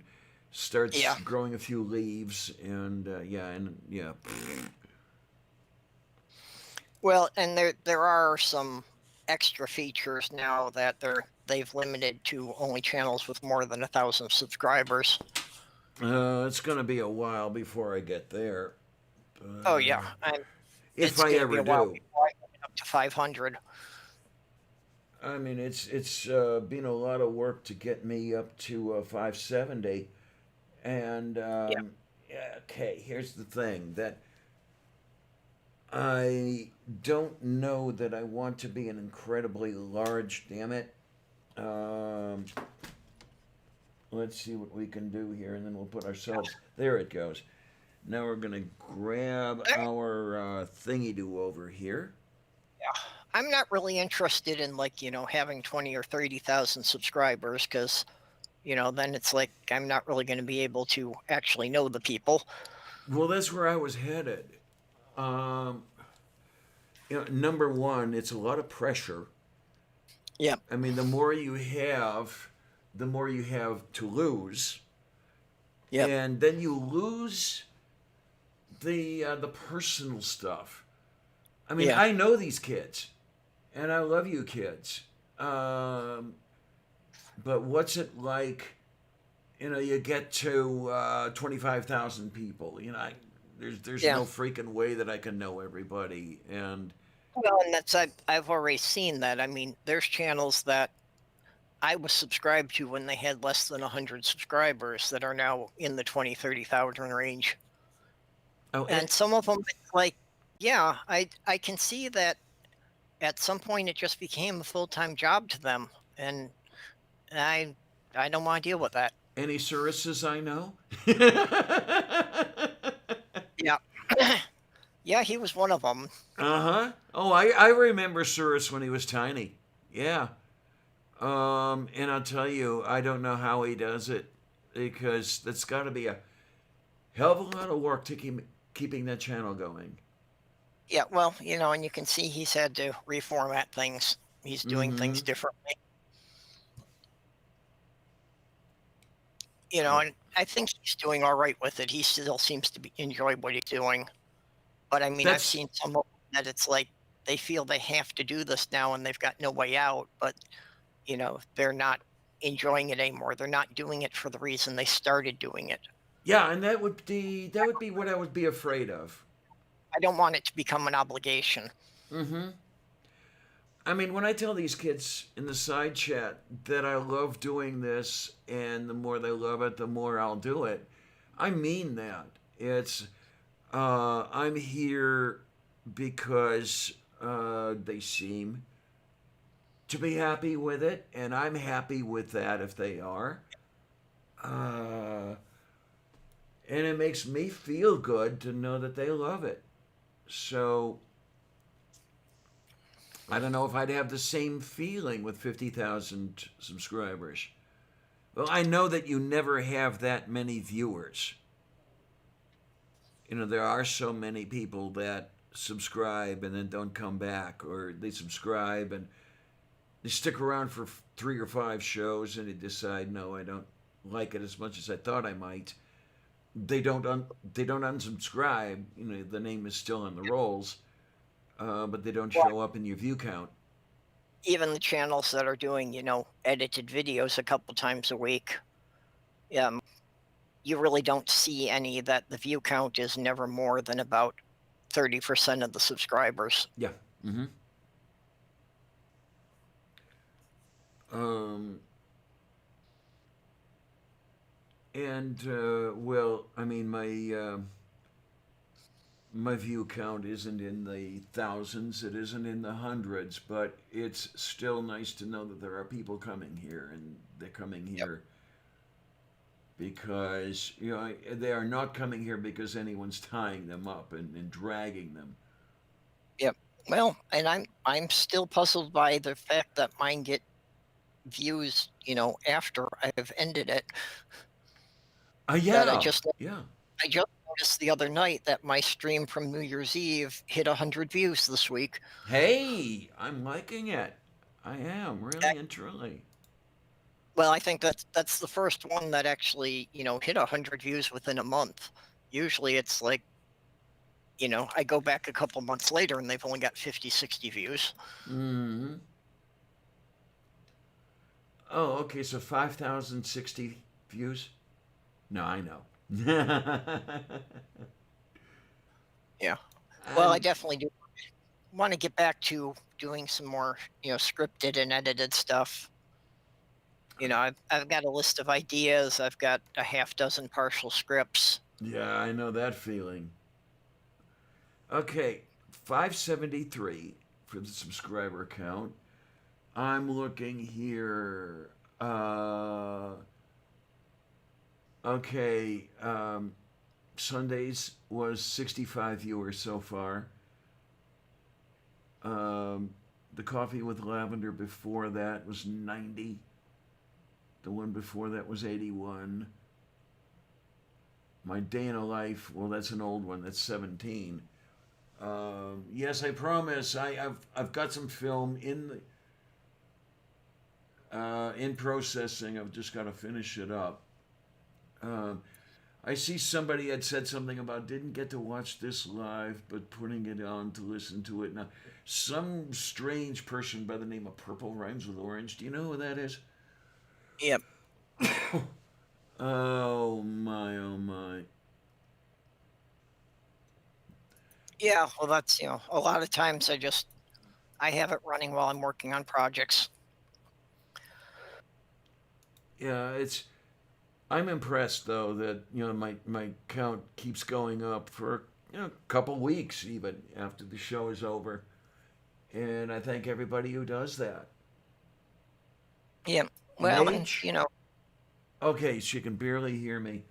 starts Yeah. growing a few leaves and yeah. Well, and there are some extra features now that they've limited to only channels with more than 1,000 subscribers. It's gonna be a while before I get there. Oh yeah, If it's I gonna be ever a while do. before I get up to 500. I mean, it's been a lot of work to get me up to 570, and Yeah, yeah, okay. Here's the thing that I don't know that I want to be an incredibly large. Damn it. Um, let's see what we can do here, and then we'll put ourselves. There it goes. Now we're gonna grab our thingy do over here. I'm not really interested in having 20 or 30,000 subscribers because then it's like I'm not really going to be able to actually know the people. Well, that's where I was headed. Um, number one, it's a lot of pressure. Yeah, I mean, the more you have to lose, yep, and then you lose the personal stuff. I mean, yeah, I know these kids, and I love you kids. But what's it like? You get to 25,000 people. There's yeah. no freaking way that I can know everybody, and Well, and I've already seen that. I mean, there's channels that I was subscribed to when they had less than 100 subscribers that are now in the 20, 30,000 range. oh, And some of them, it's like, yeah, I can see that at some point it just became a full-time job to them, and I I don't want to deal with that. any services I know? Yeah, yeah, he was one of them. Uh-huh. Oh, I remember Surus when he was tiny. Yeah. And I'll tell you, I don't know how he does it because that's got to be a hell of a lot of work to keeping that channel going. Yeah, well, and you can see he's had to reformat things. He's doing things Mm-hmm. differently. Oh, And I think he's doing all right with it. He still seems to enjoy what he's doing. But I mean, I've that's seen some of them that it's like they feel they have to do this now and they've got no way out, but they're not enjoying it anymore. They're not doing it for the reason they started doing it. yeah, and that would be what I would be afraid of. I don't want it to become an obligation. Mm-hmm. I mean, when I tell these kids in the side chat that I love doing this, and the more they love it, the more I'll do it, I mean that. It's I'm here because they seem to be happy with it, and I'm happy with that if they are. Uh, and it makes me feel good to know that they love it. So I don't know if I'd have the same feeling with 50,000 subscribers. Well, I know that you never have that many viewers. There are so many people that subscribe and then don't come back, or they subscribe and they stick around for 3 or 5 shows and they decide, no, I don't like it as much as I thought I might. They don't unsubscribe. You know, the name is still on the rolls, but they don't Well, show up in your view count. even the channels that are doing, edited videos a couple times a week, um, you really don't see any that the view count is never more than about 30% of the subscribers. Yeah. Mm-hmm. Um, and well, I mean, my view count isn't in the thousands, it isn't in the hundreds, but it's still nice to know that there are people coming here, and they're coming Yep. here because they are not coming here because anyone's tying them up and dragging them. Yep. Well, and I'm still puzzled by the fact that mine get views, after I've ended it. That Yeah, yeah. I just noticed the other night that my stream from New Year's Eve hit 100 views this week. Hey, I'm liking it. I am really That- and truly. Well, I think that's the first one that actually, hit 100 views within a month. Usually it's like, I go back a couple months later and they've only got 50, 60 views. Hmm. Oh, okay. So 5,060 views. No, I know. Yeah. Well, I Um, definitely do want to get back to doing some more, scripted and edited stuff. I've got a list of ideas. I've got a half dozen partial scripts. yeah, I know that feeling. Okay, 573 for the subscriber count. I'm looking here. Okay, Sundays was 65 viewers so far. The Coffee with Lavender before that was 90. The one before that was 81. My Day in a Life, well, that's an old one. That's 17. Yes, I promise. I've got some film in processing. I've just got to finish it up. I see somebody had said something about didn't get to watch this live, but putting it on to listen to it now. Some strange person by the name of Purple Rhymes with Orange. Do you know who that is? Yep. Oh my, oh my. Yeah. Well, that's, a lot of times I have it running while I'm working on projects. Yeah, I'm impressed though that my count keeps going up for a couple weeks even after the show is over, and I thank everybody who does that. Yeah. Well, and, Mage? Okay, she can barely hear me. Oh.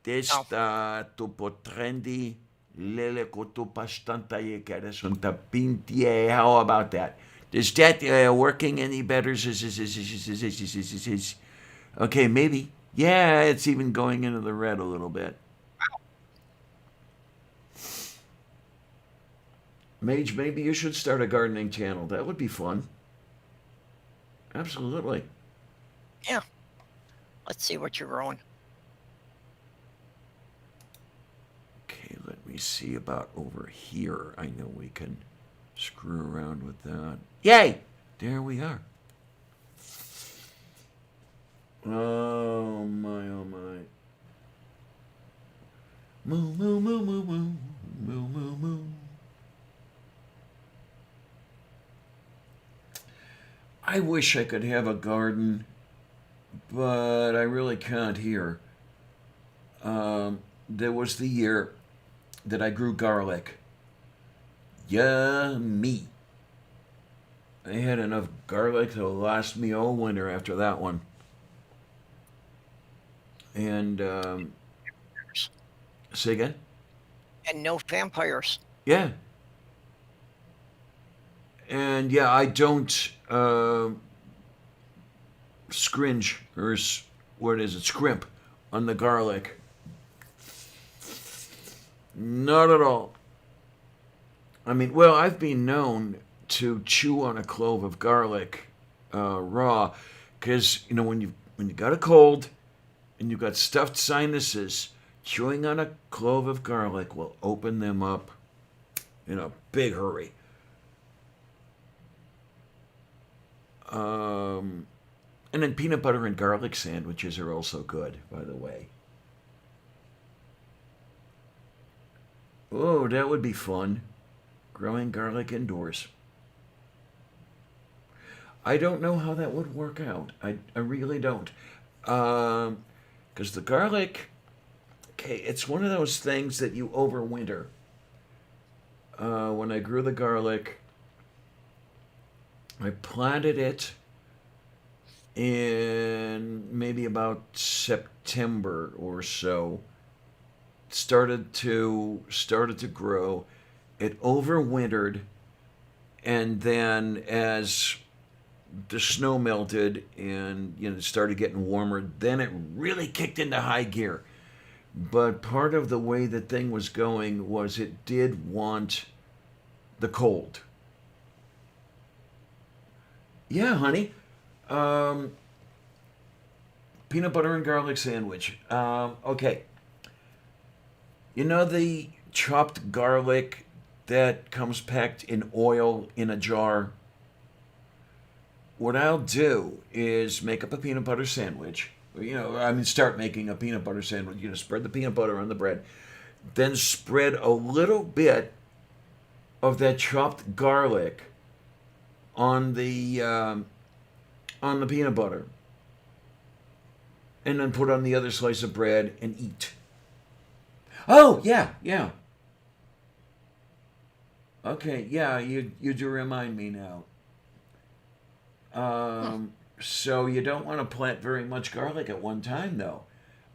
Testa tu potrendi lele kutu pastanta yekeresunta pintie. How about that? Is that working any better? Okay, maybe. Yeah, it's even going into the red a little bit. Mage, maybe you should start a gardening channel. That would be fun. Absolutely. Yeah. Let's see what you're growing. Okay, let me see about over here. I know we can screw around with that. Yay! There we are. Oh my, oh my. Moo, moo, moo, moo, moo. Moo, moo, moo. I wish I could have a garden, but I really can't here. There was the year that I grew garlic. Yummy. I had enough garlic to last me all winter after that one. And, say again? And no vampires. Yeah. And yeah, I don't scringe, or what is it, scrimp on the garlic. Not at all. I mean, well, I've been known to chew on a clove of garlic raw, because when you got a cold and you've got stuffed sinuses, chewing on a clove of garlic will open them up in a big hurry. And then peanut butter and garlic sandwiches are also good, by the way. Oh, that would be fun. Growing garlic indoors. I don't know how that would work out. I really don't. Because the garlic, okay, it's one of those things that you overwinter. When I grew the garlic, I planted it in maybe about September or so. Started to grow. It overwintered, and then as the snow melted and it started getting warmer, then it really kicked into high gear. But part of the way the thing was going was it did want the cold. Yeah, honey. Peanut butter and garlic sandwich. Okay. You know the chopped garlic that comes packed in oil in a jar? What I'll do is make up a peanut butter sandwich. Start making a peanut butter sandwich. Spread the peanut butter on the bread. Then spread a little bit of that chopped garlic on the peanut butter, and then put on the other slice of bread and eat. Oh yeah, yeah. Okay, yeah, you do remind me now. So you don't want to plant very much garlic at one time, though,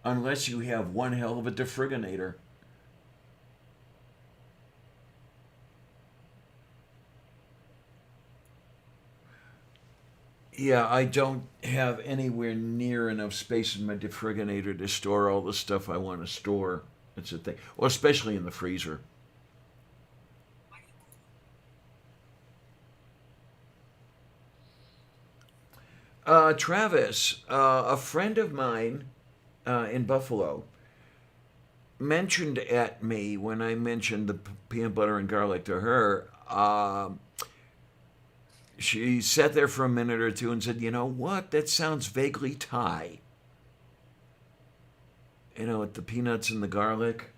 unless you have one hell of a defriginator. Yeah, I don't have anywhere near enough space in my defriginator to store all the stuff I want to store. That's the thing. Well, especially in the freezer. Travis, a friend of mine in Buffalo mentioned at me when I mentioned the peanut butter and garlic to her. She sat there for a minute or two and said, "You know what? That sounds vaguely Thai. With the peanuts and the garlic."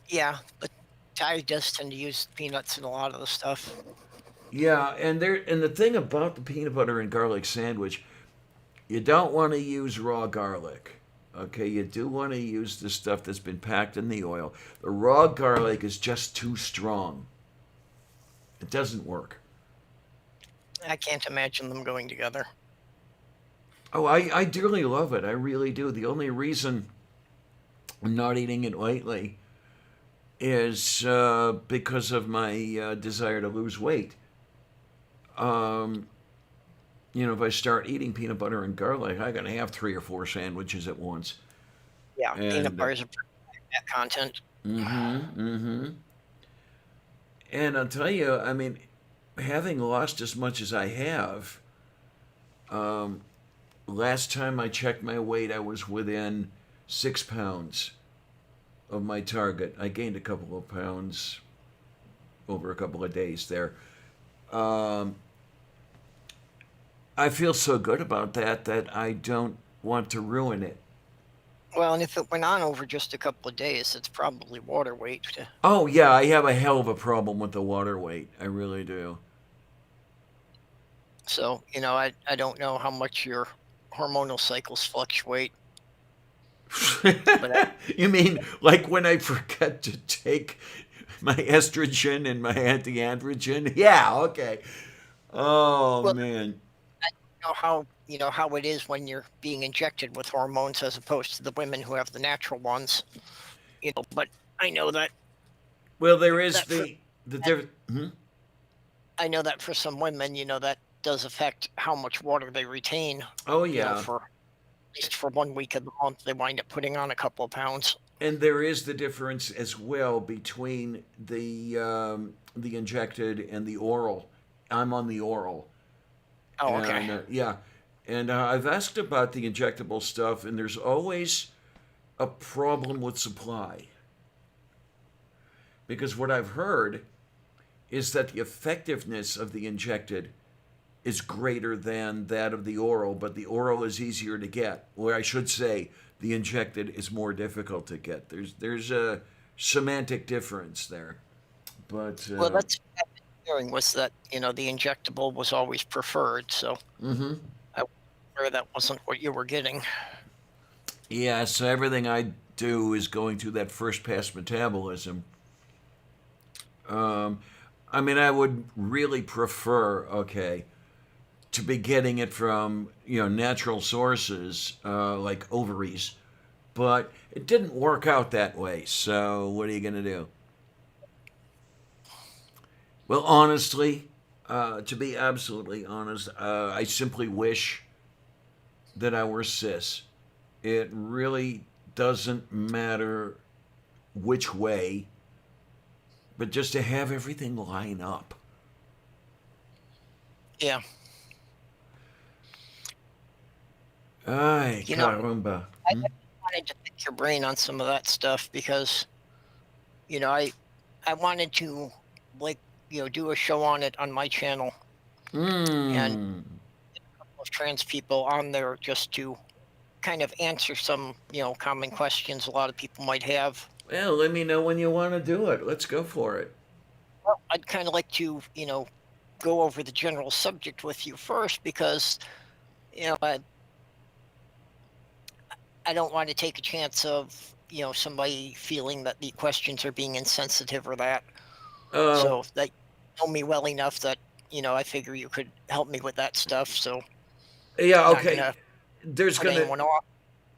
Yeah, but Thai does tend to use peanuts in a lot of the stuff. Yeah, and the thing about the peanut butter and garlic sandwich, you don't want to use raw garlic. Okay, you do want to use the stuff that's been packed in the oil. The raw garlic is just too strong. It doesn't work. I can't imagine them going together. Oh, I dearly love it. I really do. The only reason I'm not eating it lately is because of my desire to lose weight. If I start eating peanut butter and garlic, I gotta have 3 or 4 sandwiches at once. Yeah, peanut And butter is a pretty fat content. mm-hmm. And I'll tell you, having lost as much as I have, last time I checked my weight, I was within 6 pounds of my target. I gained a couple of pounds over a couple of days there. I feel so good about that I don't want to ruin it. Well, and if it went on over just a couple of days, it's probably water weight. Oh yeah, I have a hell of a problem with the water weight. I really do. So, I don't know how much your hormonal cycles fluctuate, but You mean like when I forget to take my estrogen and my anti-androgen? Yeah, okay. Oh well, man. how it is when you're being injected with hormones as opposed to the women who have the natural ones. But I know that Well, there is that for the difference. I know that for some women, that does affect how much water they retain. Oh yeah. For at least for 1 week of the month, they wind up putting on a couple of pounds. And there is the difference as well between the injected and the oral. I'm on the oral. Oh, okay. And yeah, and I've asked about the injectable stuff, and there's always a problem with supply. Because what I've heard is that the effectiveness of the injected is greater than that of the oral, but the oral is easier to get. Or I should say, the injected is more difficult to get. There's a semantic difference there. But Well, that's what I've been hearing was that the injectable was always preferred. So mhm. I wonder that wasn't what you were getting. Yeah, so everything I do is going through that first pass metabolism. I mean, I would really prefer, okay, to be getting it from natural sources like ovaries, but it didn't work out that way. So what are you gonna do? Well, honestly, to be absolutely honest, I simply wish that I were cis. It really doesn't matter which way, but just to have everything line up. Yeah. Ay, You know, caramba. I wanted to pick your brain on some of that stuff because I wanted to like do a show on it on my channel and Hmm. of trans people on there just to kind of answer some common questions a lot of people might have. Well, let me know when you want to do it. Let's go for it. Well, I'd kind of like to go over the general subject with you first because you know I, I don't want to take a chance of somebody feeling that the questions are being insensitive or that. Oh, So that you know me well enough that I figure you could help me with that stuff. So yeah, I'm not okay. gonna There's cut gonna anyone off.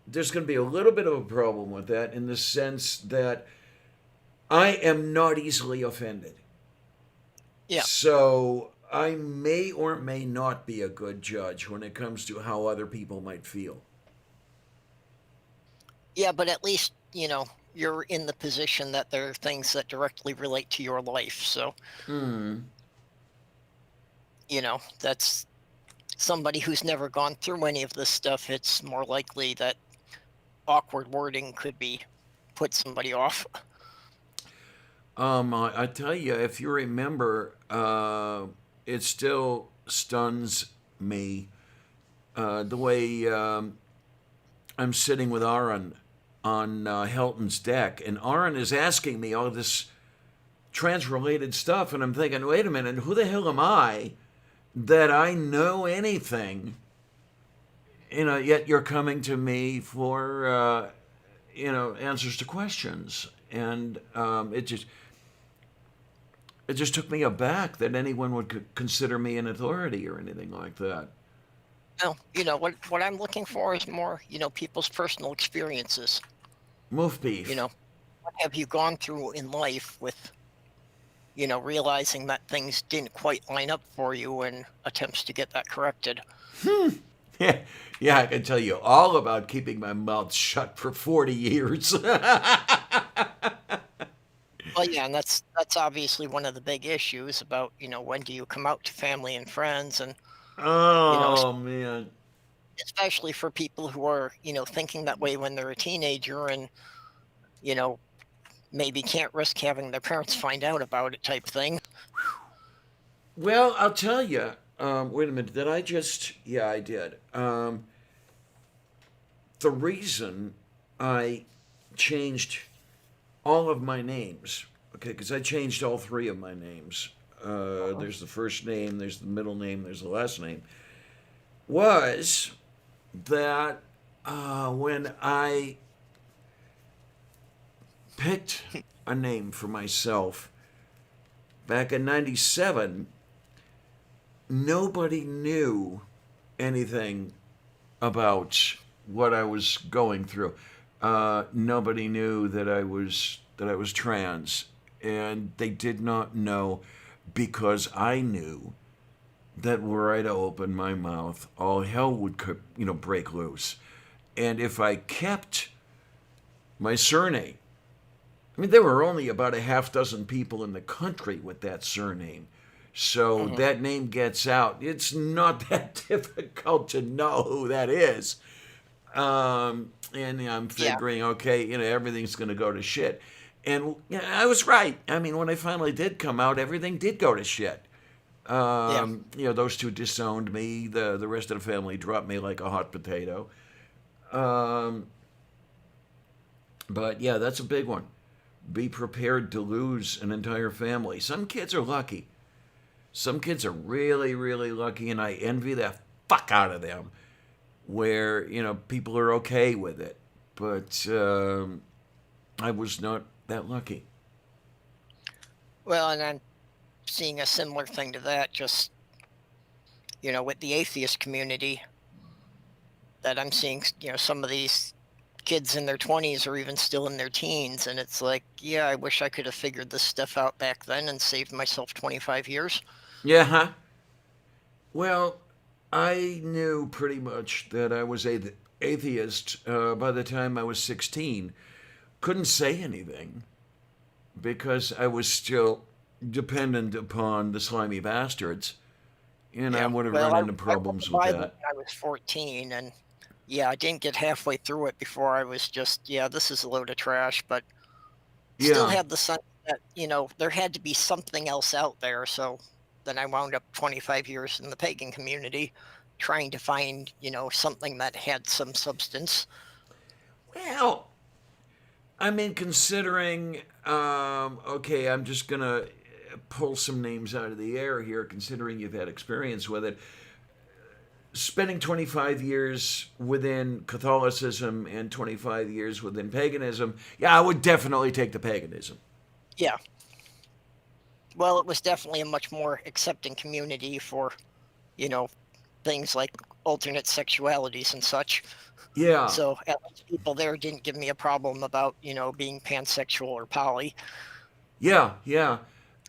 there's gonna be a little bit of a problem with that in the sense that I am not easily offended. Yeah, So I may or may not be a good judge when it comes to how other people might feel. yeah, but at least you're in the position that there are things that directly relate to your life. So Hmm. that's somebody who's never gone through any of this stuff. It's more likely that awkward wording could be put somebody off. I tell you, if you remember, it still stuns me the way I'm sitting with Aaron on Helton's deck, and Aaron is asking me all this trans-related stuff, and I'm thinking, wait a minute, who the hell am I that I know anything? Yet you're coming to me for answers to questions, and it just took me aback that anyone would consider me an authority or anything like that. No, what I'm looking for is more people's personal experiences. Moof beef. What have you gone through in life with realizing that things didn't quite line up for you and attempts to get that corrected. Yeah, yeah, I can tell you all about keeping my mouth shut for 40 years. Well, yeah, and that's obviously one of the big issues about when do you come out to family and friends, and you know Oh, man. especially for people who are thinking that way when they're a teenager and you know maybe can't risk having their parents find out about it type thing. Well, I'll tell you. Wait a minute. Did I just? Yeah, I did. The reason I changed all of my names, okay, because I changed all three of my names. There's the first name, there's the middle name, there's the last name. Was that when I picked a name for myself back in '97, nobody knew anything about what I was going through. Nobody knew that I was trans, and they did not know because I knew that were I to open my mouth, all hell would break loose. And if I kept my surname. I mean, there were only about a half dozen people in the country with that surname. So that name gets out. It's not that difficult to know who that is. And I'm Yeah. figuring, okay, everything's going to go to shit. And I was right. I mean, when I finally did come out, everything did go to shit. Yeah. Those two disowned me. The rest of the family dropped me like a hot potato. Um, but yeah, that's a big one. Be prepared to lose an entire family. Some kids are lucky. Some kids are really, really lucky, and I envy the fuck out of them. Where people are okay with it, but I was not that lucky. Well, and I'm seeing a similar thing to that, just, with the atheist community, that I'm seeing, some of these kids in their 20s or even still in their teens. And it's like, yeah, I wish I could have figured this stuff out back then and saved myself 25 years. Yeah, huh? Well, I knew pretty much that I was atheist by the time I was 16. Couldn't say anything because I was still dependent upon the slimy bastards. And I would have Well, run I into read the problems with Bible that. when I was 14, and yeah, I didn't get halfway through it before I was just, yeah, this is a load of trash, but still Yeah, had the sense that, there had to be something else out there. So then I wound up 25 years in the pagan community trying to find, something that had some substance. well, I mean, considering, okay, I'm just going to pull some names out of the air here, considering you've had experience with it. Spending 25 years within Catholicism and 25 years within paganism, yeah, I would definitely take the paganism. Yeah. Well, it was definitely a much more accepting community for, you know, things like alternate sexualities and such. Yeah, So at least people there didn't give me a problem about, being pansexual or poly. yeah.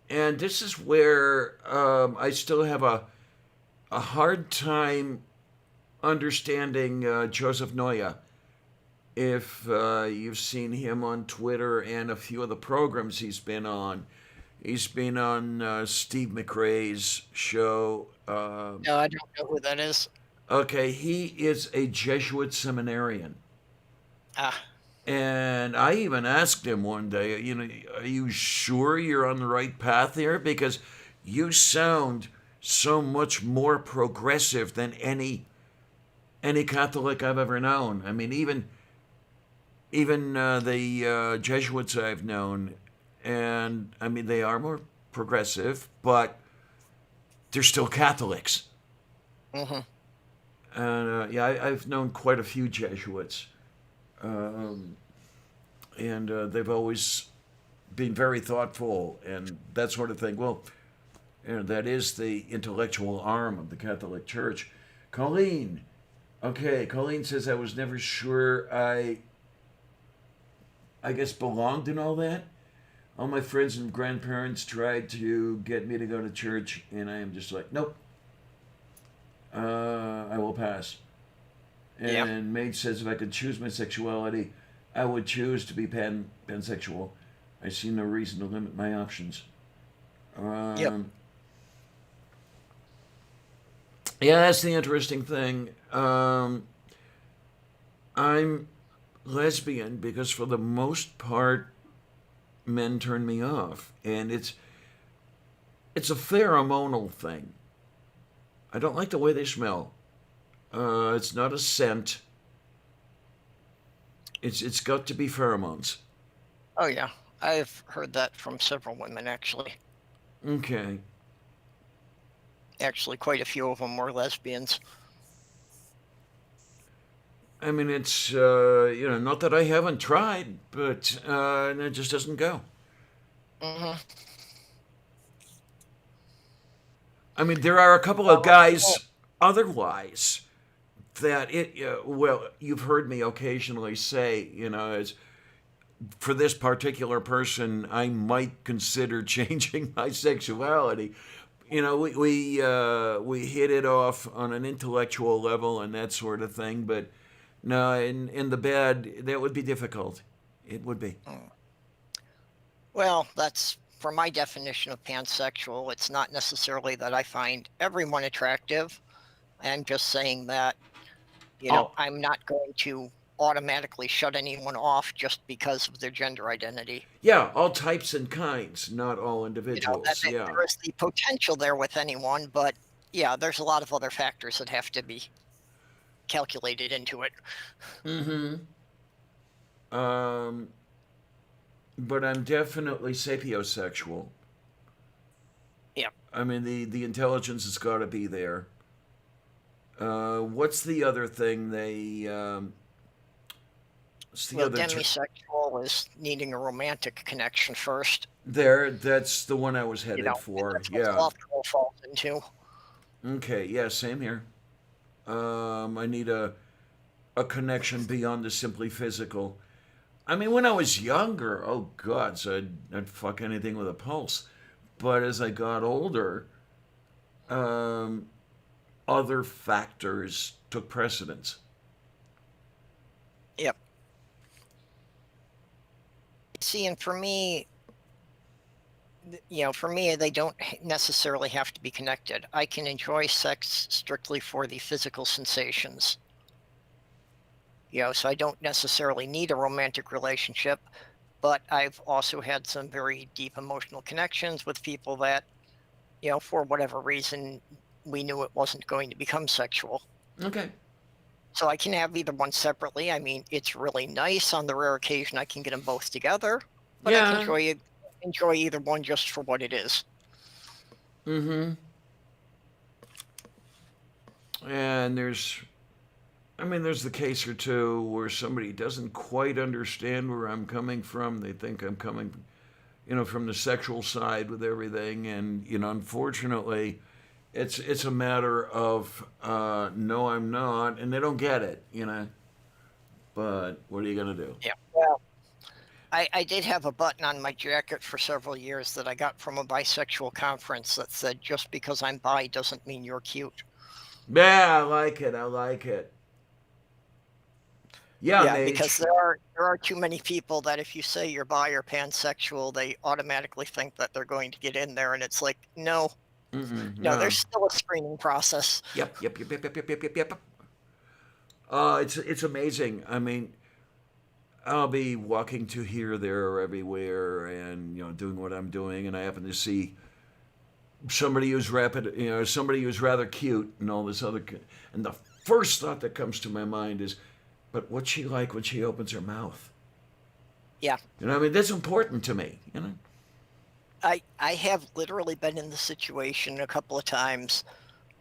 And this is where I still have a hard time understanding Joseph Noya. If you've seen him on Twitter and a few of the programs he's been on Steve McRae's show. No, I don't know who that is. Okay, he is a Jesuit seminarian. Ah, And I even asked him one day, are you sure you're on the right path here? Because you sound so much more progressive than any Catholic I've ever known. I mean, even the Jesuits I've known, and I mean they are more progressive, but they're still Catholics. mm-hmm. And yeah, I've known quite a few Jesuits, um, and they've always been very thoughtful and that sort of thing. Well, that is the intellectual arm of the Catholic Church. Colleen, okay, Colleen says I was never sure I guess belonged in all that. All my friends and grandparents tried to get me to go to church, and I am just like, nope. I will pass. And Yeah. Maid says if I could choose my sexuality, I would choose to be pansexual. I see no reason to limit my options. Yep. Yeah, that's the interesting thing. I'm lesbian because for the most part, men turn me off, and it's a pheromonal thing. I don't like the way they smell. It's not a scent. It's got to be pheromones. Oh, yeah. I've heard that from several women, actually. Okay. Actually, quite a few of them were lesbians. I mean, it's not that I haven't tried, but it just doesn't go. Mm-hmm. I mean, there are a couple of guys otherwise that well, you've heard me occasionally say, as for this particular person, I might consider changing my sexuality. We hit it off on an intellectual level and that sort of thing, but no, in the bed that would be difficult. It would be. Well, that's for my definition of pansexual. It's not necessarily that I find everyone attractive. I'm just saying that, Oh. I'm not going to automatically shut anyone off just because of their gender identity. Yeah, all types and kinds, not all individuals. That Yeah. there is the potential there with anyone, but yeah, there's a lot of other factors that have to be calculated into it. Mm-hmm. But I'm definitely sapiosexual. Yeah. I mean, the intelligence has got to be there. What's the other thing they? What's the Well, other? demisexual is needing a romantic connection first. That's the one I was headed for. That's what Yeah. soft role falls into. Okay. Yeah. Same here. I need a connection beyond the simply physical. I mean, when I was younger, oh God, so I'd fuck anything with a pulse. But as I got older, other factors took precedence. Yep. See, and for me, they don't necessarily have to be connected. I can enjoy sex strictly for the physical sensations. So I don't necessarily need a romantic relationship, but I've also had some very deep emotional connections with people that, for whatever reason, we knew it wasn't going to become sexual. Okay. So I can have either one separately. I mean, it's really nice on the rare occasion I can get them both together, but I Yeah. can enjoy either one just for what it is. Mm-hmm. And there's the case or two where somebody doesn't quite understand where I'm coming from. They think I'm coming, from the sexual side with everything, and unfortunately, it's a matter of no, I'm not, and they don't get it, But what are you gonna do? Yeah. Well, I did have a button on my jacket for several years that I got from a bisexual conference that said, "Just because I'm bi doesn't mean you're cute." Yeah, I like it. I like it. Yeah, Yeah, Mage. because there are too many people that if you say you're bi or pansexual, they automatically think that they're going to get in there, and it's like, no, No. there's still a screening process. Yep. It's amazing. I mean, I'll be walking to here, there, or everywhere, and doing what I'm doing, and I happen to see somebody who's somebody who's rather cute, and all this other, and the first thought that comes to my mind is, but what's she like when she opens her mouth? Yeah. I mean, that's important to me. I have literally been in the situation a couple of times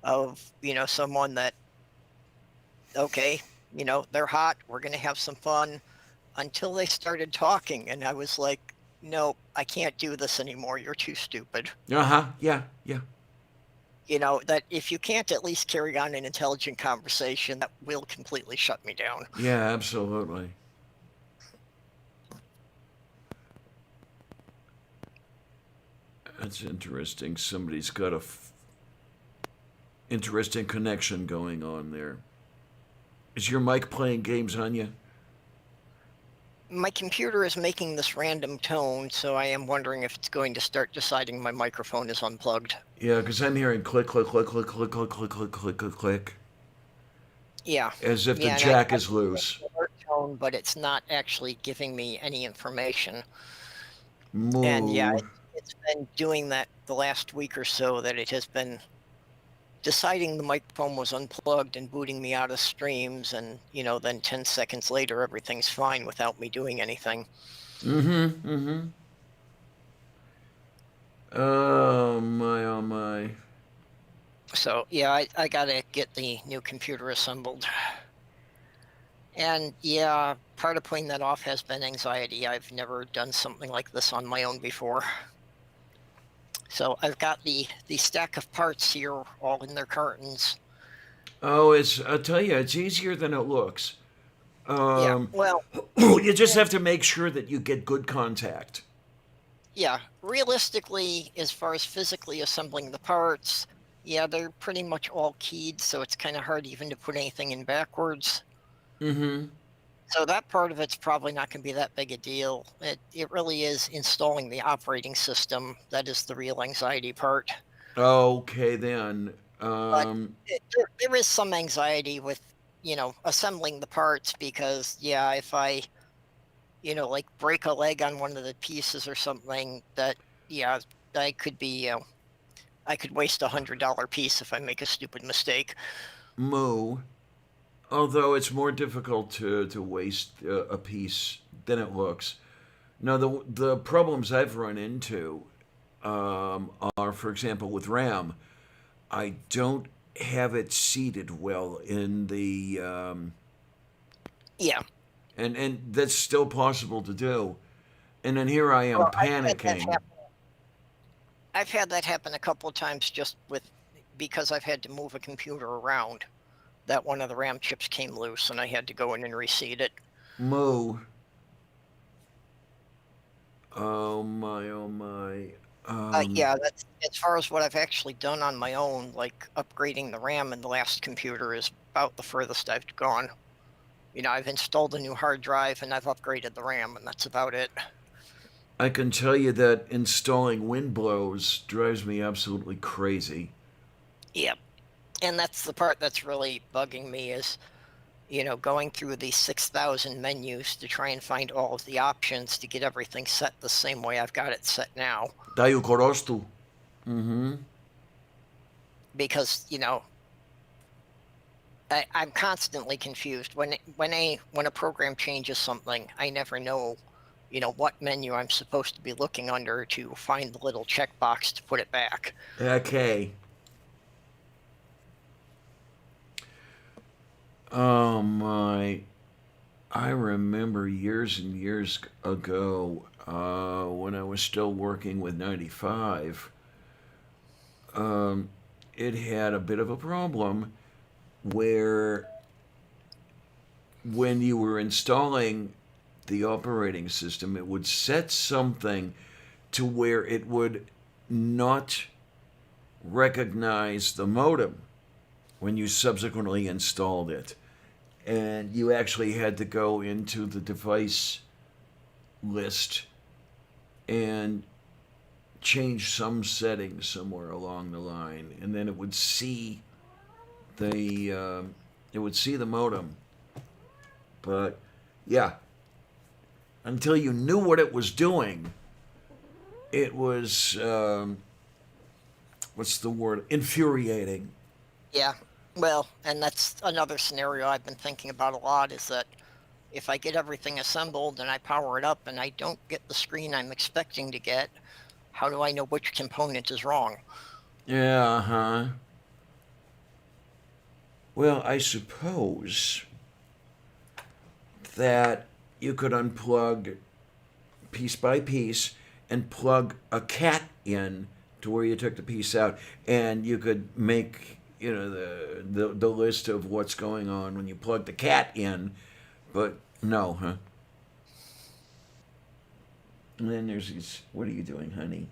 of, someone that, okay, they're hot, we're going to have some fun, until they started talking. And I was like, no, I can't do this anymore. You're too stupid. Yeah. That if you can't at least carry on an intelligent conversation, that will completely shut me down. Yeah, absolutely. That's interesting. Somebody's got a interesting connection going on there. Is your mic playing games on you? My computer is making this random tone, so I am wondering if it's going to start deciding my microphone is unplugged. Yeah, because I'm hearing click, click, click, click, click, click, click, click, click, click, click. Yeah. As if the jack is loose. Tone, but it's not actually giving me any information. Moo. And yeah, it's been doing that the last week or so, that it has been deciding the microphone was unplugged and booting me out of streams, and then 10 seconds later everything's fine without me doing anything. Oh my. So yeah, I gotta get the new computer assembled. And yeah, part of putting that off has been anxiety. I've never done something like this on my own before. So I've got the stack of parts here all in their cartons. Oh, I'll tell you, it's easier than it looks. Yeah, well, you just have to make sure that you get good contact. Yeah, realistically, as far as physically assembling the parts, yeah, they're pretty much all keyed, so it's kind of hard even to put anything in backwards. So that part of it's probably not going to be that big a deal. It really is installing the operating system that is the real anxiety part. Okay, then. But there is some anxiety with, assembling the parts because, yeah, if I, like break a leg on one of the pieces or something, that, yeah, I could be, I could waste $100 piece if I make a stupid mistake. Moo. Although it's more difficult to waste a piece than it looks. Now, the problems I've run into are, for example, with RAM. I don't have it seated well in the Yeah. and that's still possible to do. And then here I am Well, panicking. I've had that happen a couple of times just because I've had to move a computer around. That one of the RAM chips came loose and I had to go in and reseat it. Moo. Oh my, oh my. Yeah, that's as far as what I've actually done on my own, like upgrading the RAM in the last computer is about the furthest I've gone. I've installed a new hard drive and I've upgraded the RAM, and that's about it. I can tell you that installing Windblows drives me absolutely crazy. Yep. And that's the part that's really bugging me is, going through these 6,000 menus to try and find all of the options to get everything set the same way I've got it set now. Daju korostu. Mm-hmm. Because, I'm constantly confused. When a program changes something, I never know, what menu I'm supposed to be looking under to find the little checkbox to put it back. Okay. Oh my. I remember years and years ago when I was still working with 95, it had a bit of a problem where when you were installing the operating system, it would set something to where it would not recognize the modem when you subsequently installed it. And you actually had to go into the device list and change some settings somewhere along the line, and then it would see the modem. But yeah, until you knew what it was doing, it was what's the word? Infuriating. Yeah. Well, and that's another scenario I've been thinking about a lot is that if I get everything assembled and I power it up and I don't get the screen I'm expecting to get, how do I know which component is wrong? Yeah, huh. Well, I suppose that you could unplug piece by piece and plug a cat in to where you took the piece out, and you could make the list of what's going on when you plug the cat in, but no, huh? And then there's these. What are you doing, honey?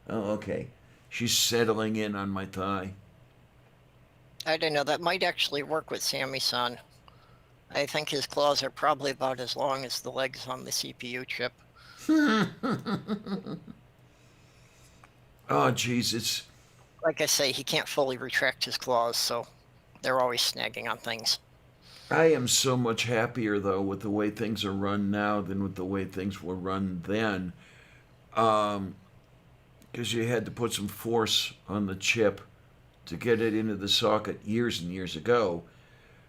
Oh, okay. She's settling in on my thigh. I don't know. That might actually work with Sammy-san. I think his claws are probably about as long as the legs on the CPU chip. Oh, Jesus. Like I say, he can't fully retract his claws, so they're always snagging on things. I am so much happier, though, with the way things are run now than with the way things were run then. Because you had to put some force on the chip to get it into the socket years and years ago.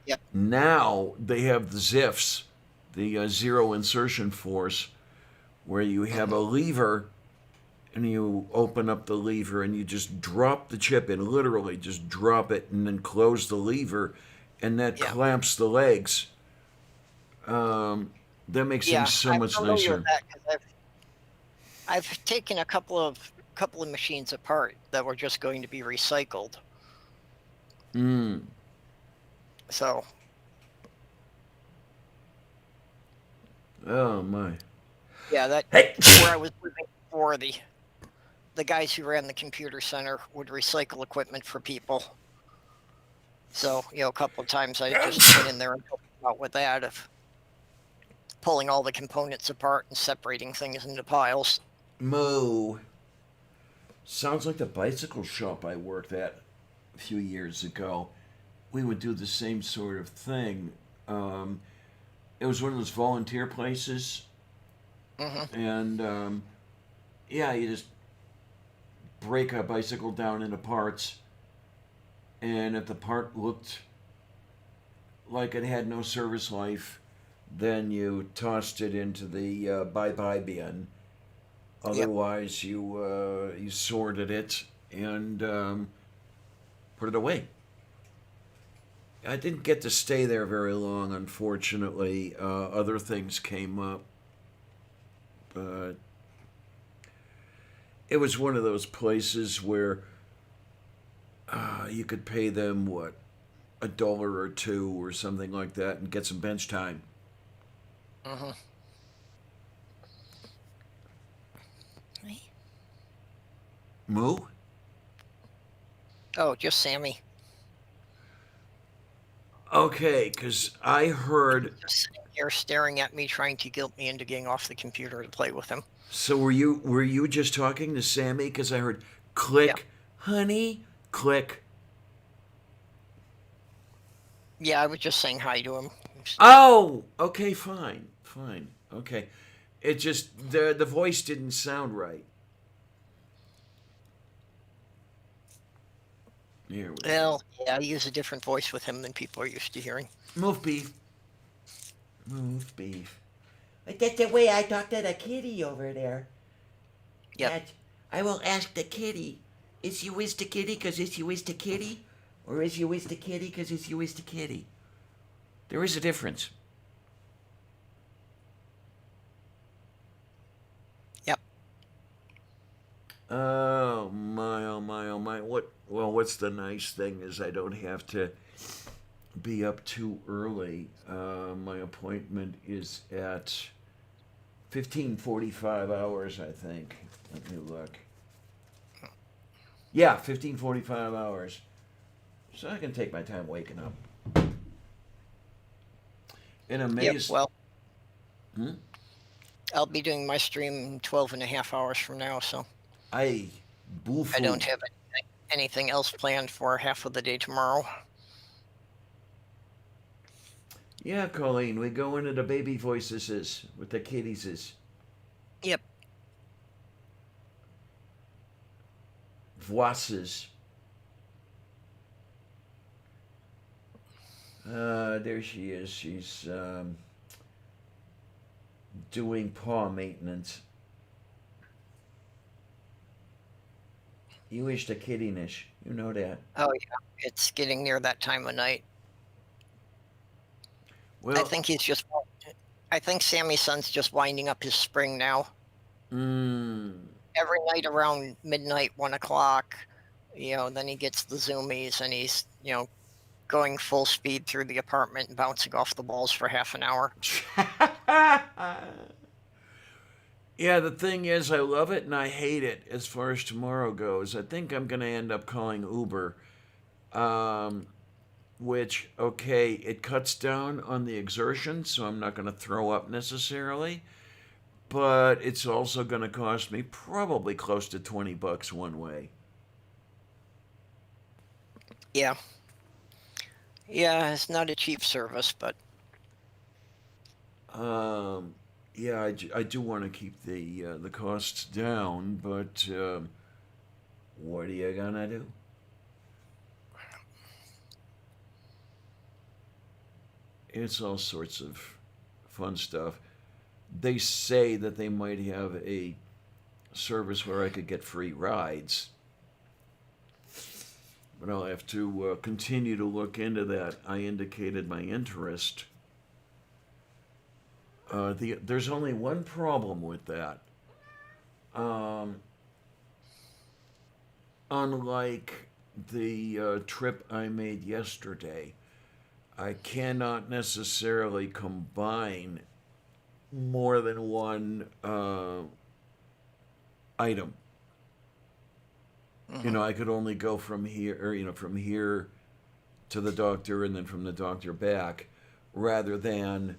Yep. Now they have the ZIFs, the zero insertion force, where you have a lever and you open up the lever and you just drop the chip in, literally just drop it and then close the lever, and that clamps the legs. That makes things so much nicer. With that 'cause I've taken a couple of machines apart that were just going to be recycled. So. Oh my. Yeah, that's Hey. where I was living before. The guys who ran the computer center would recycle equipment for people. So, a couple of times I just went in there and helped about with that of pulling all the components apart and separating things into piles. Moo. Sounds like the bicycle shop I worked at a few years ago. We would do the same sort of thing. It was one of those volunteer places, and yeah, you just break a bicycle down into parts, and if the part looked like it had no service life, then you tossed it into the bye-bye bin. Otherwise, you sorted it and put it away. I didn't get to stay there very long, unfortunately. Other things came up, but it was one of those places where you could pay them what, $1 or $2 or something like that, and get some bench time. Moo? Oh, just Sammy. Okay, because I heard. Just sitting here staring at me, trying to guilt me into getting off the computer to play with him. So were you just talking to Sammy? Because I heard click, honey, click. Yeah, I was just saying hi to him. Oh, okay, fine. Okay, it just the voice didn't sound right. Here we go. Well, yeah, I use a different voice with him than people are used to hearing. Move beef. Move beef. That's the way I talk to the kitty over there. Yep. That, I will ask the kitty, is you is the kitty because is you is the kitty? Or is you is the kitty because is you is the kitty? There is a difference. Yep. Oh my, oh my, oh my. What's the nice thing is I don't have to be up too early. My appointment is at 15:45 hours, I think. Let me look. Yeah, 15:45 hours. So I can take my time waking up. And amazed. Yep, well, Hmm? I'll be doing my stream 12 and a half hours from now, so I boo-foo. I don't have anything else planned for half of the day tomorrow. Yeah, Colleen, we go into the baby voices with the kitties. Yep. Voices. There she is. She's doing paw maintenance. You wish the kittiness. You know that. Oh, yeah. It's getting near that time of night. Well, I think Sammy's son's just winding up his spring now. Every night around midnight, 1 o'clock, then he gets the zoomies and he's, going full speed through the apartment and bouncing off the walls for half an hour. yeah, the thing is, I love it and I hate it as far as tomorrow goes. I think I'm going to end up calling Uber, which, okay, it cuts down on the exertion, so I'm not going to throw up necessarily, but it's also going to cost me probably close to $20 one way. Yeah. Yeah, it's not a cheap service, but Yeah, I do want to keep the costs down, but what are you gonna do? It's all sorts of fun stuff. They say that they might have a service where I could get free rides, but I'll have to continue to look into that. I indicated my interest. There's only one problem with that. Unlike the trip I made yesterday, I cannot necessarily combine more than one item. I could only go from here, or from here to the doctor, and then from the doctor back. rather than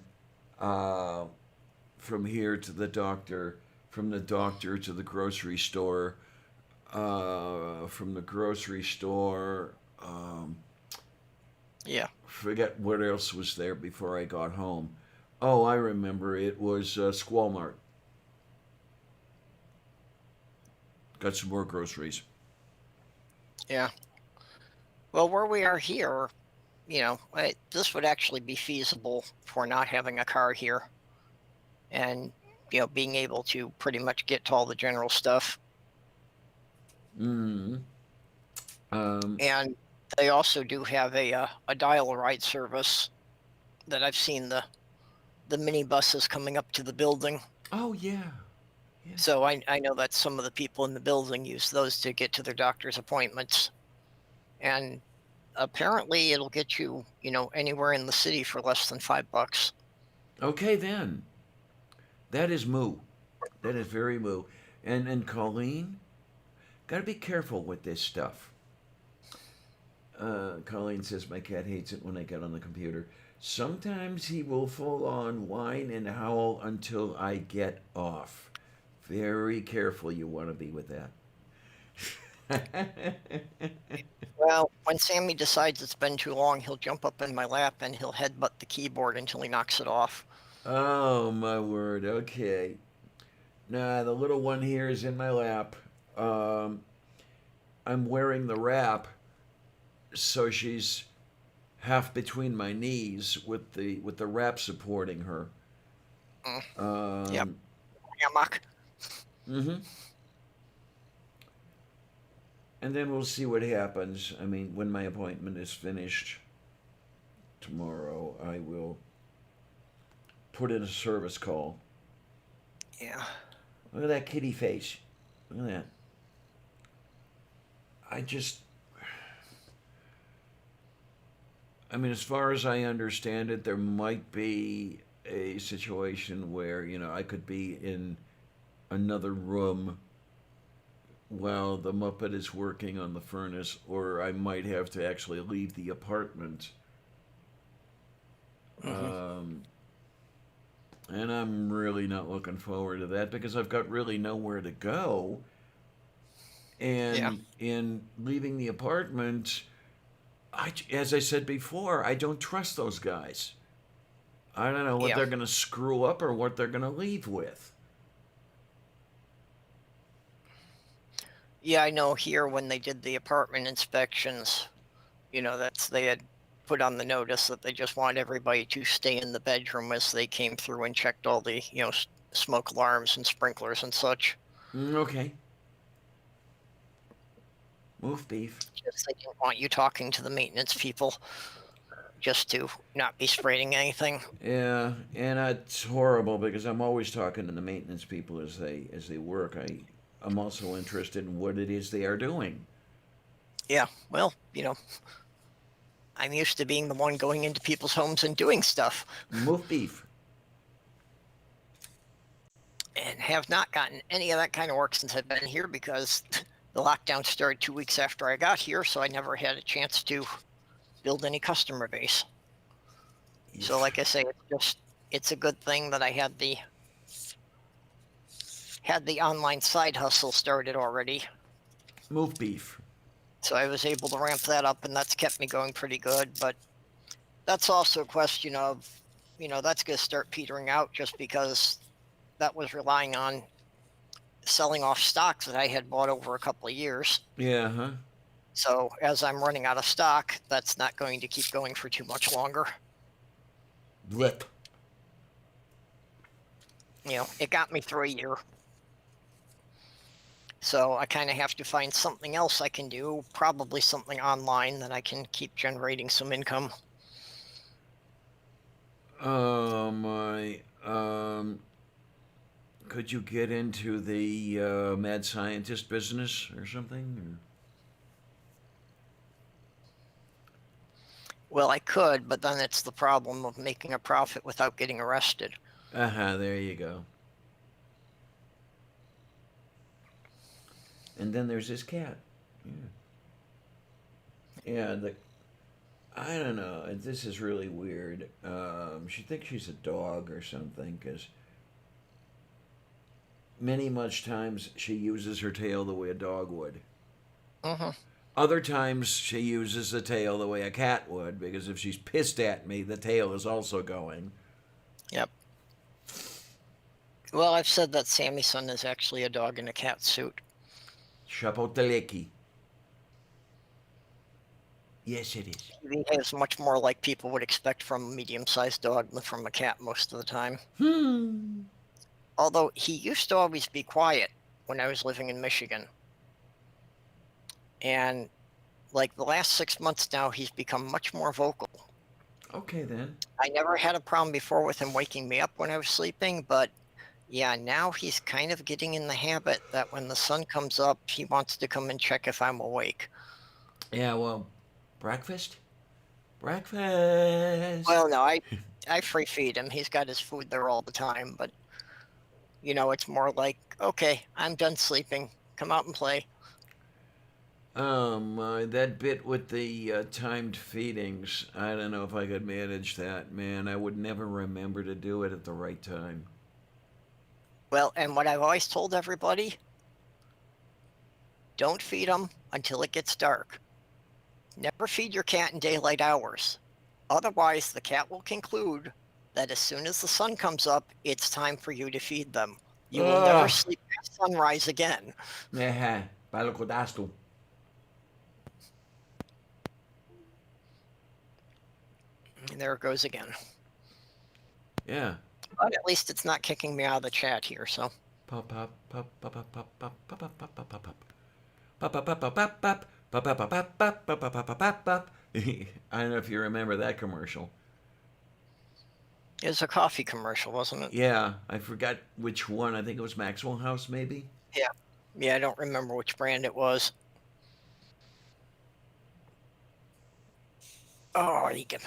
from here to the doctor, from the doctor to the grocery store, from the grocery store. Yeah. Forget what else was there before I got home. Oh, I remember. It was Squall Mart. Got some more groceries. Yeah. Well, where we are here, this would actually be feasible for not having a car here and, being able to pretty much get to all the general stuff. Mm. And they also do have a dial-a-ride service that I've seen the minibuses coming up to the building. Oh yeah. So I know that some of the people in the building use those to get to their doctor's appointments. And apparently it'll get you, anywhere in the city for less than $5. Okay then. That is moo. That is very moo. And Colleen, gotta be careful with this stuff. Colleen says my cat hates it when I get on the computer. Sometimes he will full on whine and howl until I get off. Very careful you want to be with that. Well, when Sammy decides it's been too long, he'll jump up in my lap and he'll headbutt the keyboard until he knocks it off. Oh my word. Okay. Nah, the little one here is in my lap. I'm wearing the wrap, so she's half between my knees with the wrap supporting her. Yep. Hammock. Mm-hmm. And then we'll see what happens. I mean, when my appointment is finished tomorrow, I will put in a service call. Yeah. Look at that kitty face. Look at that. I mean, as far as I understand it, there might be a situation where, I could be in another room while the Muppet is working on the furnace, or I might have to actually leave the apartment. Mm-hmm. And I'm really not looking forward to that because I've got really nowhere to go. And in leaving the apartment, as I said before, I don't trust those guys. I don't know what they're going to screw up or what they're going to leave with. Yeah, I know here when they did the apartment inspections, they had put on the notice that they just want everybody to stay in the bedroom as they came through and checked all the, smoke alarms and sprinklers and such. Okay. Move, beef. Just they didn't want you talking to the maintenance people just to not be spreading anything. Yeah, and it's horrible because I'm always talking to the maintenance people as they work. I'm also interested in what it is they are doing. Yeah, well, I'm used to being the one going into people's homes and doing stuff. Move, beef. And have not gotten any of that kind of work since I've been here because the lockdown started 2 weeks after I got here, so I never had a chance to build any customer base. So like I say, it's a good thing that I had the online side hustle started already. Move, beef. So I was able to ramp that up, and that's kept me going pretty good. But that's also a question of, that's going to start petering out just because that was relying on selling off stocks that I had bought over a couple of years. Yeah, huh? So as I'm running out of stock, that's not going to keep going for too much longer. Blip. It got me through a year. So I kind of have to find something else I can do, probably something online that I can keep generating some income. Could you get into the mad scientist business or something? Well, I could, but then it's the problem of making a profit without getting arrested. There you go. And then there's this cat. Yeah. I don't know. This is really weird. She thinks she's a dog or something because many much times she uses her tail the way a dog would. Hmm. Other times she uses the tail the way a cat would because if she's pissed at me, the tail is also going. Yep. Well, I've said that Sammy's son is actually a dog in a cat suit. Shapoteleki. Yes, it is. He behaves much more like people would expect from a medium-sized dog than from a cat most of the time. Although he used to always be quiet when I was living in Michigan. And like the last 6 months now, he's become much more vocal. Okay, then. I never had a problem before with him waking me up when I was sleeping, but yeah, now he's kind of getting in the habit that when the sun comes up, he wants to come and check if I'm awake. Yeah, well, breakfast? Breakfast! Well, no, I free feed him. He's got his food there all the time, but it's more like, okay, I'm done sleeping. Come out and play. That bit with the timed feedings, I don't know if I could manage that, man. I would never remember to do it at the right time. Well, and what I've always told everybody, don't feed him until it gets dark. Never feed your cat in daylight hours. Otherwise, the cat will conclude that as soon as the sun comes up, it's time for you to feed them. You will never sleep past sunrise again. Yeah, palocodasto. And there it goes again. Yeah. But at least it's not kicking me out of the chat here, so. Pop, pop, pop, pop, pop, pop, pop, pop, pop, pop, pop, pop. Pop, pop, pop, pop, pop, pop. Pop, pop, pop, pop, pop, pop, pop, pop, pop, pop. I don't know if you remember that commercial. It was a coffee commercial, wasn't it? Yeah, I forgot which one. I think it was Maxwell House, maybe. Yeah, I don't remember which brand it was. Oh, you can.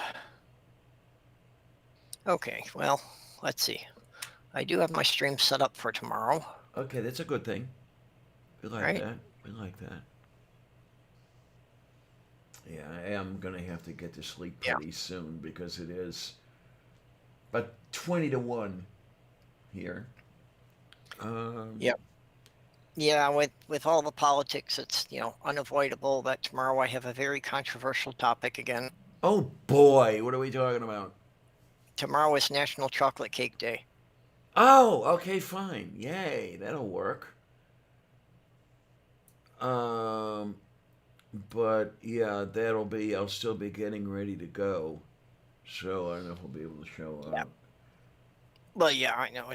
Okay, well, let's see. I do have my stream set up for tomorrow. Okay, that's a good thing. We like Right. that. We like that. Yeah, I am gonna have to get to sleep Yeah. pretty soon because it is about 20 to 1 here. Yep. Yeah, with all the politics, it's unavoidable that tomorrow I have a very controversial topic again. Oh boy, what are we talking about? Tomorrow is National Chocolate Cake Day. Oh, okay, fine. Yay, that'll work. But yeah, I'll still be getting ready to go. So I don't know if I'll be able to show up. Yeah. But yeah, I know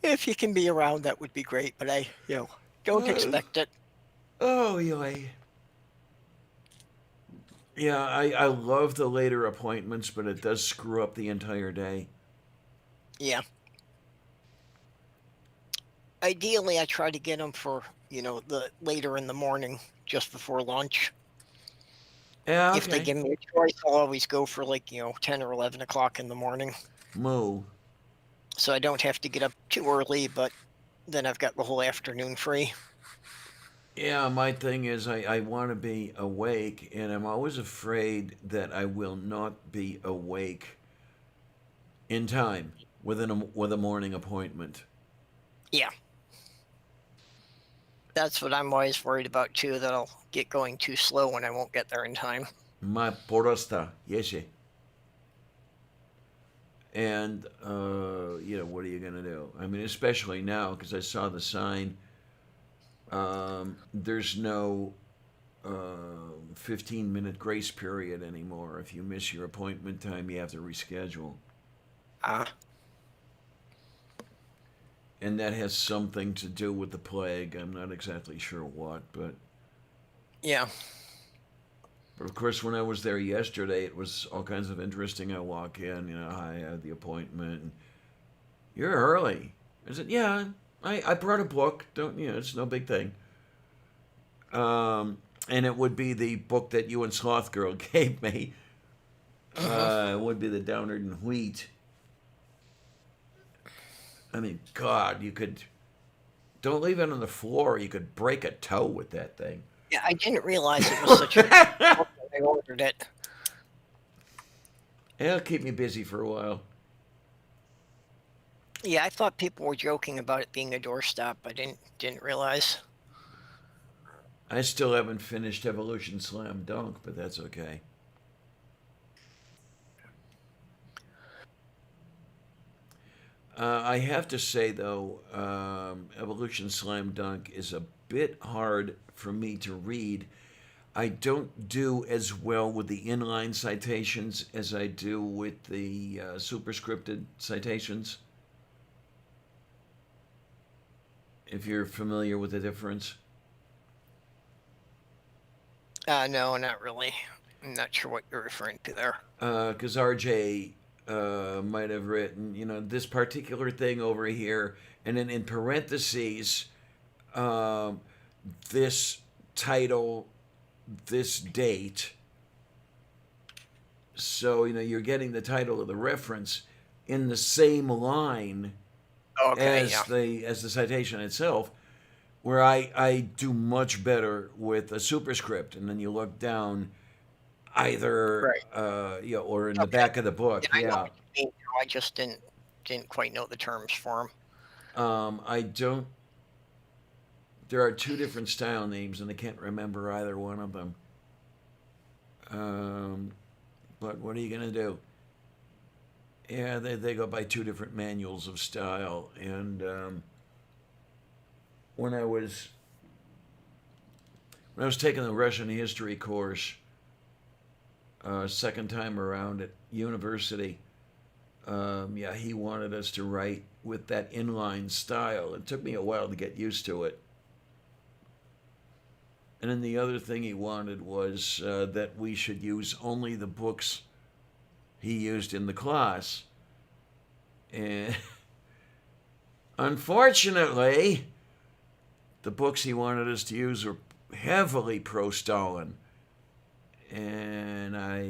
if you can be around, that would be great. But I don't expect it. Oh, yoy. Yeah, I love the later appointments, but it does screw up the entire day. Yeah. Ideally, I try to get them for the later in the morning, just before lunch. Yeah, okay. If they give me a choice, I'll always go for 10 or 11 o'clock in the morning. Moo. So I don't have to get up too early, but then I've got the whole afternoon free. Yeah, my thing is I want to be awake, and I'm always afraid that I will not be awake in time with a morning appointment. Yeah. That's what I'm always worried about too, that I'll get going too slow when I won't get there in time. My porosta, yes. And what are you gonna do? I mean, especially now because I saw the sign. There's no 15-minute grace period anymore. If you miss your appointment time, you have to reschedule. And that has something to do with the plague. I'm not exactly sure what, but Yeah. But of course, when I was there yesterday, it was all kinds of interesting. I walk in, I had the appointment. And, you're early. I said, yeah, I brought a book. Don't, it's no big thing. And it would be the book that you and Sloth Girl gave me. It would be the Downard and Wheat. I mean, God, don't leave it on the floor. You could break a toe with that thing. Yeah, I didn't realize it was such a book when I ordered it. It'll keep me busy for a while. Yeah, I thought people were joking about it being a doorstop. I didn't realize. I still haven't finished Evolution Slam Dunk, but that's okay. I have to say, though, Evolution Slam Dunk is a bit hard for me to read. I don't do as well with the inline citations as I do with the superscripted citations. If you're familiar with the difference. No, not really. I'm not sure what you're referring to there. Because RJ might have written, this particular thing over here, and then in parentheses, this title, this date. So, you're getting the title of the reference in the same line Okay, as yeah. the citation itself, where I do much better with a superscript, and then you look down either Right. or in the Okay. back of the book. Yeah, I know Yeah. what you mean. I just didn't quite know the terms for them. I don't. There are two different style names, and I can't remember either one of them. But what are you gonna do? Yeah, they go by two different manuals of style, and when I was taking the Russian history course, second time around at university, yeah, he wanted us to write with that inline style. It took me a while to get used to it. And then the other thing he wanted was that we should use only the books he used in the class. And unfortunately, the books he wanted us to use were heavily pro-Stalin. And I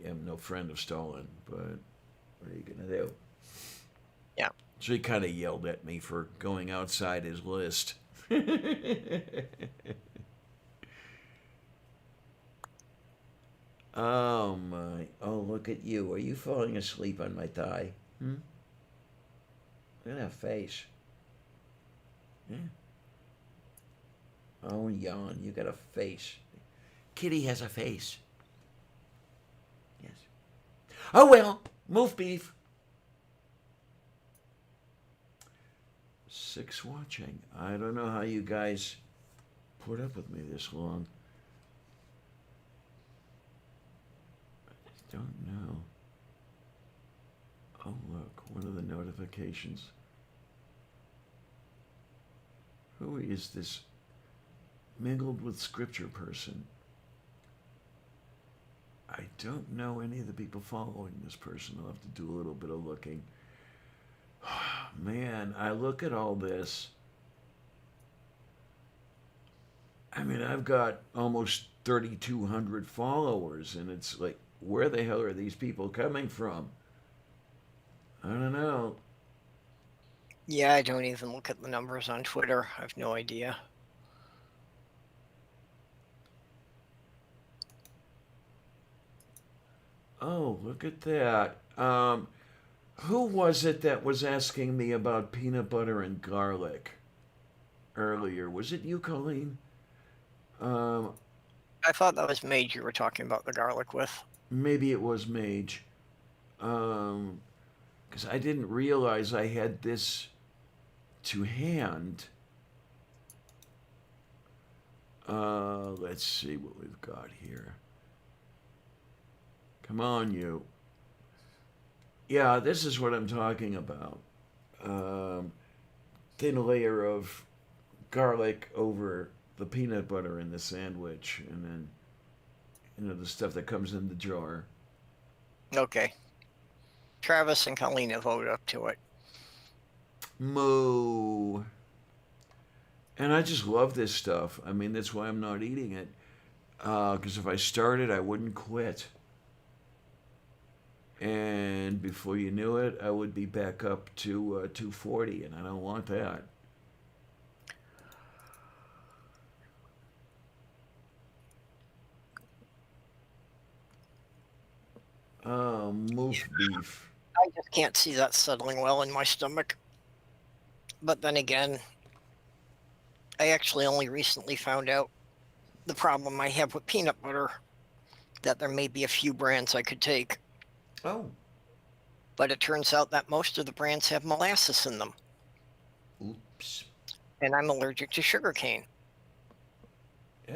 am no friend of Stalin, but what are you going to do? Yeah. So he kind of yelled at me for going outside his list. Oh my. Oh, look at you. Are you falling asleep on my thigh? Hmm? Look at that face. Yeah. Oh, yawn. You got a face. Kitty has a face. Yes. Oh, well. Move beef. 6 watching. I don't know how you guys put up with me this long. I don't know. Oh, look. What are the notifications? Who is this mingled with scripture person? I don't know any of the people following this person. I'll have to do a little bit of looking. Man, I look at all this. I mean, I've got almost 3,200 followers, and it's like, where the hell are these people coming from? I don't know. Yeah, I don't even look at the numbers on Twitter. I have no idea. Oh, look at that. Who was it that was asking me about peanut butter and garlic earlier? Was it you, Colleen? Um, I thought that was Mage you were talking about the garlic with. Maybe it was Mage. Because I didn't realize I had this to hand. Let's see what we've got here. Come on, you. Yeah, this is what I'm talking about. Thin layer of garlic over the peanut butter in the sandwich, and then the stuff that comes in the jar. Okay. Travis and Colleen have voted up to it. Moo. And I just love this stuff. I mean, that's why I'm not eating it. Because if I started, I wouldn't quit. And before you knew it, I would be back up to 240, and I don't want that. Moof beef. I just can't see that settling well in my stomach. But then again, I actually only recently found out the problem I have with peanut butter, that there may be a few brands I could take, Oh, but it turns out that most of the brands have molasses in them, oops. and I'm allergic to sugarcane.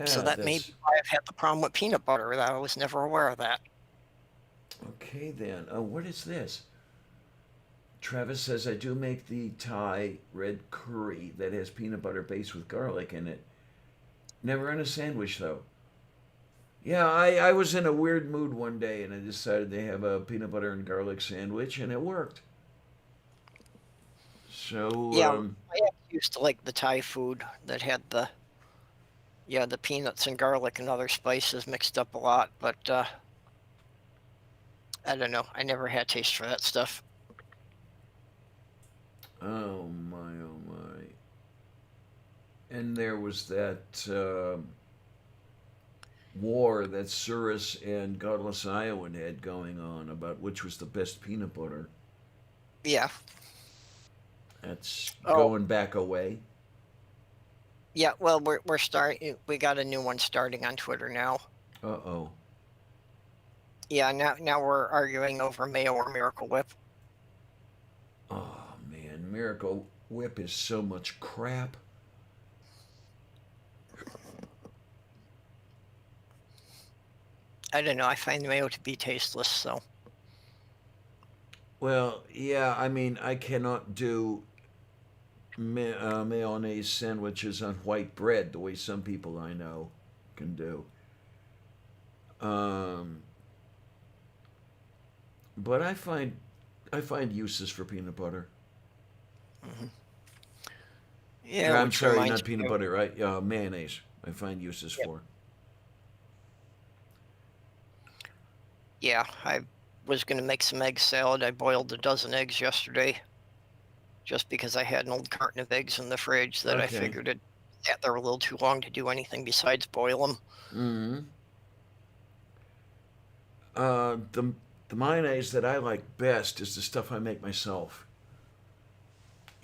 So Yeah, that may that's be why I've had the problem with peanut butter, that I was never aware of that. okay then. Oh, what is this? Travis says I do make the Thai red curry that has peanut butter base with garlic in it. Never in a sandwich though. Yeah, I was in a weird mood one day and I decided to have a peanut butter and garlic sandwich and it worked. So, Yeah, I used to like the Thai food that had the peanuts and garlic and other spices mixed up a lot, but I don't know. I never had taste for that stuff. oh my, oh my. And there was that war that Surus and Godless Iowan had going on about which was the best peanut butter. Yeah. That's Oh, going back away. yeah. Well, we're starting. We got a new one starting on Twitter now. Uh oh. Yeah. Now we're arguing over Mayo or Miracle Whip. Oh man, Miracle Whip is so much crap. I don't know. I find Mayo to be tasteless. So Well, yeah, I mean, I cannot do mayonnaise sandwiches on white bread the way some people I know can do. Um, but I find uses for peanut butter. yeah, I'm which sorry, reminds not me peanut of, butter, right? Mayonnaise. I find uses yep, for. yeah. I was gonna make some egg salad. I boiled a dozen eggs yesterday, just because I had an old carton of eggs in the fridge that I Okay. figured it sat there a little too long to do anything besides boil them. Mm-hmm. The mayonnaise that I like best is the stuff I make myself.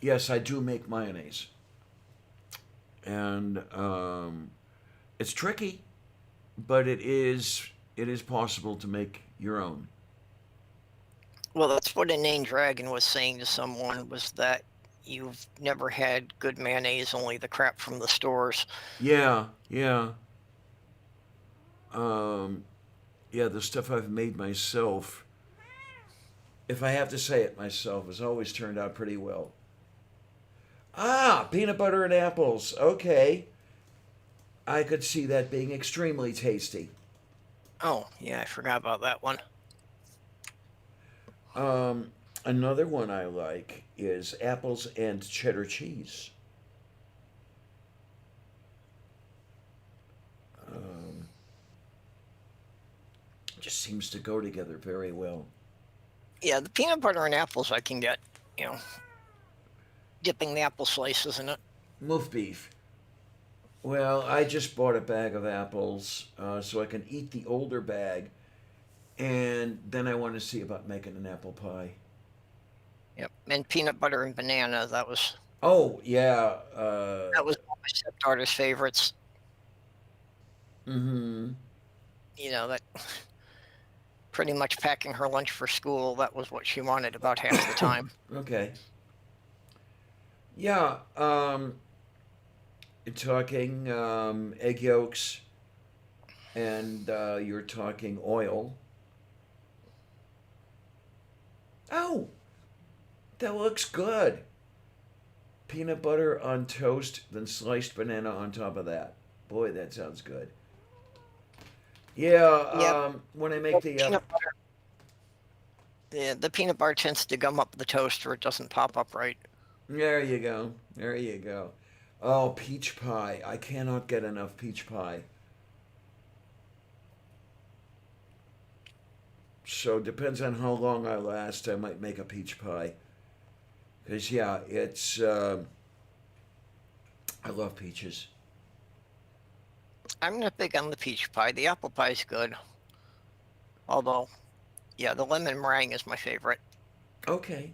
Yes, I do make mayonnaise, and it's tricky, but it is possible to make your own. Well, that's what Inane Dragon was saying to someone, was that you've never had good mayonnaise, only the crap from the stores. Yeah, yeah, um, yeah. The stuff I've made myself, if I have to say it myself, has always turned out pretty well. Ah, peanut butter and apples. Okay, I could see that being extremely tasty. Oh, yeah, I forgot about that one. Um, Another one I like is apples and cheddar cheese. Um, just seems to go together very well. Yeah, the peanut butter and apples I can get, you know, dipping the apple slices in it. Moof beef. Well, I just bought a bag of apples so I can eat the older bag, and then I want to see about making an apple pie. Yep, and peanut butter and banana. Oh yeah. That was one of my stepdaughter's favorites. Mm-hmm. You know, that pretty much packing her lunch for school. That was what she wanted about half the time. Okay. Yeah. You're talking egg yolks, and you're talking oil. Oh, that looks good. Peanut butter on toast, then sliced banana on top of that. Boy, that sounds good. Yeah, Yep. when I make Well, the peanut butter. The peanut butter tends to gum up the toast, or it doesn't pop up right. there you go. There you go. Oh, peach pie. I cannot get enough peach pie. So depends on how long I last. I might make a peach pie. Cause yeah, it's. I love peaches. I'm not big on the peach pie. The apple pie's good, although Yeah, the lemon meringue is my favorite. Okay.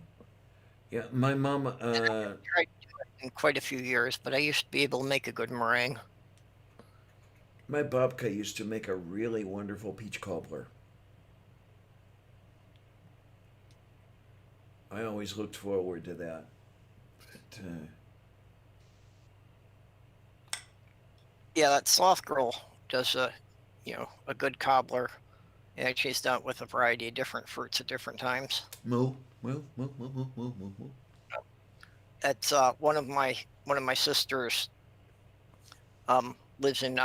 Yeah, my mom. Tried to do it in quite a few years, but I used to be able to make a good meringue. My babka used to make a really wonderful peach cobbler. I always looked forward to that. But, Yeah, that sloth girl does a good cobbler. And I chased out with a variety of different fruits at different times. moo, moo, moo, moo, moo, moo, moo, moo. That's one of my sisters lives in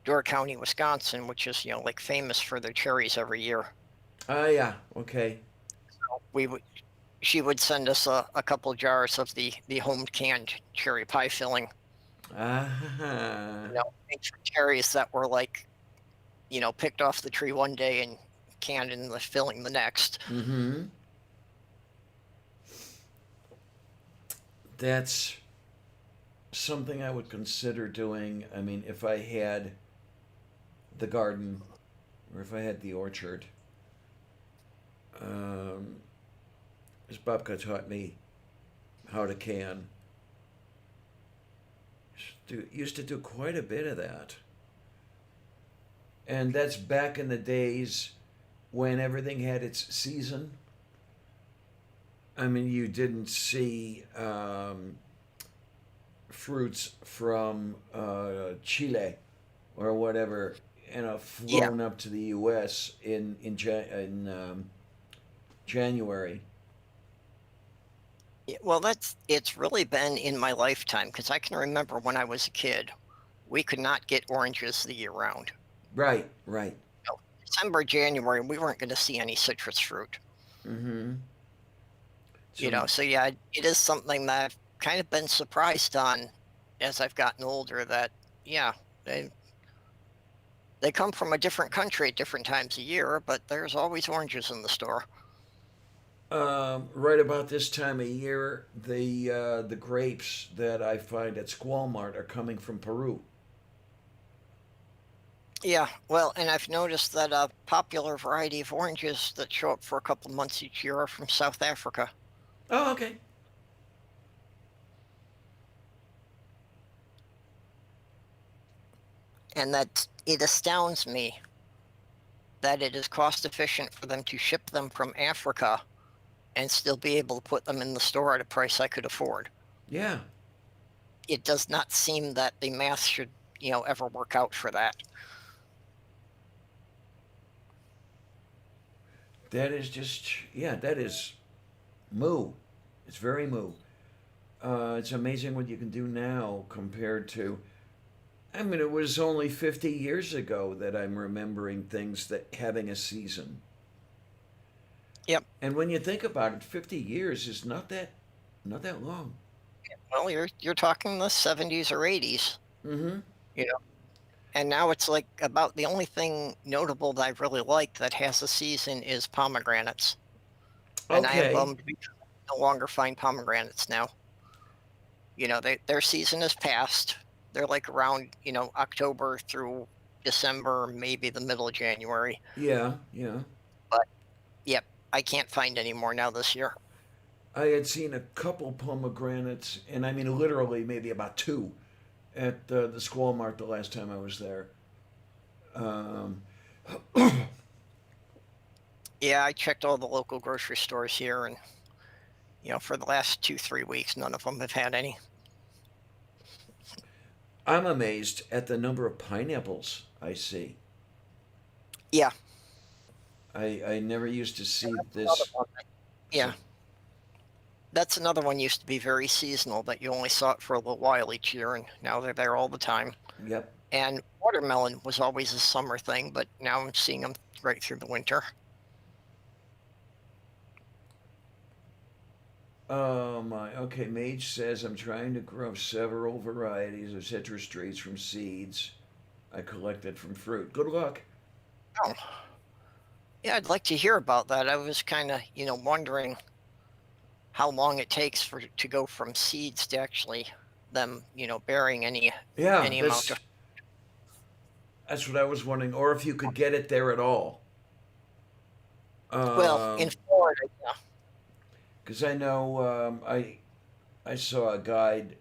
Door County, Wisconsin, which is like famous for their cherries every year. Ah, yeah. Okay. We would She would send us a couple jars of the home canned cherry pie filling. Ah. Made from cherries that were like picked off the tree one day and canned in the filling the next. Mm-hmm. That's something I would consider doing. I mean, if I had the garden or if I had the orchard. As Babka taught me how to can. Used to do quite a bit of that. And that's back in the days when everything had its season. I mean, you didn't see fruits from Chile or whatever, flown up to the U.S. in January. Well, it's really been in my lifetime because I can remember when I was a kid, we could not get oranges the year round. Right, right. December, January, we weren't going to see any citrus fruit. Mm-hmm. So yeah, it is something that I've kind of been surprised on as I've gotten older. That they come from a different country at different times of year, but there's always oranges in the store. Right about this time of year, the grapes that I find at Squall Mart are coming from Peru. Yeah, well, and I've noticed that a popular variety of oranges that show up for a couple months each year are from South Africa. Oh, okay. And that it astounds me that it is cost efficient for them to ship them from Africa and still be able to put them in the store at a price I could afford. Yeah. It does not seem that the math should, ever work out for that. That is that is moo. It's very moo. It's amazing what you can do now compared to, I mean, it was only 50 years ago that I'm remembering things that having a season. Yep. And when you think about it, 50 years is not that long. Well, you're talking the 70s or 80s, Mm-hmm. and now it's like about the only thing notable that I really like that has a season is pomegranates. And I am Okay. bummed because I no longer find pomegranates now. Their season is past. They're like around, October through December, maybe the middle of January. Yeah, yeah. But yep, I can't find any more now this year. I had seen a couple pomegranates, and I mean literally maybe about two, at the Squall Mart the last time I was there. Um, Yeah, I checked all the local grocery stores here, and for the last 2-3 weeks, none of them have had any. I'm amazed at the number of pineapples I see. Yeah, I never used to see another this. one. Yeah, that's another one used to be very seasonal that you only saw it for a little while each year, and now they're there all the time. Yep. And watermelon was always a summer thing, but now I'm seeing them right through the winter. Oh my. Okay, Mage says I'm trying to grow several varieties of citrus trees from seeds I collected from fruit. Good luck. Oh, yeah, I'd like to hear about that. I was kind of, wondering how long it takes to go from seeds to actually them, bearing any Yeah, amount of. that's what I was wondering. Or if you could get it there at all. Well, in Florida, yeah. Because I know I saw a guide.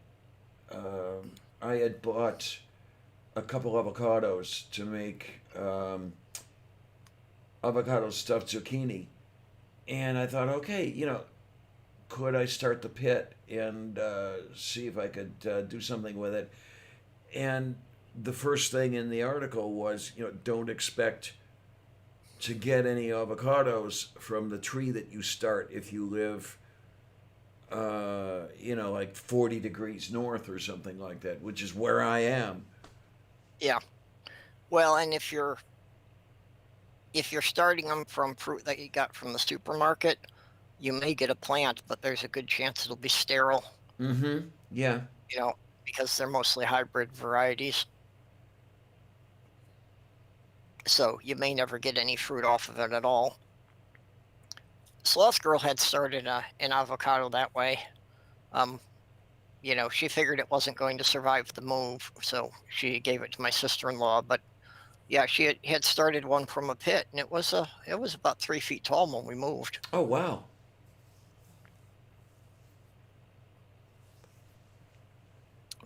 I had bought a couple avocados to make avocado stuffed zucchini, and I thought, okay, could I start the pit and see if I could do something with it? And the first thing in the article was, don't expect to get any avocados from the tree that you start if you live, like 40 degrees north or something like that, which is where I am. Yeah. Well, and if you're starting them from fruit that you got from the supermarket, you may get a plant, but there's a good chance it'll be sterile, Mm-hmm. Yeah. because they're mostly hybrid varieties. So you may never get any fruit off of it at all. Sloth Girl had started an avocado that way. She figured it wasn't going to survive the move, so she gave it to my sister-in-law. But yeah, she had started one from a pit, and it was about 3 feet tall when we moved. Oh, wow.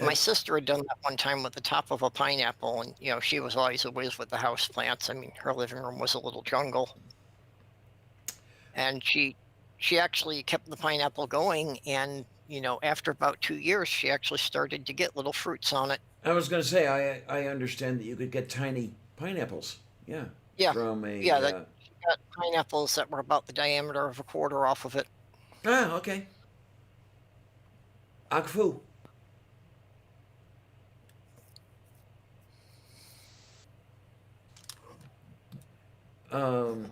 My sister had done that one time with the top of a pineapple, and she was always a whiz with the house plants. I mean, her living room was a little jungle, and she actually kept the pineapple going. And after about 2 years, she actually started to get little fruits on it. I was going to say, I understand that you could get tiny pineapples. Yeah. Yeah, From a. yeah, she got pineapples that were about the diameter of a quarter off of it. Okay. Akfu. Um,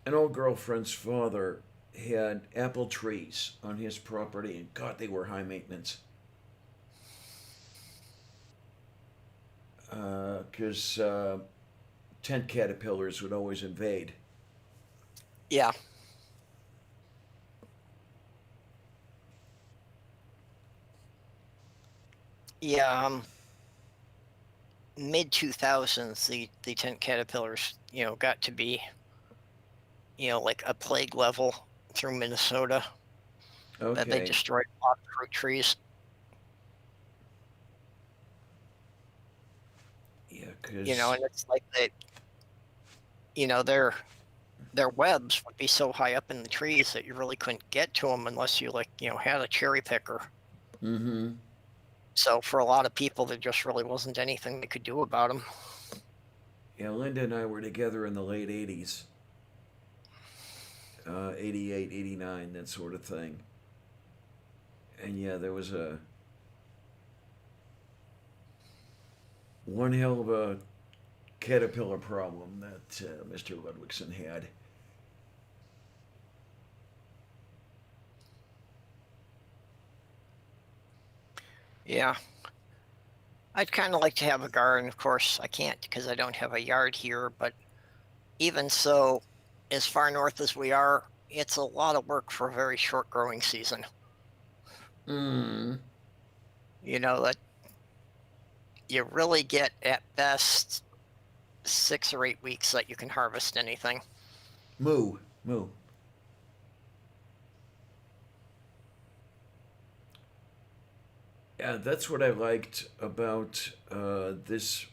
an old girlfriend's father had apple trees on his property, and God, they were high maintenance. Because tent caterpillars would always invade. Yeah. Yeah, mid 2000s, the tent caterpillars, got to be, like a plague level through Minnesota, that they Okay. destroyed a lot of fruit trees. Yeah, because. And it's like their webs would be so high up in the trees that you really couldn't get to them unless you had a cherry picker. Mm-hmm. So for a lot of people, there just really wasn't anything they could do about them. Yeah, Linda and I were together in the late 80s. 88, 89, that sort of thing. And yeah, there was one hell of a caterpillar problem that Mr. Ludwigson had. Yeah. I'd kind of like to have a garden. Of course, I can't because I don't have a yard here. But even so, as far north as we are, it's a lot of work for a very short growing season. Mm. That you really get at best 6 or 8 weeks that you can harvest anything. Moo. Yeah, that's what I liked about this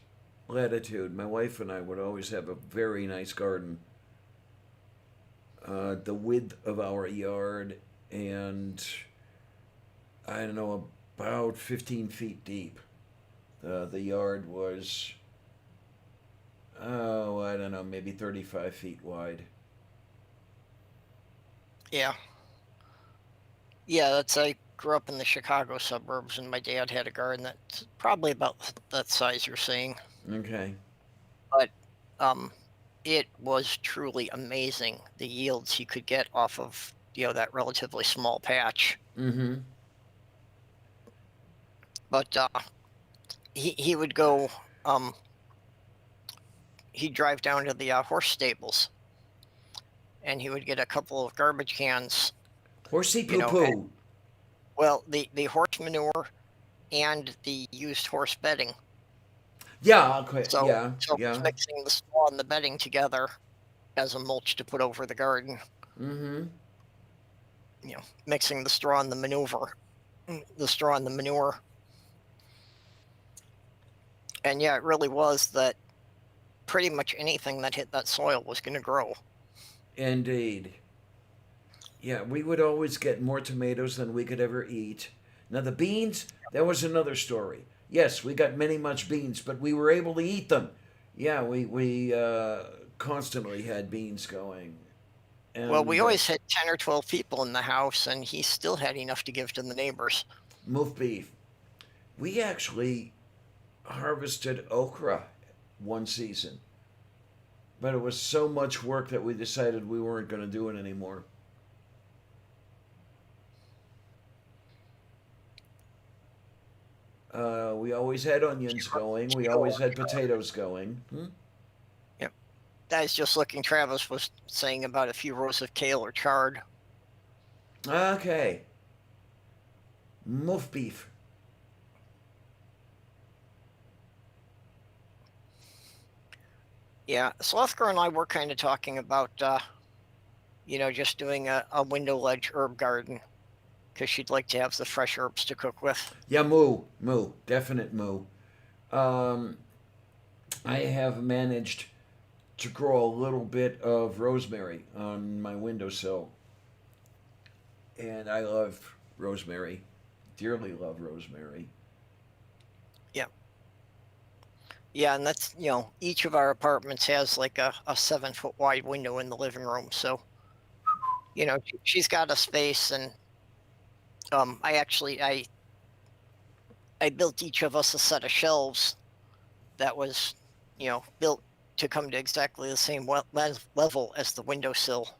latitude. My wife and I would always have a very nice garden. The width of our yard, and I don't know, about 15 feet deep. The yard was, oh, I don't know, maybe 35 feet wide. Yeah. I grew up in the Chicago suburbs, and my dad had a garden that's probably about that size you're seeing. Okay. But it was truly amazing the yields he could get off of that relatively small patch. Mm-hmm. But he would go, he'd drive down to the horse stables, and he would get a couple of garbage cans. Horsey poo poo. Well, the horse manure and the used horse bedding. Yeah, okay. So Yeah. he's mixing the straw and the bedding together, as a mulch to put over the garden. Mm-hmm. You know, mixing the straw and the straw and the manure. And yeah, it really was that pretty much anything that hit that soil was going to grow. Indeed. Yeah, we would always get more tomatoes than we could ever eat. Now, the beans, that was another story. Yes, we got many much beans, but we were able to eat them. Yeah, we constantly had beans going. Well, we And always had 10 or 12 people in the house, and he still had enough to give to the neighbors. moof beef. We actually harvested okra one season, but it was so much work that we decided we weren't going to do it anymore. We always had onions going. We always had potatoes going. Hmm? Yep. I was just looking, Travis was saying about a few rows of kale or chard. Okay. Moof beef. Yeah, Slothgar and I were kind of talking about, just doing a window ledge herb garden because she'd like to have the fresh herbs to cook with. Yeah, moo, definite moo. Um, I have managed to grow a little bit of rosemary on my windowsill, and I love rosemary, dearly love rosemary. Yeah, and that's, each of our apartments has like a 7-foot wide window in the living room. So, she's got a space, and I built each of us a set of shelves that was, built to come to exactly the same level as the windowsill.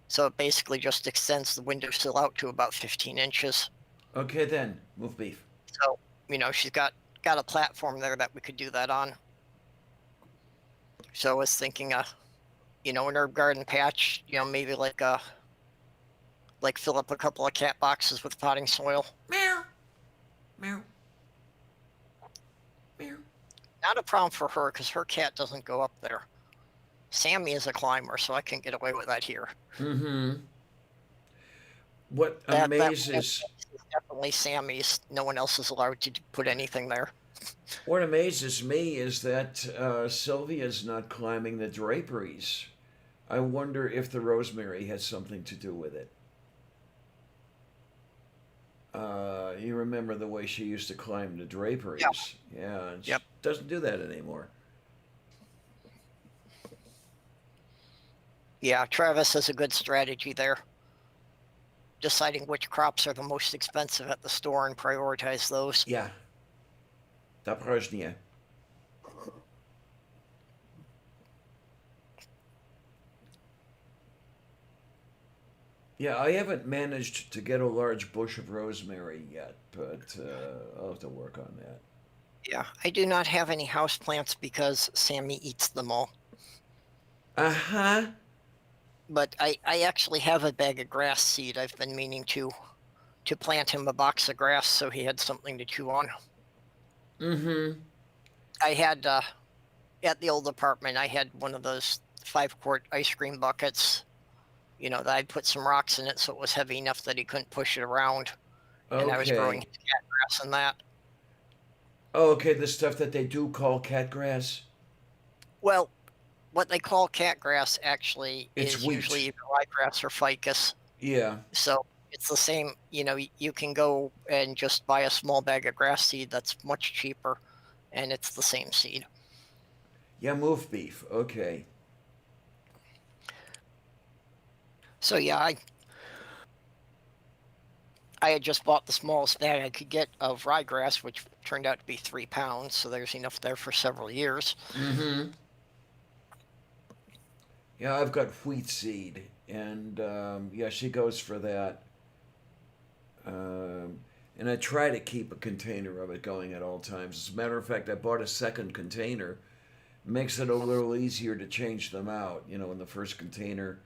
So it basically just extends the windowsill out to about 15 inches. Okay then, moof beef. So, she's got a platform there that we could do that on. So I was thinking, an herb garden patch, maybe like fill up a couple of cat boxes with potting soil. Meow. Meow. Meow. Not a problem for her because her cat doesn't go up there. Sammy is a climber, so I can get away with that here. Mm-hmm. What That amazes is definitely Sammy's. No one else is allowed to put anything there. what amazes me is that Sylvia's not climbing the draperies. I wonder if the rosemary has something to do with it. You remember the way she used to climb the draperies? Yeah, and she Yep. doesn't do that anymore. Yeah, Travis has a good strategy there. Deciding which crops are the most expensive at the store and prioritize those. Yeah. Запорожье. Yeah, I haven't managed to get a large bush of rosemary yet, but I'll have to work on that. Yeah, I do not have any houseplants because Sammy eats them all. Uh-huh. But I actually have a bag of grass seed. I've been meaning to plant him a box of grass so he had something to chew on. Mm-hmm. I had at the old apartment, I had one of those 5-quart ice cream buckets. That I'd put some rocks in it so it was heavy enough that he couldn't push it around. And I was growing Okay. his cat grass in that. Oh, okay, the stuff that they do call catgrass. Well, what they call cat grass actually It's is wheat. usually either ryegrass or ficus. Yeah. So it's the same. You can go and just buy a small bag of grass seed that's much cheaper, and it's the same seed. Yeah, moof beef. Okay. So yeah, I had just bought the smallest bag I could get of ryegrass, which turned out to be 3 pounds. So there's enough there for several years. Mm-hmm. Yeah, I've got wheat seed, and yeah, she goes for that. And I try to keep a container of it going at all times. As a matter of fact, I bought a second container. Makes it a little easier to change them out. When the first container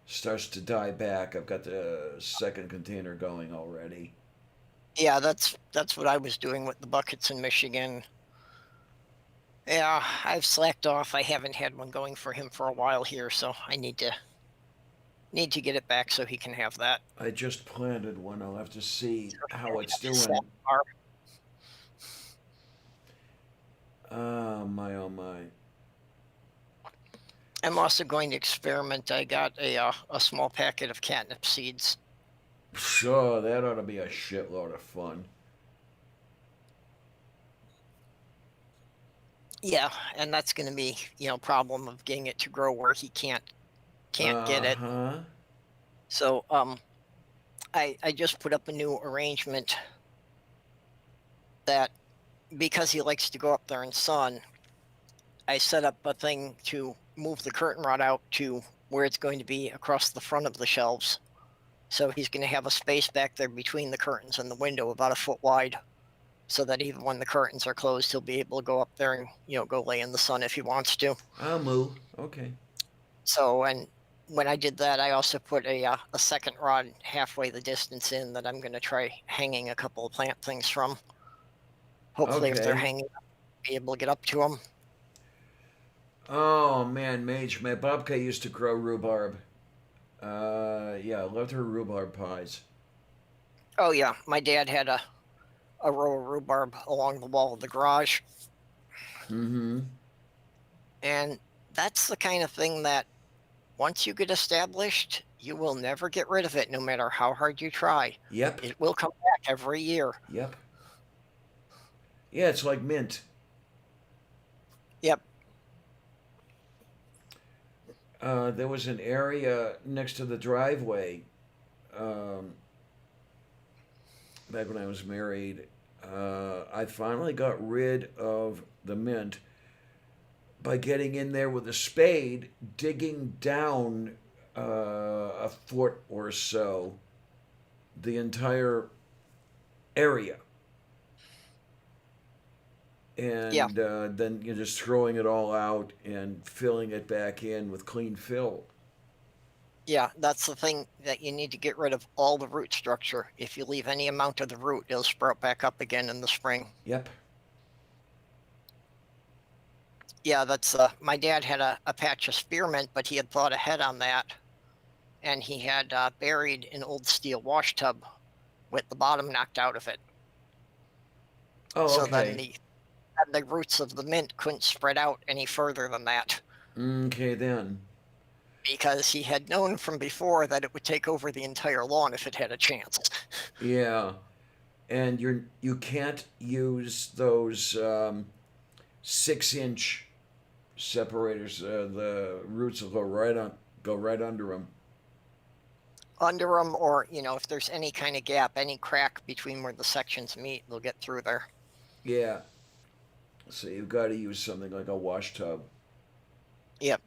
starts to die back, I've got the second container going already. Yeah, that's what I was doing with the buckets in Michigan. Yeah, I've slacked off. I haven't had one going for him for a while here, so I need to get it back so he can have that. I just planted one. I'll have to see So he how can it's have his sap doing. bar. Oh my, oh my. I'm also going to experiment. I got a small packet of catnip seeds. Sure, that ought to be a shitload of fun. Yeah, and that's going to be problem of getting it to grow where he can't get it. Uh-huh. So I just put up a new arrangement that because he likes to go up there in sun, I set up a thing to move the curtain rod out to where it's going to be across the front of the shelves. So he's going to have a space back there between the curtains and the window about a foot wide, so that even when the curtains are closed, he'll be able to go up there and go lay in the sun if he wants to. I'll move. Okay. So, and when I did that, I also put a second rod halfway the distance in that I'm going to try hanging a couple of plant things from. Hopefully, if they're Okay. hanging, I'll be able to get up to them. Oh man, Mage, my babka used to grow rhubarb. Yeah, I loved her rhubarb pies. Oh yeah, my dad had a row of rhubarb along the wall of the garage, Mm-hmm. and that's the kind of thing that once you get established, you will never get rid of it, no matter how hard you try. Yep. It will come back every year. Yep. Yeah, it's like mint. Yep. There was an area next to the driveway, um, back when I was married. I finally got rid of the mint by getting in there with a spade, digging down a foot or so the entire area. Yeah. And then you're just throwing it all out and filling it back in with clean fill. Yeah, that's the thing that you need to get rid of all the root structure. If you leave any amount of the root, it'll sprout back up again in the spring. Yep. Yeah, that's my dad had a patch of spearmint, but he had thought ahead on that, and he had buried an old steel wash tub with the bottom knocked out of it. Oh, So then okay. the roots of the mint couldn't spread out any further than that, Okay, then. because he had known from before that it would take over the entire lawn if it had a chance. Yeah. And you can't use those 6-inch separators. The roots will go right under them. Under them, or if there's any kind of gap, any crack between where the sections meet, they'll get through there. Yeah. So you've got to use something like a wash tub. Yep.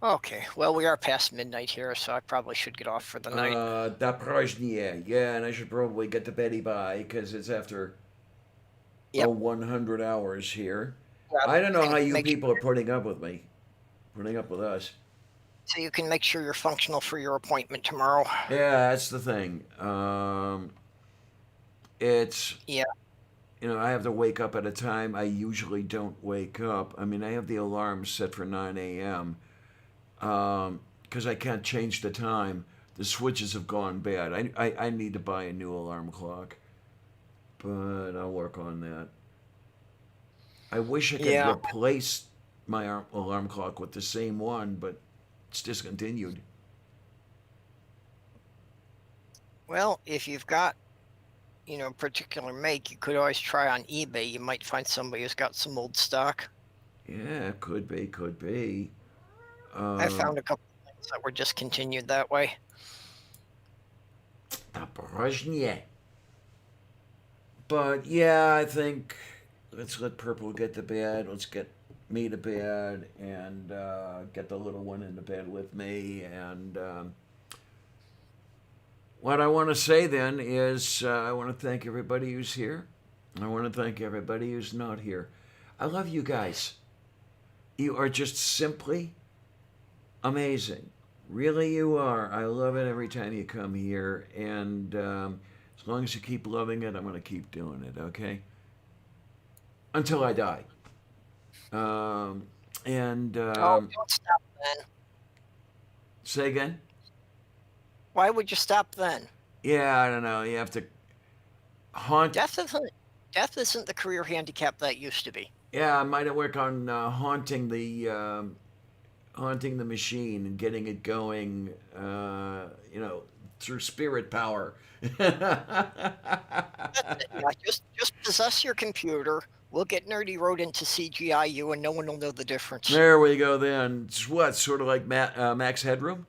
Okay, well, we are past midnight here, so I probably should get off for the night. Da Prajnie. Yeah, and I should probably get to Betty by because it's after Yep. 100 hours here. Yeah, I don't know and how you make people are putting up with me, putting up with us. so you can make sure you're functional for your appointment tomorrow. Yeah, that's the thing. It's Yeah. I have to wake up at a time I usually don't wake up. I mean, I have the alarm set for 9 a.m. Because I can't change the time. The switches have gone bad. I need to buy a new alarm clock, but I'll work on that. I wish I could Yeah. replace my alarm clock with the same one, but it's discontinued. Well, if you've got a particular make, you could always try on eBay. You might find somebody who's got some old stock. Yeah, could be, could be. I found a couple of things that were discontinued that way. Naporozhnie. But yeah, I think let's let Purple get to bed. Let's get me to bed and get the little one into bed with me. And what I want to say then is I want to thank everybody who's here. I want to thank everybody who's not here. I love you guys. You are just simply amazing. Really, you are. I love it every time you come here, and as long as you keep loving it, I'm going to keep doing it. Okay? Until I die. And Oh, don't stop then. say again. Why would you stop then? Yeah, I don't know. You have to haunt. Death isn't the career handicap that used to be. Yeah, I might work on haunting the machine and getting it going. Through spirit power. Yeah, just possess your computer. We'll get Nerdy Road into CGI you, and no one will know the difference. There we go. Then it's what, sort of like Max Headroom.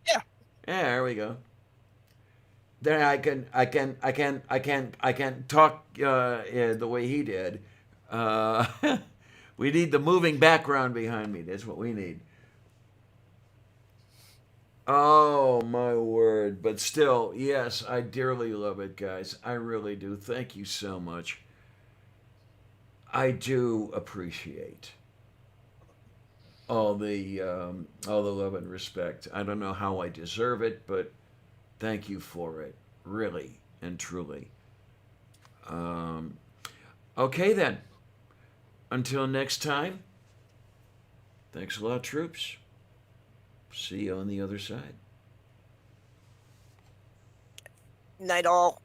Yeah. Yeah, there we go. Then I can talk the way he did. We need the moving background behind me. That's what we need. Oh my word! But still, yes, I dearly love it, guys. I really do. Thank you so much. I do appreciate all the love and respect. I don't know how I deserve it, but thank you for it, really and truly. Okay then. Until next time. Thanks a lot, troops. See you on the other side. Night all.